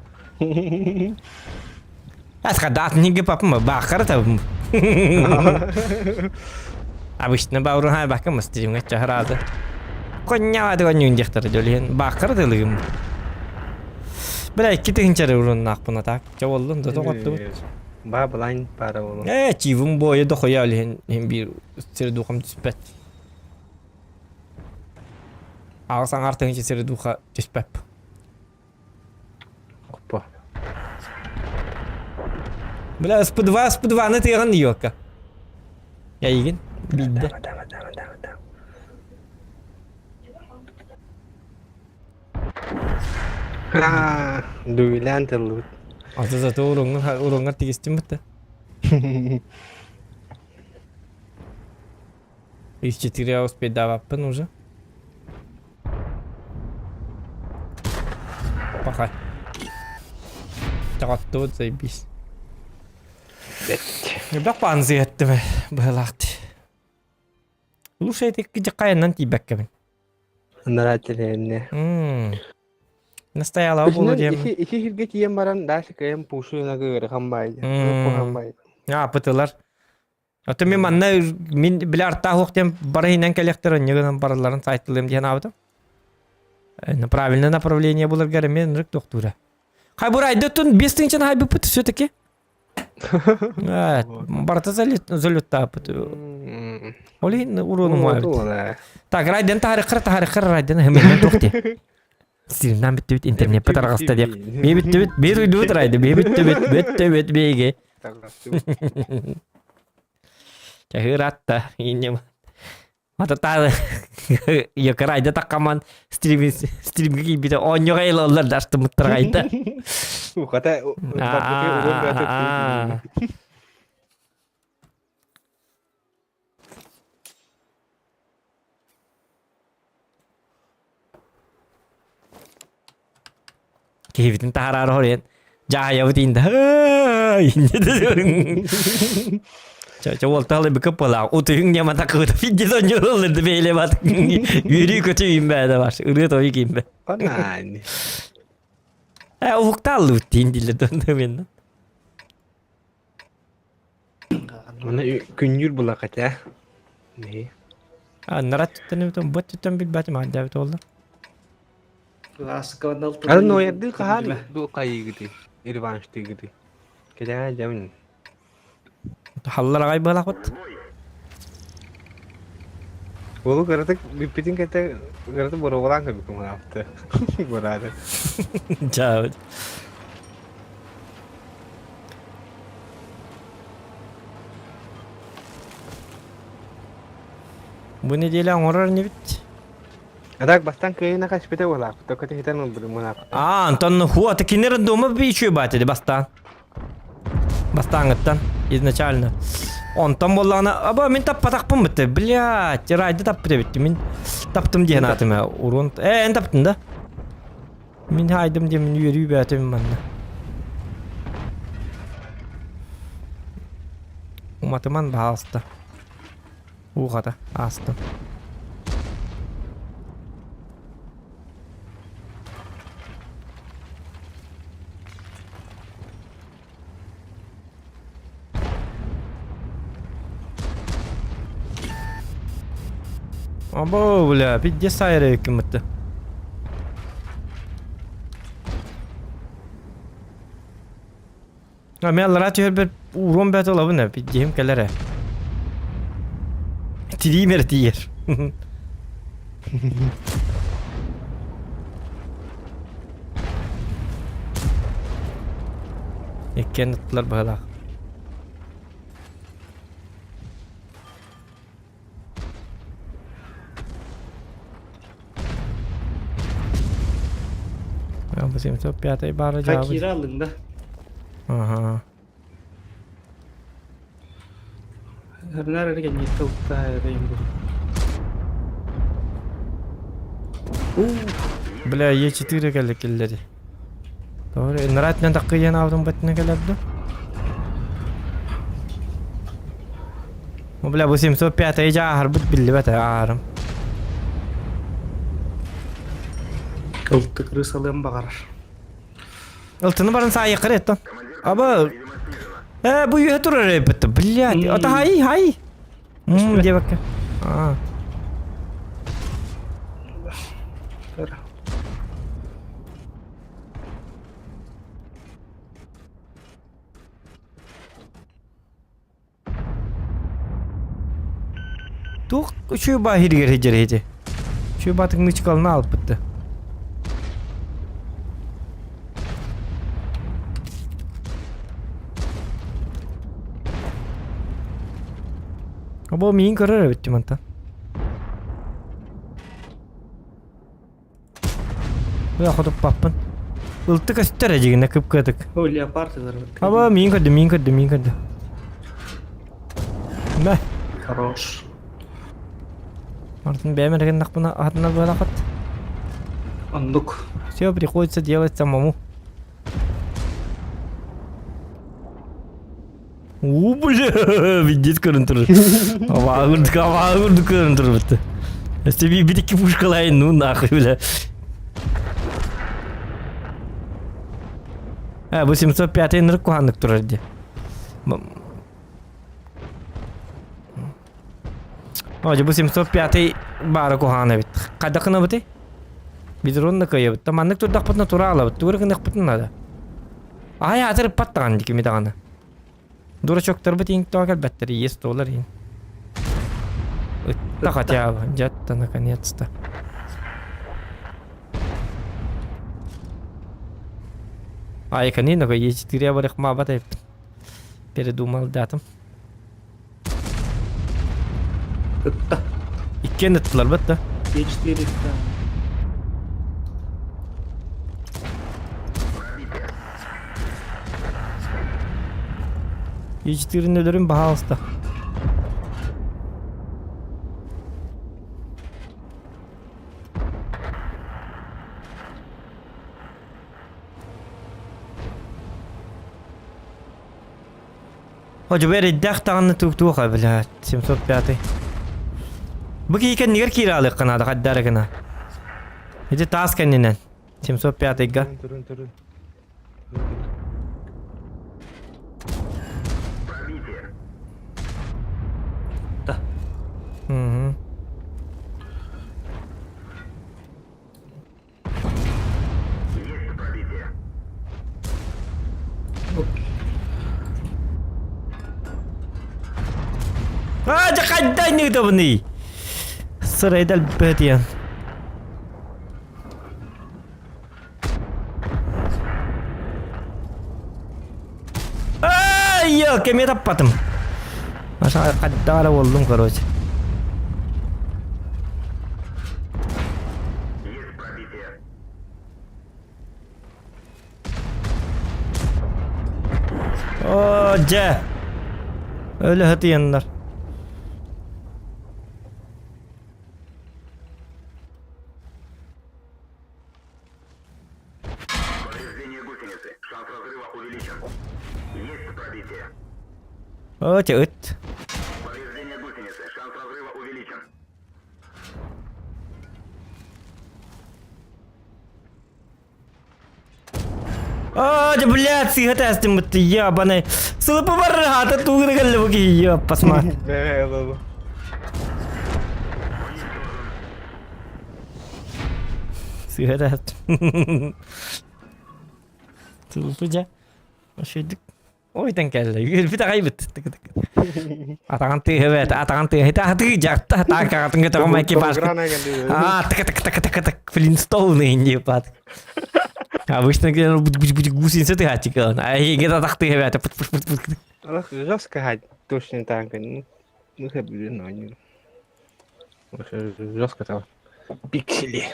Скадат не гипап мы бахар там. Обычно бауру бахка мы стримим это рада. Коня да конюн дихтар делен бахар делим. Бля, китин чары урун нахпына так. Чаволдун да тоқатты. Ба блайн пара болу. Чивим бой да хоялен бир сер духам түспет. Ağsan artık hiç seri duha cispep. Опа. Бля, SP2 не теган yok. Я igen. Bildi. Duyulan telut. Azı zaten urunga tigistim bitti. Из 4 успеть даваппен уже. Пахай. Тағатты вот заебись. Бірақ панзы етті бі бұғылақты. Лучше это где қайыннан тибәккәмін. Нарателенне. Настояла болу дем. Iki hirge kiyem baran daşı kayem puşuyuna göre kambaydı. Kambaydı. Пытылар. Аты мен манна мен біле артта хоқтем барайынан коллекторын негенен бараларын сайттылым деген абыдым. Правильное направление было гармен рык доктора. Хай бурай дотун бестинчен хай бипыт все-таки. Барта залетта пыт. Олин урону мой. Так, райден тахарикыр райден хемен тохте. Сирнан бит интернет патаргаста деп. Бит бир уйдут райды. Бит беге. Чахыратта инем. Матата якарайда такаман стримге кийбите оньога элоллар дашты мыттыргайда. Ухата Кийбитин тахарар хорен жаябытинда. Cho voltalı bir kapıla. Utuyun yaman takıda fidgeton yorulurdu böyle bak. Yürü kötüyüm be de var. Irı toyu kim be. Anani. Ufukta alıttın dille döndü benden. Ona künyür bulak ya. Ne? Narat tuttanı bitem bot tuttan bil batım hadi evet oldu. Ada no yerde kahani. Du kayı gidi. İrvanştı gidi. Keda jamin. Hallar agay balak bat. Bolu karatak bipitin kata karatak borogolan ka bikum hafta. Borada. Ciao. Bu nedeyle orar ne bit? Adak bastan kayına kaç pete wala. Tokate hitan mo bulmuna. Антон хуа таки не дома бичу батили бастан. Бастангыттан изначально. Он там боллана, аба мен таппатакпын битти. Блядь, райды таппыт битти. Мен таптым деген атыма урон. Эн таптын да. Мен хайдым де мен үйрүй бәтім манна. Umatımın bağıstı. Uğada astım. Abo bля, пиздец сайры hükümeti. Ha men radyo bir uğrum bet ola bu ne? Pizzem kelere. Trimer diyer. Ekken tutlar bağla. Ya bu senin top piyatayı bağırı cevabı. Fakir aldın da. Aha. Her nerede geldi tavukta ayarayım bu. Бля, Е4 geldi killeri. Doğru. Narat'la takıyan avdım batına geldi. Bля, bu simso piyatayı harbut billi bata ağrım. Tavukta kırısalığım bakar. Altını barın sağa yakır et lan. Ama... bu yuha durur repeti. Bля, ata hay. Diye bak ya. Aa. Tuh, şu bahir gerecek. Şu batın çıkalını alıp bitti. Abo min karar bitti mantan. Ya xotup papın. Iltı kaçtı rejigine kıpkıdık. Öyle yapardılar. Abo min kadı. Ne? Хорош. Мартин бэмэрхэн нахпана атна балахат. Андук. Все приходится делать самому. Бля, видит көрүнтүр. Авагырды көрүнтүр битти. Эсте би битики пушкалайын, ну нахуй бля. Bu 705 нырык кухандык турар ди. Oje bu 705 bara kuhana bit. Kadakına bit. Bidron da kaya bit. Tamanlık tur dakpatna tura ala bit. Tura kındak bitna da. Ay atır pattan diki mi dağına. Dura çok tarbit ink togal batteri есть доллар ин. Это хотя бы где-то наконец-то. Ай канина ко есть 4 барых мабатай. Передумал датам. Kıtta. İkken ettiler batta. Geçti heriften. Geçtiğin ölürüm baha hasta. Hoca beri dağıtağını tuktuğa bile 705. Bu ki kan nigar kiralık kanada kaddara kana. Hadi tas kaninen 705 ga. Turun. Hı. Jakadda ini tu beni. Serai dal perhatian. Iya, kami dapat. Masa kadar oldum короче. Hoca. Öyle hatiyanlar. Öte öt. Повреждение гусеницы. Шанс разрыва увеличен. Блядь, сига тестим битти, ябаный. Сылыпы бар, хата тугры галлы буги, ёп, посмотри. Сига тестим. Сылыпы жа. Ошойдuk. Ойдан келді. Bir daha kaybet. Атаған тыгы бәт, атаған тыгы. Хита жақта, тағатын көті қомай кепаш. Тык. Флинстоуны инде пат. Обычно гусеница тыгатчик. А егет атақ тыгы бәт. Жестко хать, точно так. Ну, как бы, но не... Жестко там. Пиксели.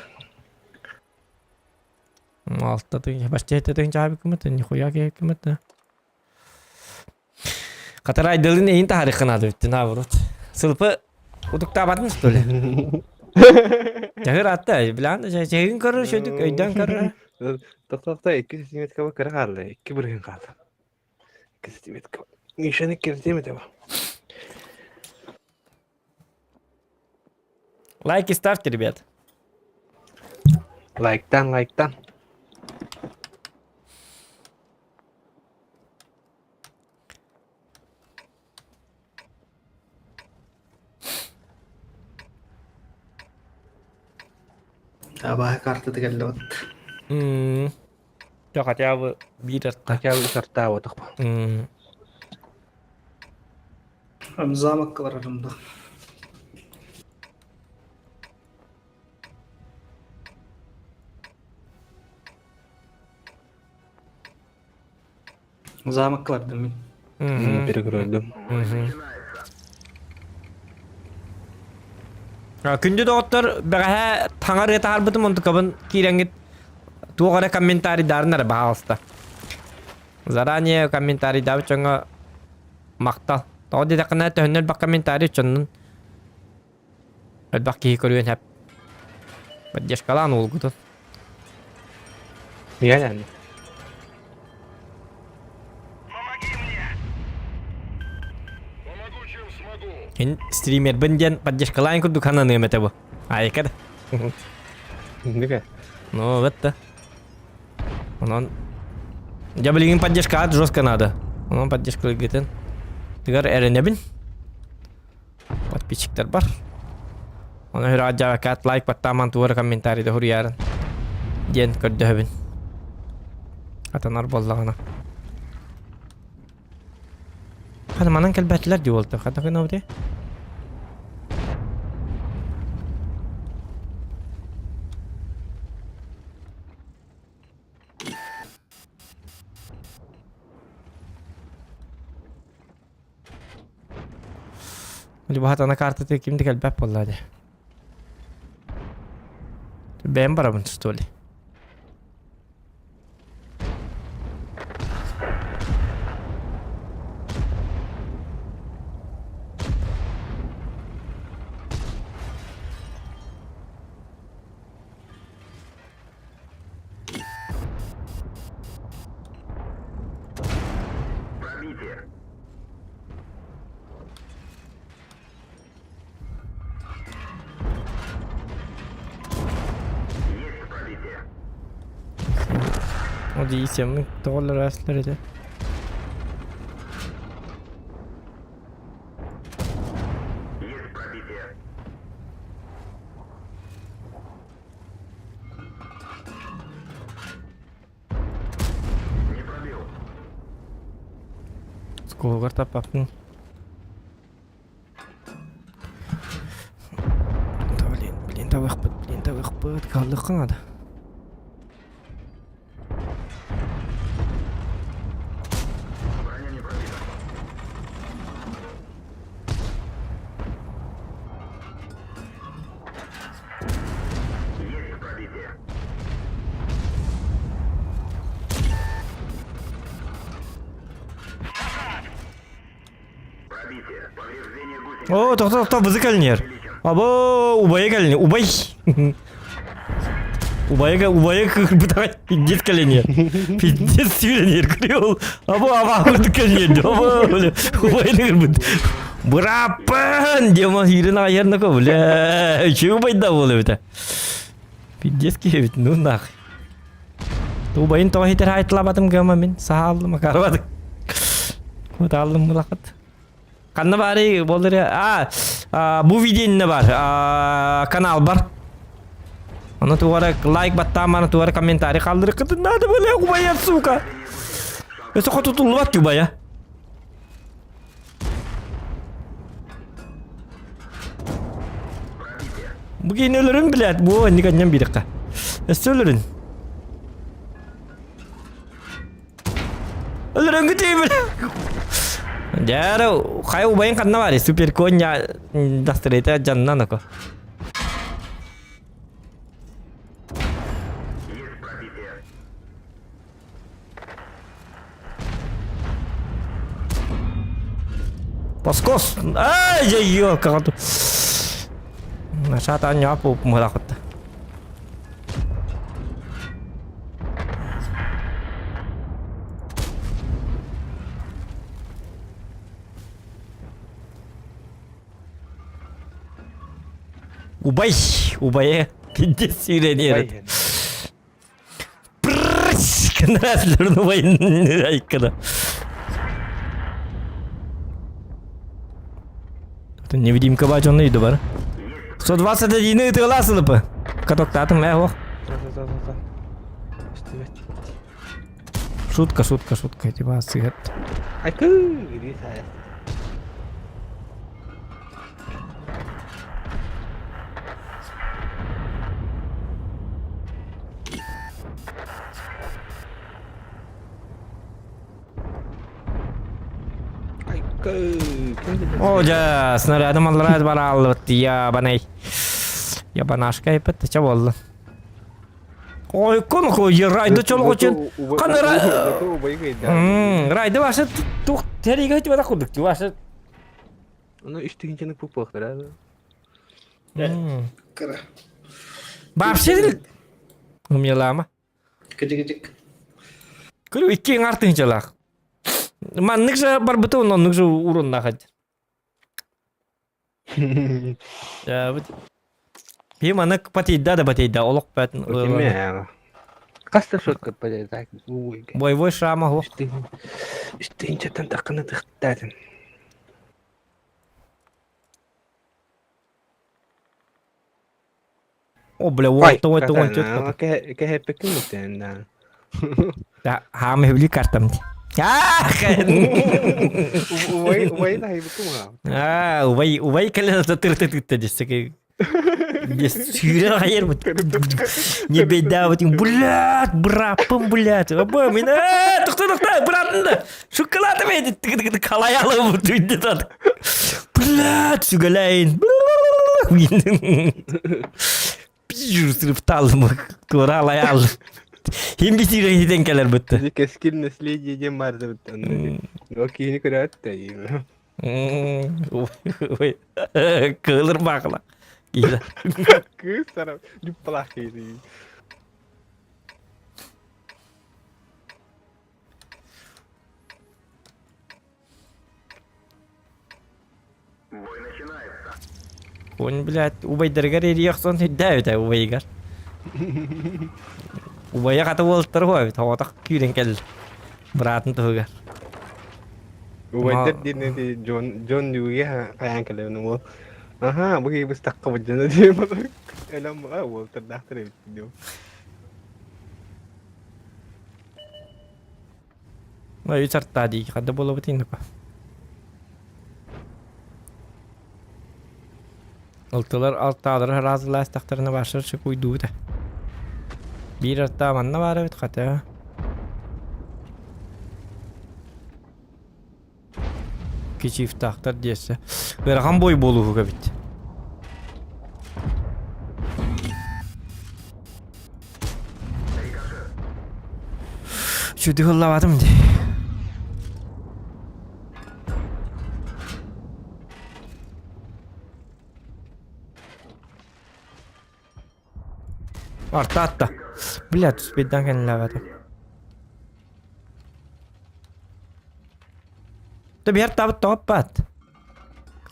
Алтта тыгы. Башча тыгын жабы кümет, нихуя кümет. Қатар айдылын эйин тарихын ады бітті, наоборот. Сылпы удукта батын что ли? Жагыр атты, білан, жагын көрі, шөдік, өйден көрі. Тоқта 2 сантиметр кірі қалды, 2 бірген қалды. 2 сантиметр. Нишаны кердемеді ба. Лайки ставьте, ребят. Лайктан. Абаа карта тегеллет. Жоқ, хотя бы биратқа. Хотя бы сорта вот так. Замок бар арымда. Замок барды мен. Перегройдым. Күнді доғыттар бәғә таңар рет арбытым онты қабын кейреңгет туғара комментарий дарынар бағалыста. Заранее комментарий дабы чоңа мақтал. Тоғы дедақына төхінер бақ комментарий чонның өлбақ кейі көрген әп. Бәддешкалан олғыды. Yani. Ин стример бенден поддержкалайн курду кананы эмете бу. Айкада. Неге? Ну, вот да. Он я блин поддержка жестко надо. Он поддержка гитен. Тигар эренебин. Подписчиктер бар. Он раджа кат лайк паттаман туар комментарий да хурьяран. Ден көрдөбүн. Атанар боллагана. Hadi manan kelbetler diyor oldu. Hadi ne oldu? Hadi bu hatana kartı kimdi kelbet vallahi. Ben barabın tutuli. O diyeceğim dolar asları da. Сколько тапапну? Блин, да выход, kaldık kanada. О, тоқта, бізі кәлінер. Або, убайы кәлінер, убай. Убая кырбыта пиздец колене. Пиздец сүйренер кырыл. Аба кырды колене. Убай кырбыт. Бырапын дема сүйрен аярна ко бля. Чего байда болы бит. Пиздец кебит ну нах. Убайын тохитер хайтлабатым гама мен саалдым карбадык. Вот алдым мулакат. Канна бари болдыр бу видеоны бар. Канал бар. Аны туара лайк баттам, аны туара комментарий калдырып кытын. Надо бля убая сука. Эсо котутулу бат убая. Bugün ölürüm bile. Bu ne kadar bir dakika. Ölürüm. Ölürüm gideyim bile. Jaro, kayak ubayin kan nawa super konya dastreta janna nako. Paskos. Ay, yo kakak tu. Saya tanya apa malah kata. Ubay pidis süreniyor. Pırrrş, kenarlarını ubayın aykırı. Невидимка бачонный иду бар. 121 тыгла сылыпы. Каток татым лего. Шутка, типа сыгат. Айкы, иди saya. О, ja, снаряды малраз барал, я банай. Я банашка и пет, че болду? Ой, кон кой райды чолго чен. Каны райды башы тук териге өтүп атакудук, башы. Аны үстүгүнчөнү пупактыр. Кара. Бапшы. Умелама. Кыжык. Күрү икки артынчалак. Man niksa barbetul non niksa urun nakat. Ya bet. Hi mana patida da patida olok pat. Кимя. Каста шоткат падает. Boy шама ho. Үстүгүнчөтөн такыны тыктадым. О бля, вот то. Ке хепекин мутен. Да, хам хевли картам. Убай на хебекин ма. Убай калена тыртыт десеке. Сүйрен хайыр бут. Не беда вот блядь, брапым блядь. Аба мен тукта братында. Шоколад ведет калаялы бут үйдө. Блядь, сүгөлайын. Пижур сырыпталым коралаял. Hem bir tire gidenkeler bitti. Keskin nesli diye vardı bitti. O kini kıraat da iyi. Kılır bakla. Gila. Kız sana düplak yedi. Бой начинается. Он, блядь, убайдыргар ерiyakson давит убайгар. Убая ката болтыр ғой, тауатақ күйрен кел. Братын тұғығар. Убайдыр дейін Джон Ньюге қаян келемін ол. Аха, бұғы біз таққа бұджаны дейін бұл. Әлем бұға ол тұрдақтыр өйтті. Ой, сартта дейік, қады болу бұтын ұпа. Ұлтылар алтадыр разылы әстақтарына башыр шық ұйду бұта. Bir hatta manna var evet kata. Küçük tahtar diyese. Verhan boy bolu kabit. Şu dihallavadım di. Арта. Блядь, успейдан kendiler. Да бер табыт топ бат.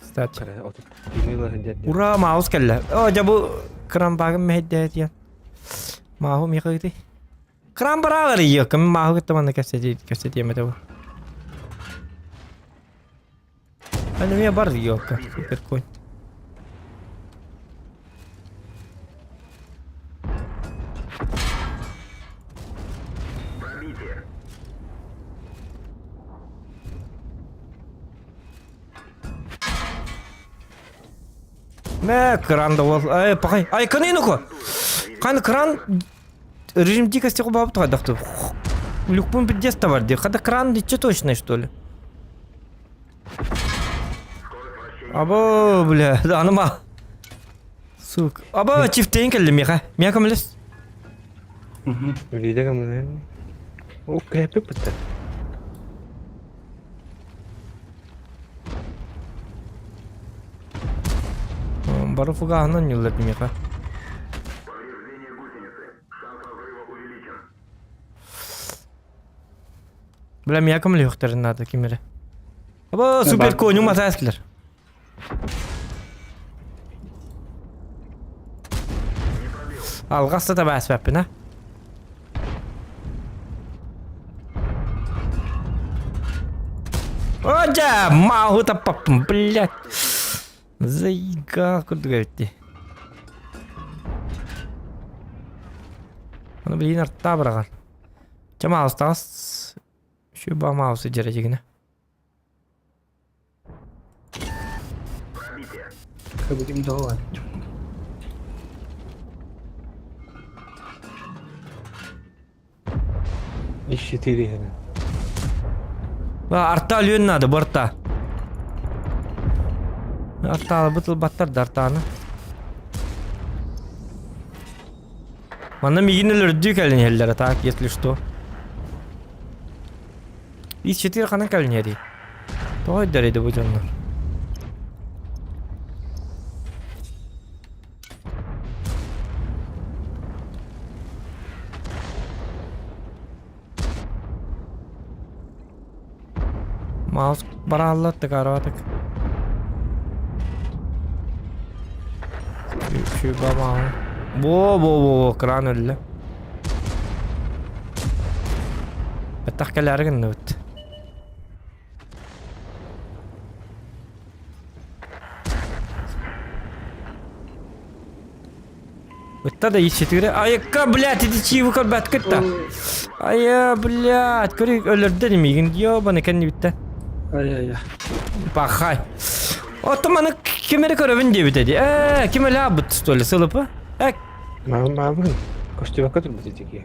Кстати. Kara otup email hediye. Ура, маус келле. О, жабу кран багым меддет я. Маху михыты. Кран баралар ее, кем маху кеттаман кастети емете. Аны мне бар ее, супер конь. Пробитие. Мэ, кран да бол. Ай, пахай. Ай, каны ну-ка. Кран режим дикости бабу туда дахту. Люкпун пидеста бар ди. Хада кран диче точно что ли? Або, бля, да аныма. Сука. Або чифтейн келди меха. Меха мелес. Öyle gamle. O krepe pıtı. Бару фуга анан юллет меха. Повреждение гусеницы. Шанс разрыва увеличен. Бля, меха меле юхтарын надо кимере. Або супер конь умата эскилер. Алгасты да бәс бәппін, а? Оджа, маху таппаппын, блядь. Заига, куда говорите? Оны блин артта бұраған. Чама алыстағыз. Şu ба маусы жережегіне. Пробитие. Kabulüm daha var. İşitiri yani. Артта өлен надо, борта. Артта бытыл баттар да артаны. Мана мигинелер дүйк әлін елдері так, если что. Из 4 қанан кәлін ери. Той дәрейді бұл жонлар. Маус бара аллатты қараватык. Şu бама. Бо, кран өлі. Бәттақ кәләрігін өтті. Өтті да ешетігірі. Айыққа, блядь, еді чиіві көл бәт күтті. Айя, блядь, көрек өлірді демейгін. Йобаны кәнне бітті. Ay. Пахай. Отоманы кемері көрөвін де бітеді. Кемелі абыт столі сылыпы? Мамын. Костюва көтір бітеді ке.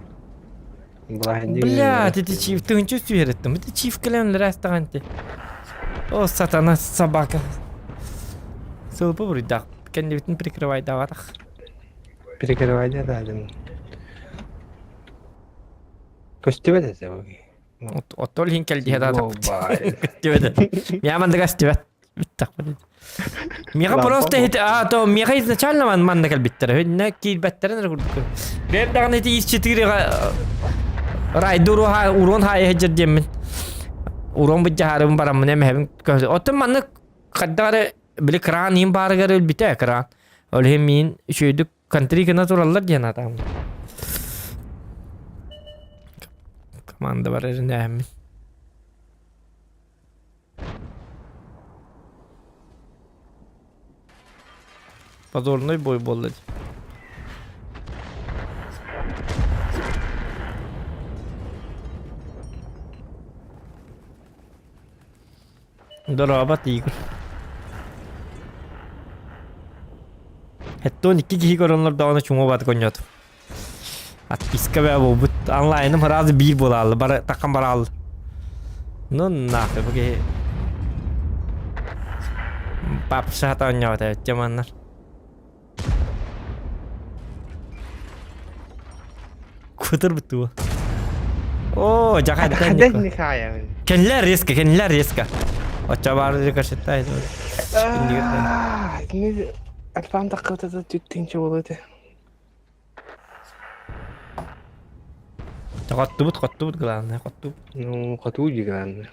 Блядь, это чиф, ты ничего верит там? Это чиф кален ресторанте. О, сатана, собака. Сылпы бурдак. Кендевитин прикрывай даватах. Перекрывай да дадым. Костюва да забыги. Отол хин келди хадат. Мобайл. Костюва да. Я манда костюва. Так будет. Мега просто то мега изначально манда калбиттер. Не ки беттерен ргурдук. Бердаган эти из 4 райдуру ха урон ха хежер демин. Урон бижарым барам не мебин. Отом манда каддары били кран им баргар бите кран. Оле мин шөйдүк контри гана тураллар дена там. Команда бар эрнем. Позорный бой болды. Дорабат игр. Хэттон 2 кişi koronlar dağına çuma bat konyadı. Atpiska be bu online'ım razı bir bolalı. Bara takam baralı. No nafe bagi. Pap sahata nyawa cumanlar. Kutur betul. Oh, jangan Ada ini kaya. Kenler riska. Coba harus dikasih tahu itu. Ini Alfan takut ada tuting coba itu. Kottubut glавное, kottubut. Ну, коту жиган.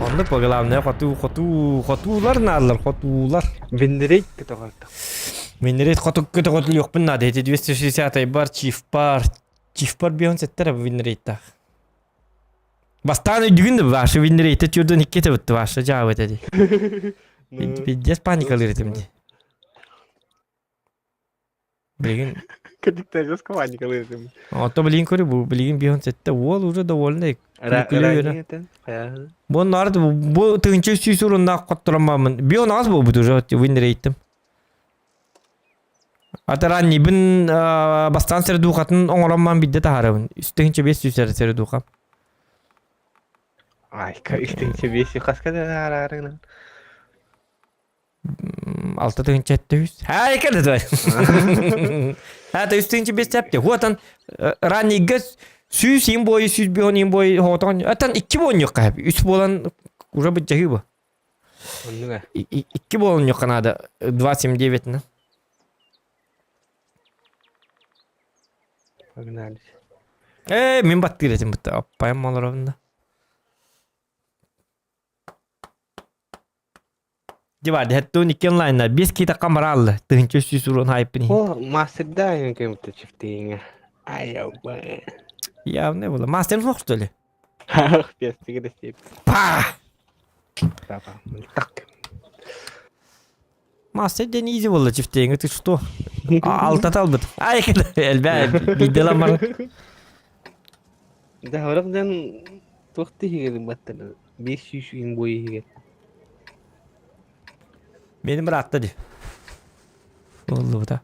Ondan bu glавное kotular narlar, kotular. Вендерейт кетагатта. Винрейт коту yok bunlar dedi 260 ay бар çift par bir setter bu Винрейт'ta. Бастан düğün de var şu Винрейт'te çördün hikayete bitti var şu cevap dedi. Bir паникалыр ettim. Bilgin Кадикта жескавани калырдым. ото bilgin körü bu bilgin bir sette ol уже довольно. Ранетен. Bunlar da bu tığınçı süsurunda kotturamamın. Bir on az bu уже Винрейт'tim. Ataran bin bastan seri duqatın oңороман бидде тахарабын. Üstünçe 500 seri duqam. Ай, кайстыңчы беси каскада арарыңнан. Altta tığınçe ette 100. Ha ekede de. Ha da üstünçe 5 yaptı. Huatan ranni göz süs in boyu süs bir on boyu hotan. Atan 2 bon yok hep. 3 bolan уже бычагы bu. Оннуга. 2 bon yok kanada 279 ne. Погнали. Мен баттыр этим бутта. Аппайым маларовында. Диварди хэтто никен лайна. Бес кита камера алды. Тыгынчы сүсүрөн хайпыни. О, мастерда кем-то чифтиңе. Ай, яуба. Явно было. Мастер сок что ли? Ах, пестиге де степ. Па! Папа, так. Мастер ден изи было чифтеңе. Ты что? Алтат албыт. Ай, элбе. Бидела мар. Да, оrakdan тохты хигедин баттана. 500 ин бой хиге. Benim rahatta di. Oldu bu da.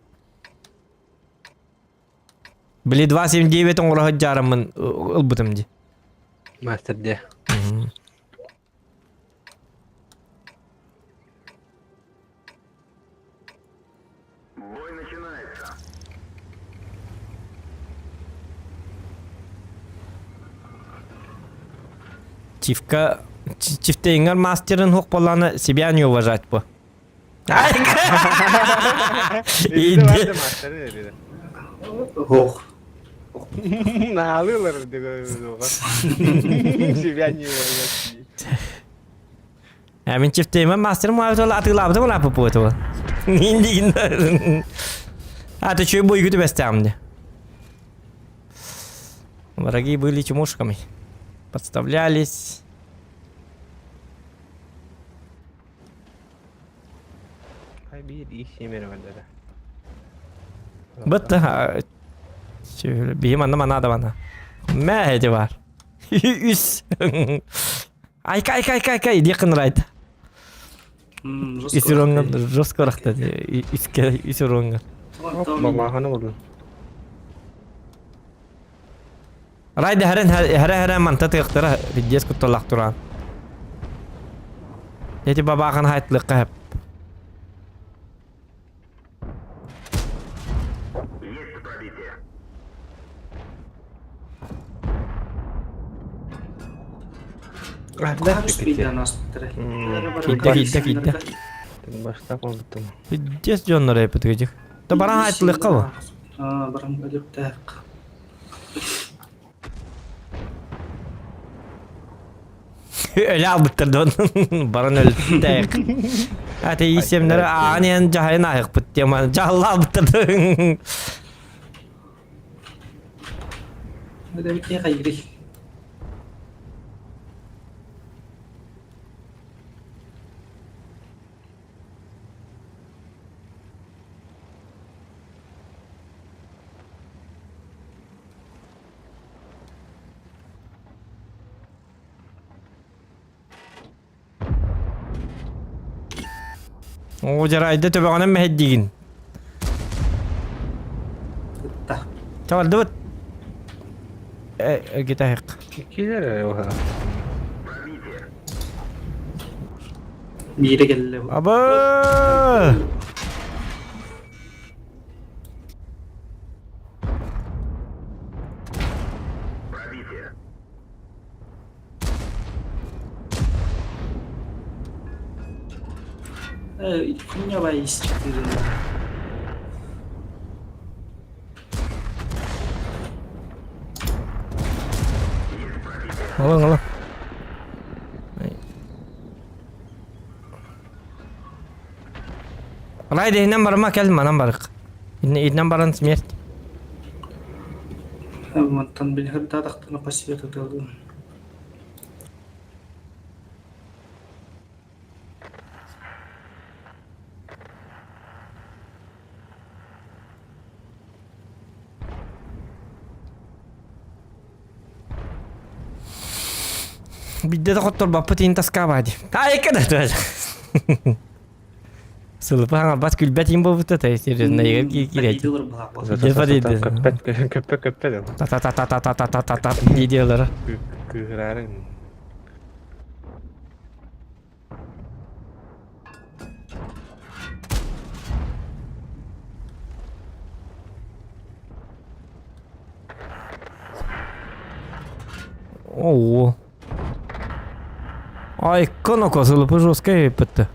Bili 279 oңора hajjaramın ılbıtım di. Мастерде. Бой начинается. Çifteyinler masterin hok bollarını себя не уважать bu. İdi. Master dedi. Ох. Ne alıyorlar diyor. Себя не уважать. Hemen çifteyime masterim var ola atıklabdı mı lapı bu eto. İndi. Ата чё бой гуду бестамди. Враги были чмошками. Подставлялись. Hay bir iş yemeri var dedi. Bitti ha. Şöyle bir manna mana da bana. Mehdi var. Üs. Ay kay yakın right. Üsürongın jostkorak dedi. Üsürongın. Baba hanım oldu. Rayda heren mantata yıktara ridiyes kutolak turan. Dedi baba kan hayatlık hep. Есть пробитие. Fidde. Başta oldu. Ridiyes jonları hep ötücük. Da baran hayatlık kava. Öyle aldıktırdı onu. Baran öldü de. Hadi isimleri aniyen cahayın ayık bitti ama cahlı aldıktırdı. Hadi bir kere giri. O jarayda töbeğine meheddigin. Çaval dıvıt. Gita hek. Kiler oha. Biri geldi. Aba! Пробитие. Punya bayi 4. Ngolo. Raydi number ma kelma number. İn number'ın smert. Mantan beni hatta taktığına pasiye takıldı. Bidde de kotor bapak tintas kabadi. Ay kada tuh. Sılıpı hangi bat külbetin bu buta tesir ne yer ki kireci. Köpek de. Ta gidiyorlar. Kıhırarın. Oo. Ay konoco sılıpı жестко yapıttı.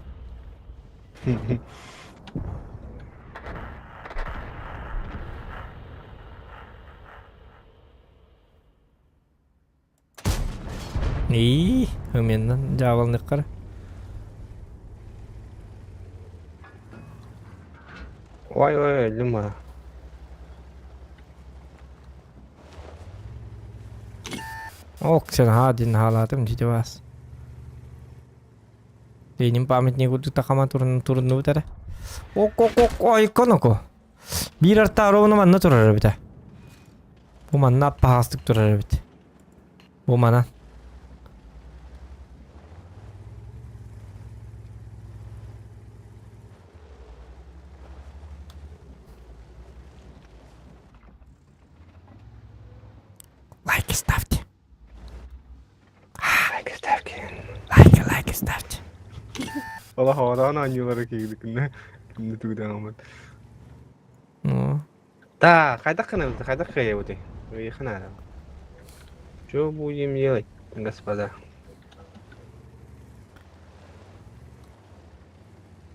İyi, hemen cevabını kır. Vay öldüm ha. Ok, sen hadin halatım ciddi vas. Benim pamitnya kudu takama turun dulu tadi. Ay konoco. Bir arta arabını manna turar bite. Bu manna pahastık turar bite. Bu mana. Like ставьте. Like ставьте. Allah havadan anıyorlar ki gidikinde. Şimdi tüyden amat. Ta, kaydak kaya bu de. Iyi kana. Coba bu yemeği господа.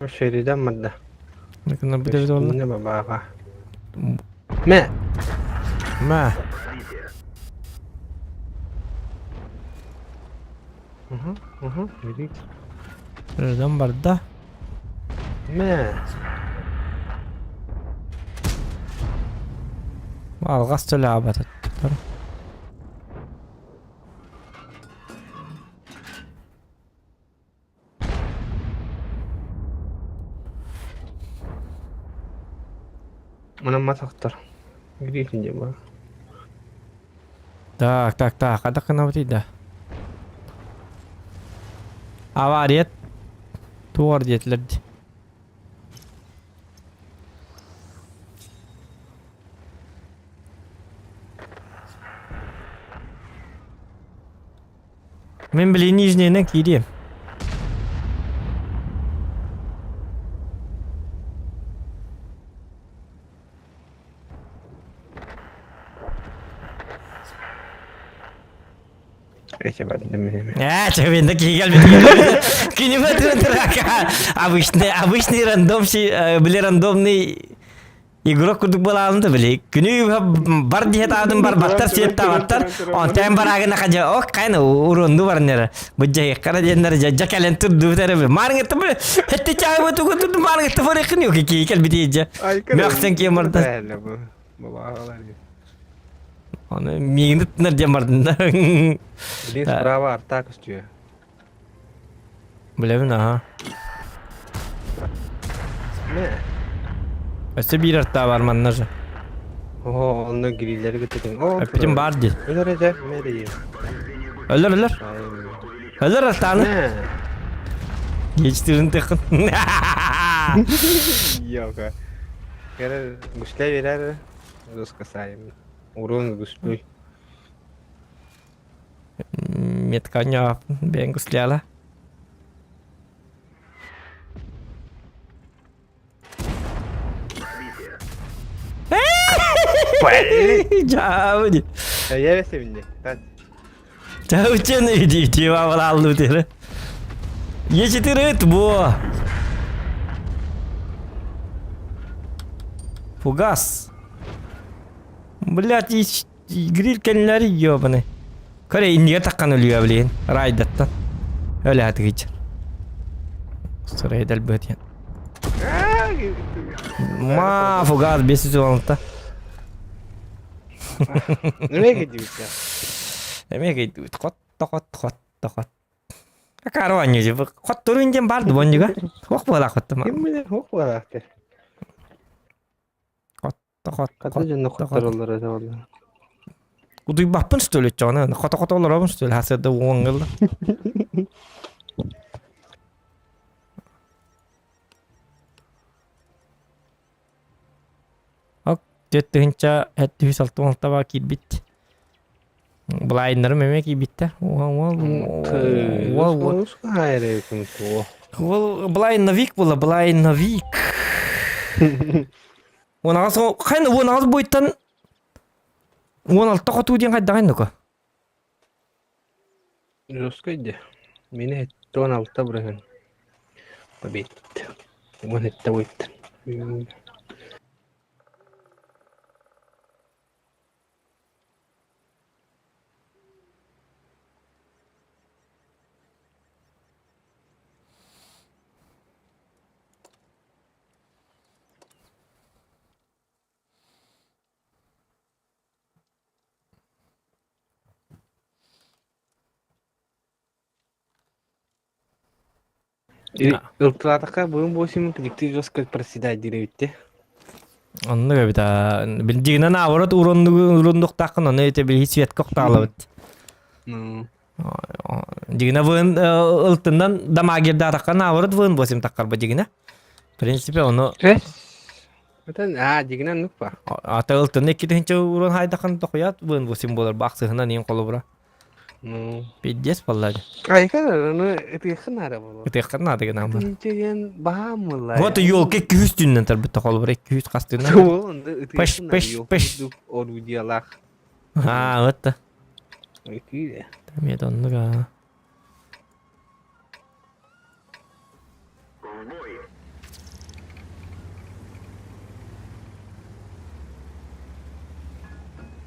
Şeriden madde. Ne kadar bir de oldu? Ne baba. Me. Ma. Verik. Nereden barda? Me. Algas telabat. Mana masaktar. Gidiin coba. Tak. Ada kenapa tidak? Avariyet. Tuvar diyetlerdi. Ben bile nijneyden gideyim. Coba demi. Ya, cewek gelmedi. Кино трака. Обычный рандом были рандомный игрок курдук балалында биле. Күнү бар диет адам бар баттар сет таваттар. Он тайм барагына кажа ок кайны уронду бар нера. Бужай кара дендер жакален турду тере. Маргет бе. Хетти чай буту куту маргет форе кыны ки келбитиже. Мяксен ки марда. Бабалар. Оны минут нерде мардында. Блин, справа атака стюя. Білемін, аға. Ne? Өсі бір артта бар манна жа. Oo, onu grillleri götürdün. Öpücüm бар değil. Öler Recep, ne diyeyim? Ölür. Ölür artanı. Ne? Geçtirin tıkın. Yok ha. Kere gusle verer. Dos kasayım. Urun guslu. Metkanya ben gusliala. Jauh aja. Ya sevindi. Jauh cene di jiwa malu tere. Ye citir itu bu. Фугас. Блядь, гриль кенлери ёбаный. Көре инге таккан өлüyor билген. Райдаттан. Öyle hadi geçer. Sırayı del bötyen. Ma fugaz 500 olanta. Немеге gidiyor ya? Эмеге хот. Карван yüzü. Хот турунген барды бонжуга. Хок бола хоттма. Kim bilir hok var artık. Хот. Katı canına kotlar olur acaba. Uduy bapın stölü çana. Хот olur abın stölü hasada уңгыл. Töttühünçe hette hüsaltı olta var ki bit. Blind'ları memek iyi bitti. Hayır yakın o. Blind Navik bula Blind Navik. Ona so kayna ona az boyuttan ona altta kotu diyen kayda kayna ko. Roskaydı. Beni hette on altta bırakın. Tabii. Onu hette boyuttan. Ылтыратакка бүгүн босимин коллектив жоско проседать диребитте. Онны габита билдигинен авырат урундук такын оны эте бил хисиет кокталабыт. Дигине вын ылтындан дамагерде атаккан авырат вын босим таккар ба дигине. В принципе оны Это дигинен нукпа. ата ылтын экидинче урун хайдакан токуят вын босим болар баксыгынан эң колу бура. Пиддес баллады. Айка ну это ханара боло. Это ханада гана. Инчеген баамылай. Вот ёлка 200 түннен тарбытта колу бура 200 кастынан. Пеш. Орудиялах. Вот. Окей. Тамет оннуга.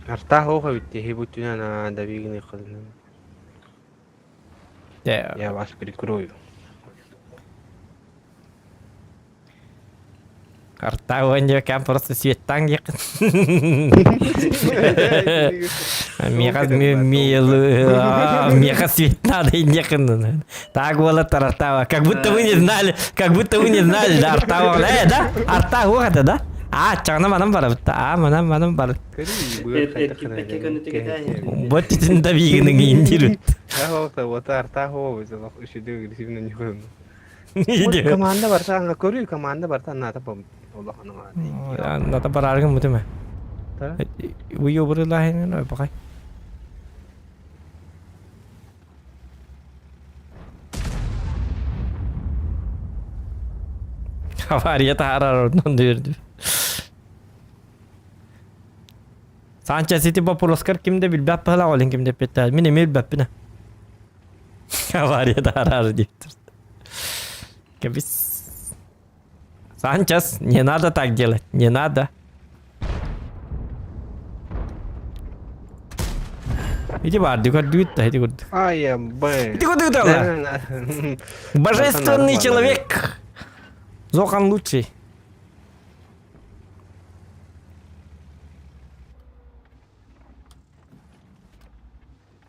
Арта хога битти хибутуна на давигни кылын. Я вас прикрою. Арта онже кам просто светтан якын. Мега свет надо якын. Так было Тартава. Как будто вы не знали, да, Артава, да? Арта хога, да? Чана манам бар. Манам бар. Вот это давигны гиндирут. Вот арта хога, за ушиды грисивна не ходим. Команда барса аңа көрүү команда барса ната бом. Ната барарган мутеме. Уйо бурылахын ой бакай. Авария тарар дөрдү. Санчес ити популоскар кимде билбеп бала олен кимде петтер. Мен эмел беппине. Авария тарар диптир. Санчес, не надо так делать, не надо. Иди бар, иди год. Ай, бэ. Иди год. Божественный человек. Зохан лучший.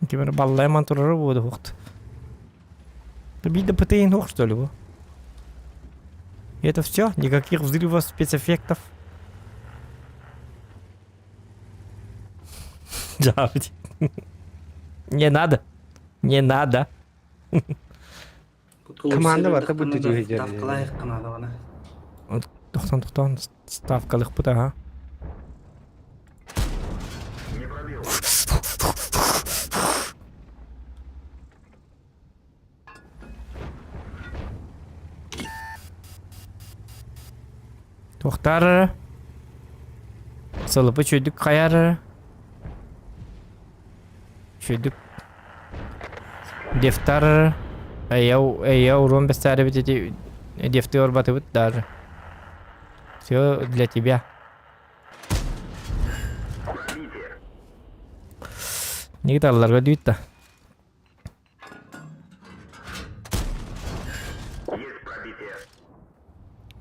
Кемер баллай мантурары болды хоқты. Биді ПТН хоқ, что ли, бо? И это все? Никаких взрывов, спецэффектов? Джавди. Не надо. Не надо. Команда бар, как будто двигатель. Тоқтан. Ставкалық бұта, ха? Тоқтар. Сылыпы чөйдік қаяр. Чөйдік. Дефтар. Эйяу ром бестары бітеті. Дефты орбаты бұт даже. Все для тебя. Не гитарларга дүйт. Есть пробитие.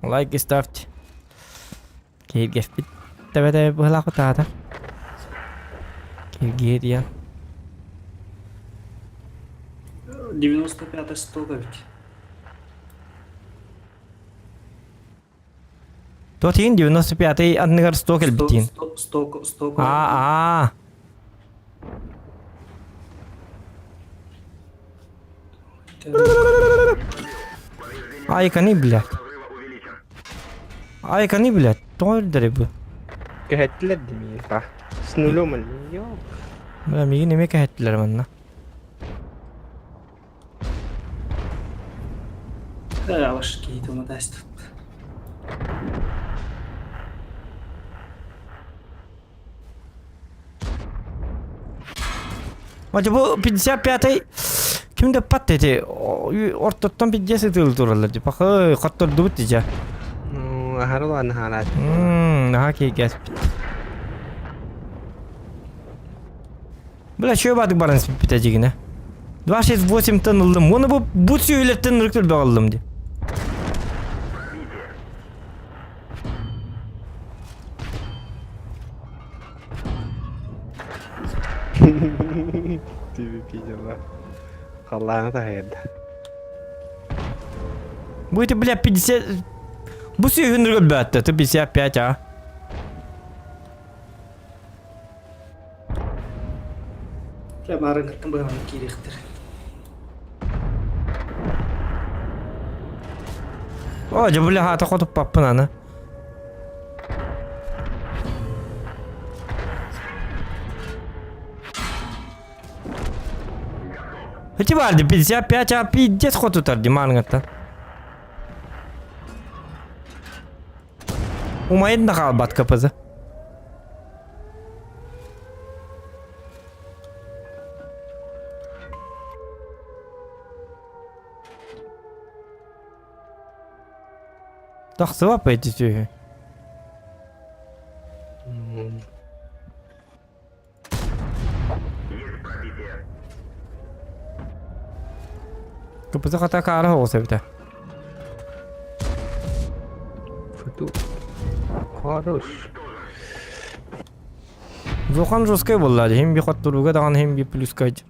Лайк ставьте. Кейгеф бит. Тебе была кутата. Кейгерия. 95-й столка ведь. Тот ин 95-й адныгар стокел битин. Столка. А. Айканы, блядь. Взрыва увеличен. Айканы, блядь. Тойдыры бу. Köhättiler demi ka. Snulumun. Yo. Бля, миги неме кәһәттеләр манна. Да, алаш кейт оны даст. Acı bu 55'й kimde pat dedi. Ortadan bir ceset öldürürlerdi. Bak katlar dubut diye. Harulan halat. Daha ki gel. Бля, что я бадык баранс питажигине. 28 тонн алdım. Onu bu söyletten rıktır be aldım diye. TVP jalla. Kallana da hayda. Bu это, бля, 50... Bu söyletten rıktır be attı. 55 ha. Кемарын кеттім бағаны керектір. Acı bля, hata kotup papın ana. Эти vardı 55 а 50 ход tutardı mangata. Umayın da kalbat kapızı. Тахсы вап эти сүйі. Kapısı kata kara olsa bir de. Футу. Хорош. Zokan Roskay vallahi hem bir kat duruga dağın hem bir plus kayıcı.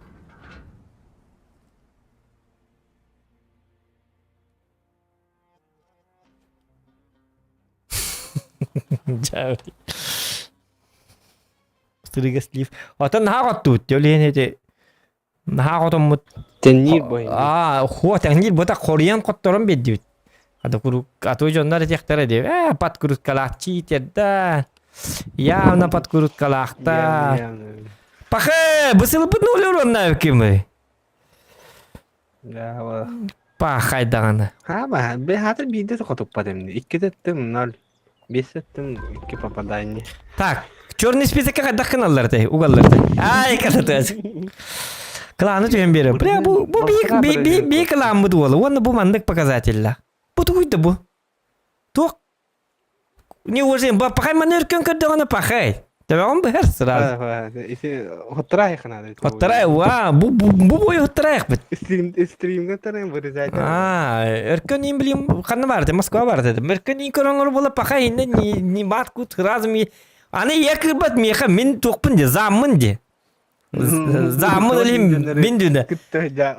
Cavri. Sırıga slif. Atan naha kattut. Yöleyen hedi. Naha katomut. Tenir boy. Ho tenir bota Korean kattoran beddi. Ada kuru atı jonlar tektere de. Pat kurut kalakçı terda. Ya na pat kurut kalakta. Pahe, bısıl bu ne oluyor onlar kimi? Ya va. Pahay dağına. Ha ba, be hatır bir de kotup pademni. İki tettim nal. Bir ettim iki papadayni. Так, черный список когда каналларда, уголларда. Ай, кататас. Кланы тем бери. Бля, бу би клан бу дула. Он бу мандык показатель. Бу туйда бу. Ток. Не уважаем, ба пахай манер көн кадагана пахай. Tamam mı? Her sıra. İşte hotrayık nadı. Hotrayık, bu boyu hotrayık bit. Stream'ga tarayım bu zaten. Erken in bileyim, kanı vardı, Moskva vardı dedim. Erken in koronlar bola pahay ne ni mat kut razmi. Ana yakırbat mi yakın min tokpun de zamın de. Zamın olayım bin düne.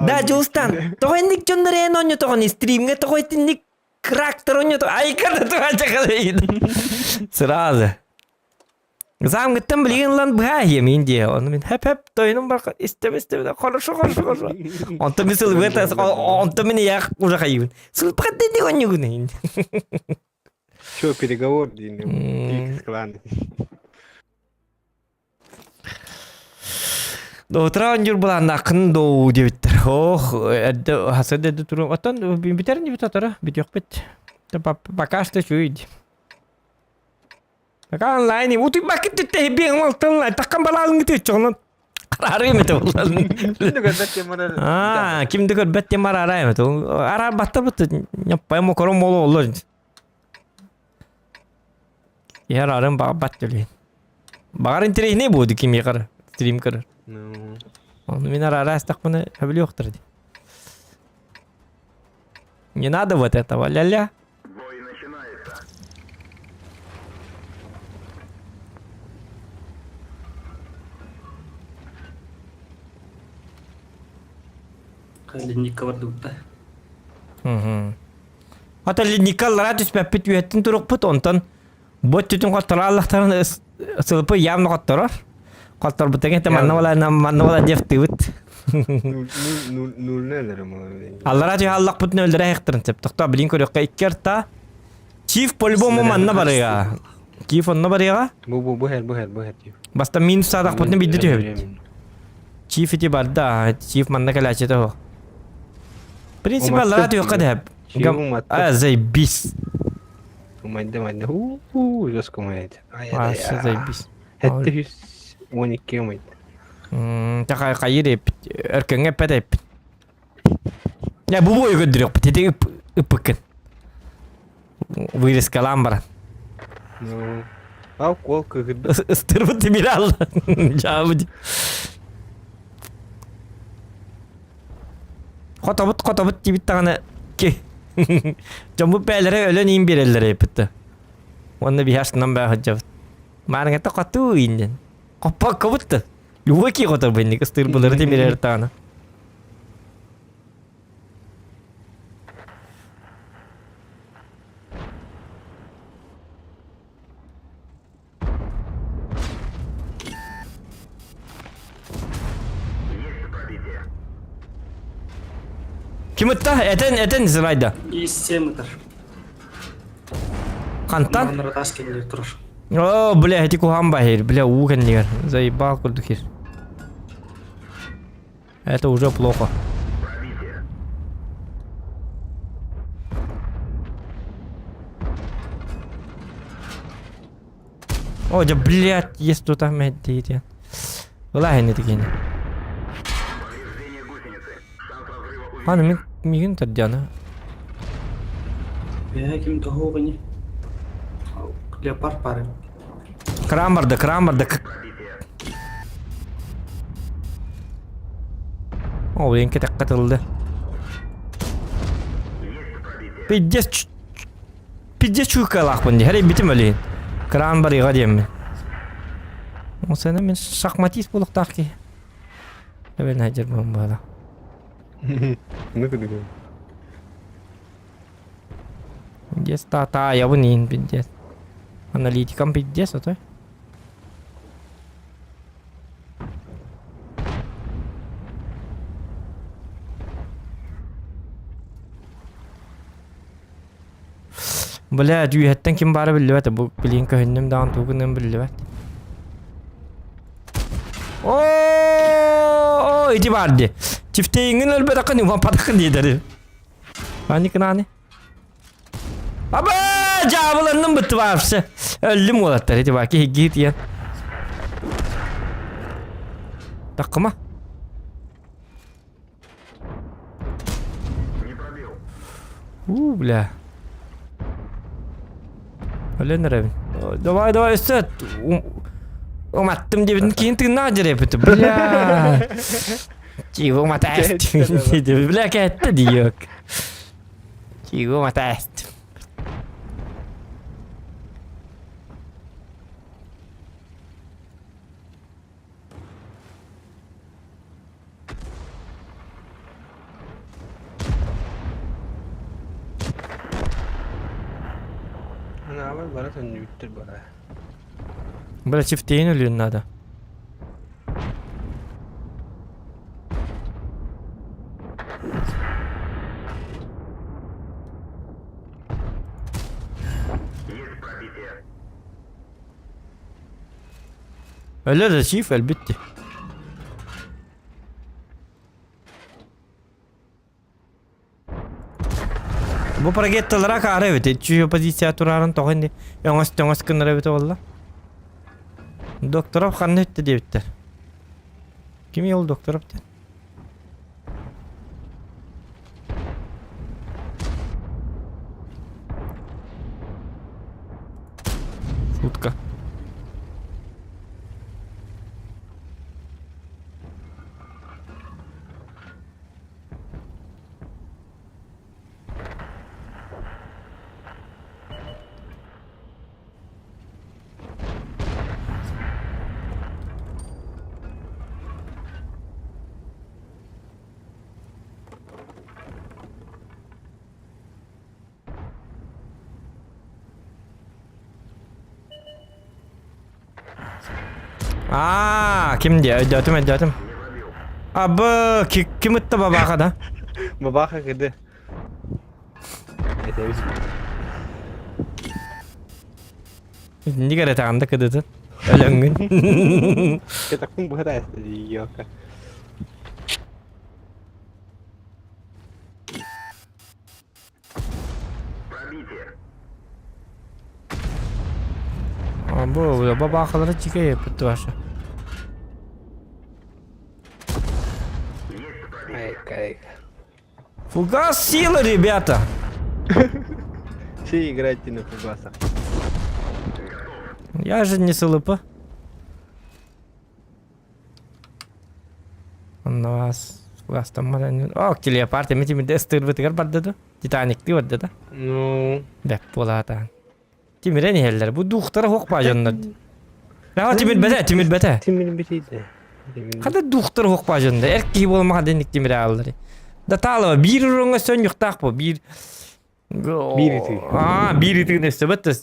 Da justan. Tohendik çöndere en onyo tohoni stream'ga tohendik karakter onyo to. Ay kada to aja kadaydı. Sırada. Zam gittim bilgin lan bahaya min diye. Onu min hep toyunum bak isteme. Хорошо. Onta misal vertas onta min yak уже hayın. Sulpat dedi onyo güneyin. Что переговор дин. Клан. Otra anjur bulan akın doğu diye bitter. Hasad dedi turun. Atan biterin bit atara. Bit yok bit. Bakasta şuydu. Baka online utuk bakit tete bir maltan la takkan balalım gitu çoğun. Ararım itu. Kim dekat bet yang marah ararım itu. Arar batta bet nyapa mau korom molo olur. Ya ararım bat jadi. Bagarin terih ne bu di kim yakar stream kar. Ну, Он меня раз так мне облегчил. Не надо вот этого, ля-ля. Бой начинается. Ледник вардута. Ата ледникал радус пеппит үеттин турукпут онтон. Бот түтүн коттараллахтарын сылпы явно котторор. Коттор бутеге те манна вала дефтибит. ну, нелер ма. Аллара түй аллах бутын өлдірі әйқтірін теп. Тоқта білін көрекқа иккерта. Чиф по-любому манна барыға. Чиф онна барыға. Bu her. Баста минус садақ бутын бидді түйебіт. Чиф ити барда. Чиф манна кәләчеті хо. Принципе аллара түй қады әп. Заебись. Майда. Жестко майда. Аша заебись. Хәтті 12 майда. Такая кайыр эп. Өркеңе пәт эп. Я бубой көндірек бі. Тетең үппікен. Вырез калам бара. Ну, ау кол көгіді. Стырбы темір алды. Жабыды. Қотобыт дебіт тағаны ке. Жамбы бәлері өлін ең берелері епітті. Оны бияшынан бәғыт жабыт. Мағын әтті қоты өйінден. Қоппа көбітті. Любой ки қотыр бәнді. Стырбылары темірері тағаны. Kim ытта? Этен зырайда. И 7 метр. Қантан? Маныр тас келер тұрыр. О, бля, эти кухан бахир. Бля, уген нигер. Заебал курдухир. Это уже плохо. О, да, блядь, есть кто-то медит. Валахи не такие. Аны мигин тадяна. Я ким тохогани. Леопард пары. Крамарда. О, блин, кетек катылды. Пиздец чуйкалах бунди. Хәре битем әле. Кран бар ига дем. О, сені мен шахматист булык тахки. Әбен хаҗыр бомбала. Ну, көгіді. Пиздец та я вынин пиздец. Аналитикам пиздец, а то. Бля, дүйәттен ким бары білді бәті. Бұл білген көхіннім дағын туғынным білді бәті. Ооо, ити барды. Çifteyinin ölbe takın yuvan patakın diye Hani kınani. Aba cevablarının bıttı varsa. Öldüm olatlar iti bak git ya. Takıma. Bля. Öyle ne revin. Давай üstad. Umattım debin keyin tığına acır yapıtı. Bля. Чего мотаст? Бля, это диок. Чего мотаст? Ana awal bara sen yuttur bara. Бля, чифтейн или надо? Öyle de çift elbette. Bu progettallara kare evet. Şu pozisyon turarın toğindi. Yongas kınır evet valla. Doktorov kanı etti diye bitti. Kim yol doktorov diye. Шутка. Kim diyor? Ödötüm. Abi kim itti babaka da? Babaka kedi. Ederiz. Ni gara tanda kıdıdı. Ölüngün. Kita pun beres yok. Пробитие. Bu babakaları çıkıyor yapıttı başa. Кайф. Фугас сила, ребята. Все играйте на фугасах. Я же не сылыпы. Он на вас фугас там мадан. О, телепарт эми дестер битер барды. Титаник ди барды да. Ну, Бек болата. Тимирен хеллер. Бу духтара хок бажандар. Я тимир бете. Timil bitiydi. Када духтар хок бажандар. Эрки болма каденник тимир аллары. Да тала бир ронга сөн юктак бу. Бир ити несте бетте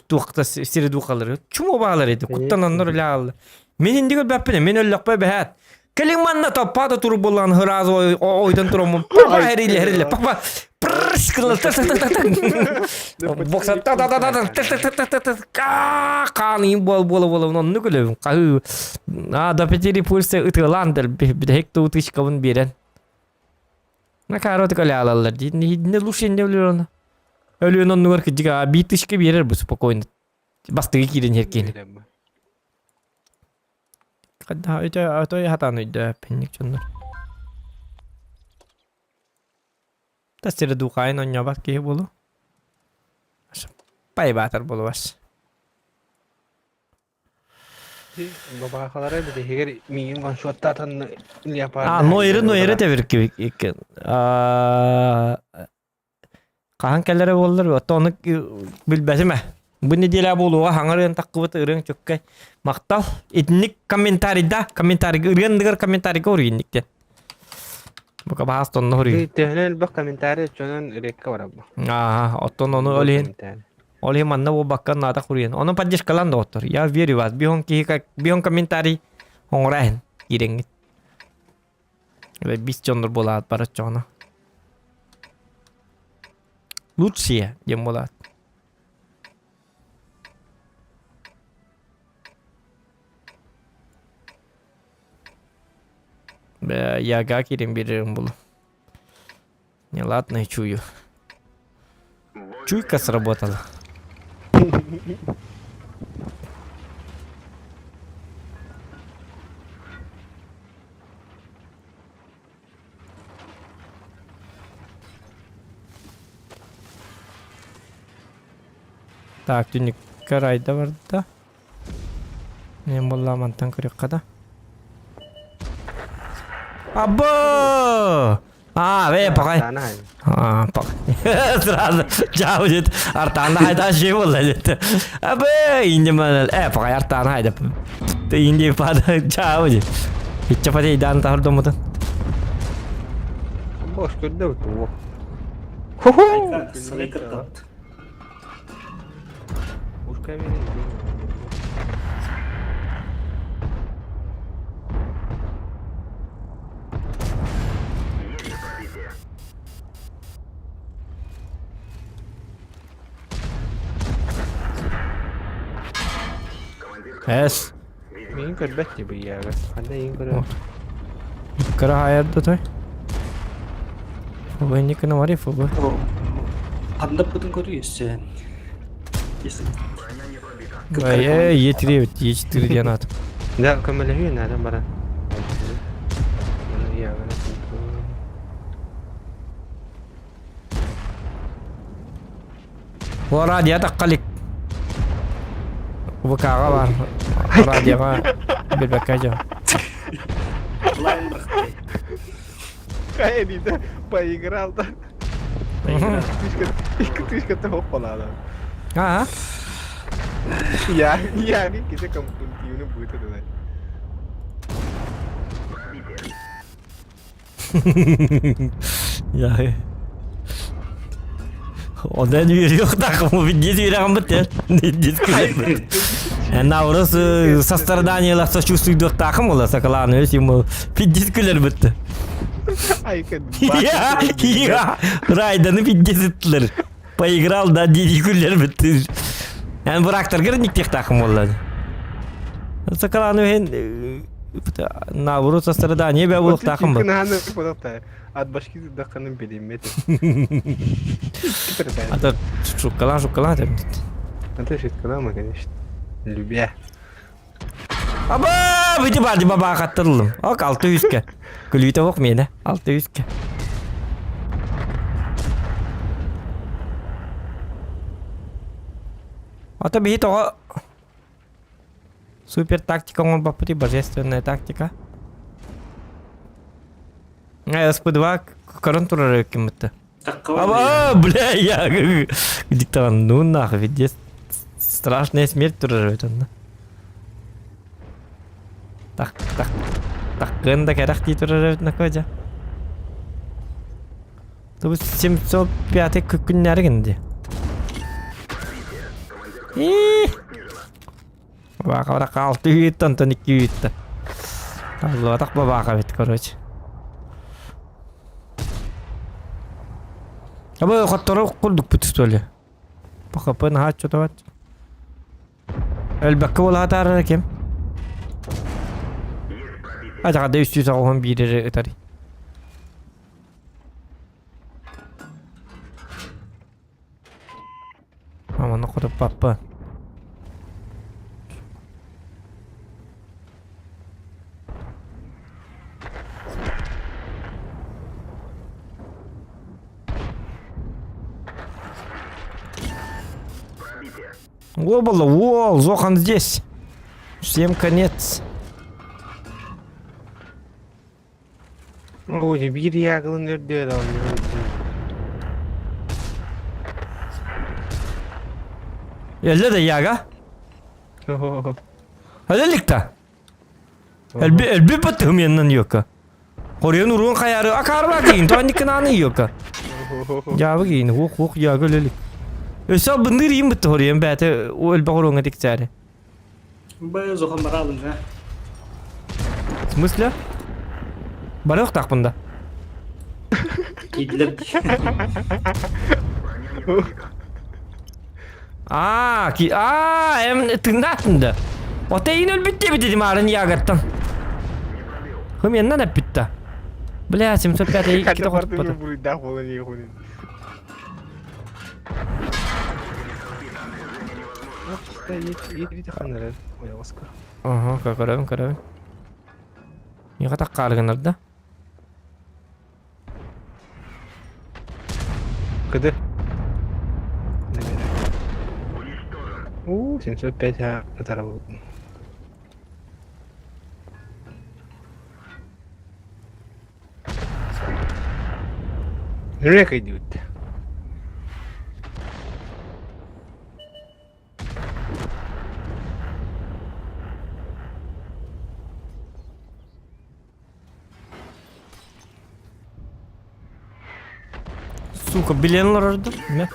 тухта сири духалары. Чумо балар эди. Куттанандар лал. Мен инди көрбөппүн. Мен өлөкпөй бехат. Келиңманна топпада туруп болгон хыраз ойдон турумун. Папа хериле. Папа прыскылы. Бокса каны бол онну көлөм. Каю. Да петери пульсе ытыландыр. Bir de hekto utışkabın biren. Ne karot kalalalar. Ne luşen ne ölüyor ona. Ölüyor onu var ki jiga bir tışkı bir yer bu spokojno. Bastığı girin herkeni. Kadda öte hatan öde pennik çonlar. Tasire dukayın onya bak ki bolu. Pay batar bolu var. Babakalara bir de her miyim kan şu atatan yapar. Noyere tevir ki. Kahan kellere bollar ve onu bilbesime. Bu ne diye boluğa hangarın takıbı ırın çökke. Maktal etnik komentari ırın komentari koruyenlikten. Bu kabahas tonunu hori. Tehnen bak komentari çoğun rekka var abla. Oton onu olehin. Olehin manna bu bakkan nada koruyen. Onun pajis kalan da otur. Ya veri vas. Bihon komentari hongrahin. Girengit. Ve bis çondur bolat para çona. Lucia yang bolat. Я гакерим берем было. Не ладно, чую. Чуйка сработала. Так, тюник карайда var da. Ne bolla mantan kırık kada. Abo! Ve pakai. Pakai. Sırada jauh jet. Artana hayda şey bolla jet. Ini mana? Pakai artana hayda. Ini pada jauh jet. Hiç pada idan tahur domutan. Boş gördü bu. Slaker tat. Ушка верит. Es. Miếng cần bét thì bây giờ anh đây có được. Kara hayırdı toy. Fogo ni kena mari fogo. Anda putun koruyor sen. Kesin. Yetiriyor diyen at. Да, камелевин надо бара. Я Bu radya takkalik. Bu kaga var. Radya bir bakaja. Lain berarti. Kayak dia поиграл да. Фишка того полала. Ya ni kita kampung tiup ni betul tu. Ya. Ondan yürüyor da kamu video yürüyen betul. Diskusi. Наурыз состраданиялар сочувствует тахым ола сакаланы өз ему 50 күлер бітті. Иә, райданы 50 поиграл, да, 10 күлер бітті. Бірақтар керніктек тахым ола. Сакаланы өйін наурыз сострадание бә болық тахым бұл. От башки даққаным белеметр. Ата шуккалан деп. Это шуткалама, конечно. Любя. Аба, бүті барды баба қаттырылым. Ок, 600-ке. Күлүйті оқ мені, 600-ке. Ата бейт оға супер тактика, он бапыты божественная тактика. СП-2 корон турары кемітті. Аба, бля, я диктован, ну нахуй, ведь здесь страшная смерть турары өтінді. Так, кында кәрәк дей турары өтінді көде. Бұл 705 күннәрі кінде. Бақа бірақ 600 тонтан 200. Аллатақ бақа бет, короче. Аба қаттары құлдық бүті стөлі. Бақапын хаат что-то бат. Әлбәккі бол хатары кем. Ажағада 300 ағуын бейдері ұтары. Аманы құдып баппы. О, было, о, Зохан здесь. Всем конец. Ой, bir yağılın ördüğü adam. Elde de yaga. Hadi likta. Elbi batım yanından yok. Oraya nurun kayarı akar bakayım. Toğan yıkınanı yok. Ya bakayım, huk yaga lelik. Ösel bındır yiyim bitti oraya. Bәті o elbi horunga dikçari. Бая Зохан баралың, ha? В смысле? Бары yok так bunda. Кидлер. Tığnatındı. O teyin ölbütte bir dedim arın yağıttın. Hım yanından hep bitti. Bля, 705 iki de korkut batı. Aha, karabın. Niye tak kargınlar da? Кыды? О, 705 тарабы. Река идет. Сука, bilenler orada. Ne?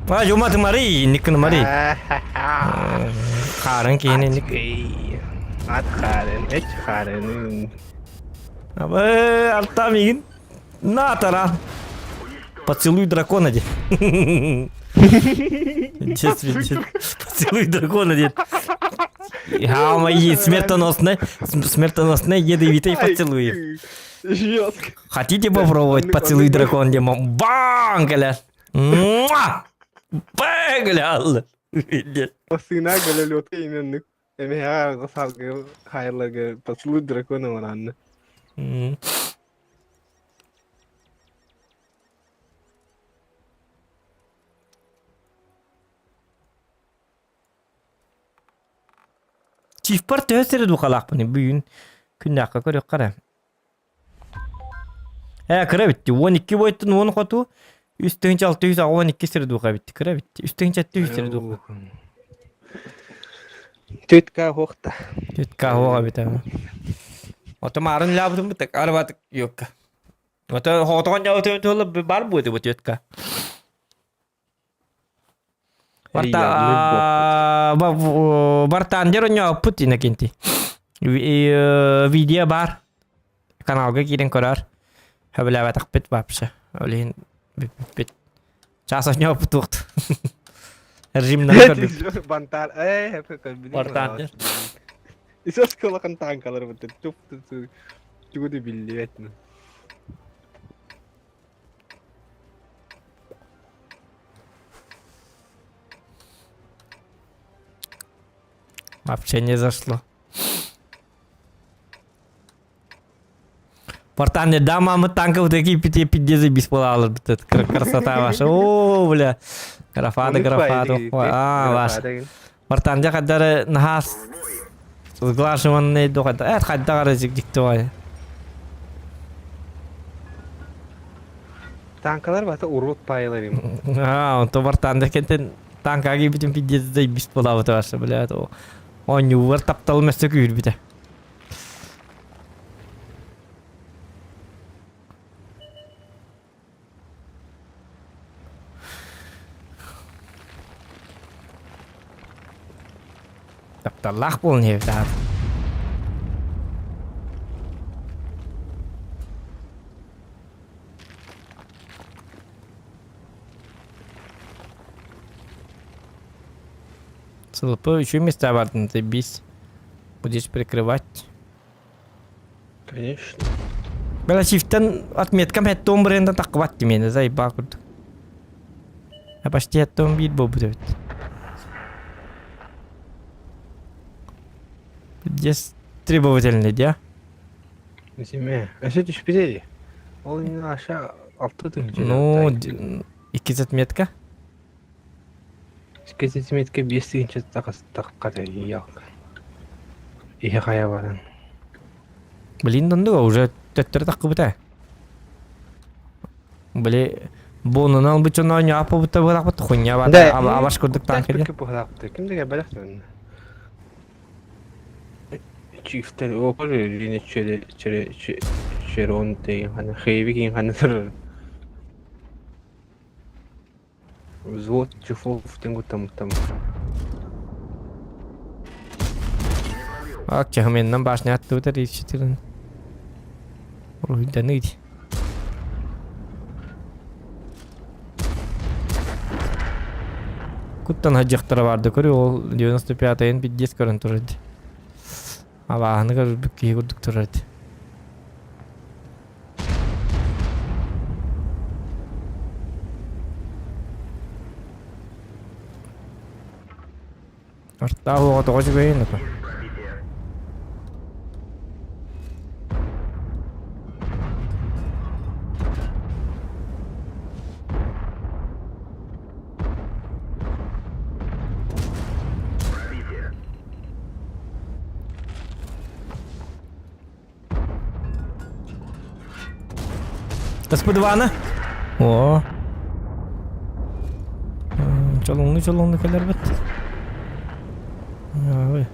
Wah, cuma temari, nik temari. Karen kini nik. At karen, karen. Apa, Артамин? На, Таран. Поцелуй дракона, дед. Поцелуй дракона, дед. Мои смертоносные ядовитые поцелуи. Хотите попробовать поцелуй дракона, дед? Бам, гля. Бам, гля. Сына гля лётка именник. Эмега гасалга хайрлага поцелуй дракона вананны. Çift parti höseri dukalak bani bugün kündaka körük kara. Kıra bitti. 12 boyutun 10 kotu. Üstünce 600 12 seri duka bitti. Kıra bitti. Üstünce 600 seri duka. Тетка хохта. Тетка хога битэ. Ото марын лабдым битэ арбат yok. Ото хотон яутын толы бар буде бу тетка. Бартан жероньо Путин кенти. Видео бар. Каналга кирен көрөр. Хабла тақпет бапша. Олин бит. Часоньо путукт. Режимнан көрдүк. Бантар Бартан. Исос колакан танкалар бит. Чуп чугуду билетни. Вообще не зашло. Портане, да, мама танков такие 5 бесплатно. Красота ваша. О, бля. Графада. Ваш. Портане, когда нахас сглаживанный доход. Хотя разик диктовая. Танкалар бата урут пайларым. Он то портане, кентен танкаги битен 5 бесплатно ваша, бля. Он не вертаптал место кюр бите. Тапталлах бол не да. СЛП еще места варты, ты бись. Будешь прикрывать. Конечно. Бела шифтен отметкам хеттом бренда такват мен заебак. А почти хеттом бит бобдет. Здесь требовательный, да? Несеме. А что ты шпидели? Он не наша алтын. Ну, 2 отметка. Скажите, метка бестигинче такката як. Ihe кая баран. Блин, уже теттер таккыбыта. Бле, бонунан бычона няпа быта быракпыт хуйня бата. Абаш курдук танкеде. Кимдеге балактын? Чифтер окор лине черон деген хана хейви деген хана тыр. Взвод чуфов тенгу там. Чахменнан башня аттыбыта рейчетирин. Руйдан иди. Куттан хаджактара барды көрү, ол 95-ын 50 көрүн турады. Абааны көрүп кии көрдүк турады. Артта оға тоғыз бейін өпі. Господвана. О. Чолоңны келер бит. Ой.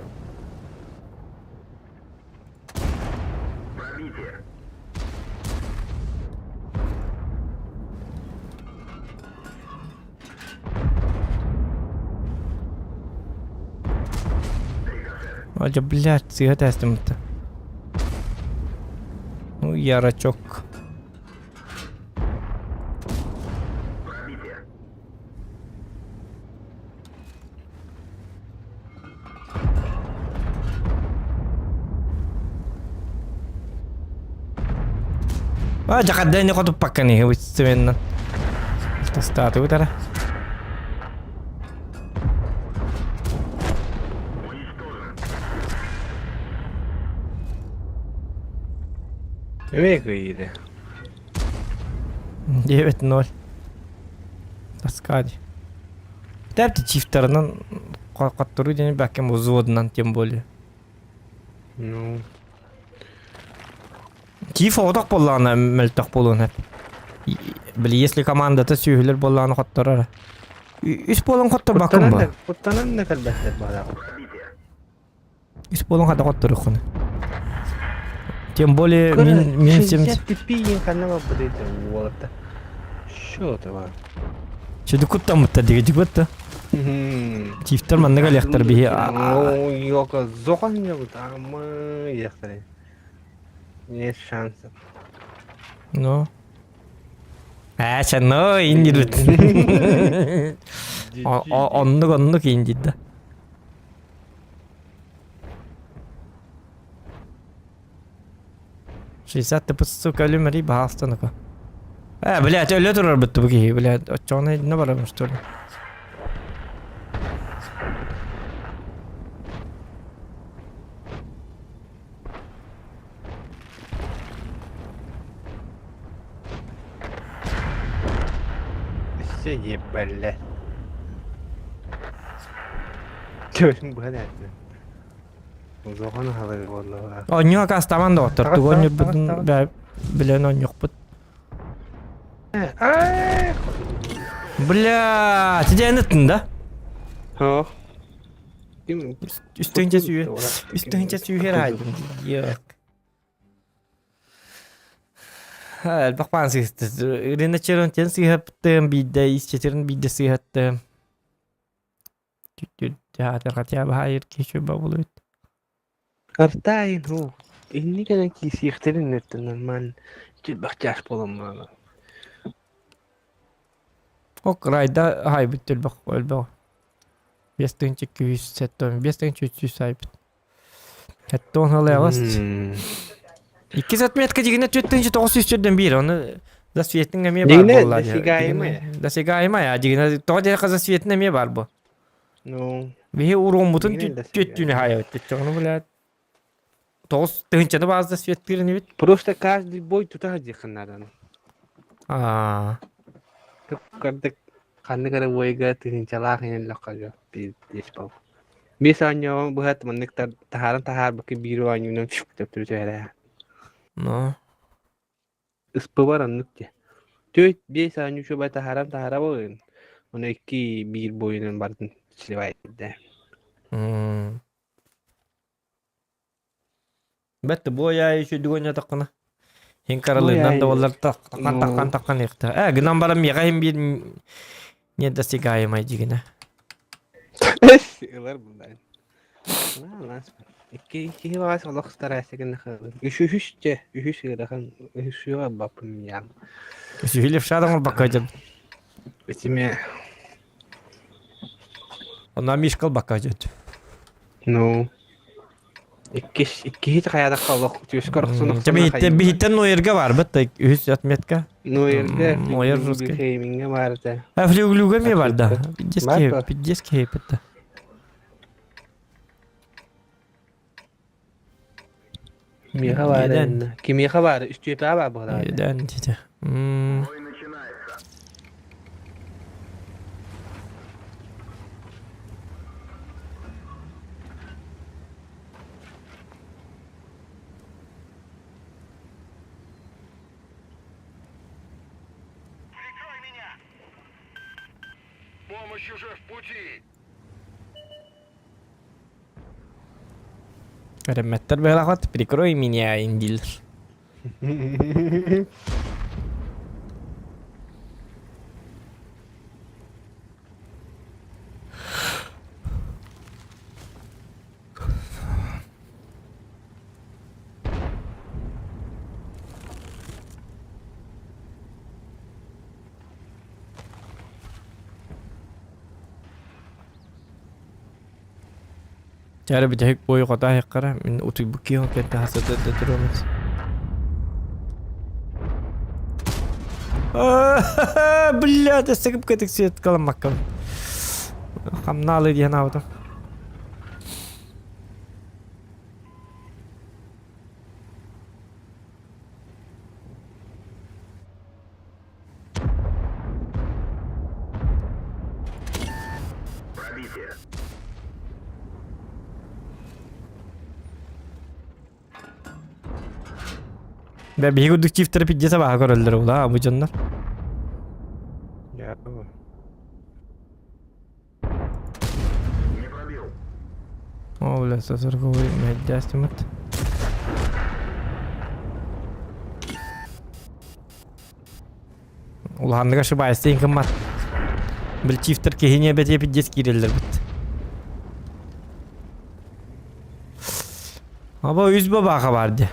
Аja, блядь, сигарета естемді. Ну, ярачок. Jangan ada yang kau pakai nih, wis sebenarnya. Start utara. Эме кыйды. 9-0. Таскади. Тәпті чифтарынан қаттыру және бәкем взводынан тем более. Ну. Чиф одақ болағына мәлтақ болуын әп. Білі, если командаты сүйілер болағына қаттырар. Үс болуын қаттыр бақым ба? Құттанан не кәлбәттер бада. Üst bolun hada qottırıqını. Тем более мен 70. Типи ханна ба бдейт болот. Шо та ба. Чөдү куттан мутта диге жигбатта. Чифтер маннага ляхтар бихи. О, yok zokan yok ama yaktare. Ne şansı. No. Sen no indirut. Onluk indirdi. Шестьдесят сука, люмери баста ну-ка. Блядь, лётер работу буги, блядь, чё она не барам, что ли? Все ебали. Чё, блядь. Zokan halı vallahi. Onyo kastaman da otur. Tugonyo budun bilen onyo bud. Bля, тебе anıttın da. Ha. Üstünce suyu. Üstünce suyu herhalde. Yok. Ha, bak ben size. Rene çeron ten sihattım bir de işçilerin bir de sihattım. Ya terkatya bahayır keşke babuluyor. Kartayın ho. İnni kadar ki siyahların nereden man. Gel bak yaş bolam bana. Ok rayda haybıttır bak öyle. Biestın çıkıyor settön. Biestın çıkıyor sahip. Hatta onu alayavast. 200 metre jigine tüttünce 900'den bir onu da sviyetin emiye var bu olay. Da sigayma ya jigine toğda kaza sviyetin emiye var bu. No. Ve urumutun tüttüğünü hayat tüttü onu bile. Toz tınçada bazı sviyetlerini bit. Просто каждый бой тут ханнадан. Aa. Kardık kandı kara boyga tınçalak yen lakaja bir dispal. Bir saniye bu hat manlık tahar bakı bir oyunun çıktı türüyle. No. Ispavar anlık ya. Tüy bir saniye şu bay tahara boyun. Onu iki bir boyunun bardın çilivaydı. Bette bu ya şu dugonya takına. Hin karalığından da onlar takkan yıktı. Günan baram yakayım bir ne de sigayım aycıgına. Sigılar bundan. Lan iki var Allah staraysa gene kalır. Üşüş sigarakan üşüyor bakım ya. Sühilif şadan bakacağım. Bitime. Ona mişkal bakacağım. No. İki hiç hayata kalak. Tüyüş korkusunu. Tabii bir hitten noyerga var bette 100 metka. Noyerga. Noyer ruski. Heminge vardı. Ha flugluga mi var da? Pidjeski hepette. Kimya var. Kimya var. Üstü yapı var bu kadar. Yeden işte. Бой начинается. Прикрой меня! Помощь уже в пути! Remetler böyle kat prikroy mini ya indil. Cara bijak boy kota hekara min utu buki ho kenta hasada da drones. Bля, да сега къдек си откала макам. Хамнала иди на ауто. Пробитие. Ve bir güdük çiftleri pidcese baha koruldur ula bu canlar. Ya. Не пробил. Оля, сосорговый медиастимат. Уланныга шыбайстын кыммат. Бил чифтер кехине бет епит дес кирелдер бит. Аба үз бабаға барды.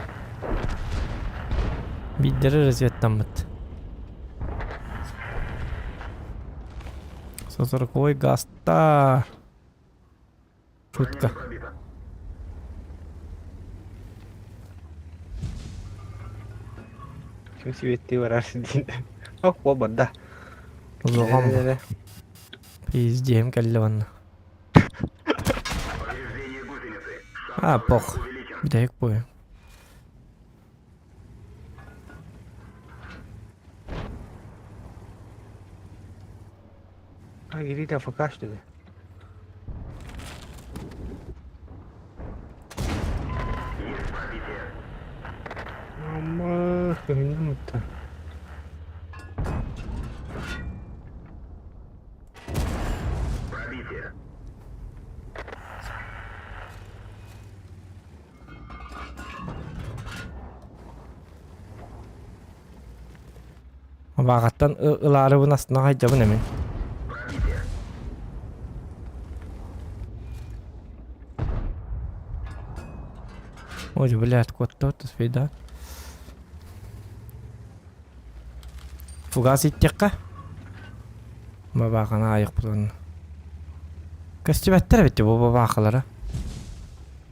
Биддері разведтан бит. Сосорговый гаста. Шутка. Kim sivetti vararsı din. Oh, bu banda. Узогом. Пиздем каллеван. Повреждение гусеницы. А, пох. Увеличен. Дайк пой. Ha, geri de fakaş dedi. Есть пробитие. Ama önünde mutlu. Пробитие. Багаттан ыларыбын астына хайдабын эмен. Пробитие. Ой, блядь, кот-то фейда. Фугас иттекка. Бабакана айык булган. Кастебаттар бит бу бабакалары.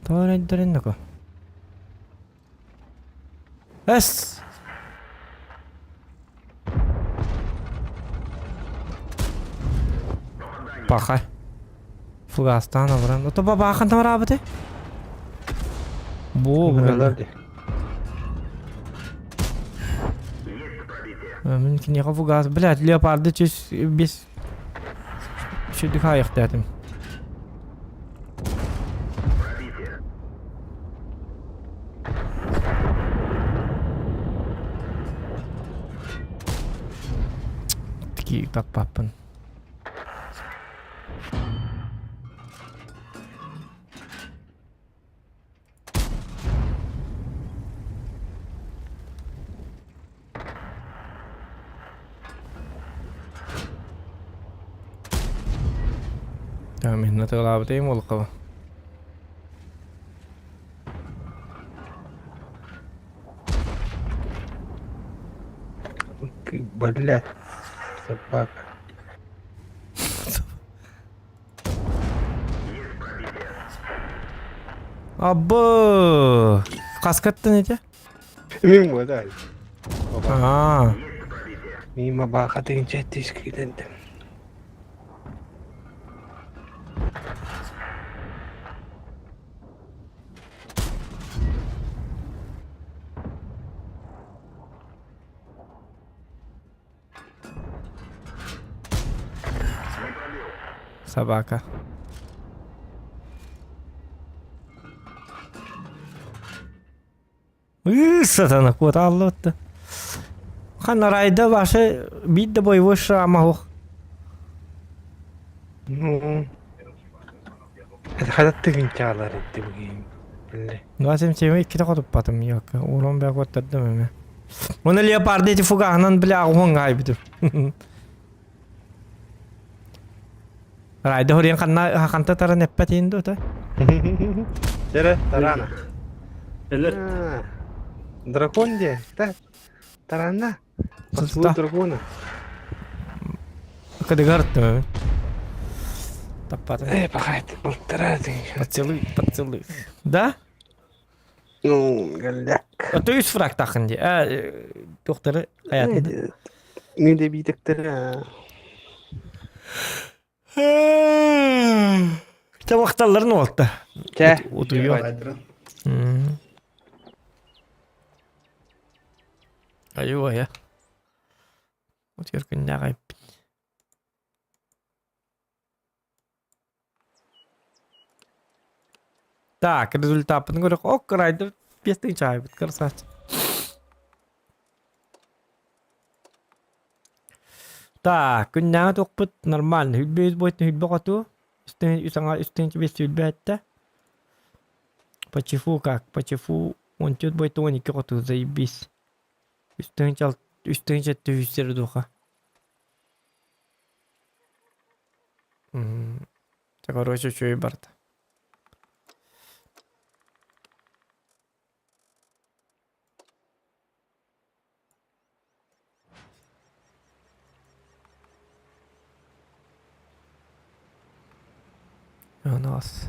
Торайдырын ко. Эс. Паха. Фугастан авран. То бабахан там работы. Бу, Buralar de. Есть пробитие. мümkün ya фугас. Блядь, леопарды чуть без чуть хайх дадым. Пробитие. Такие как папан. Tamam, ini tuh lah, betul mau lupa. Блядь. Собака. Есть пробитие. Абы, каскаттан эти? Min modal. А, Есть пробитие. Min mabaka tingin chat iskiden. Не пробил. собака. Сатана, кот аллотты. Хана райда ваши бидде боевой шрамах. Ну. Это хадат tingin çağlar etti bugün. Belli. Гасим теми кита котуп батым yok. Урон бек оттырдым эме. Оны леопарды эти фугахнан бля огон гайбитим. Райда хорен ханна ханта тара неппатин до та. Jere, tarana. Eller? Ha. Дракон де. Да. Тарана. Послу Да. дракона. Кады гартым эме. Таппатым. Пахайт. Болтарады. Поцелуй. Да? Ну, галяк. А то есть фраг тахынди. Доктор аятында. Ne de bir tıktır. Табакталарын болду. Çe. Утуyor. Aydıran. Ayuwa ya. Утуyor күндө кайып. Так, результатын көрөк. Ок, райдер 5 чай бит, красавчик. Так, күндө токпут нормально. Хүлбөз бойтун хүлбө катуу. Үстүн үсаңа үстүн чебес хүлбө атта. Пачефу как? Пачефу 14 бой 12 оту заебись. Üstün çattı üstleri duha. Так, короче, что и барта. У нас